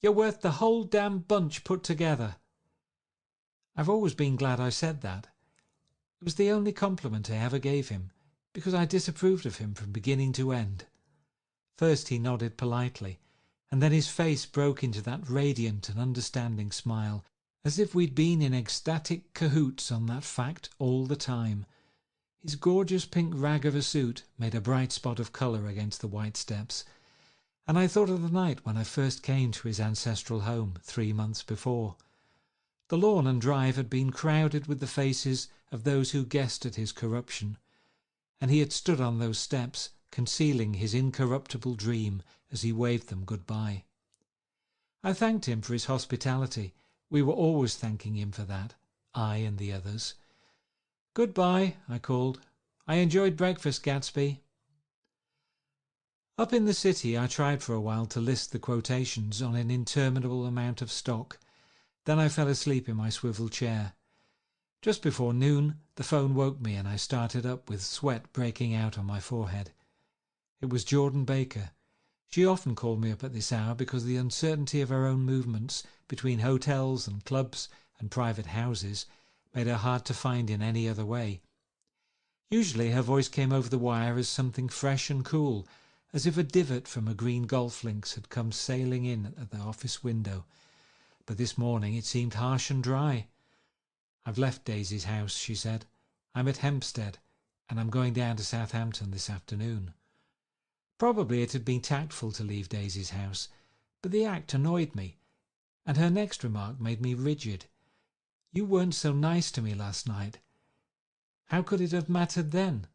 S1: You're worth the whole damn bunch put together. I've always been glad I said that. It was the only compliment I ever gave him, because I disapproved of him from beginning to end. First he nodded politely, and then his face broke into that radiant and understanding smile, as if we'd been in ecstatic cahoots on that fact all the time. His gorgeous pink rag of a suit made a bright spot of colour against the white steps, and I thought of the night when I first came to his ancestral home 3 months before. The lawn and drive had been crowded with the faces of those who guessed at his corruption, and he had stood on those steps, concealing his incorruptible dream as he waved them good-bye. I thanked him for his hospitality. We were always thanking him for that, I and the others. Goodbye, I called. I enjoyed breakfast, Gatsby. Up in the city I tried for a while to list the quotations on an interminable amount of stock. Then I fell asleep in my swivel chair. Just before noon the phone woke me and I started up with sweat breaking out on my forehead. It was Jordan Baker. She often called me up at this hour because the uncertainty of her own movements between hotels and clubs and private houses made her hard to find in any other way. Usually her voice came over the wire as something fresh and cool, as if a divot from a green golf links had come sailing in at the office window. But this morning it seemed harsh and dry. "I've left Daisy's house," she said. "I'm at Hempstead, and I'm going down to Southampton this afternoon." Probably it had been tactful to leave Daisy's house, but the act annoyed me, and her next remark made me rigid. "You weren't so nice to me last night." How could it have mattered then?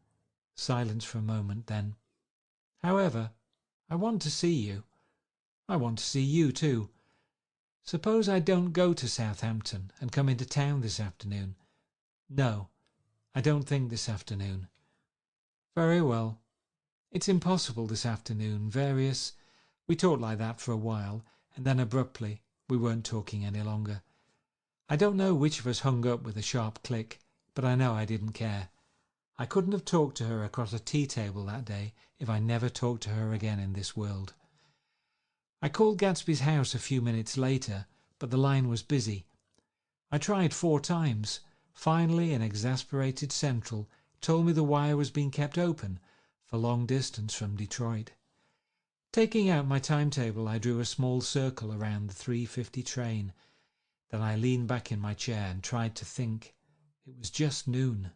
S1: Silence for a moment, then. "However, I want to see you. I want to see you too. Suppose I don't go to Southampton and come into town this afternoon?" "No, I don't think this afternoon." "Very well. It's impossible this afternoon. We talked like that for a while, and then abruptly we weren't talking any longer. I don't know which of us hung up with a sharp click, but I know I didn't care. I couldn't have talked to her across a tea table that day if I never talked to her again in this world. I called Gatsby's house a few minutes later, but the line was busy. I tried 4 times. Finally, an exasperated central told me the wire was being kept open for long distance from Detroit. Taking out my timetable, I drew a small circle around the 3:50 train. Then I leaned back in my chair and tried to think. It was just noon.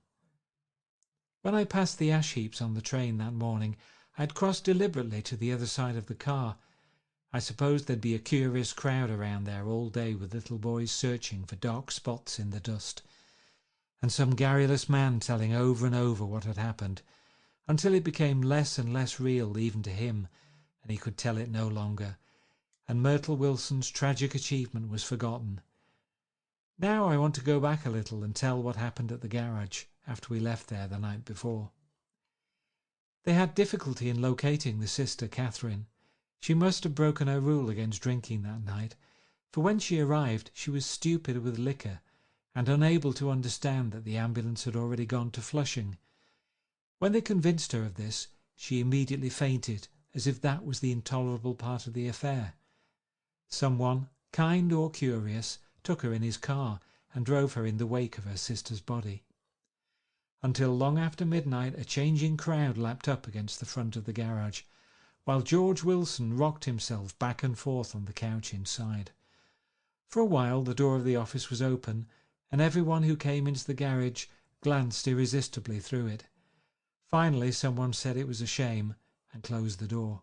S1: When I passed the ash heaps on the train that morning, I had crossed deliberately to the other side of the car. I supposed there'd be a curious crowd around there all day with little boys searching for dark spots in the dust, and some garrulous man telling over and over what had happened, until it became less and less real even to him, and he could tell it no longer, and Myrtle Wilson's tragic achievement was forgotten. Now I want to go back a little and tell what happened at the garage after we left there the night before. They had difficulty in locating the sister Catherine. She must have broken her rule against drinking that night, for when she arrived she was stupid with liquor and unable to understand that the ambulance had already gone to Flushing. When they convinced her of this, she immediately fainted, as if that was the intolerable part of the affair. Someone, kind or curious, took her in his car and drove her in the wake of her sister's body. Until long after midnight a changing crowd lapped up against the front of the garage, while George Wilson rocked himself back and forth on the couch inside. For a while the door of the office was open, and everyone who came into the garage glanced irresistibly through it. Finally someone said it was a shame and closed the door.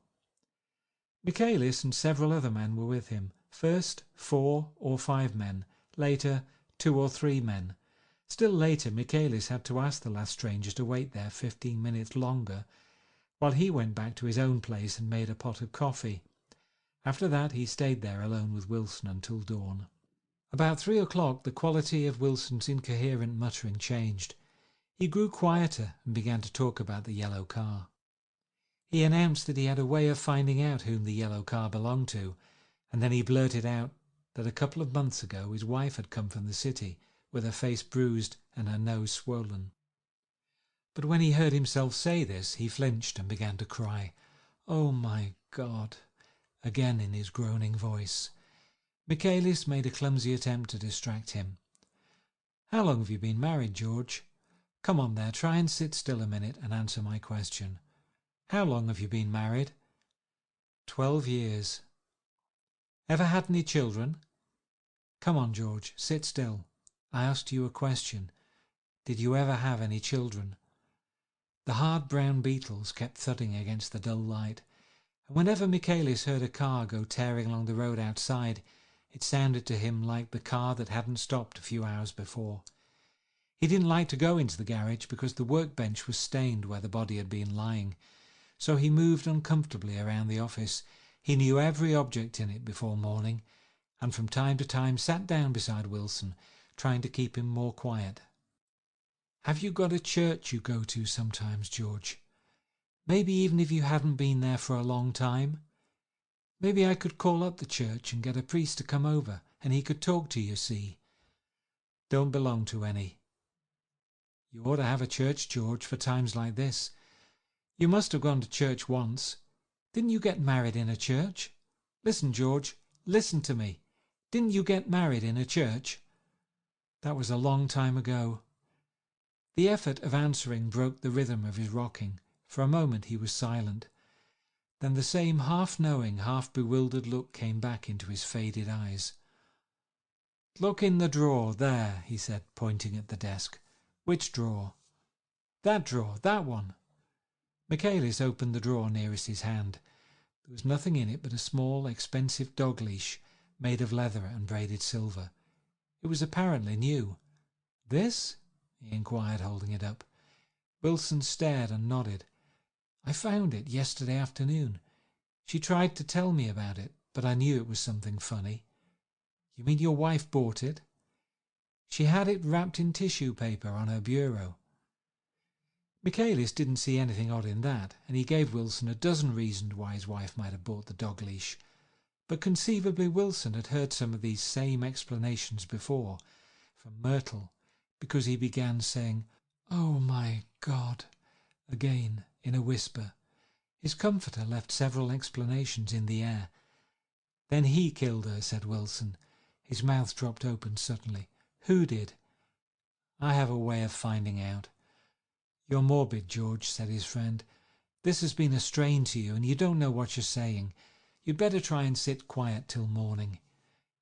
S1: Michaelis and several other men were with him. First 4 or 5 men, later 2 or 3 men. Still later Michaelis had to ask the last stranger to wait there 15 minutes longer, while he went back to his own place and made a pot of coffee. After that he stayed there alone with Wilson until dawn. About 3 o'clock the quality of Wilson's incoherent muttering changed. He grew quieter and began to talk about the yellow car. He announced that he had a way of finding out whom the yellow car belonged to, and then he blurted out that a couple of months ago his wife had come from the city with her face bruised and her nose swollen. But when he heard himself say this, he flinched and began to cry. "Oh, my God," again in his groaning voice. Michaelis made a clumsy attempt to distract him. "How long have you been married, George? Come on there, try and sit still a minute and answer my question. How long have you been married?" 12 years. Ever had any children? Come on, George, sit still. I asked you a question. Did you ever have any children? The hard brown beetles kept thudding against the dull light, and whenever Michaelis heard a car go tearing along the road outside, it sounded to him like the car that hadn't stopped a few hours before. He didn't like to go into the garage because the workbench was stained where the body had been lying, so he moved uncomfortably around the office. He knew every object in it before morning, and from time to time sat down beside Wilson, trying to keep him more quiet. Have you got a church you go to sometimes, George? Maybe even if you hadn't been there for a long time? Maybe I could call up the church and get a priest to come over, and he could talk to you, see? Don't belong to any. You ought to have a church, George, for times like this. You must have gone to church once. Didn't you get married in a church? Listen, George, listen to me. Didn't you get married in a church? That was a long time ago. The effort of answering broke the rhythm of his rocking. For a moment he was silent. Then the same half-knowing, half-bewildered look came back into his faded eyes. "Look in the drawer, there," he said, pointing at the desk. "Which drawer?" "That drawer, that one." Michaelis opened the drawer nearest his hand. There was nothing in it but a small, expensive dog leash made of leather and braided silver. It was apparently new. "This?" he inquired, holding it up. Wilson stared and nodded. "I found it yesterday afternoon. She tried to tell me about it, but I knew it was something funny." "You mean your wife bought it?" "She had it wrapped in tissue paper on her bureau." Michaelis didn't see anything odd in that, and he gave Wilson a dozen reasons why his wife might have bought the dog leash. But conceivably Wilson had heard some of these same explanations before, from Myrtle, because he began saying, "Oh my God," again in a whisper. His comforter left several explanations in the air. "Then he killed her," said Wilson. His mouth dropped open suddenly. "Who did?" "I have a way of finding out." "You're morbid, George," said his friend. "This has been a strain to you, and you don't know what you're saying. You'd better try and sit quiet till morning."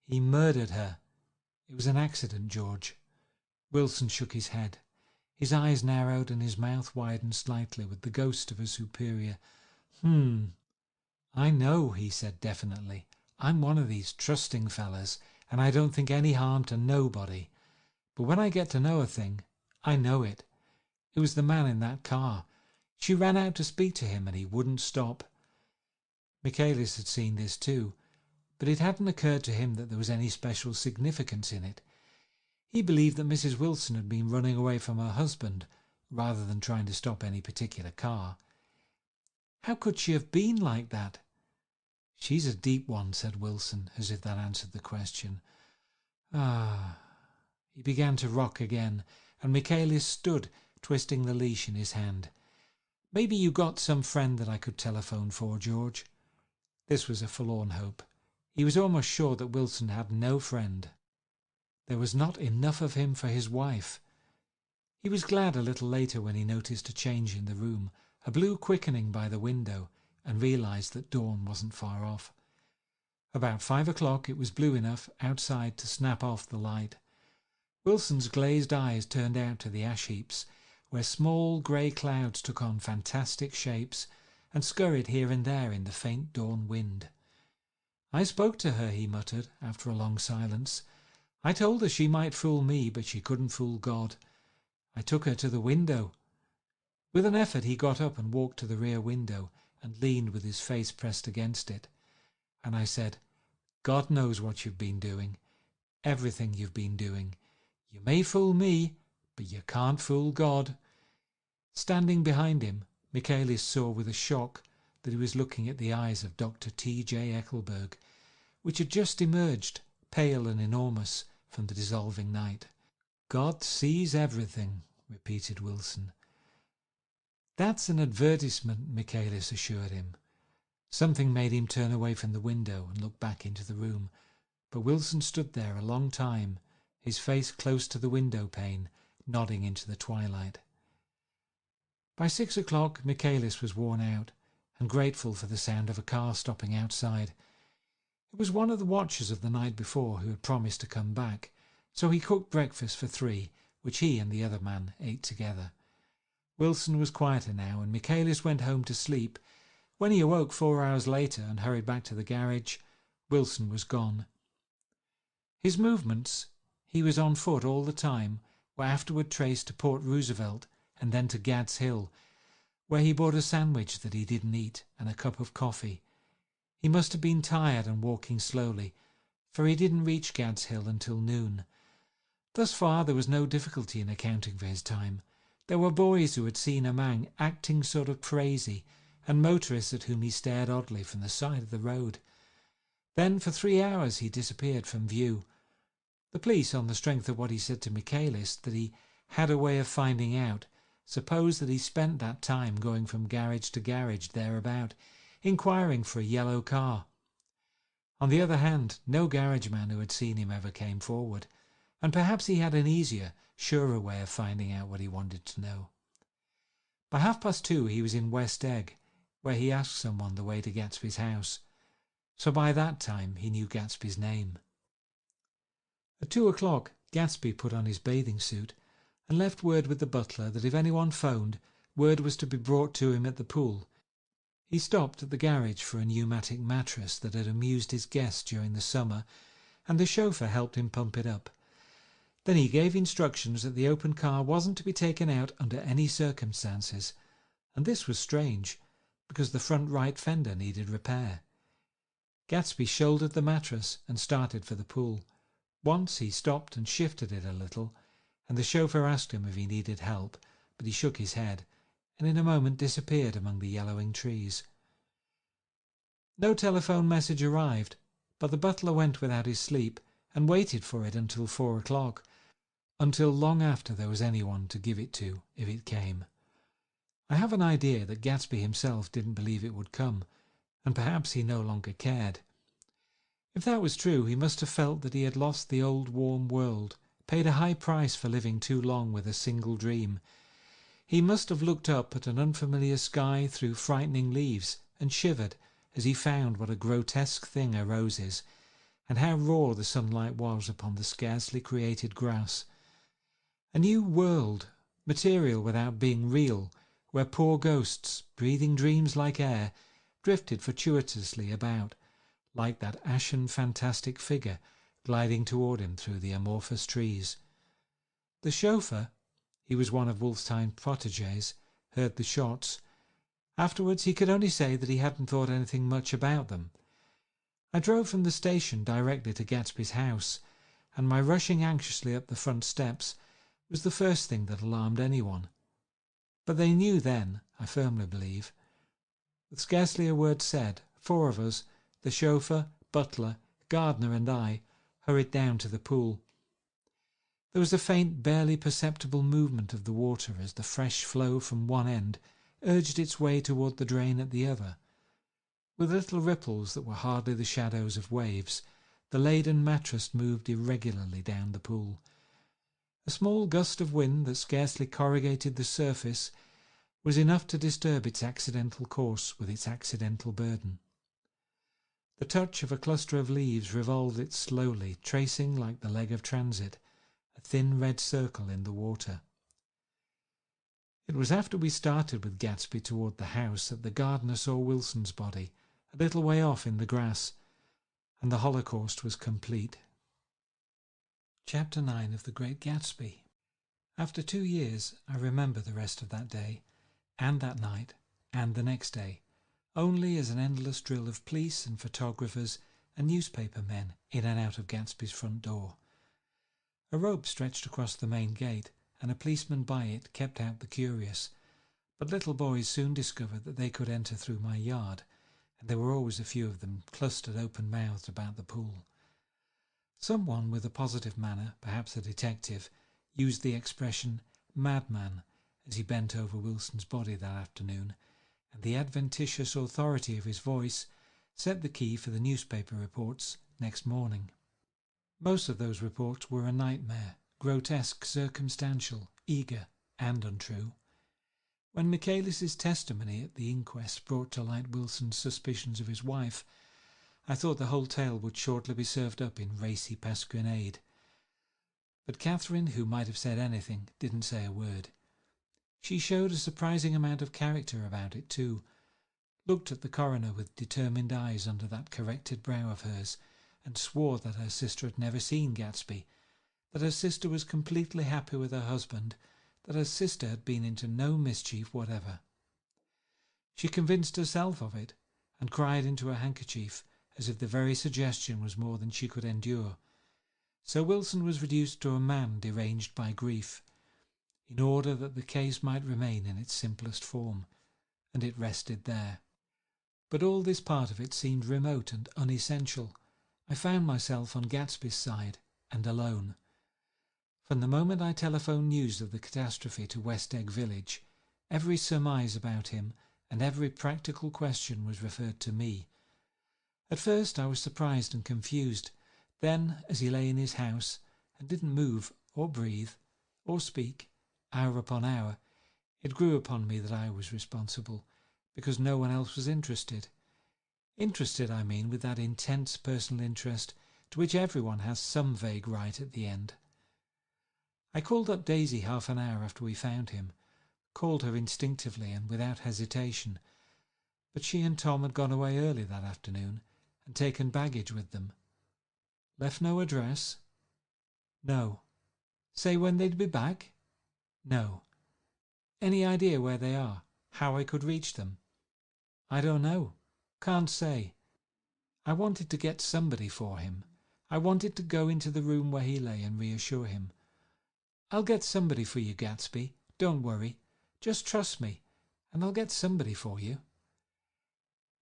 S1: "He murdered her." "It was an accident, George." Wilson shook his head. His eyes narrowed and his mouth widened slightly with the ghost of a superior "I know," he said definitely. "I'm one of these trusting fellas, and I don't think any harm to nobody. But when I get to know a thing, I know it. It was the man in that car. She ran out to speak to him and he wouldn't stop." Michaelis had seen this too, but it hadn't occurred to him that there was any special significance in it. He believed that Mrs. Wilson had been running away from her husband rather than trying to stop any particular car. "How could she have been like that?" "She's a deep one," said Wilson, as if that answered the question. "Ah." He began to rock again, and Michaelis stood, twisting the leash in his hand. "Maybe you got some friend that I could telephone for, George." This was a forlorn hope. He was almost sure that Wilson had no friend. There was not enough of him for his wife. He was glad a little later when he noticed a change in the room, a blue quickening by the window, and realized that dawn wasn't far off. About 5 o'clock it was blue enough outside to snap off the light. Wilson's glazed eyes turned out to the ash heaps, where small grey clouds took on fantastic shapes and scurried here and there in the faint dawn wind. "I spoke to her," he muttered, after a long silence. "I told her she might fool me, but she couldn't fool God. I took her to the window." With an effort he got up and walked to the rear window and leaned with his face pressed against it. "And I said, God knows what you've been doing. Everything you've been doing. You may fool me, but you can't fool God." Standing behind him, Michaelis saw with a shock that he was looking at the eyes of Dr. T.J. Eckelberg, which had just emerged, pale and enormous, from the dissolving night. "God sees everything," repeated Wilson. "That's an advertisement," Michaelis assured him. Something made him turn away from the window and look back into the room, but Wilson stood there a long time, his face close to the window pane, nodding into the twilight. By 6 o'clock Michaelis was worn out and grateful for the sound of a car stopping outside. It was one of the watchers of the night before who had promised to come back, so he cooked breakfast for 3, which he and the other man ate together. Wilson was quieter now, and Michaelis went home to sleep. When he awoke 4 hours later and hurried back to the garage, Wilson was gone. His movements, he was on foot all the time, were afterward traced to Port Roosevelt and then to Gad's Hill, where he bought a sandwich that he didn't eat and a cup of coffee. He must have been tired and walking slowly, for he didn't reach Gad's Hill until noon. Thus far there was no difficulty in accounting for his time. There were boys who had seen a man acting sort of crazy, and motorists at whom he stared oddly from the side of the road. Then for 3 hours he disappeared from view. The police, on the strength of what he said to Michaelis, that he had a way of finding out, supposed that he spent that time going from garage to garage thereabout, inquiring for a yellow car. On the other hand, no garage man who had seen him ever came forward, and perhaps he had an easier, surer way of finding out what he wanted to know. By 2:30 he was in West Egg, where he asked someone the way to Gatsby's house, so by that time he knew Gatsby's name. At 2:00 Gatsby put on his bathing suit and left word with the butler that if anyone phoned, word was to be brought to him at the pool. He stopped at the garage for a pneumatic mattress that had amused his guests during the summer, and the chauffeur helped him pump it up. Then he gave instructions that the open car wasn't to be taken out under any circumstances, and this was strange, because the front right fender needed repair. Gatsby shouldered the mattress and started for the pool. Once he stopped and shifted it a little, and the chauffeur asked him if he needed help, but he shook his head, and in a moment disappeared among the yellowing trees. No telephone message arrived, but the butler went without his sleep and waited for it until 4:00, until long after there was anyone to give it to if it came. I have an idea that Gatsby himself didn't believe it would come, and perhaps he no longer cared. If that was true, he must have felt that he had lost the old warm world, paid a high price for living too long with a single dream. He must have looked up at an unfamiliar sky through frightening leaves and shivered as he found what a grotesque thing a rose is, and how raw the sunlight was upon the scarcely created grass. A new world, material without being real, where poor ghosts, breathing dreams like air, drifted fortuitously about, like that ashen fantastic figure gliding toward him through the amorphous trees. The chauffeur, he was one of Wolfstein's protégés, heard the shots. Afterwards he could only say that he hadn't thought anything much about them. I drove from the station directly to Gatsby's house, and my rushing anxiously up the front steps was the first thing that alarmed anyone. But they knew then, I firmly believe. With scarcely a word said, 4 of us, the chauffeur, butler, gardener and I, hurried down to the pool. There was a faint, barely perceptible movement of the water as the fresh flow from one end urged its way toward the drain at the other. With little ripples that were hardly the shadows of waves, the laden mattress moved irregularly down the pool. A small gust of wind that scarcely corrugated the surface was enough to disturb its accidental course with its accidental burden. The touch of a cluster of leaves revolved it slowly, tracing, like the leg of transit, a thin red circle in the water. It was after we started with Gatsby toward the house that the gardener saw Wilson's body, a little way off in the grass, and the Holocaust was complete. Chapter 9 of The Great Gatsby. After 2 years, I remember the rest of that day, and that night, and the next day, only as an endless drill of police and photographers and newspaper men in and out of Gatsby's front door. A rope stretched across the main gate, and a policeman by it kept out the curious, but little boys soon discovered that they could enter through my yard, and there were always a few of them clustered open-mouthed about the pool. Someone with a positive manner, perhaps a detective, used the expression madman as he bent over Wilson's body that afternoon, and the adventitious authority of his voice set the key for the newspaper reports next morning. Most of those reports were a nightmare, grotesque, circumstantial, eager, and untrue. When Michaelis's testimony at the inquest brought to light Wilson's suspicions of his wife, I thought the whole tale would shortly be served up in racy pasquinade. But Catherine, who might have said anything, didn't say a word. She showed a surprising amount of character about it too, looked at the coroner with determined eyes under that corrected brow of hers, and swore that her sister had never seen Gatsby, that her sister was completely happy with her husband, that her sister had been into no mischief whatever. She convinced herself of it, and cried into her handkerchief, as if the very suggestion was more than she could endure. So Wilson was reduced to a man deranged by grief, in order that the case might remain in its simplest form, and it rested there. But all this part of it seemed remote and unessential. I found myself on Gatsby's side, and alone. From the moment I telephoned news of the catastrophe to West Egg village, every surmise about him and every practical question was referred to me. At first I was surprised and confused. Then, as he lay in his house and didn't move or breathe or speak, hour upon hour, it grew upon me that I was responsible, because no one else was interested. Interested, I mean, with that intense personal interest to which everyone has some vague right at the end. I called up Daisy half an hour after we found him, called her instinctively and without hesitation, but she and Tom had gone away early that afternoon and taken baggage with them. Left no address? No. Say when they'd be back? No. Any idea where they are? How I could reach them? I don't know. Can't say. I wanted to get somebody for him. I wanted to go into the room where he lay and reassure him. I'll get somebody for you, Gatsby. Don't worry. Just trust me, and I'll get somebody for you.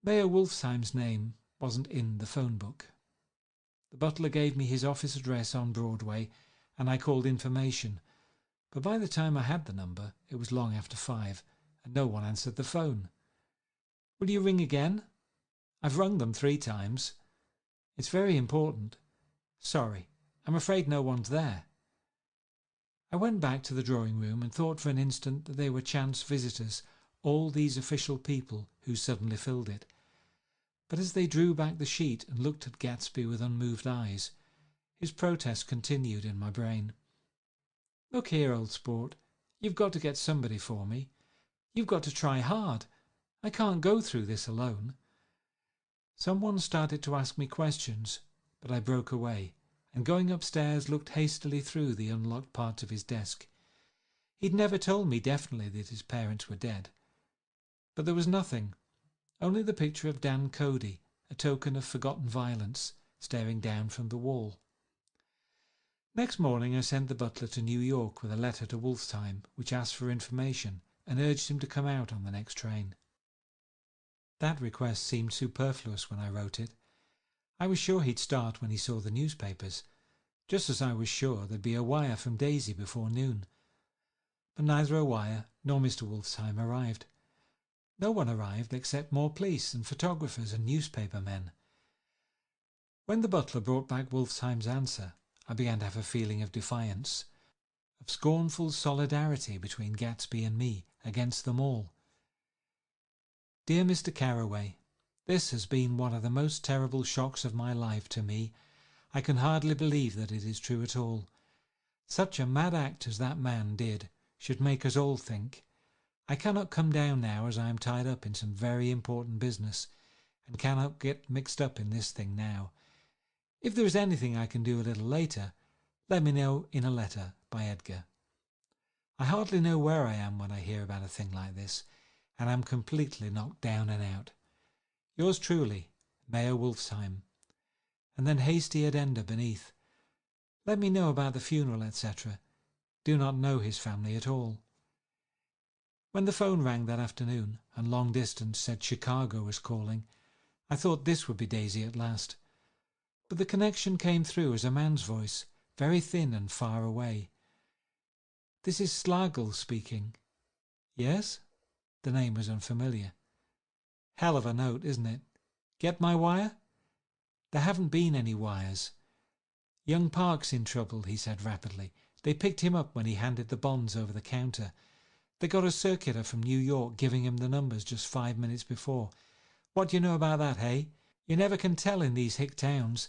S1: Mayor Wolfsheim's name wasn't in the phone book. The butler gave me his office address on Broadway, and I called information. But by the time I had the number, it was long after 5, and no one answered the phone. Will you ring again? I've rung them 3 times. It's very important. Sorry, I'm afraid no one's there. I went back to the drawing room and thought for an instant that they were chance visitors, all these official people who suddenly filled it. But as they drew back the sheet and looked at Gatsby with unmoved eyes, his protest continued in my brain. Look here, old sport, you've got to get somebody for me. You've got to try hard. I can't go through this alone. Someone started to ask me questions, but I broke away, and going upstairs looked hastily through the unlocked part of his desk. He'd never told me definitely that his parents were dead. But there was nothing, only the picture of Dan Cody, a token of forgotten violence, staring down from the wall. Next morning I sent the butler to New York with a letter to Wolfsheim, which asked for information and urged him to come out on the next train. That request seemed superfluous when I wrote it. I was sure he'd start when he saw the newspapers, just as I was sure there'd be a wire from Daisy before noon. But neither a wire nor Mr. Wolfsheim arrived. No one arrived except more police and photographers and newspaper men. When the butler brought back Wolfsheim's answer, I began to have a feeling of defiance, of scornful solidarity between Gatsby and me against them all. Dear Mr. Carroway, this has been one of the most terrible shocks of my life to me. I can hardly believe that it is true at all. Such a mad act as that man did should make us all think. I cannot come down now, as I am tied up in some very important business, and cannot get mixed up in this thing now. If there is anything I can do a little later, let me know in a letter by Edgar. I hardly know where I am when I hear about a thing like this, and am completely knocked down and out. Yours truly, Mayor Wolfsheim. And then hasty addenda beneath. Let me know about the funeral, etc. Do not know his family at all. When the phone rang that afternoon, and long distance said Chicago was calling, I thought this would be Daisy at last. But the connection came through as a man's voice, very thin and far away. This is Slagle speaking. Yes? The name was unfamiliar. Hell of a note, isn't it? Get my wire? There haven't been any wires. Young Park's in trouble, he said rapidly. They picked him up when he handed the bonds over the counter. They got a circular from New York giving him the numbers just 5 minutes before. What do you know about that, hey? You never can tell in these hick towns.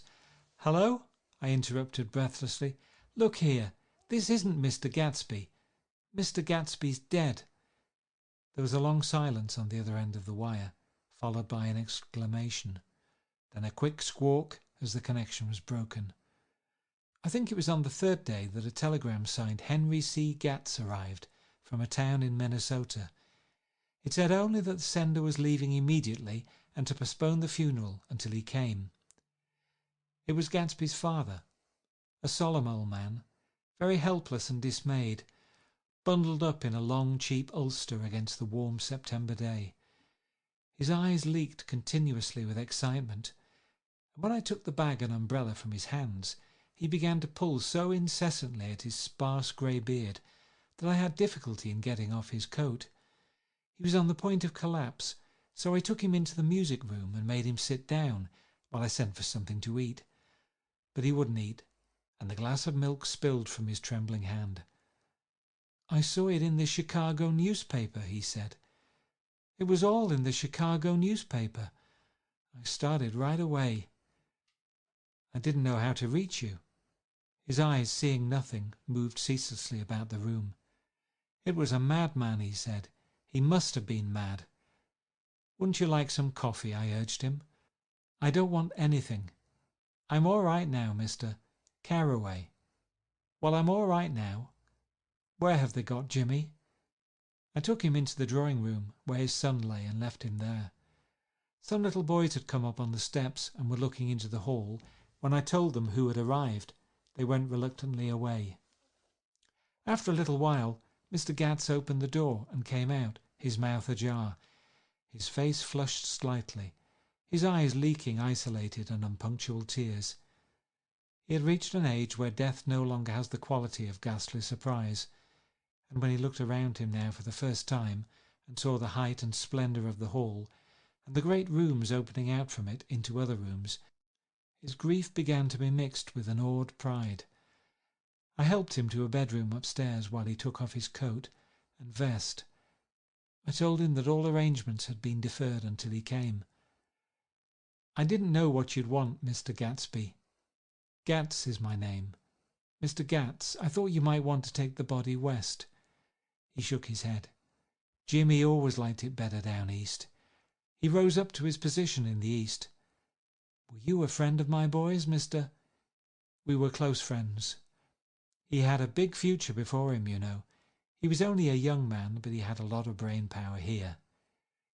S1: Hello? I interrupted breathlessly. Look here, this isn't Mr. Gatsby. Mr. Gatsby's dead. There was a long silence on the other end of the wire, followed by an exclamation, then a quick squawk as the connection was broken. I think it was on the 3rd day that a telegram signed Henry C. Gatz arrived from a town in Minnesota. It said only that the sender was leaving immediately and to postpone the funeral until he came. It was Gatsby's father, a solemn old man, very helpless and dismayed, bundled up in a long, cheap ulster against the warm September day. His eyes leaked continuously with excitement, and when I took the bag and umbrella from his hands, he began to pull so incessantly at his sparse grey beard that I had difficulty in getting off his coat. He was on the point of collapse, so I took him into the music room and made him sit down while I sent for something to eat. But he wouldn't eat, and the glass of milk spilled from his trembling hand. "I saw it in the Chicago newspaper," he said. "It was all in the Chicago newspaper. I started right away. I didn't know how to reach you." His eyes, seeing nothing, moved ceaselessly about the room. "It was a madman," he said. "He must have been mad." "Wouldn't you like some coffee?" I urged him. "I don't want anything. I'm all right now, Mr. Carraway." "Well, I'm all right now. Where have they got Jimmy?" I took him into the drawing room where his son lay and left him there. Some little boys had come up on the steps and were looking into the hall. When I told them who had arrived, they went reluctantly away. After a little while, Mr. Gatz opened the door and came out, his mouth ajar, his face flushed slightly, his eyes leaking isolated and unpunctual tears. He had reached an age where death no longer has the quality of ghastly surprise, and when he looked around him now for the first time and saw the height and splendour of the hall, and the great rooms opening out from it into other rooms, his grief began to be mixed with an awed pride. I helped him to a bedroom upstairs while he took off his coat and vest. I told him that all arrangements had been deferred until he came. "I didn't know what you'd want, Mr. Gatsby. Gatz is my name. Mr. Gatz, I thought you might want to take the body west." He shook his head. "Jimmy always liked it better down east. He rose up to his position in the east. Were you a friend of my boy's, Mr.?" "We were close friends. He had a big future before him, you know. He was only a young man, but he had a lot of brain power here."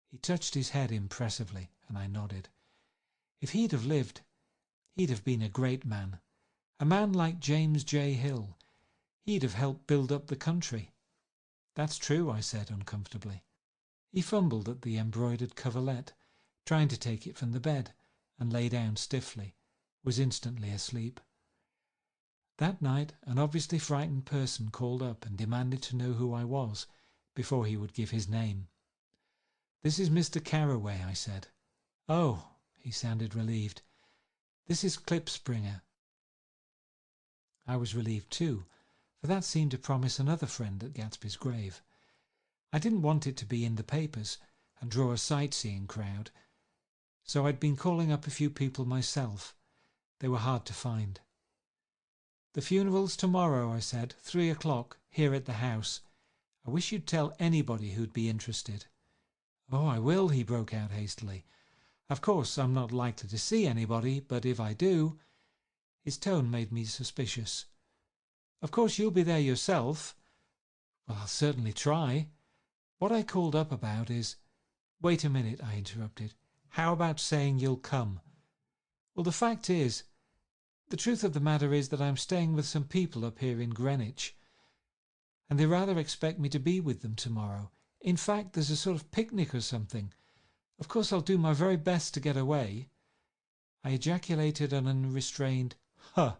S1: He touched his head impressively, and I nodded. "If he'd have lived, he'd have been a great man. A man like James J. Hill. He'd have helped build up the country." "That's true," I said uncomfortably. He fumbled at the embroidered coverlet, trying to take it from the bed, and lay down stiffly, was instantly asleep. That night an obviously frightened person called up and demanded to know who I was before he would give his name. "This is Mr. Carraway," I said. "Oh," he sounded relieved. "This is Klipspringer." I was relieved too, for that seemed to promise another friend at Gatsby's grave. I didn't want it to be in the papers and draw a sightseeing crowd, so I'd been calling up a few people myself. They were hard to find. "The funeral's tomorrow," I said, 3 o'clock, here at the house. "I wish you'd tell anybody who'd be interested." "Oh, I will," he broke out hastily. "Of course, I'm not likely to see anybody, but if I do—" His tone made me suspicious. "Of course you'll be there yourself." "Well, I'll certainly try. What I called up about is—" "Wait a minute," I interrupted. "How about saying you'll come?" "Well, the fact is, the truth of the matter is that I'm staying with some people up here in Greenwich, and they rather expect me to be with them tomorrow. In fact, there's a sort of picnic or something. Of course, I'll do my very best to get away." I ejaculated an unrestrained "Huh!"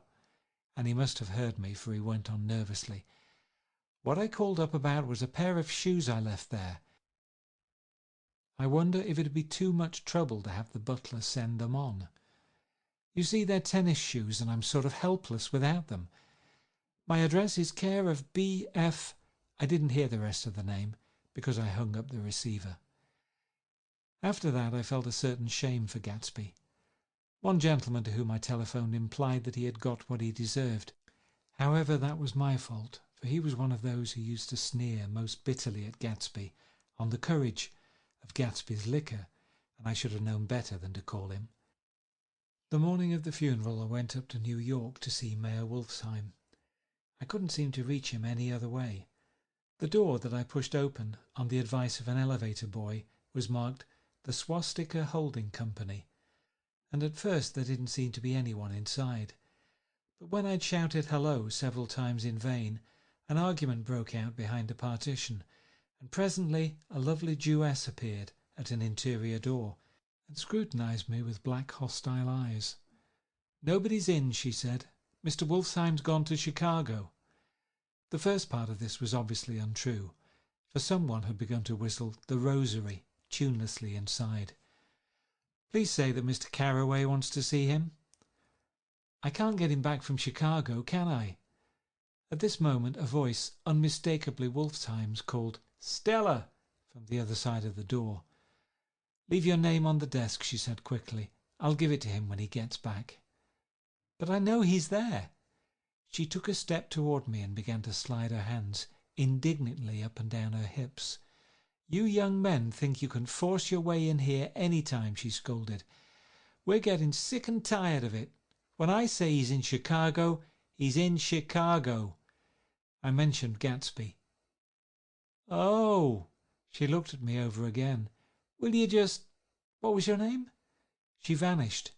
S1: and he must have heard me, for he went on nervously. "What I called up about was a pair of shoes I left there. I wonder if it'd be too much trouble to have the butler send them on. You see, they're tennis shoes, and I'm sort of helpless without them. My address is care of B.F. I didn't hear the rest of the name, because I hung up the receiver. After that I felt a certain shame for Gatsby. One gentleman to whom I telephoned implied that he had got what he deserved. However, that was my fault, for he was one of those who used to sneer most bitterly at Gatsby on the courage of Gatsby's liquor, and I should have known better than to call him. The morning of the funeral I went up to New York to see Mayor Wolfsheim. I couldn't seem to reach him any other way. The door that I pushed open, on the advice of an elevator boy, was marked the Swastika Holding Company, and at first there didn't seem to be anyone inside. But when I'd shouted hello several times in vain, an argument broke out behind a partition, and presently a lovely Jewess appeared at an interior door, and scrutinized me with black hostile eyes. "Nobody's in," she said. "Mr. Wolfsheim's gone to Chicago." The first part of this was obviously untrue. for someone had begun to whistle The Rosary tunelessly inside. "Please say that Mr. Carraway wants to see him." "I can't get him back from Chicago, can I?" At this moment a voice, unmistakably Wolfsheim's, called "Stella" from the other side of the door. "Leave your name on the desk," she said quickly. "I'll give it to him when he gets back." "But I know he's there." She took a step toward me and began to slide her hands indignantly up and down her hips. "You young men think you can force your way in here any time," she scolded. "We're getting sick and tired of it. When I say he's in Chicago, he's in Chicago." I mentioned Gatsby. "Oh!" She looked at me over again. "Will you just... What was your name?" She vanished.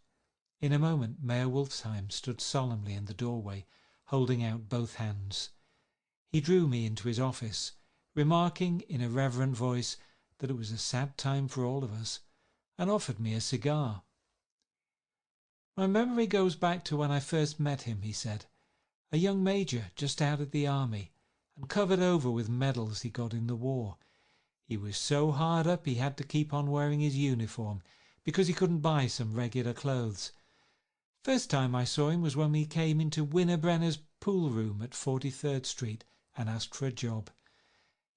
S1: In a moment Mayor Wolfsheim stood solemnly in the doorway, holding out both hands. He drew me into his office, remarking in a reverent voice that it was a sad time for all of us, and offered me a cigar. "My memory goes back to when I first met him," he said. "A young major just out of the army, and covered over with medals he got in the war. He was so hard up he had to keep on wearing his uniform because he couldn't buy some regular clothes. First time I saw him was when we came into Winterbrenner's pool room at 43rd Street and asked for a job.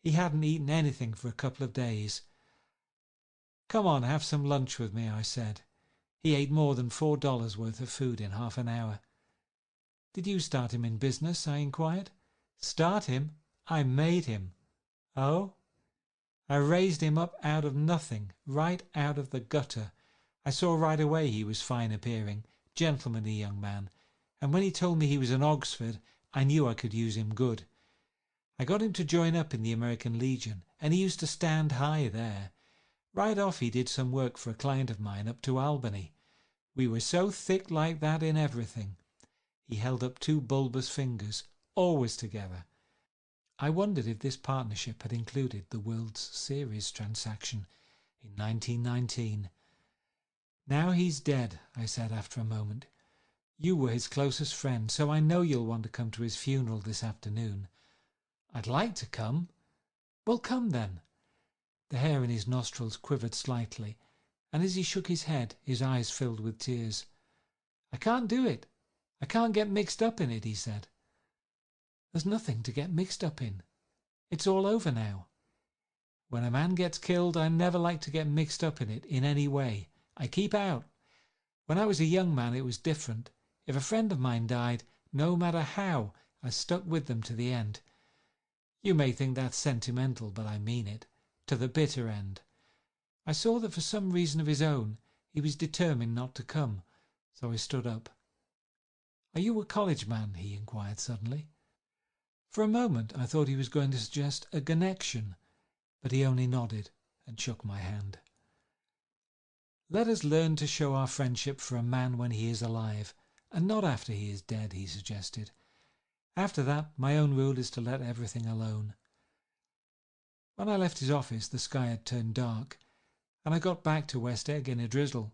S1: He hadn't eaten anything for a couple of days. 'Come on, have some lunch with me,' I said. He ate more than $4 worth of food in half an hour." "Did you start him in business?" I inquired. "Start him? I made him." "Oh?" "I raised him up out of nothing, right out of the gutter. I saw right away he was fine appearing, gentlemanly young man, and when he told me he was an Oxford, I knew I could use him good. I got him to join up in the American Legion, and he used to stand high there. Right off he did some work for a client of mine up to Albany. We were so thick like that in everything." He held up two bulbous fingers, "always together." I wondered if this partnership had included the World Series transaction in 1919. "Now he's dead," I said after a moment. "You were his closest friend, so I know you'll want to come to his funeral this afternoon." "I'd like to come." "Well, come then." The hair in his nostrils quivered slightly, and as he shook his head, his eyes filled with tears. "I can't do it. I can't get mixed up in it," he said. "There's nothing to get mixed up in. It's all over now. When a man gets killed, I never like to get mixed up in it in any way. I keep out. When I was a young man it was different. If a friend of mine died, no matter how, I stuck with them to the end. You may think that's sentimental, but I mean it. To the bitter end. I saw that for some reason of his own, he was determined not to come, so I stood up. "Are you a college man?" he inquired suddenly. For a moment I thought he was going to suggest a connection, but he only nodded and shook my hand. "Let us learn to show our friendship for a man when he is alive, and not after he is dead," he suggested. "After that, my own rule is to let everything alone." When I left his office, the sky had turned dark, and I got back to West Egg in a drizzle.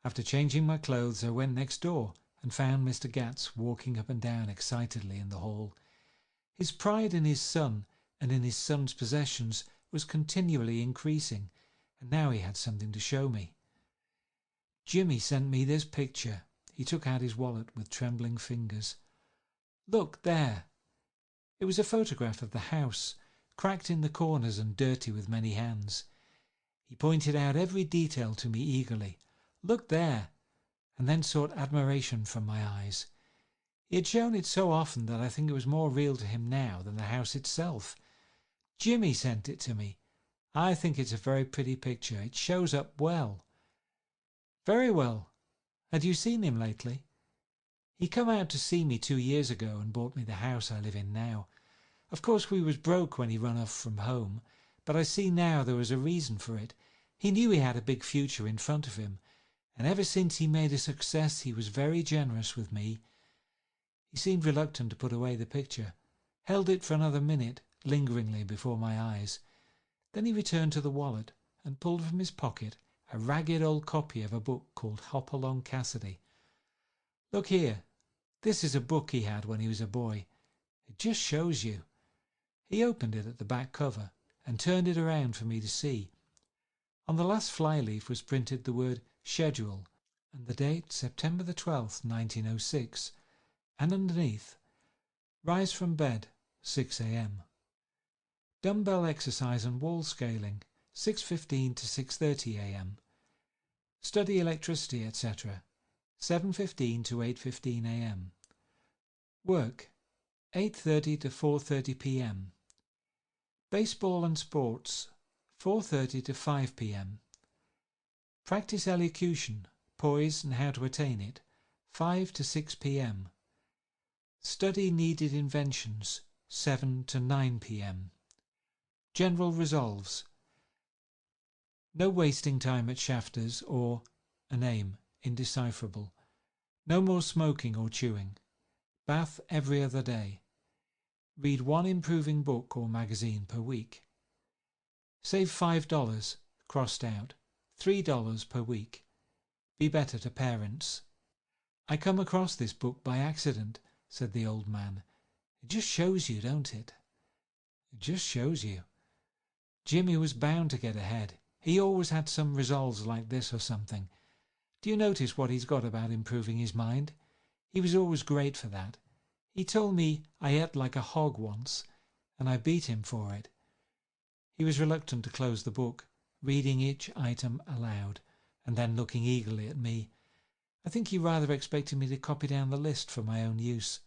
S1: After changing my clothes, I went next door and found Mr. Gatz walking up and down excitedly in the hall. His pride in his son and in his son's possessions was continually increasing, and now he had something to show me. "Jimmy sent me this picture." He took out his wallet with trembling fingers. "Look there." It was a photograph of the house, cracked in the corners and dirty with many hands. He pointed out every detail to me eagerly. "Look there," and then sought admiration from my eyes. He had shown it so often that I think it was more real to him now than the house itself. "Jimmy sent it to me. I think it's a very pretty picture. It shows up well." "Very well. Had you seen him lately?" "He come out to see me 2 years ago and bought me the house I live in now. Of course we was broke when he run off from home, but I see now there was a reason for it. He knew he had a big future in front of him, and ever since he made a success he was very generous with me." He seemed reluctant to put away the picture, held it for another minute lingeringly before my eyes. Then he returned to the wallet and pulled from his pocket a ragged old copy of a book called Hopalong Cassidy. "Look here, this is a book he had when he was a boy. It just shows you." He opened it at the back cover and turned it around for me to see. On the last flyleaf was printed the word schedule and the date September the 12th, 1906, and underneath, rise from bed, 6 a.m. Dumbbell exercise and wall scaling, 6:15 to 6:30 a.m. Study electricity, etc., 7:15 to 8:15 a.m. Work, 8:30 to 4:30 p.m. Baseball and sports, 4:30 to 5 p.m. Practice elocution, poise and how to attain it, 5 to 6 p.m. Study needed inventions, 7 to 9 p.m. General resolves. No wasting time at Shafters or a name, indecipherable. No more smoking or chewing. Bath every other day. Read one improving book or magazine per week. Save $5, crossed out, $3 per week. Be better to parents. I come across this book by accident, said the old man. It just shows you, don't it? It just shows you. Jimmy was bound to get ahead. He always had some resolves like this or something. Do you notice what he's got about improving his mind? He was always great for that. He told me I ate like a hog once, and I beat him for it. He was reluctant to close the book, reading each item aloud, and then looking eagerly at me. I think he rather expected me to copy down the list for my own use.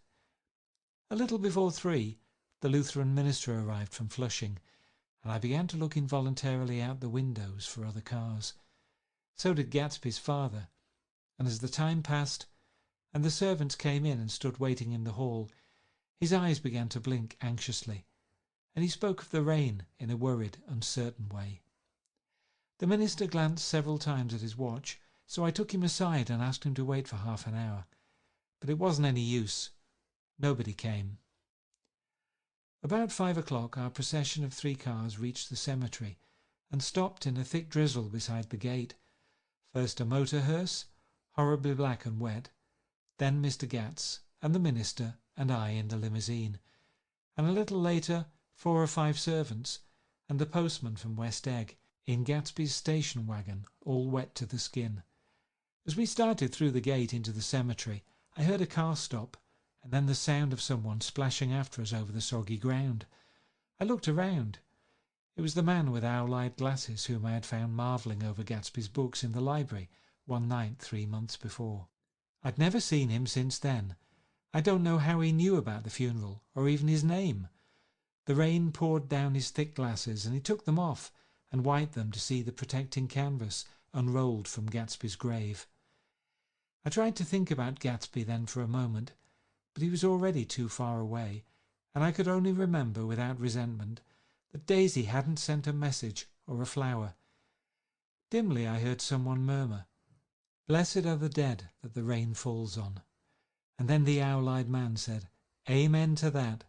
S1: A little before 3, the Lutheran minister arrived from Flushing, and I began to look involuntarily out the windows for other cars. So did Gatsby's father, and as the time passed, and the servants came in and stood waiting in the hall, his eyes began to blink anxiously, and he spoke of the rain in a worried, uncertain way. The minister glanced several times at his watch, so I took him aside and asked him to wait for half an hour. But it wasn't any use. Nobody came. About 5 o'clock our procession of 3 cars reached the cemetery and stopped in a thick drizzle beside the gate. First a motor hearse, horribly black and wet, then Mr. Gats and the minister and I in the limousine, and a little later 4 or 5 servants and the postman from West Egg in Gatsby's station wagon, all wet to the skin. As we started through the gate into the cemetery, I heard a car stop, and then the sound of someone splashing after us over the soggy ground. I looked around. It was the man with owl-eyed glasses whom I had found marvelling over Gatsby's books in the library one night 3 months before. I'd never seen him since then. I don't know how he knew about the funeral, or even his name. The rain poured down his thick glasses, and he took them off and wiped them to see the protecting canvas unrolled from Gatsby's grave. I tried to think about Gatsby then for a moment, but he was already too far away, and I could only remember without resentment that Daisy hadn't sent a message or a flower. Dimly I heard someone murmur, "Blessed are the dead that the rain falls on," and then the owl-eyed man said, "Amen to that,"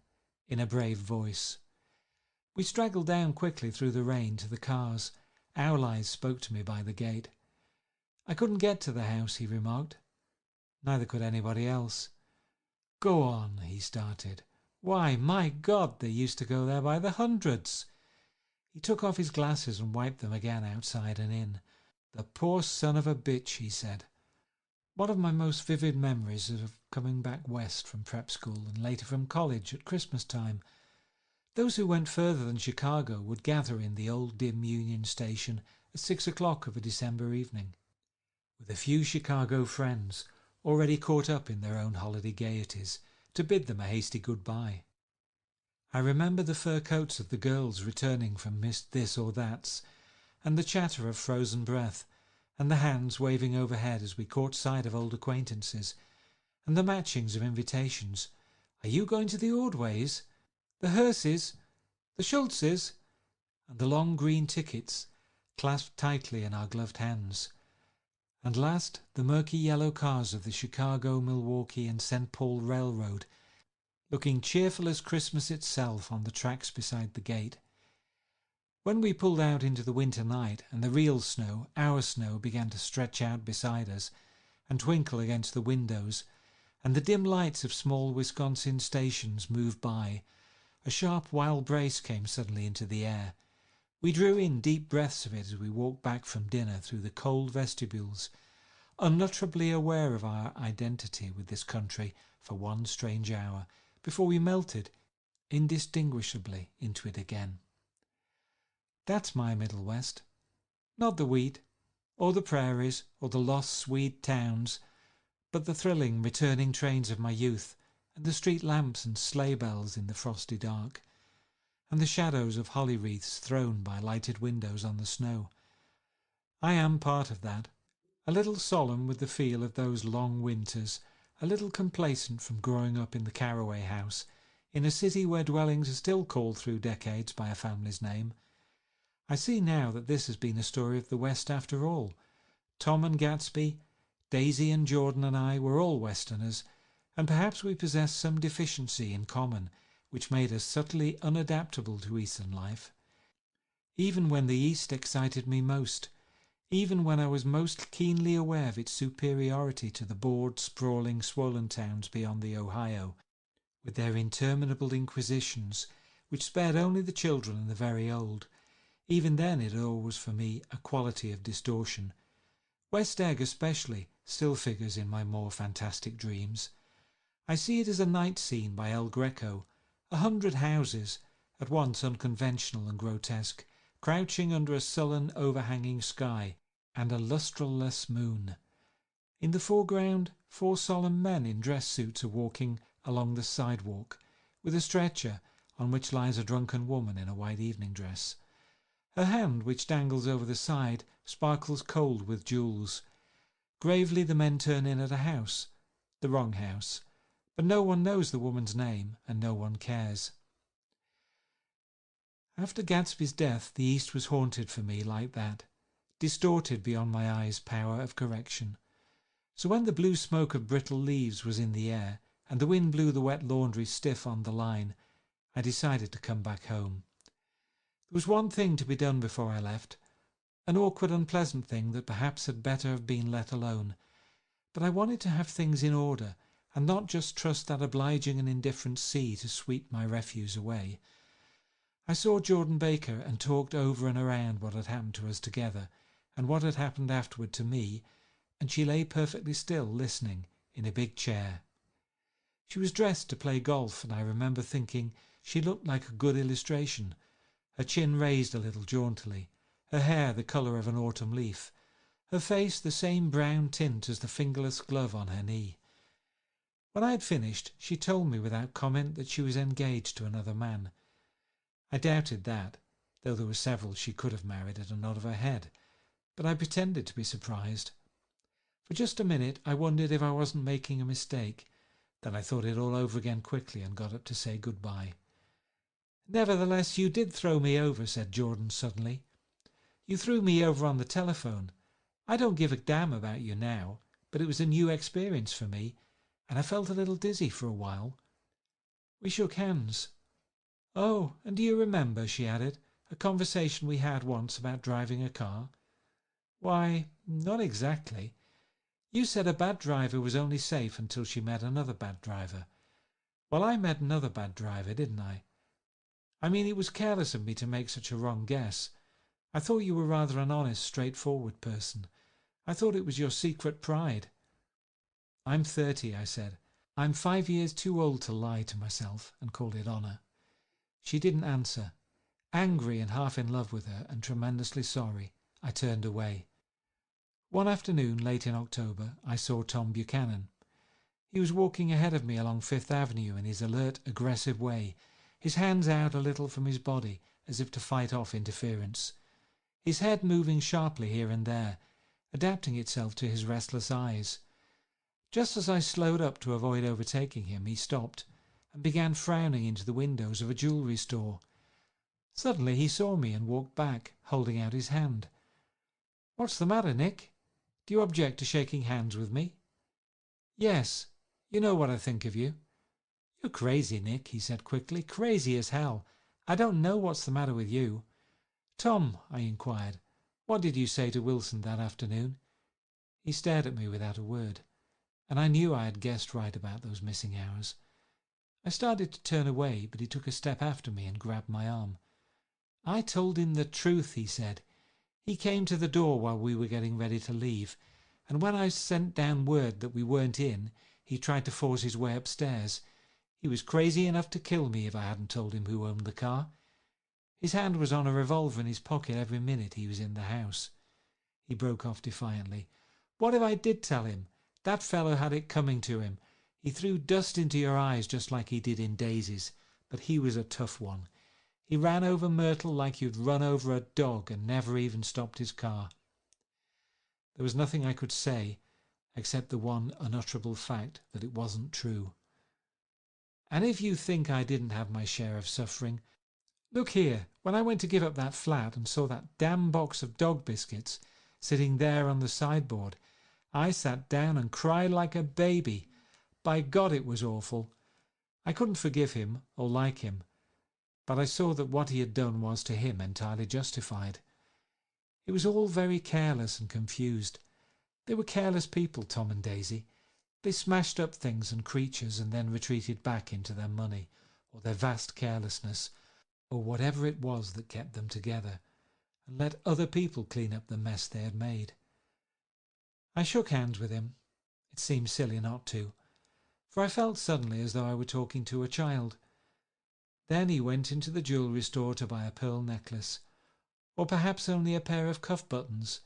S1: in a brave voice. We straggled down quickly through the rain to the cars. Owl Eyes spoke to me by the gate. "I couldn't get to the house," he remarked. Neither could anybody else. "Go on," he started. "Why, my God, they used to go there by the hundreds." He took off his glasses and wiped them again outside and in. "The poor son of a bitch," he said. One of my most vivid memories is of coming back west from prep school and later from college at Christmas time. Those who went further than Chicago would gather in the old dim Union Station at 6 o'clock of a December evening, with a few Chicago friends already caught up in their own holiday gaieties, to bid them a hasty goodbye. I remember the fur coats of the girls returning from Miss This or That's, and the chatter of frozen breath, and the hands waving overhead as we caught sight of old acquaintances, and the matchings of invitations. "Are you going to the Ordways? The Hearses? The Schultzes?" And the long green tickets clasped tightly in our gloved hands. And last, the murky yellow cars of the Chicago, Milwaukee and St. Paul Railroad, looking cheerful as Christmas itself on the tracks beside the gate. When we pulled out into the winter night and the real snow, our snow, began to stretch out beside us and twinkle against the windows, and the dim lights of small Wisconsin stations moved by, a sharp wild brace came suddenly into the air. We drew in deep breaths of it as we walked back from dinner through the cold vestibules, unutterably aware of our identity with this country for one strange hour, before we melted indistinguishably into it again. That's my Middle West. Not the wheat, or the prairies, or the lost Swede towns, but the thrilling returning trains of my youth, and the street lamps and sleigh bells in the frosty dark, and the shadows of holly wreaths thrown by lighted windows on the snow. I am part of that, a little solemn with the feel of those long winters, a little complacent from growing up in the Carraway house, in a city where dwellings are still called through decades by a family's name. I see now that this has been a story of the West after all. Tom and Gatsby, Daisy and Jordan and I were all Westerners, and perhaps we possessed some deficiency in common which made us subtly unadaptable to Eastern life. Even when the East excited me most, even when I was most keenly aware of its superiority to the bored, sprawling, swollen towns beyond the Ohio, with their interminable inquisitions, which spared only the children and the very old, even then it always for me a quality of distortion. West Egg especially still figures in my more fantastic dreams. I see it as a night scene by El Greco, 100 houses, at once unconventional and grotesque, crouching under a sullen overhanging sky and a lustreless moon. In the foreground, 4 solemn men in dress suits are walking along the sidewalk, with a stretcher on which lies a drunken woman in a white evening dress. Her hand, which dangles over the side, sparkles cold with jewels. Gravely the men turn in at a house, the wrong house, but no one knows the woman's name, and no one cares. After Gatsby's death, the East was haunted for me like that, distorted beyond my eyes' power of correction. So when the blue smoke of brittle leaves was in the air, and the wind blew the wet laundry stiff on the line, I decided to come back home. There was one thing to be done before I left, an awkward, unpleasant thing that perhaps had better have been let alone, but I wanted to have things in order, and not just trust that obliging and indifferent sea to sweep my refuse away. I saw Jordan Baker and talked over and around what had happened to us together, and what had happened afterward to me, and she lay perfectly still, listening, in a big chair. She was dressed to play golf, and I remember thinking she looked like a good illustration, her chin raised a little jauntily, her hair the colour of an autumn leaf, her face the same brown tint as the fingerless glove on her knee. When I had finished, she told me without comment that she was engaged to another man. I doubted that, though there were several she could have married at a nod of her head, but I pretended to be surprised. For just a minute I wondered if I wasn't making a mistake. Then I thought it all over again quickly and got up to say goodbye. "Nevertheless, you did throw me over," said Jordan suddenly. "You threw me over on the telephone. I don't give a damn about you now, but it was a new experience for me, and I felt a little dizzy for a while." We shook hands. "Oh, and do you remember," she added, "a conversation we had once about driving a car?" "Why, not exactly. You said a bad driver was only safe until she met another bad driver. Well, I met another bad driver, didn't I? I mean, it was careless of me to make such a wrong guess. I thought you were rather an honest, straightforward person. I thought it was your secret pride." "I'm 30, I said. "I'm 5 years too old to lie to myself and call it honour." She didn't answer. Angry and half in love with her, and tremendously sorry, I turned away. One afternoon, late in October, I saw Tom Buchanan. He was walking ahead of me along Fifth Avenue in his alert, aggressive way, his hands out a little from his body as if to fight off interference, his head moving sharply here and there, adapting itself to his restless eyes. Just as I slowed up to avoid overtaking him, he stopped and began frowning into the windows of a jewellery store. Suddenly he saw me and walked back, holding out his hand. "What's the matter, Nick? Do you object to shaking hands with me?" "Yes. You know what I think of you." "You're crazy, Nick," he said quickly. "Crazy as hell. I don't know what's the matter with you." "Tom," I inquired, "what did you say to Wilson that afternoon?" He stared at me without a word, and I knew I had guessed right about those missing hours. I started to turn away, but he took a step after me and grabbed my arm. I told him the truth, he said. He came to the door while we were getting ready to leave, and when I sent down word that we weren't in, he tried to force his way upstairs. He was crazy enough to kill me if I hadn't told him who owned the car. His hand was on a revolver in his pocket every minute he was in the house. He broke off defiantly. What if I did tell him? That fellow had it coming to him. He threw dust into your eyes just like he did in Daisy's, but he was a tough one. He ran over Myrtle like you'd run over a dog and never even stopped his car. There was nothing I could say except the one unutterable fact that it wasn't true. And if you think I didn't have my share of suffering, look here, when I went to give up that flat and saw that damn box of dog biscuits sitting there on the sideboard, I sat down and cried like a baby. By God, it was awful. I couldn't forgive him or like him, but I saw that what he had done was to him entirely justified. It was all very careless and confused. They were careless people, Tom and Daisy. They smashed up things and creatures and then retreated back into their money or their vast carelessness or whatever it was that kept them together, and let other people clean up the mess they had made. I shook hands with him. It seemed silly not to, for I felt suddenly as though I were talking to a child. Then he went into the jewellery store to buy a pearl necklace, or perhaps only a pair of cuff buttons,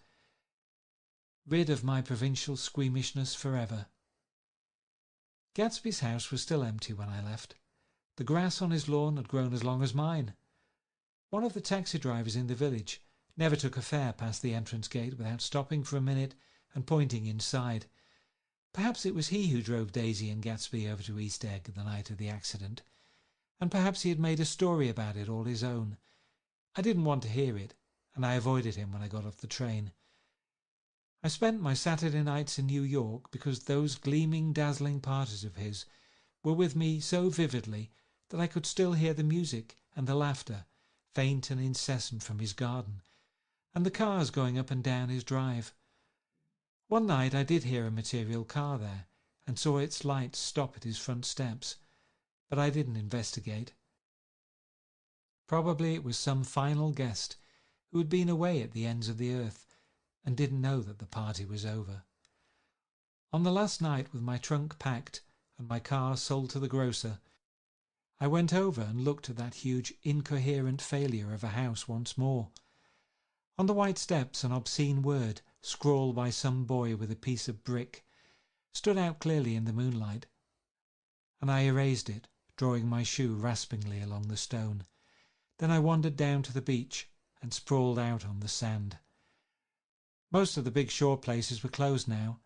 S1: rid of my provincial squeamishness forever. Gatsby's house was still empty when I left. The grass on his lawn had grown as long as mine. One of the taxi drivers in the village never took a fare past the entrance gate without stopping for a minute and pointing inside. Perhaps it was he who drove Daisy and Gatsby over to East Egg the night of the accident, and perhaps he had made a story about it all his own. I didn't want to hear it, and I avoided him when I got off the train. I spent my Saturday nights in New York because those gleaming, dazzling parties of his were with me so vividly that I could still hear the music and the laughter, faint and incessant, from his garden, and the cars going up and down his drive. One night I did hear a material car there, and saw its lights stop at his front steps, but I didn't investigate. Probably it was some final guest who had been away at the ends of the earth and didn't know that the party was over. On the last night, with my trunk packed and my car sold to the grocer, I went over and looked at that huge incoherent failure of a house once more. On the white steps an obscene word, scrawled by some boy with a piece of brick, stood out clearly in the moonlight, and I erased it, drawing my shoe raspingly along the stone. Then I wandered down to the beach and sprawled out on the sand. Most of the big shore places were closed now,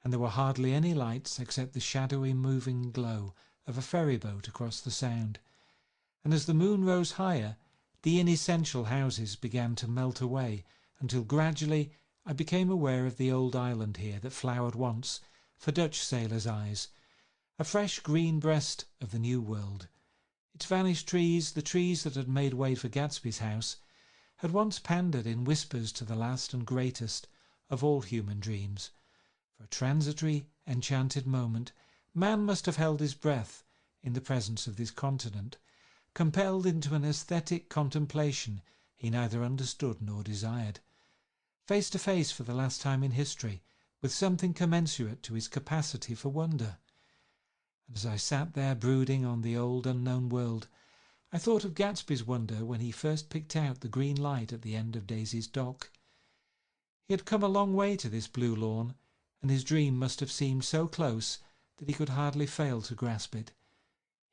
S1: and there were hardly any lights except the shadowy moving glow of a ferry boat across the sound, and as the moon rose higher, the inessential houses began to melt away until gradually I became aware of the old island here that flowered once for Dutch sailors' eyes, a fresh green breast of the New World. Its vanished trees, the trees that had made way for Gatsby's house, had once pandered in whispers to the last and greatest of all human dreams. For a transitory, enchanted moment, man must have held his breath in the presence of this continent, compelled into an aesthetic contemplation he neither understood nor desired, face to face for the last time in history with something commensurate to his capacity for wonder. And as I sat there brooding on the old unknown world, I thought of Gatsby's wonder when he first picked out the green light at the end of Daisy's dock. He had come a long way to this blue lawn, and his dream must have seemed so close that he could hardly fail to grasp it.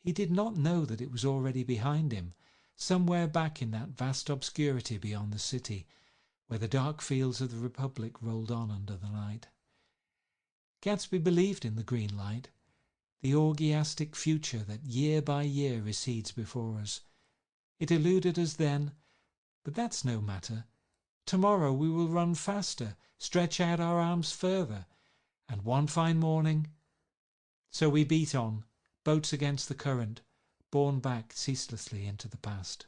S1: He did not know that it was already behind him, somewhere back in that vast obscurity beyond the city, where the dark fields of the Republic rolled on under the night. Gatsby believed in the green light, the orgiastic future that year by year recedes before us. It eluded us then, but that's no matter. Tomorrow we will run faster, stretch out our arms further, and one fine morning... So we beat on, boats against the current, borne back ceaselessly into the past.